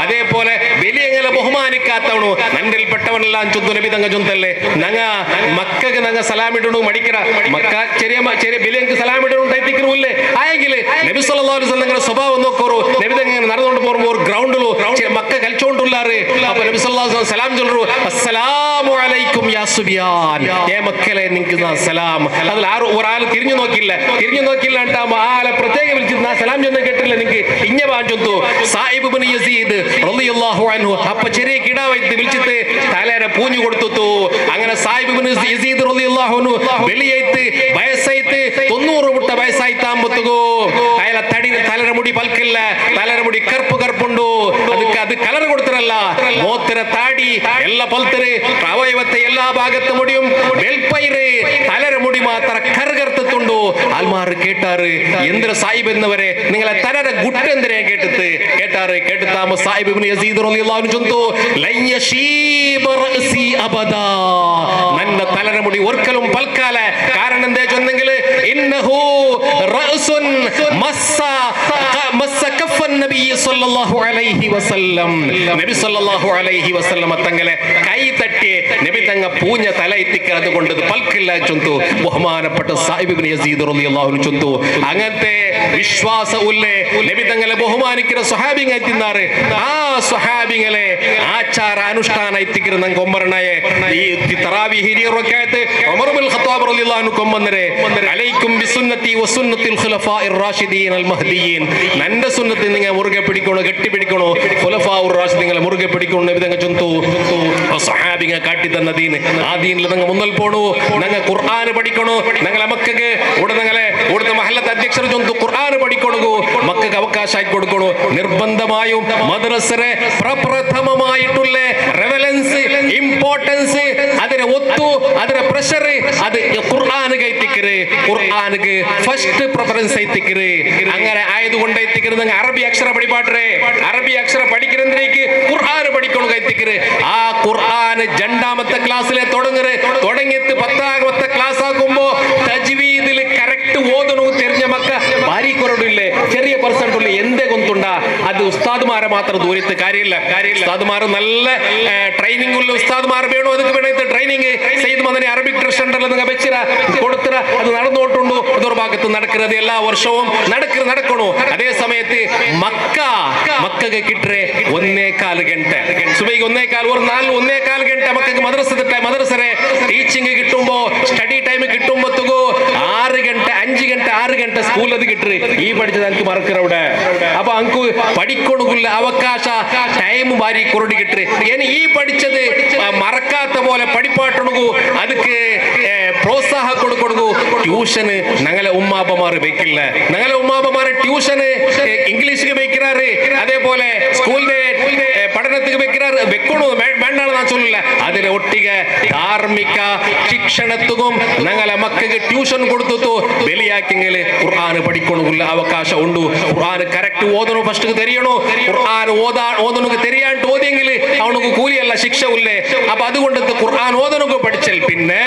അതേപോലെ വലിയങ്ങളെ ബഹുമാനിക്കാത്തവണു നന്റയിൽപ്പെട്ടവനല്ല ചൊന്തു നബി തങ്ങ ചൊന്തല്ലേ ഞങ്ങ മക്കൾക്ക് ഞങ്ങ സലാമിടണു മടിക്കറ മക്ക ചെറിയ ചെറിയ ബലിയങ്ങൾക്ക് സലാമിടണു തൈത്തിക്കറുമില്ലേ ആയെങ്കിൽ നബി സല്ലല്ലാഹു അലൈഹി വസല്ലം സ്വഭാവം നോക്കോറു നബി തങ്ങ നടന്നുകൊണ്ട് പോകുമ്പോൾ ഒരു ഗ്രൗണ്ടിലു മക്ക കളിച്ചോണ്ടുള്ളാറ് അപ്പൊ നബി സല്ലല്ലാഹു അലൈഹി വസല്ലം സലാം ചൊല്ലു അസ്സലാമു അലൈക്കും യാ സുബിയാൻ ഏ മക്കളെ നിങ്ങൾക്ക് സലാം അതിൽ ആരും ഒരാൾ തിരിഞ്ഞു നോക്കില്ല ആളെ പ്രത്യേകം വിളിച്ചിട്ട് സലാം ചൊന്ന കേട്ടില്ല നിങ്ങൾക്ക് ഇഞ്ഞ ചൊന്തു സായിബ് ഇബ്നു യസീദ് റളിയല്ലാഹു അൻഹു അപ്പൊ ചെറിയ കിടാവൈത്ത് വിളിച്ചിട്ട് തലേരെ പൂഞ്ഞു കൊടുത്തു അങ്ങനെ സായിബ് ഇബ്നു യസീദ് റളിയല്ലാഹു അൻഹു വെളിയൈത്ത് വയസ്സായിട്ട് 90 മുട്ട വയസ്സായിത്താമ്പത്തുകോ അയാളെ തലര മുടി പൽക്കില്ല തലര മുടി കറുപ്പുണ്ടു അത് കളർ കൊടുത്തിരല്ല മോത്തിര താടി എല്ലാ പൊൽത്തര് അവയവത്തെ എല്ലാ ഭാഗത്ത് മുടിയും വെൽപ്പയിര് തലര മുടി മാത്ര കറുകർത്തുണ്ടു ആൽമാറ് കേട്ടാറ് എന്തിര സായിബ് എന്നവരെ നിങ്ങളെ തലര ഗുട്ടെന്തിരെ കേട്ടാറ് സായിബ് ഇബ്നു യസീദ് റളിയല്ലാഹു അൻഹു ചൊന്തു ലൻ യശീബ റഅസി അബദാ നന്റെ തലര മുടി ഒരിക്കലും പൽക്കാല കാരണം എന്താ ചൊന്നെങ്കിൽ ഇന്നഹു റഅസുൻ മസ്സ കഫൻ നബി സല്ലല്ലാഹു അലൈഹി വസല്ലം നബി സല്ലല്ലാഹു അലൈഹി വസല്ലം തങ്ങളെ കൈ തട്ടി നബി തങ്ങ പൂഞ്ഞ തല എത്തിക്കുന്നത് കൊണ്ട് പൽക്കില്ല ചൊന്തു ബഹുമാനപ്പെട്ട സായിബ് ഇബ്നു യസീദ് റളിയല്ലാഹു അൻഹു ചൊന്തു അങ്ങനത്തെ വിശ്വാസ ഉല്ലേ നബി തങ്ങളെ ബഹുമാനിക്കുന്ന സ്വഹാബിങ്ങൾ എത്തിനാറ് ആ സ്വഹാബികളെ ആ ಆಚಾರ ಅನುಷ್ಠಾನ ಇತ್ತಿಗಿರು ನಂಗೆ ಒಮ್ಮರನಾಯೆ ಈ ತರಾವಿ ಹಿರಿಯರೊಕ್ಕಾಯ್ತು ಉಮರ್ ಇಬ್ನುಲ್ ಖತ್ತಾಬ್ ರಲಿಯಲ್ಲಾಹು ಅನ್ಹು ಕೊಂಬಂದರೆ ಅಲೈಕುಂ ಬಿಸುನ್ನತಿ ವಸುನ್ನತಿಲ್ ಖುಲಫಾಇರ್ ರಾಶಿದೀನ್ ಅಲ್ ಮಹ್ದಿಯೀನ್ ನನ್ನ ಸುನ್ನತಿ ನಿಂಗೆ ಮುರುಗೆ പിടിക്കണോ ಗಟ್ಟಿ പിടിക്കണോ ഖുലഫാഉർ റാഷിദീങ്ങളെ മുറുകെ പിടിക്കണോ നബി തങ്ങൾ ചൊന്തു സഹാബിങ്ങൾ കാട്ടി തന്ന ദീൻ ആ ദീനിൽ നിങ്ങൾ മുന്നൽ പോണു നിങ്ങൾ ഖുർആൻ പഠിക്കണോ നിങ്ങളെ മക്കൾക്ക് ഇവിടുത്തെ മഹല്ലത്തെ അധ്യക്ഷർ ചൊന്തു ഖുർആൻ പഠിക്കണോ മക്കൾക്ക് അവകാശമായി കൊടുക്കണോ നിർബന്ധമായും മദ്രസരെ പ്രപ്രഥമമായിട്ടുള്ള റെവലൻസ് ഇമ്പോർട്ടൻസ് അതിനെ ഒത്തു അതിനെ പ്രഷർ അത് ഖുർആനുಗೆ ಐತಿಕ್ಕಿರಿ ഖുർആനുಗೆ ಫಸ್ಟ್ ಪ್ರೆಫರೆನ್ಸ್ ಐತಿಕ್ಕಿರಿ അങ്ങനെ ആയതുകൊണ്ട് ಐತಿಕ್ಕಿರಿ നിങ്ങൾ അറബി അക്ഷര പഠിപ്പാട്ടെ അറബി അക്ഷര പഠിക്കുന്നതിലേക്ക് ഖുർആൻ പഠിക്കണം കൈത്തിക്കര് ആ ഖുർആൻ രണ്ടാമത്തെ ക്ലാസ്സിലെ തുടങ്ങിയിട്ട് 10ാമത്തെ ക്ലാസ് ആക്കുമ്പോ തജ്വീദിൽ കറക്റ്റ് ഓതണു തിരിഞ്ഞ മക്ക ഭാരി കുറവില്ലേ ചെറിയ പെർസെന്റ് ഉള്ള എന്തേ കൊണ്ടുണ്ടാ അത് ഉസ്താദ്മാരെ മാത്രം ദൂരത്ത് കാര്യമില്ല ഉസ്താദ്മാർ നല്ല ട്രെയിനിങ് ഉള്ള ഉസ്താദ്മാർ വേണോ അതൊക്കെ വേണത്തെ training Syed Madani Arabic trust ഉണ്ടല്ലോ നിങ്ങൾ വെച്ചിര കൊടുത്തിര അത് നടന്നോട്ടുണ്ടോ അതൊരു ഭാഗത്ത് നടക്കുന്നത് എല്ലാ വർഷവും നടക്കണോ അതേ സമയത്ത് മക്കಗೆ കിട്ടರೆ 1.25 ಗಂಟೆ സുബൈക്ക് 1.25 ഒരു 1.25 ಗಂಟೆ മക്കൾക്ക് മദ്രസരെ ടീച്ചിങ് കിട്ടുമ്പോ സ്റ്റഡി ടൈം കിട്ടുമ്പോഴത്തേക്കോ 6 ಗಂಟೆ സ്കൂളിൽ അത് കിട്ടറ് ഈ പഠിച്ചത് എനിക്ക് മറക്കറവിടെ അപ്പൊ അങ്കു പഠിക്കൊടുക്കില്ല അവകാശ ടൈം ഭാരി കുറടി കിട്ടറ് ഇനി ഈ പഠിച്ചത് മറക്കാത്ത പോലെ പഠിപ്പാട്ടണു ಅದಕ್ಕೆ പ്രോത്സാഹ കൊടുക്കണു ട്യൂഷന് ഞങ്ങളെ ഉമ്മാപ്പമാർ വെക്കില്ല ഞങ്ങളെ ഉമ്മാപ്പമാർ ട്യൂഷന് ഇംഗ്ലീഷിಗೆ വെക്കാറ് അതേപോലെ സ്കൂളിന്റെ പഠനത്തിന് വെക്കണു വേണ്ടാണ് ഞാൻ ചൊല്ലില്ല അതിന് ഒട്ടിಗೆ ധാർമ്മിക ಶಿಕ್ಷಣത്തും ഞങ്ങളെ മക്കൾക്ക് ട്യൂഷൻ കൊടുത്തു ബലിയാക്കിയെങ്കിൽ ഖുർആൻ പഠിക്കണുള്ള അവകാശം ഉണ്ട് ഖുർആൻ കറക്റ്റ് ഓതണു ഫസ്റ്റ് തെരിയണോ ഖുർആൻ ഓതണുക്ക് തെരിയാണ്ട് ഓതിയെങ്കിൽ അവനക്ക് കൂലിയല്ല ശിക്ഷ ഉള്ളേ അപ്പൊ അതുകൊണ്ട് ഖുർആൻ ഓതണുക്ക് പഠിച്ചാൽ പിന്നെ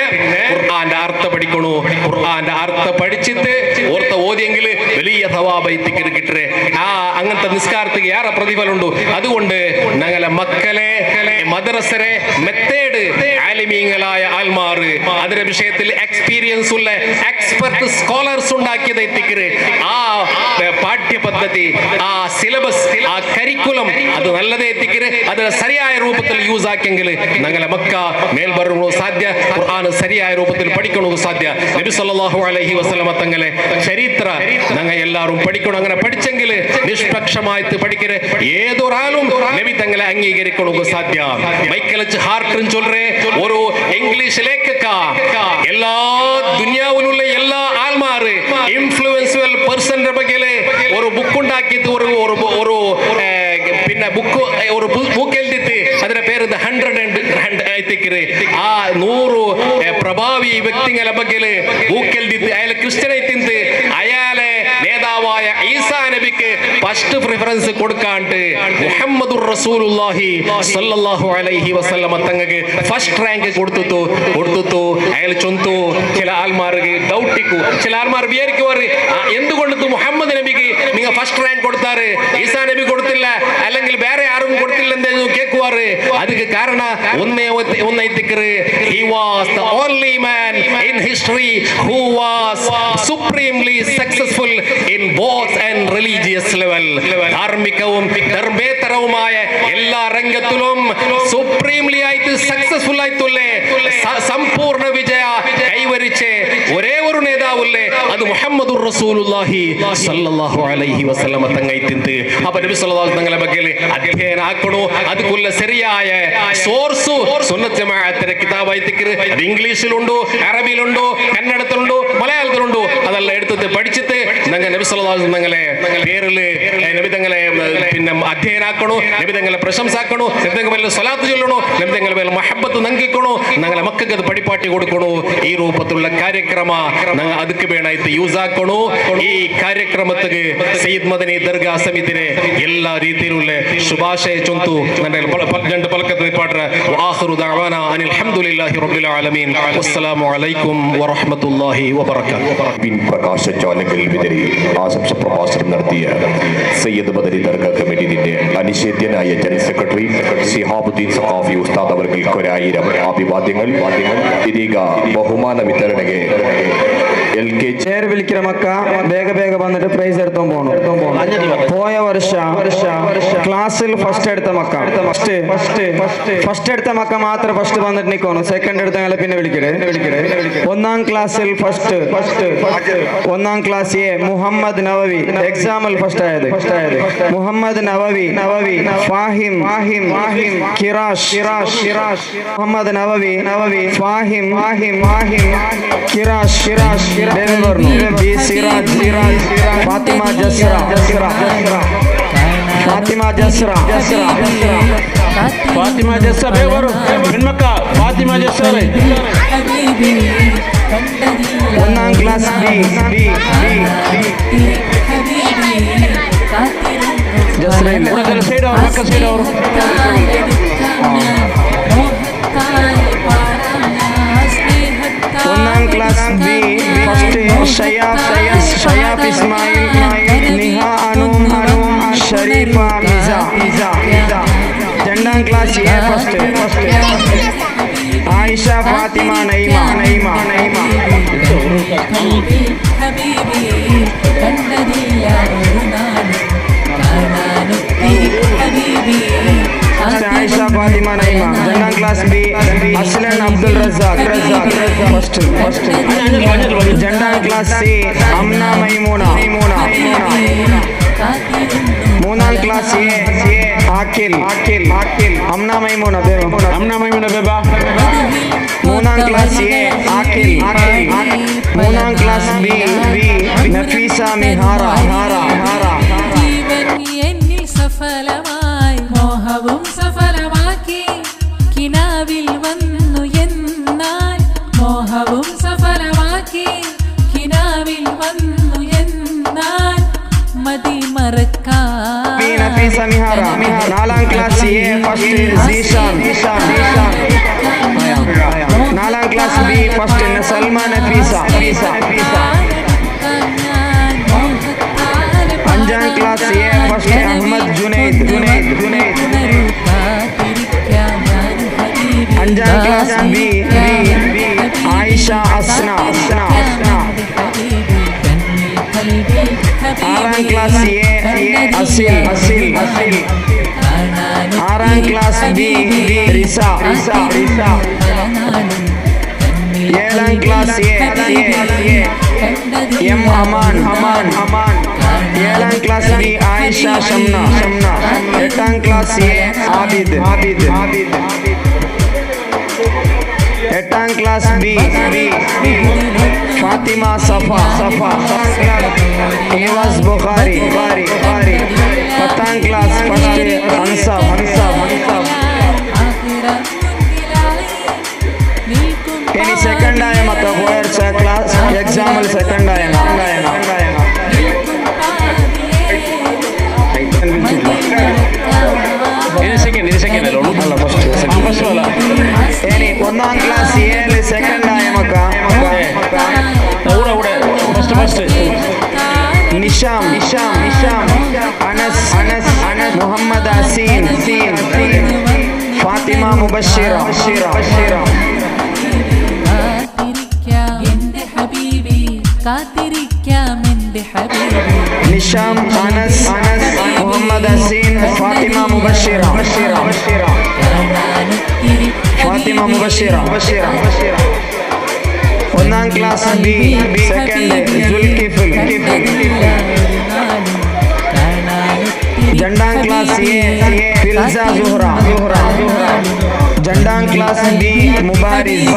ഖുർആന്റെ അർത്ഥം പഠിക്കണു ഖുർആന്റെ അർത്ഥം പഠിച്ചിട്ട് ഓർത്ത ഓതിയെങ്കിൽ വലിയ സവാബൈത്തിക്ക് കിട്ടേ അങ്ങനത്തെ നിസ്കാരത്തിക്ക് ഏറെ പ്രതിഫലമുണ്ട് അതുകൊണ്ട് ഞങ്ങളെ മക്കളെ മദ്രസരെ മെത്തേഡ് ആലിമീങ്ങളായ ആൽമാർ അതിന്റെ വിഷയത്തിൽ എക്സ്പീരിയൻസ് ഉള്ള എക്സ്പെർട്ട് സ്കോളേഴ്സ് ഉണ്ടാക്കിയത് എത്തിക്കര് ആ പാഠ്യപദ്ധതി ആ സിലബസ് ആ കരിക്കുലം അത് നല്ലതേ എത്തിക്കര് അത് സരിയായ രൂപത്തിൽ യൂസ് ആക്കിയെങ്കിൽ ഞങ്ങളെ മക്ക മേൽബറണോ സാധ്യ ഖുർആൻ സരിയായ രൂപത്തിൽ പഠിക്കണോ സാധ്യ നബി സല്ലല്ലാഹു അലൈഹി വസല്ലമ തങ്ങളെ ചരിത്ര ഞങ്ങൾ എല്ലാവരും പഠിക്കണം അങ്ങനെ പഠിച്ചെങ്കിൽ നിഷ്പക്ഷമായിട്ട് പഠിക്കര് ഏതൊരാളും നബി തങ്ങളെ അംഗീകരിക്കണോ സാധ്യ മൈക്കൽ ഹാർട്ടൻ ചൊല്ലേ ഒരു ഇംഗ്ലീഷ് ലേഖക എല്ലാ ദുനിയാവിലുള്ള എല്ലാ ആൾമാര് ഇൻഫ്ലുവൻസുവൽ പേഴ്സന്റെ ബഗ്ഗില് ഒരു ബുക്ക് ഉണ്ടാക്കിയിട്ട് ഒരു പിന്നെ ബുക്ക് എഴുതിട്ട് അതിന്റെ പേര് 100 ಐತಿಕ್ಕಿರಿ ಆ 100 പ്രഭാവി വ്യക്തികളെ ബഗ്ഗില് ബുക്ക് എഴുതിട്ട് അയാൾ ക്രിസ്ത്യനായി തിന്ത് അയാളെ നേതാവായ ഈസാ നബിക്ക് ഫസ്റ്റ് പ്രിഫറൻസ് കൊടുക്കാണ്ട് മുഹമ്മദുർ റസൂലുള്ളാഹി സല്ലല്ലാഹു അലൈഹി വസല്ലമ തങ്ങൾക്ക് ഫസ്റ്റ് റാങ്ക് കൊടുത്തു അയാൾ ചൊന്തു ചില ആൾമാർക്ക് ഡൗട്ടിക്കു ചില ആൾമാർ വിചാരിക്കുവാറ് എന്തുകൊണ്ട് മുഹമ്മദ് നബിക്ക് നിങ്ങൾ ഫസ്റ്റ് റാങ്ക് കൊടുത്താറ് ഈസാ നബി കൊടുത്തില്ല അല്ലെങ്കിൽ വേറെ ആരും കൊടുത്തില്ല എന്ന് കേൾക്കുവാറ് അതിക്ക് കാരണ ഒന്നൈത്തിക്കറ് he was the only man in history who was supremely successful in both and religious level ധാർമ്മികവും ധർമ്മേതരവുമായ എല്ലാ രംഗത്തിലും സുപ്രീംലി ആയിട്ട് സക്സസ്ഫുൾ ആയിട്ടുള്ളേ സമ്പൂർണ്ണ വിജയ കൈവരിച്ച് ഒരേ ഒരു നേതാവുള്ളേ അത് മുഹമ്മദുർ റസൂലുള്ളാഹി സല്ലല്ലാഹു അലൈഹി വസല്ലമ തങ്ങൈത്തിന്ത് അപ്പൊ നബി സല്ലല്ലാഹു തങ്ങളെ ബഗ്ഗിൽ അധ്യയനം ആക്കണോ അതുക്കുള്ള ശരിയായ സോഴ്സ് സുന്നത്ത് ജമാഅത്തിന്റെ കിതാബ് ആയിത്തിക്കറ് അത് ഇംഗ്ലീഷിലുണ്ടോ അറബിയിലുണ്ടോ കന്നഡത്തിലുണ്ടോ മലയാളത്തിലുണ്ടോ അതെല്ലാം എടുത്തിട്ട് പഠിച്ചിട്ട് ഞങ്ങൾ നബി സല്ലല്ലാഹു തങ്ങളെ പേരില് നബി തങ്ങളെ പിന്നെ അധ്യയനാക്കണോ നബി തങ്ങളെ പ്രശംസാക്കണോ നബി തങ്ങളെ സ്വലാത്ത് ചൊല്ലണോ നബി തങ്ങളെ മഹബത്ത് നങ്കിക്കണോ ഞങ്ങളെ മക്കൾക്ക് അത് പഠിപ്പാട്ടി കൊടുക്കണോ ഈ രൂപത്തിലുള്ള ಕಾರ್ಯಕ್ರಮ ഞങ്ങൾ ಅದಕ್ಕೆ ಬೇಣಾಯ್ತು ಯೂಸ್ ಹಾಕೋಣು ಈ ಕಾರ್ಯಕ್ರಮಕ್ಕೆ ಸಯ್ಯದ್ ಮದನಿ ದರ್ಗಾ ಸಮಿತಿನೆ ಎಲ್ಲ ರೀತಿയിലുള്ള ಶುಭಾಶಯ ಚೊಂತು ನನ್ನ ಪಲಕದ ಪಾಟ್ರ ಆಖಿರು ದಅವಾನಾ ಅನಿಲ್ ಹಮ್ದುಲಿಲ್ಲಾಹಿ ರಬ್ಬಿಲ್ ಆಲಮೀನ್ ಅಸ್ಸಲಾಮು ಅಲೈಕುಂ വറഹ്മത്തുള്ളാഹി വബറകാതുഹു പ്രകാശ ജ്വാലകൾ വിതറി ആശംസ പ്രഭാഷണം നടത്തിയ സയ്യദ് മദനി ദർഗാ കമ്മിറ്റിയുടെ അനിഷേധ്യനായ ജനറൽ സെക്രട്ടറി സിഹാബുദ്ദീൻ സഖാഫി ഉസ്താദ് അവർക്ക് 1000 അഭിവാദ്യങ്ങൾ ಇದೀಗ ಬಹುಮಾನ ವಿತರಣೆಗೆ ചേർ വിളിക്കുന്ന മക്ക വേഗ വന്നിട്ട് പ്രൈസ് എടുത്തോ പോണു പോയ വർഷ ക്ലാസ്സിൽ ഫസ്റ്റ് എടുത്ത മക്ക ഫസ്റ്റ് ഫസ്റ്റ് എടുത്ത മക്ക മാത്രം ഫസ്റ്റ് വന്നിട്ട് നിൽക്കുന്നു. സെക്കൻഡ് എടുത്ത പിന്നെ വിളിക്കരുത്. ഒന്നാം ക്ലാസ്സിൽ ഫസ്റ്റ് ഒന്നാം ക്ലാസ് എ മുഹമ്മദ് നവവി എക്സാമിൽ ഫസ്റ്റ് ആയത് മുഹമ്മദ് നവവി ഫാഹിം കിറാഷ് മുഹമ്മദ് നവവി ഫാഹിം കിറാഷ് ബി സിറാജ് ഫാത്തിമ ജസ്ര ಬೇವರು ಹೆಣ್ಮಕ್ಕ ಫಾತಿಮಾ ಜಸ್ಸರೆ ഒന്നാം ക്ലാസ് ബി ಸೈಡ್ ಅವರು ಮಕ್ಕ ಸೈಡ್ ಅವರು ഒന്നാം class B first Shayaf Ismail Niha അനൂം ഷരീഫ മിസ രണ്ടാം class A first Ayisha Fathima Naima Ayisha Fathima Naima. രണ്ടാം class B Aslan Abdul Razak first. രണ്ടാം ക്ലാസ് സി അംന മൈമൂന. മൂന്നാം ക്ലാസ് എ ആക്കിൽ അംന മൈമൂന ബേബ. മൂന്നാം ക്ലാസ് എ ആക്കിൽ. മൂന്നാം ക്ലാസ് ബി നഫീസ മിഹാറ. എന്നിൽ സഫലമായി മോഹവും സഫലമാക്കി കിനാവിൽ വന്നു എന്നാൽ മോഹവും സഫലമാക്കി കിനാവിൽ വന്നു എന്നാൽ മതി മറക്കാൻ നഫീസ മിഹാറ. നാലാം ക്ലാസ് എ ഫസ്റ്റ് സീഷാൻ. നാലാം class B first Salma Nafeesa. അഞ്ചാം class A first Ahmed Junaid. അഞ്ചാം ക്ലാസ് ബി ആയിഷ അസ്ന. ആറാം ക്ലാസ് എ അസിൽ. ആറാം ക്ലാസ് ബി റിസ. ഏഴാം ക്ലാസ് എ എം അമാൻ. ഏഴാം ക്ലാസ് ബി ആയിഷ ഷംന. എട്ടാം ക്ലാസ് എ ആബിദ്. എട്ടാം ക്ലാസ് ബി ഫാത്തിമ സഫ. നിവാസ് ബുഖാരി. പത്താം ക്ലാസ് ഫസ്റ്റ് അൻസാബ്. ഇനി സെക്കൻഡ് ആയ മക്ക പോയർച്ച ക്ലാസ് എക്സാമിൽ സെക്കൻഡ് ആയ ഇനി ഒന്നാം ക്ലാസ് ഏഴ് സെക്കൻഡ് ആയ മക്ക നിഷാം അനസ് മുഹമ്മദ് അസീൻ ഫാത്തിമ മുബഷിറ. നിഷാം അനസ് മുഹമ്മദ് അസീൻ ഫാത്തിമ മുബഷിറ. ഒന്നാം ക്ലാസ് ബി സെക്കൻഡ് ജുൽകിഫിൽ. രണ്ടാം ക്ലാസ് എ ഫിൽസ സുഹ്റ. രണ്ടാം ക്ലാസ് ബി മുബാരിസ്.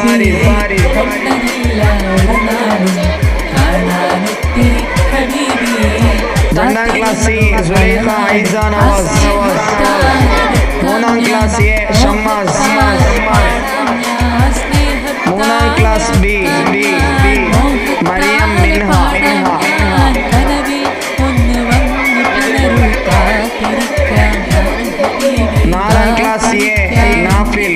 രണ്ടാം ക്ലാസ് സി സുലൈഖ ഐസ നവാസ്. മൂന്നാം ക്ലാസ് എ ഷമ്മാസ്. മൂന്നാം ക്ലാസ് ബി മറിയം മിൻഹ. നാലാം ക്ലാസ് എ നാഫിൽ.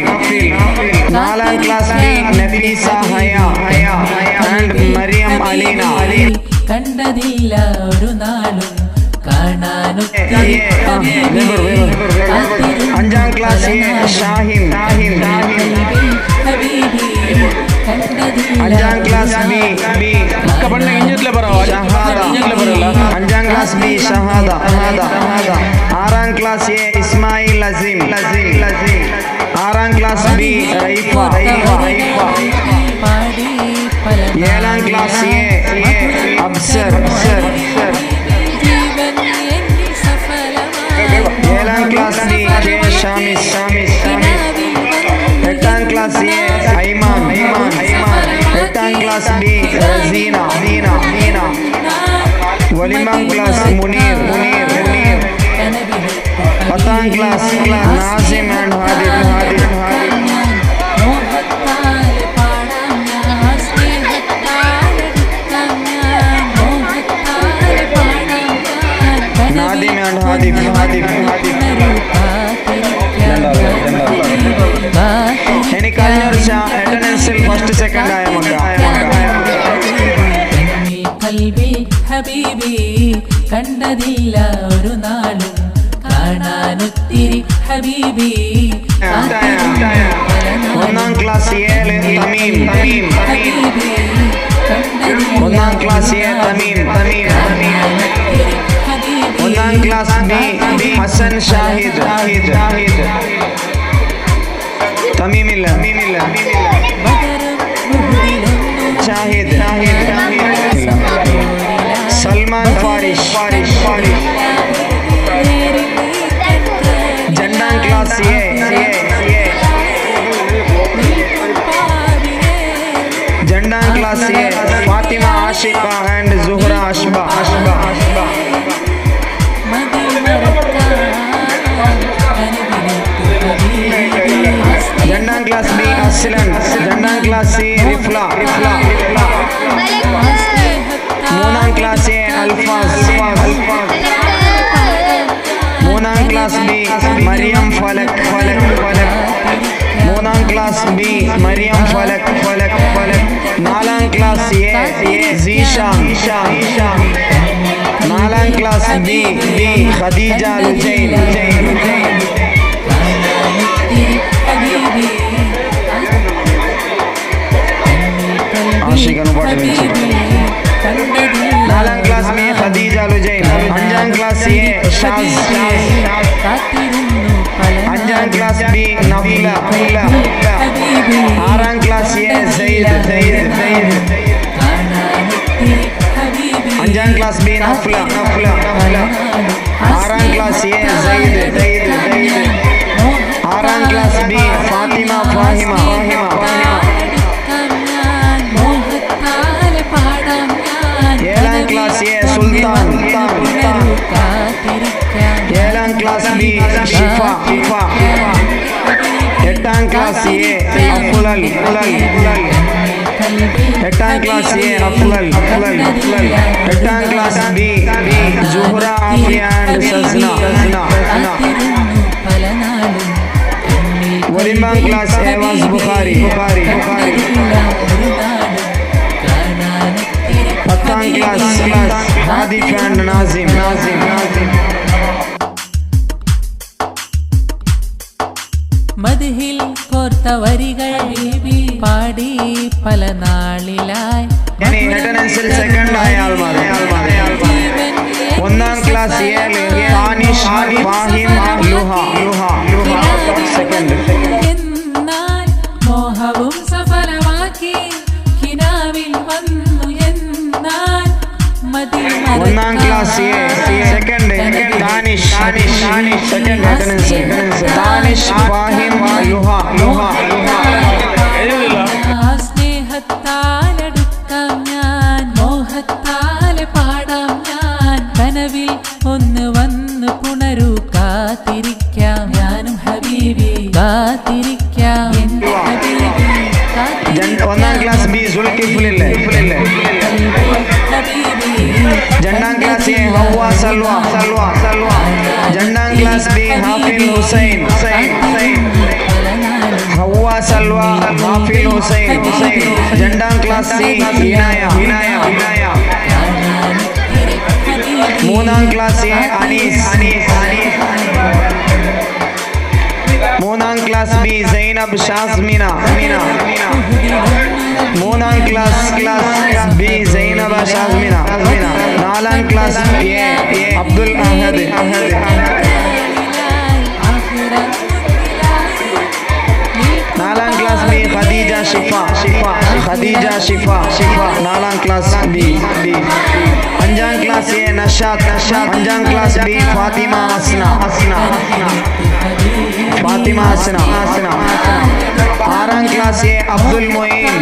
നാലാം class B Nafeesa Haya and Mariyam Aleena. കണ്ടതില്ല ഒരു നാളും കാണാനും. അഞ്ചാം ക്ലാസ് എ ഷാഹിം. അഞ്ചാം ക്ലാസ് ബി അഞ്ചാം ക്ലാസ് ബി ഷഹാദ. ആറാം ക്ലാസ് എ ഇസ്മായിൽ അസീം. ആറാം ക്ലാസ് ബി റൈഫ. ഏഴാം ക്ലാസ് എ അബ്സർ. ഏഴാം ക്ലാസ് ബി കെ ഷാമിസ്. എട്ടാം ക്ലാസ് എ ഐമാൻ. എട്ടാം ക്ലാസ് ബി റസീന. ഒലിമാം ക്ലാസ് മുനീർ. പത്താം class Nasim and Hadif. Nadim and Hadif. എനിക്ക് കഴിഞ്ഞ വർഷം അറ്റൻഡൻസിൽ ഫസ്റ്റ് സെക്കൻഡ് ആയ ഹബീബി കണ്ടതില്ല ഒരു നാളും കാണാനൊത്തിരി ഹബീബി. ഒന്നാം ക്ലാസ് ഏഴ് തമീം. ഒന്നാം ക്ലാസ് എ തമീം. ഒന്നാം ക്ലാസ് ബി ഹസൻ ഷാഹിദ്. തമീമില്ല ഷാഹിദ്. സൽമാൻ ഫാരിഷ്. രണ്ടാം ക്ലാസ് എ രണ്ടാം class A Fathima Ashiqa and Suhra Ashba. രണ്ടാം ക്ലാസ് ബി അസ്ലൻ. രണ്ടാം ക്ലാസ് സി റിഫ്ല. മൂന്നാം ക്ലാസ് എ അൽഫാസ്. മൂന്നാം ക്ലാസ് ബി മറിയം ഫലക്. മൂന്നാം ക്ലാസ് ബി മറിയം ഫലക്. നാലാം ക്ലാസ് എ സീഷാൻ. നാലാം ക്ലാസ് ബി ഖദീജ ലുജൈൻ. നാലാം ക്ലാസ് ബി ഖദീജ ലുജൈൻ. അഞ്ചാം ക്ലാസ് എ ഷാസ്. അഞ്ചാം ക്ലാസ് ബി നഫ്ല. ആറാം ക്ലാസ് എ സയ്യിദ്. അഞ്ചാം ക്ലാസ് ബി നഫ്ല. ആറാം ക്ലാസ് എ സയ്യിദ്. ആറാം ക്ലാസ് ബി ഫാത്തിമ ഫാഹിമ. ഏഴാം ക്ലാസ് എ സുൽത്താൻ. ഏഴാം ക്ലാസ് ബി ഷിഫ. എട്ടാം ക്ലാസ് എ അഫ്ലൽ. എട്ടാം ക്ലാസ് എ അഫ്ലൽ. എട്ടാം class B Suhra Afiya and Sasna. ഒലിമാം ക്ലാസ് എ വാസ് ബുഖാരി. പത്താം ക്ലാസ് ഹാദിഫ് ആൻഡ് നാസിം. മദ്ഹിൽ കോർത്ത വരികൾ പാടി പല നാളിലായി. അറ്റൻഡൻസിൽ സെക്കൻഡ് ആയ ആൾമാർ. ഒന്നാം ക്ലാസ് ഏഴ് താനിഷ് ഫാഹിം ലുഹ. സെക്കൻഡ്. എന്നാൽ മോഹവും സഫലമാക്കി കിനാവിൽ വന്നു എന്നാൽ ഒന്നാം class A second Tanish. Second attendance Tanish Fahim Luha. സ്നേഹത്താലെടുക്കാം ഞാൻ മോഹത്താലെ പാടാം ഞാൻ കനവിൽ ഒന്ന് വന്ന് പുണരൂ കാത്തിരിക്കാം ഞാനും ഹബീബി കാത്തിരിക്കാം. ഒന്നാം ക്ലാസ് ബി സുൽക്കിഫിലില്ലേ. രണ്ടാം ക്ലാസ് എ ഹവ്വ സൽവ. രണ്ടാം class B Hafil Hussain. ഹവ്വ Salwa ഹാഫിൽ ഹുസൈൻ. രണ്ടാം ക്ലാസ് സി ഇനായ. മൂന്നാം ക്ലാസ് എ അനീസ്. മൂന്നാം ക്ലാസ് ബി സൈനബ് ഷാസ്മിന. മൂന്നാം ക്ലാസ് ബി സൈനബ ഷാസ്മിന. നാലാം ക്ലാസ് എ അബ്ദുൽ അഹദ്. ഷിഫ ഖദീജ ഷിഫ 4ാം ക്ലാസ് ബി 5ാം ക്ലാസ് എ നഷാത്ത് 5ാം ക്ലാസ് ബി ഫാത്തിമ ഹസ്ന 6ാം ക്ലാസ് എ അബ്ദുൽ മൊയ്ൻ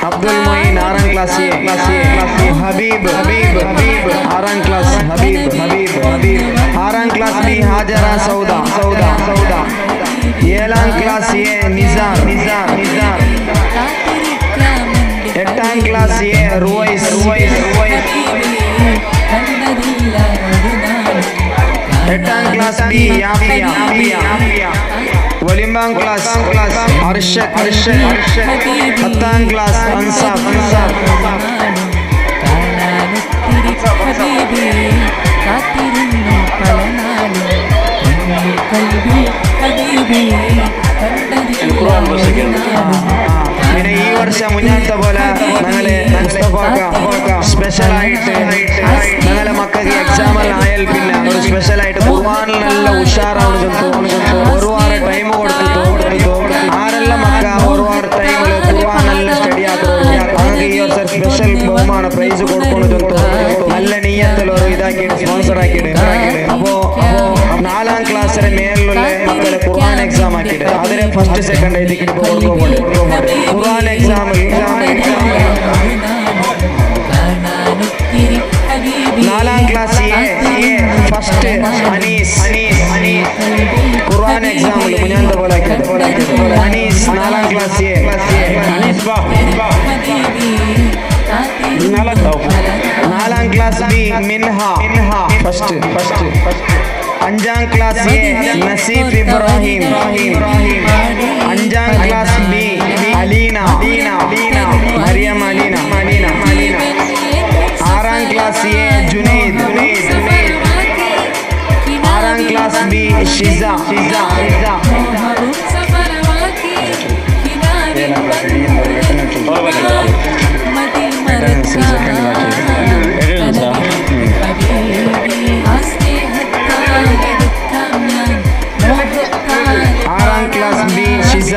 6ാം ക്ലാസ് എ ഹബീബ് 6ാം ക്ലാസ് ഹബീബ് 6ാം ക്ലാസ് ബി ഹാജറ സൗദ 7ാം ക്ലാസ് എ നിസാർ 8ാം ക്ലാസ് എ റുവൈസ് 8ാം ക്ലാസ് ബി യാഫിയ 9ാം ക്ലാസ് അർഷദ് 10ാം ക്ലാസ് അൻസാബ് പിന്നെ ഈ വർഷം മുന്നത്തെ പോലെ ഞങ്ങള് സ്പെഷ്യലായിട്ട് ഞങ്ങളെ മക്കൾക്ക് എക്സാമെല്ലാം ആയാൽ പിന്നെ ഒരു സ്പെഷ്യലായിട്ട് ഖുർആനിൽ നല്ല ഉഷാറാണ് ഒരു വാരം ടൈം കൊടുത്തിട്ടു ആരെല്ലാം മക്ക ഒരു വാരം ടൈമിൽ ഖുർആൻ നല്ല സ്റ്റഡി ആക്കുന്നു ഞങ്ങൾക്ക് ഈ വർഷം സ്പെഷ്യൽ ബഹുമാന പ്രൈസ് കൊടുക്കുന്നു നല്ല നീയത്തിൽ ഒരു ഇതാക്കിയിട്ട് സ്പോൺസർ ആക്കിയിട്ട് അപ്പോ 4ാം ക്ലാസ്സിലെ മേലുള്ള മക്കളെ ഖുർആൻ എക്സാം ആക്കിയിട്ട് അതിന് ഫസ്റ്റ് സെക്കൻഡ് ഇതിക്ക് കൊടുക്കുന്നുണ്ട് ഖുർആൻ എക്സാമിൽ 4ാം ക്ലാസ് ഫസ്റ്റ് അനീസ് ഖുർആൻ എക്സാമിൽ മുന്നത്തെ പോലെ അനീസ് 4ാം ക്ലാസ് അനീസ് 4ാം ക്ലാസ് ബി മിൻഹ ഫസ്റ്റ് 5ാം ക്ലാസ് എ നസീഫ് ഇബ്രാഹിം 5ാം ക്ലാസ് ബി അലീന മറിയം അലീന 6ാം ക്ലാസ് എ ജുനൈദ് 6ാം ക്ലാസ് ബി ഷിസ 6ാം ക്ലാസ് ബി ഷിസ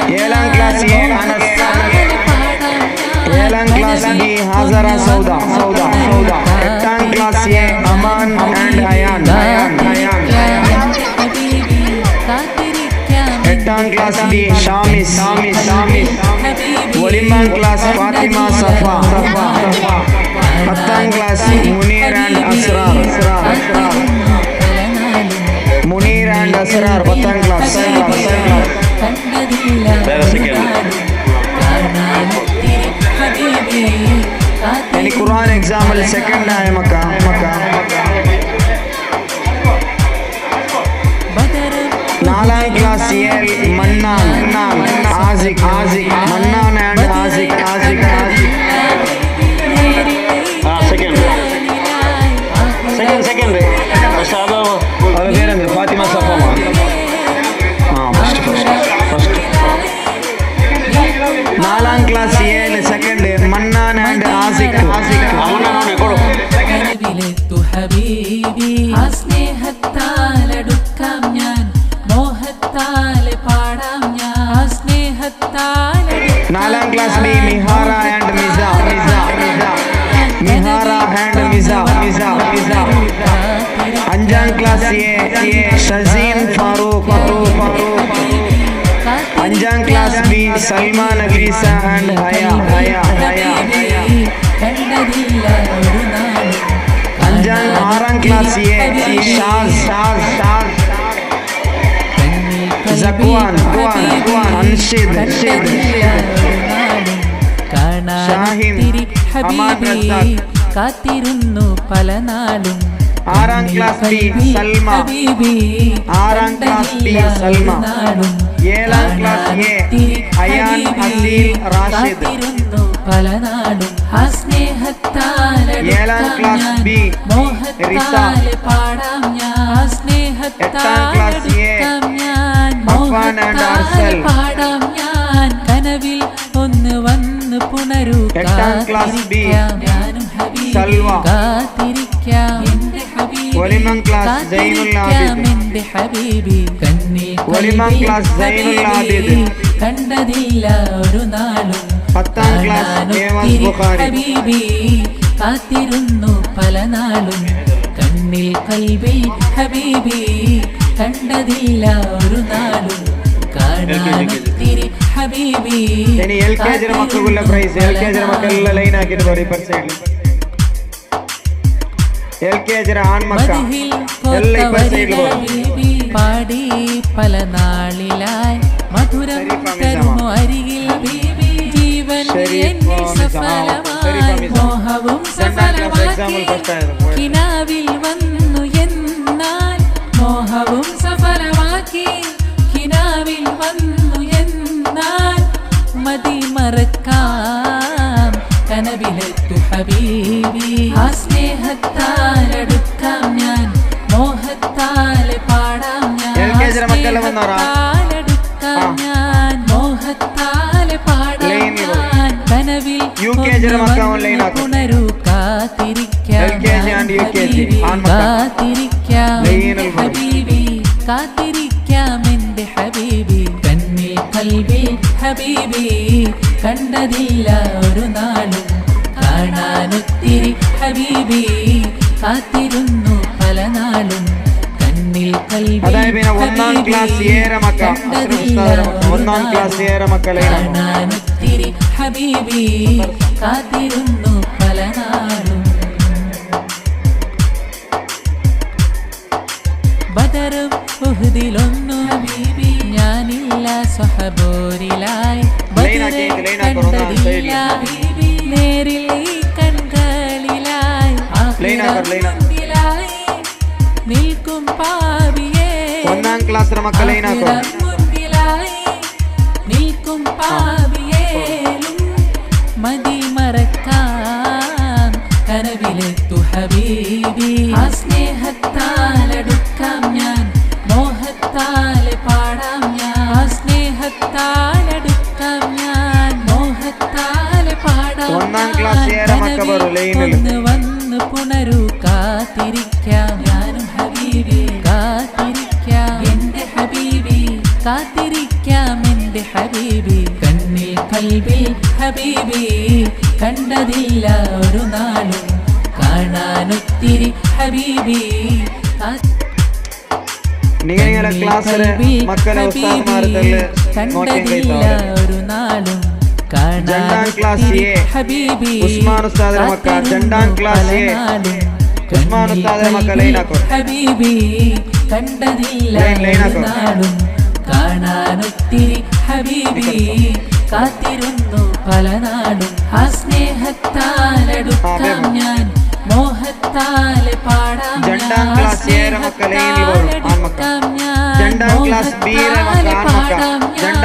7ാം ക്ലാസ് എ അനസ് 7ാം ക്ലാസ് ബി ഹാജറ സൗദ 8ാം class A Aman and Ayan 8ാം ക്ലാസ് ബി ഷാമിസ് 9ാം ക്ലാസ് ഫാത്തിമ സഫ 10ാം ക്ലാസ് മുനീർ ആൻഡ് അസ്റാർ 10ാം ക്ലാസ് ഇനി ഖുർആൻ എക്സാമിൽ സെക്കൻഡ് ആയ മക്ക 4ാം class Mannan Asiq Mannan and Asiq second അവരുടെ പേരെന്ത് ഫാത്തിമ സഫ ഫസ്റ്റ് 4ാം class second Mannan and Asiq സ്നേഹത്താലെടുക്കാം ഞാൻ മോഹത്താലെ പാടാം ഞാൻ സ്നേഹത്താലെ 4ാം class B Mihara and Misa 5ാം ക്ലാസ് ഷസീൻ ഫാറൂഖ് 5ാം class B Salman Nafeesa and Haya 6ാം ക്ലാസ് ഷാസ് സക്വാൻ അൻഷിദ് ഷാഹിൻ അമാൻ റസാഖ് കാത്തിരുന്നു പല നാളും 6ാം ക്ലാസ് ബി സൽമ 6ാം class B Salma 7ാം class Ayan Aseel Rashid പല നാളും ആ സ്നേഹത്താലെ 7ാം ക്ലാസ് ബി റിസ പാടാം ഞാൻ സ്നേഹത്താലെ പാടാം ഞാൻ കനവിൽ ഒന്ന് വന്ന് പുണരൂ 8ാം ക്ലാസ് ബി ഞാനും സൽവ കാത്തിരിക്കാം എന്റെ ഹബീബ് വലിമം ക്ലാസ് സൈനുൽ ആബിദ്. എന്റെ ഹബീബി കണ്ണിൽ വലിമം ക്ലാസ് സൈനുൽ ആബിദ്. കണ്ടതില്ല ഒരു നാളും 10ാം ക്ലാസ് ഏവാസ് ബുഖാരി. ഹബീബി കാത്തിരുന്നു പല നാളും കണ്ണിൽ കൽബിൽ ഹബീബി കണ്ടതില്ല ഒരു നാളും കാണാനൊത്തിരി ഹബീബി. ഇനി LKG മക്കൾക്കുള്ള പ്രൈസ്. LKG മക്കളെല്ലാം ലൈൻ ആക്കിയിട്ട് പറയും ഇപ്പർ സൈഡിൽ. LKG ആൺമക്ക എല്ലാം ഇപ്പർ സൈഡിൽ പറയും. പാടി പല നാളിലായി മധുരം തരുമോ അരികിൽ ബീബി ജീവൻ എന്നിൽ സഫലമായി മോഹവും സഫലമാക്കി കിനാവിൽ വന്നു എന്നാൽ മോഹവും സഫലമാക്കി കിനാവിൽ വന്നു എന്നാൽ മതി മറക്കാം കനവിലെത്തു ഹബീബി ആ സ്നേഹത്താലടുക്കാം ഞാൻ മോഹത്താലെ പാടാം ഞാൻ ടുക്കാം ഞാൻ മോഹത്താലെ പാടാം ഞാൻ കനവിൽ ഉണരൂ കാത്തിരിക്കാം കാത്തിരിക്കാം ഹബീബി കാത്തിരിക്കാം എന്റെ ഹബീബി കണ്ണിൽ കൽബിൽ ഹബീബി കണ്ടതില്ല ഒരു നാളും കാണാനൊത്തിരി ഹബീബി കാത്തിരുന്നു പല നാളും കണ്ണിൽ കൽബിൽ കാണാനൊത്തിരി ഹബീബി കാത്തിരുന്നു പല നാളും ബദറും ഉഹുദിലൊന്നു ഹബീബി ഞാനില്ല സ്വഹബോരിലായി കണ്ടതില്ല ഹബീബി നേരിൽ ഈ കൺകളിലായി നിൽക്കും പാവിയേ മുൻപിലായി നിൽക്കും പാവിയേലും മതി മറക്കാം കനവിലെത്തു ഹബീബി ആ സ്നേഹത്താലടുക്കാം ഞാൻ മോഹത്താലെ പാടാം ഞാൻ ആ സ്നേഹത്താലടുക്കാം ഞാൻ മോഹത്താലെ പാടാം ഒന്ന് വന്ന് പുണരൂ കാത്തിരിക്കാം ഞാനും ഹബീബി കാത്തിരിക്കാം എന്റെ ഹബീബി കാത്തിരിക്കാം എന്റെ ഹബീബി കണ്ണിൽ കൽബിൽ ഹബീബി കണ്ടതില്ല ഒരു നാളും കാണാനൊത്തിരി ഹബീബി കണ്ടതില്ല ഒരു നാളും കാണാനൊത്തിരി ഹബീബി ഹബീബി കണ്ടതില്ല ഒരു നാളും കാണാനൊത്തിരി ഹബീബി കാത്തിരുന്നു പല നാടും ആ സ്നേഹത്താലടുക്കാം ഞാൻ മോഹത്താലെ പാടാം ഞാൻ സ്നേഹത്താലടുക്കാം ഞാൻ മോഹത്താലെ പാടാം ഞാൻ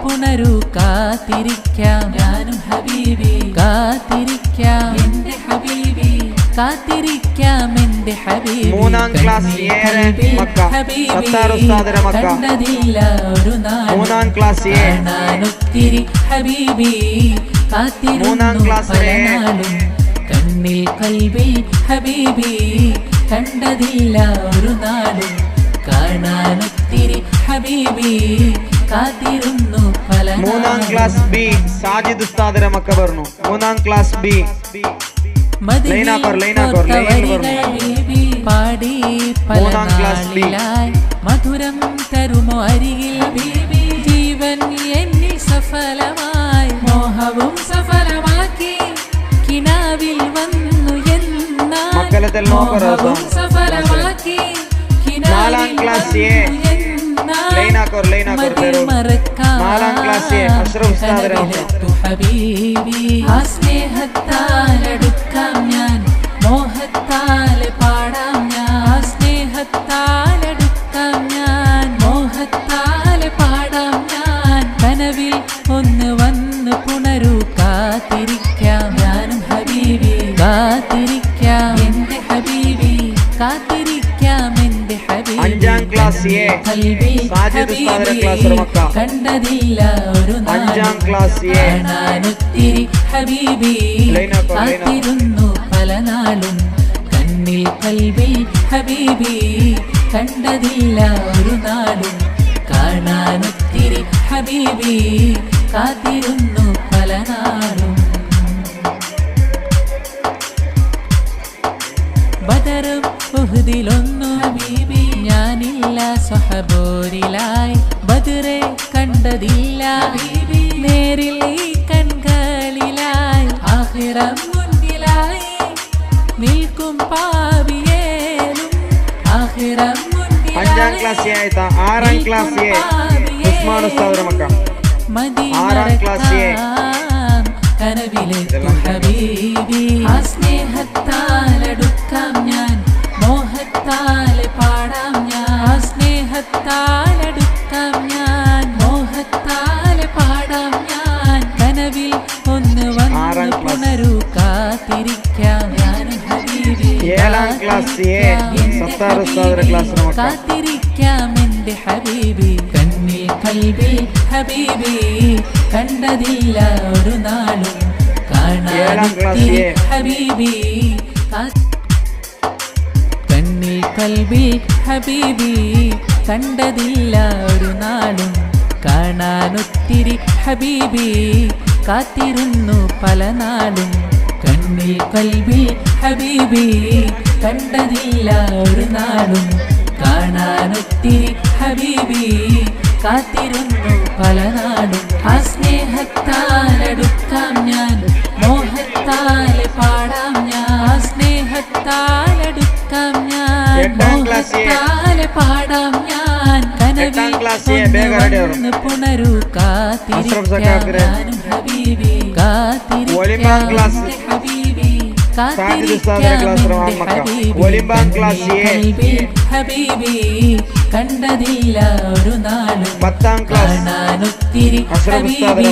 പുനരു കാത്തിരിക്കാം ഞാനും ഹബീബി കാത്തിരിക്കാം എന്റെ ഹബീബി കാത്തിരിക്കാം എന്റെ ഹബീബി 3ാം ക്ലാസ് കണ്ടതില്ല ഒരു നാൾ 3ാം ക്ലാസ് കാണാനൊത്തിരി ഹബീബി കാത്തിരുന്നു പല നാളും കണ്ണിൽ കൽബിൽ ഹബീബി കണ്ടതില്ല ഒരു നാളും കാണാനൊത്തിരി ഹബീബി കാത്തിരുന്നു പല 3ാം ക്ലാസ് ബി സാജിദ് ഉസ്താദിന്റെ മക്ക പറഞ്ഞു 3ാം ക്ലാസ് ബി പാടി പല നാളിലായി മധുരം തരുമോ അരികിൽ ബീബി ജീവൻ എന്നിൽ സഫലമായി മോഹവും സഫലമാക്കി കിനാവിൽ വന്നു എന്നാൽ മോഹവും സഫലമാക്കി കിനാവിൽ വന്നു ഹബീബി ആ സ്നേഹത്താലടുക്കാം ഞാൻ മോഹത്താലെ പാടാം ഞാൻ ആ സ്നേഹത്താലടുക്കാം ഞാൻ മോഹത്താലെ പാടാം ഞാൻ കനവിൽ ഒന്ന് വന്ന് പുണരൂ കാത്തിരിക്കാം ഞാനും ഹബീബി കാത്തിരിക്കാം എന്റെ ഹബീബി കാത്തിരിക്കാം എന്റെ ഹബീബി 5ാം ക്ലാസ് എ സാജിദ് ഉസ്താദിന്റെ ക്ലാസ് മക്ക കണ്ടതില്ല ഒരു നാൾ 5ാം ക്ലാസ് എ കാണാനൊത്തിരി ഹബീബി കാത്തിരുന്നു പല നാളും കണ്ണിൽ കൽബിൽ ഹബീബി കണ്ടതില്ല ഒരു നാടും കാണാനൊത്തിരി ഹബീബി കാത്തിരുന്നു പല നാടും ബദറും ഉഹ്ദിലൊന്നു ഹബീബി ഞാനില്ല സ്വഹബോരിലായി ബദറെ കണ്ടതില്ല ഹബീബി നേരിൽ ഈ കൺകളിലായി ആഖിറം മുന്നിലായി നിൽക്കും പാവിയേലും ആഖിറം അഞ്ചാം ക്ലാസ് ആറാം ക്ലാസ് ഉസ്മാൻ ഉസ്താദ് മക്ക ആറാം ക്ലാസ് കനവിലെത്തും ഹബീബി ആ സ്നേഹത്താലടുക്കാം ഞാൻ മോഹത്താലെ പാടാം ഞാൻ ആ സ്നേഹത്താലടുക്കാം ഞാൻ മോഹത്താലെ പാടാം ഞാൻ കനവിൽ ഒന്ന് വന്ന് പുണരു കാത്തിരിക്കാം ഞാൻ ഹബീബി ഏഴാം ക്ലാസ് കാത്തിരിക്കാം എന്റെ ഹബീബി കണ്ണിൽ കൽബിൽ ഹബീബി കണ്ടതില്ല ഒരു നാളും കാണാനൊത്തിരി ഹബീബി കണ്ണിൽ കൽബിൽ ഹബീബി കണ്ടതില്ല ഒരു നാളും കാണാനൊത്തിരി ഹബീബി കാത്തിരുന്നു പല നാളും കണ്ണിൽ കൽബിൽ ഹബീബി കണ്ടതില്ല ഒരു നാളും കാണാനൊത്തിരി ഹബീബി കാത്തിരുന്നു പല നാടും ആ സ്നേഹത്താലടുക്കാം ഞാൻ മോഹത്താലെ പാടാം ഞാൻ ആ സ്നേഹത്താലടുക്കാം ഞാൻ മോഹത്താലെ പാടാം ഞാൻ കനവിൽ ഒന്ന് പുണരു കാത്തിരിക്കാം ഞാനും ഹബീബി കാത്തിരിക്കാം ഹബീബി ഹബീബി കണ്ടതില്ല ഒരു നാളും കാണാനൊത്തിരി ഹബീബി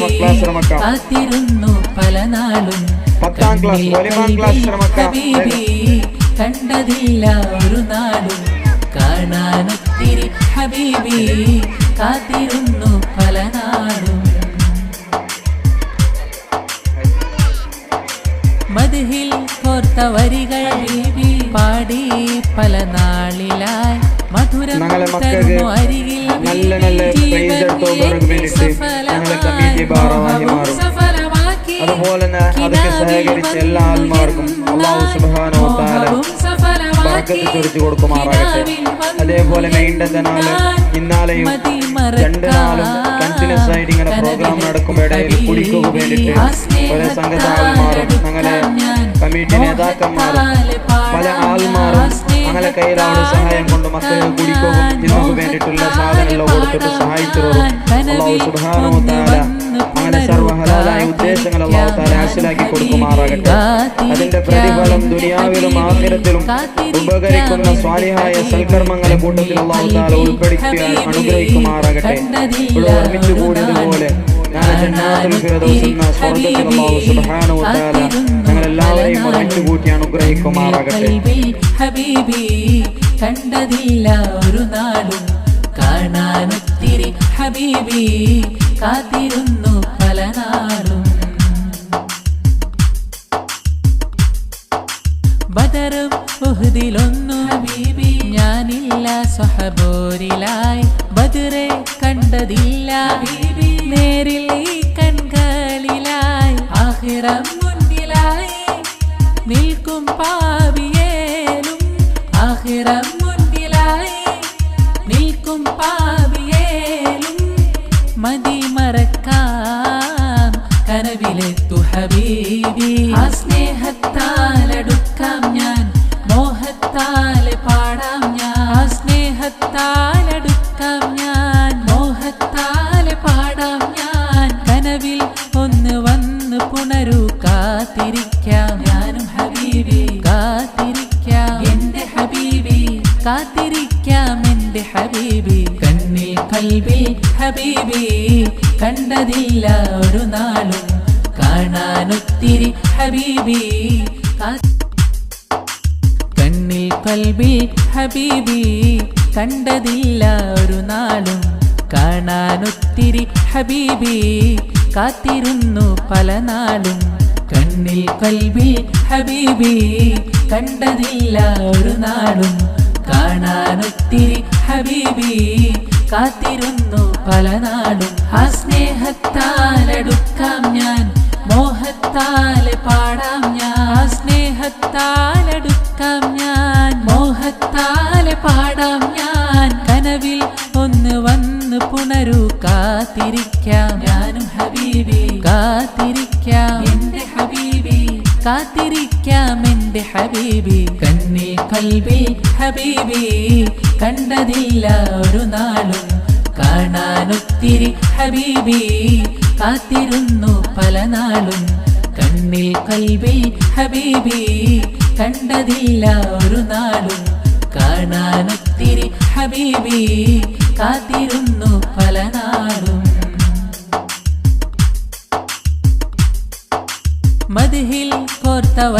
കാത്തിരുന്നു പല നാളും ഹബീബി കണ്ടതില്ല ഒരു നാളും കാണാനൊത്തിരി ഹബീബി കാത്തിരുന്നു പല നാളും മദ്ഹിൽ കോർത്ത വരികൾ ഹബീബി പാടി പല നാളിലായി മധുരം തരുന്നു അരികിൽ നല്ല നല്ല പ്രൈസ് എടുത്തോർക്ക് വേണ്ടിയിട്ട് ഞങ്ങളെ കമ്മിറ്റി ഭാരവാഹി മാറും അതുപോലെ തന്നെ അതൊക്കെ സഹകരിച്ച എല്ലാ ആത്മാർക്കും അല്ലാഹു സുബ്ഹാനഹു വ തആല ബറക്കത്ത് ചൊരിച്ചു കൊടുക്കുമാറാകട്ടെ. അതേപോലെ മെയിൻ്റെ നാള് ഇന്നാലെയും 2 നാളും കണ്ടിന്യൂസ് ആയിട്ട് ഇങ്ങനെ പ്രോഗ്രാം നടക്കുമ്പോഴിടയിൽ കുടിക്കുക വേണ്ടിയിട്ട് പല സംഘട ആൾമാരും ഞങ്ങളെ കമ്മിറ്റി നേതാക്കന്മാരും പല ആൾമാരും ഞങ്ങളെ കയ്യിലാണ് സഹായം കൊണ്ട് മക്കൾക്ക് കുടിക്കുകയും ഇതിനു വേണ്ടിയിട്ടുള്ള സാധനമെല്ലാം കൊടുത്തിട്ട് സഹായിച്ചവരും അല്ലാഹു സുബ്ഹാനഹു വ തആല അങ്ങനെ സർവ്വ ഹലാലായ ഉദ്ദേശങ്ങൾ അല്ലാഹു തആല ഹാസിലാക്കി കൊടുക്കുമാറാകട്ടെ. അതിന്റെ പ്രതിഫലം ദുനിയാവിലും ആഖിറത്തിലും ഉപകരിക്കുന്ന സ്വാലിഹായ സൽക്കർമ്മങ്ങളെ കൂട്ടത്തിൽ അല്ലാഹു തആല ഉൾപ്പെടുത്തി അനുഗ്രഹിക്കുമാറാകട്ടെ. ഇവിടെ ഒരുമിച്ച് കൂടിയതുപോലെ ഞാൻ ജന്നാത്തുൽ ഫിർദൗസ് എന്ന സ്വർഗ്ഗത്തിൽ അല്ലാഹു സുബ്ഹാനഹു വ തആല ഞങ്ങളെല്ലാവരെയും ഒരുമിച്ച് കൂട്ടി അനുഗ്രഹിക്കുമാറാകട്ടെ. ഹബീബി കണ്ടതില്ല ഒരു നാളും കാണാനൊത്തിരി ഹബീബി കാത്തിരുന്നു പല നാളും ബദറും ഉഹ്ദിലൊന്നു ഹബീബി ഞാനില്ല സ്വഹബോരിലായി ബദറെ കണ്ടതില്ല ഹബീബി നേരിൽ ഈ കൺകളിലായി ആഖിറം മുന്നിലായി നിൽക്കും പാവിയേലും ആഖിറം മുന്നിലായി നിൽക്കും പാവിയേലും മതി മറക്കാം കനവിലെത്തു ഹബീബി ആ സ്നേഹത്താലടുക്കാം ഞാൻ മോഹത്താലെ പാടാം ഞാൻ ആ സ്നേഹത്താലടുക്കാം ഞാൻ മോഹത്താലെ പാടാം ഞാൻ കനവിൽ ഒന്ന് വന്ന് പുണരു കാത്തിരിക്കാം ഞാനും ഹബീബി കാത്തിരിക്കാം എന്റെ ഹബീബി കാത്തിരിക്കാം എന്റെ ഹബീബി കണ്ണിൽ കൽബിൽ ഹബീബി കണ്ടതില്ല ഒരു നാളും കാണാനൊത്തിരി ഹബീബി കണ്ണിൽ കൽബിൽ ഹബീബി കണ്ടതില്ല ഒരു നാളും കാണാനൊത്തിരി ഹബീബി കാത്തിരുന്നു പല നാളും കണ്ണിൽ കൽബിൽ ഹബീബി കണ്ടതില്ല ഒരു നാളും കാണാനൊത്തിരി ഹബീബി കാത്തിരുന്നു പല നാളും ആ സ്നേഹത്താലടുക്കാം ഞാൻ മോഹത്താലെ പാടാം ഞാൻ സ്നേഹത്താലടുക്കാം ഞാൻ മോഹത്താലെ പാടാം ഞാൻ കനവിൽ ഒന്ന് വന്ന് പുണരൂ കാത്തിരിക്കാം ഞാനും ഹബീബി കാത്തിരിക്കാം എന്റെ ഹബീബി കാത്തിരിക്കാം എന്റെ ഹബീബി കണ്ണിൽ കൽബിൽ ഹബീബി കണ്ടതില്ല ഒരു നാളും കാണാനൊത്തിരി ഹബീബി കാത്തിരുന്നു പല നാളും കണ്ണിൽ കൽബിൽ ഹബീബി കണ്ടതില്ല ഒരു നാളും കാണാനൊത്തിരി ഹബീബി കാത്തിരുന്നു പല നാളും മദ്ഹിൽ കോർത്തവ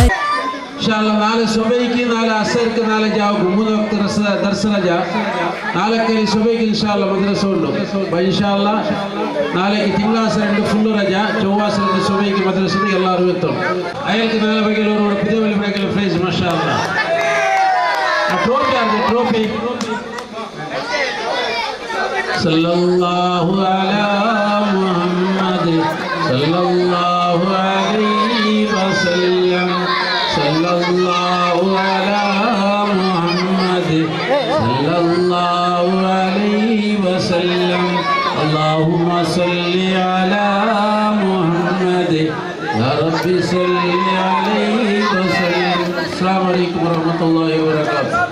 നാളെ സുബൈക്ക് നാളെ അസർക്ക് നാളെ ജാവും 3 വക്ത് ദർശന ജാ നാളെ കരി സുബൈക്ക് ഇൻഷാല്ല മദ്രസ ഉണ്ട് ഇൻഷാല്ല നാളേക്ക് തിങ്കളാഴ്ച 2 ഫുള്ള് ರಜ ചൊവ്വാഴ്ച 2 സുബൈക്ക് മദ്രസയിൽ എല്ലാവരും എത്തും അയാൾക്ക് നാളെ ബഗിലോട് പുതിയ വലിയ പ്രൈസ് മാഷാല്ല ട്രോഫി സല്ലല്ലാഹു അലാ മുഹമ്മദ് സല്ലല്ലാഹു അലൈഹി വസല്ലം സല്ലല്ലാഹു അലാ മുഹമ്മദ് സല്ലല്ലാഹു അലൈഹി വസല്ലം അല്ലാഹുമ്മ സല്ലി അലാ മുഹമ്മദ് യാ റബ്ബി സല്ലി അലൈഹി വസല്ലം അസ്സലാമു അലൈക്കും വറഹ്മത്തുള്ളാഹി വബറകാതുഹു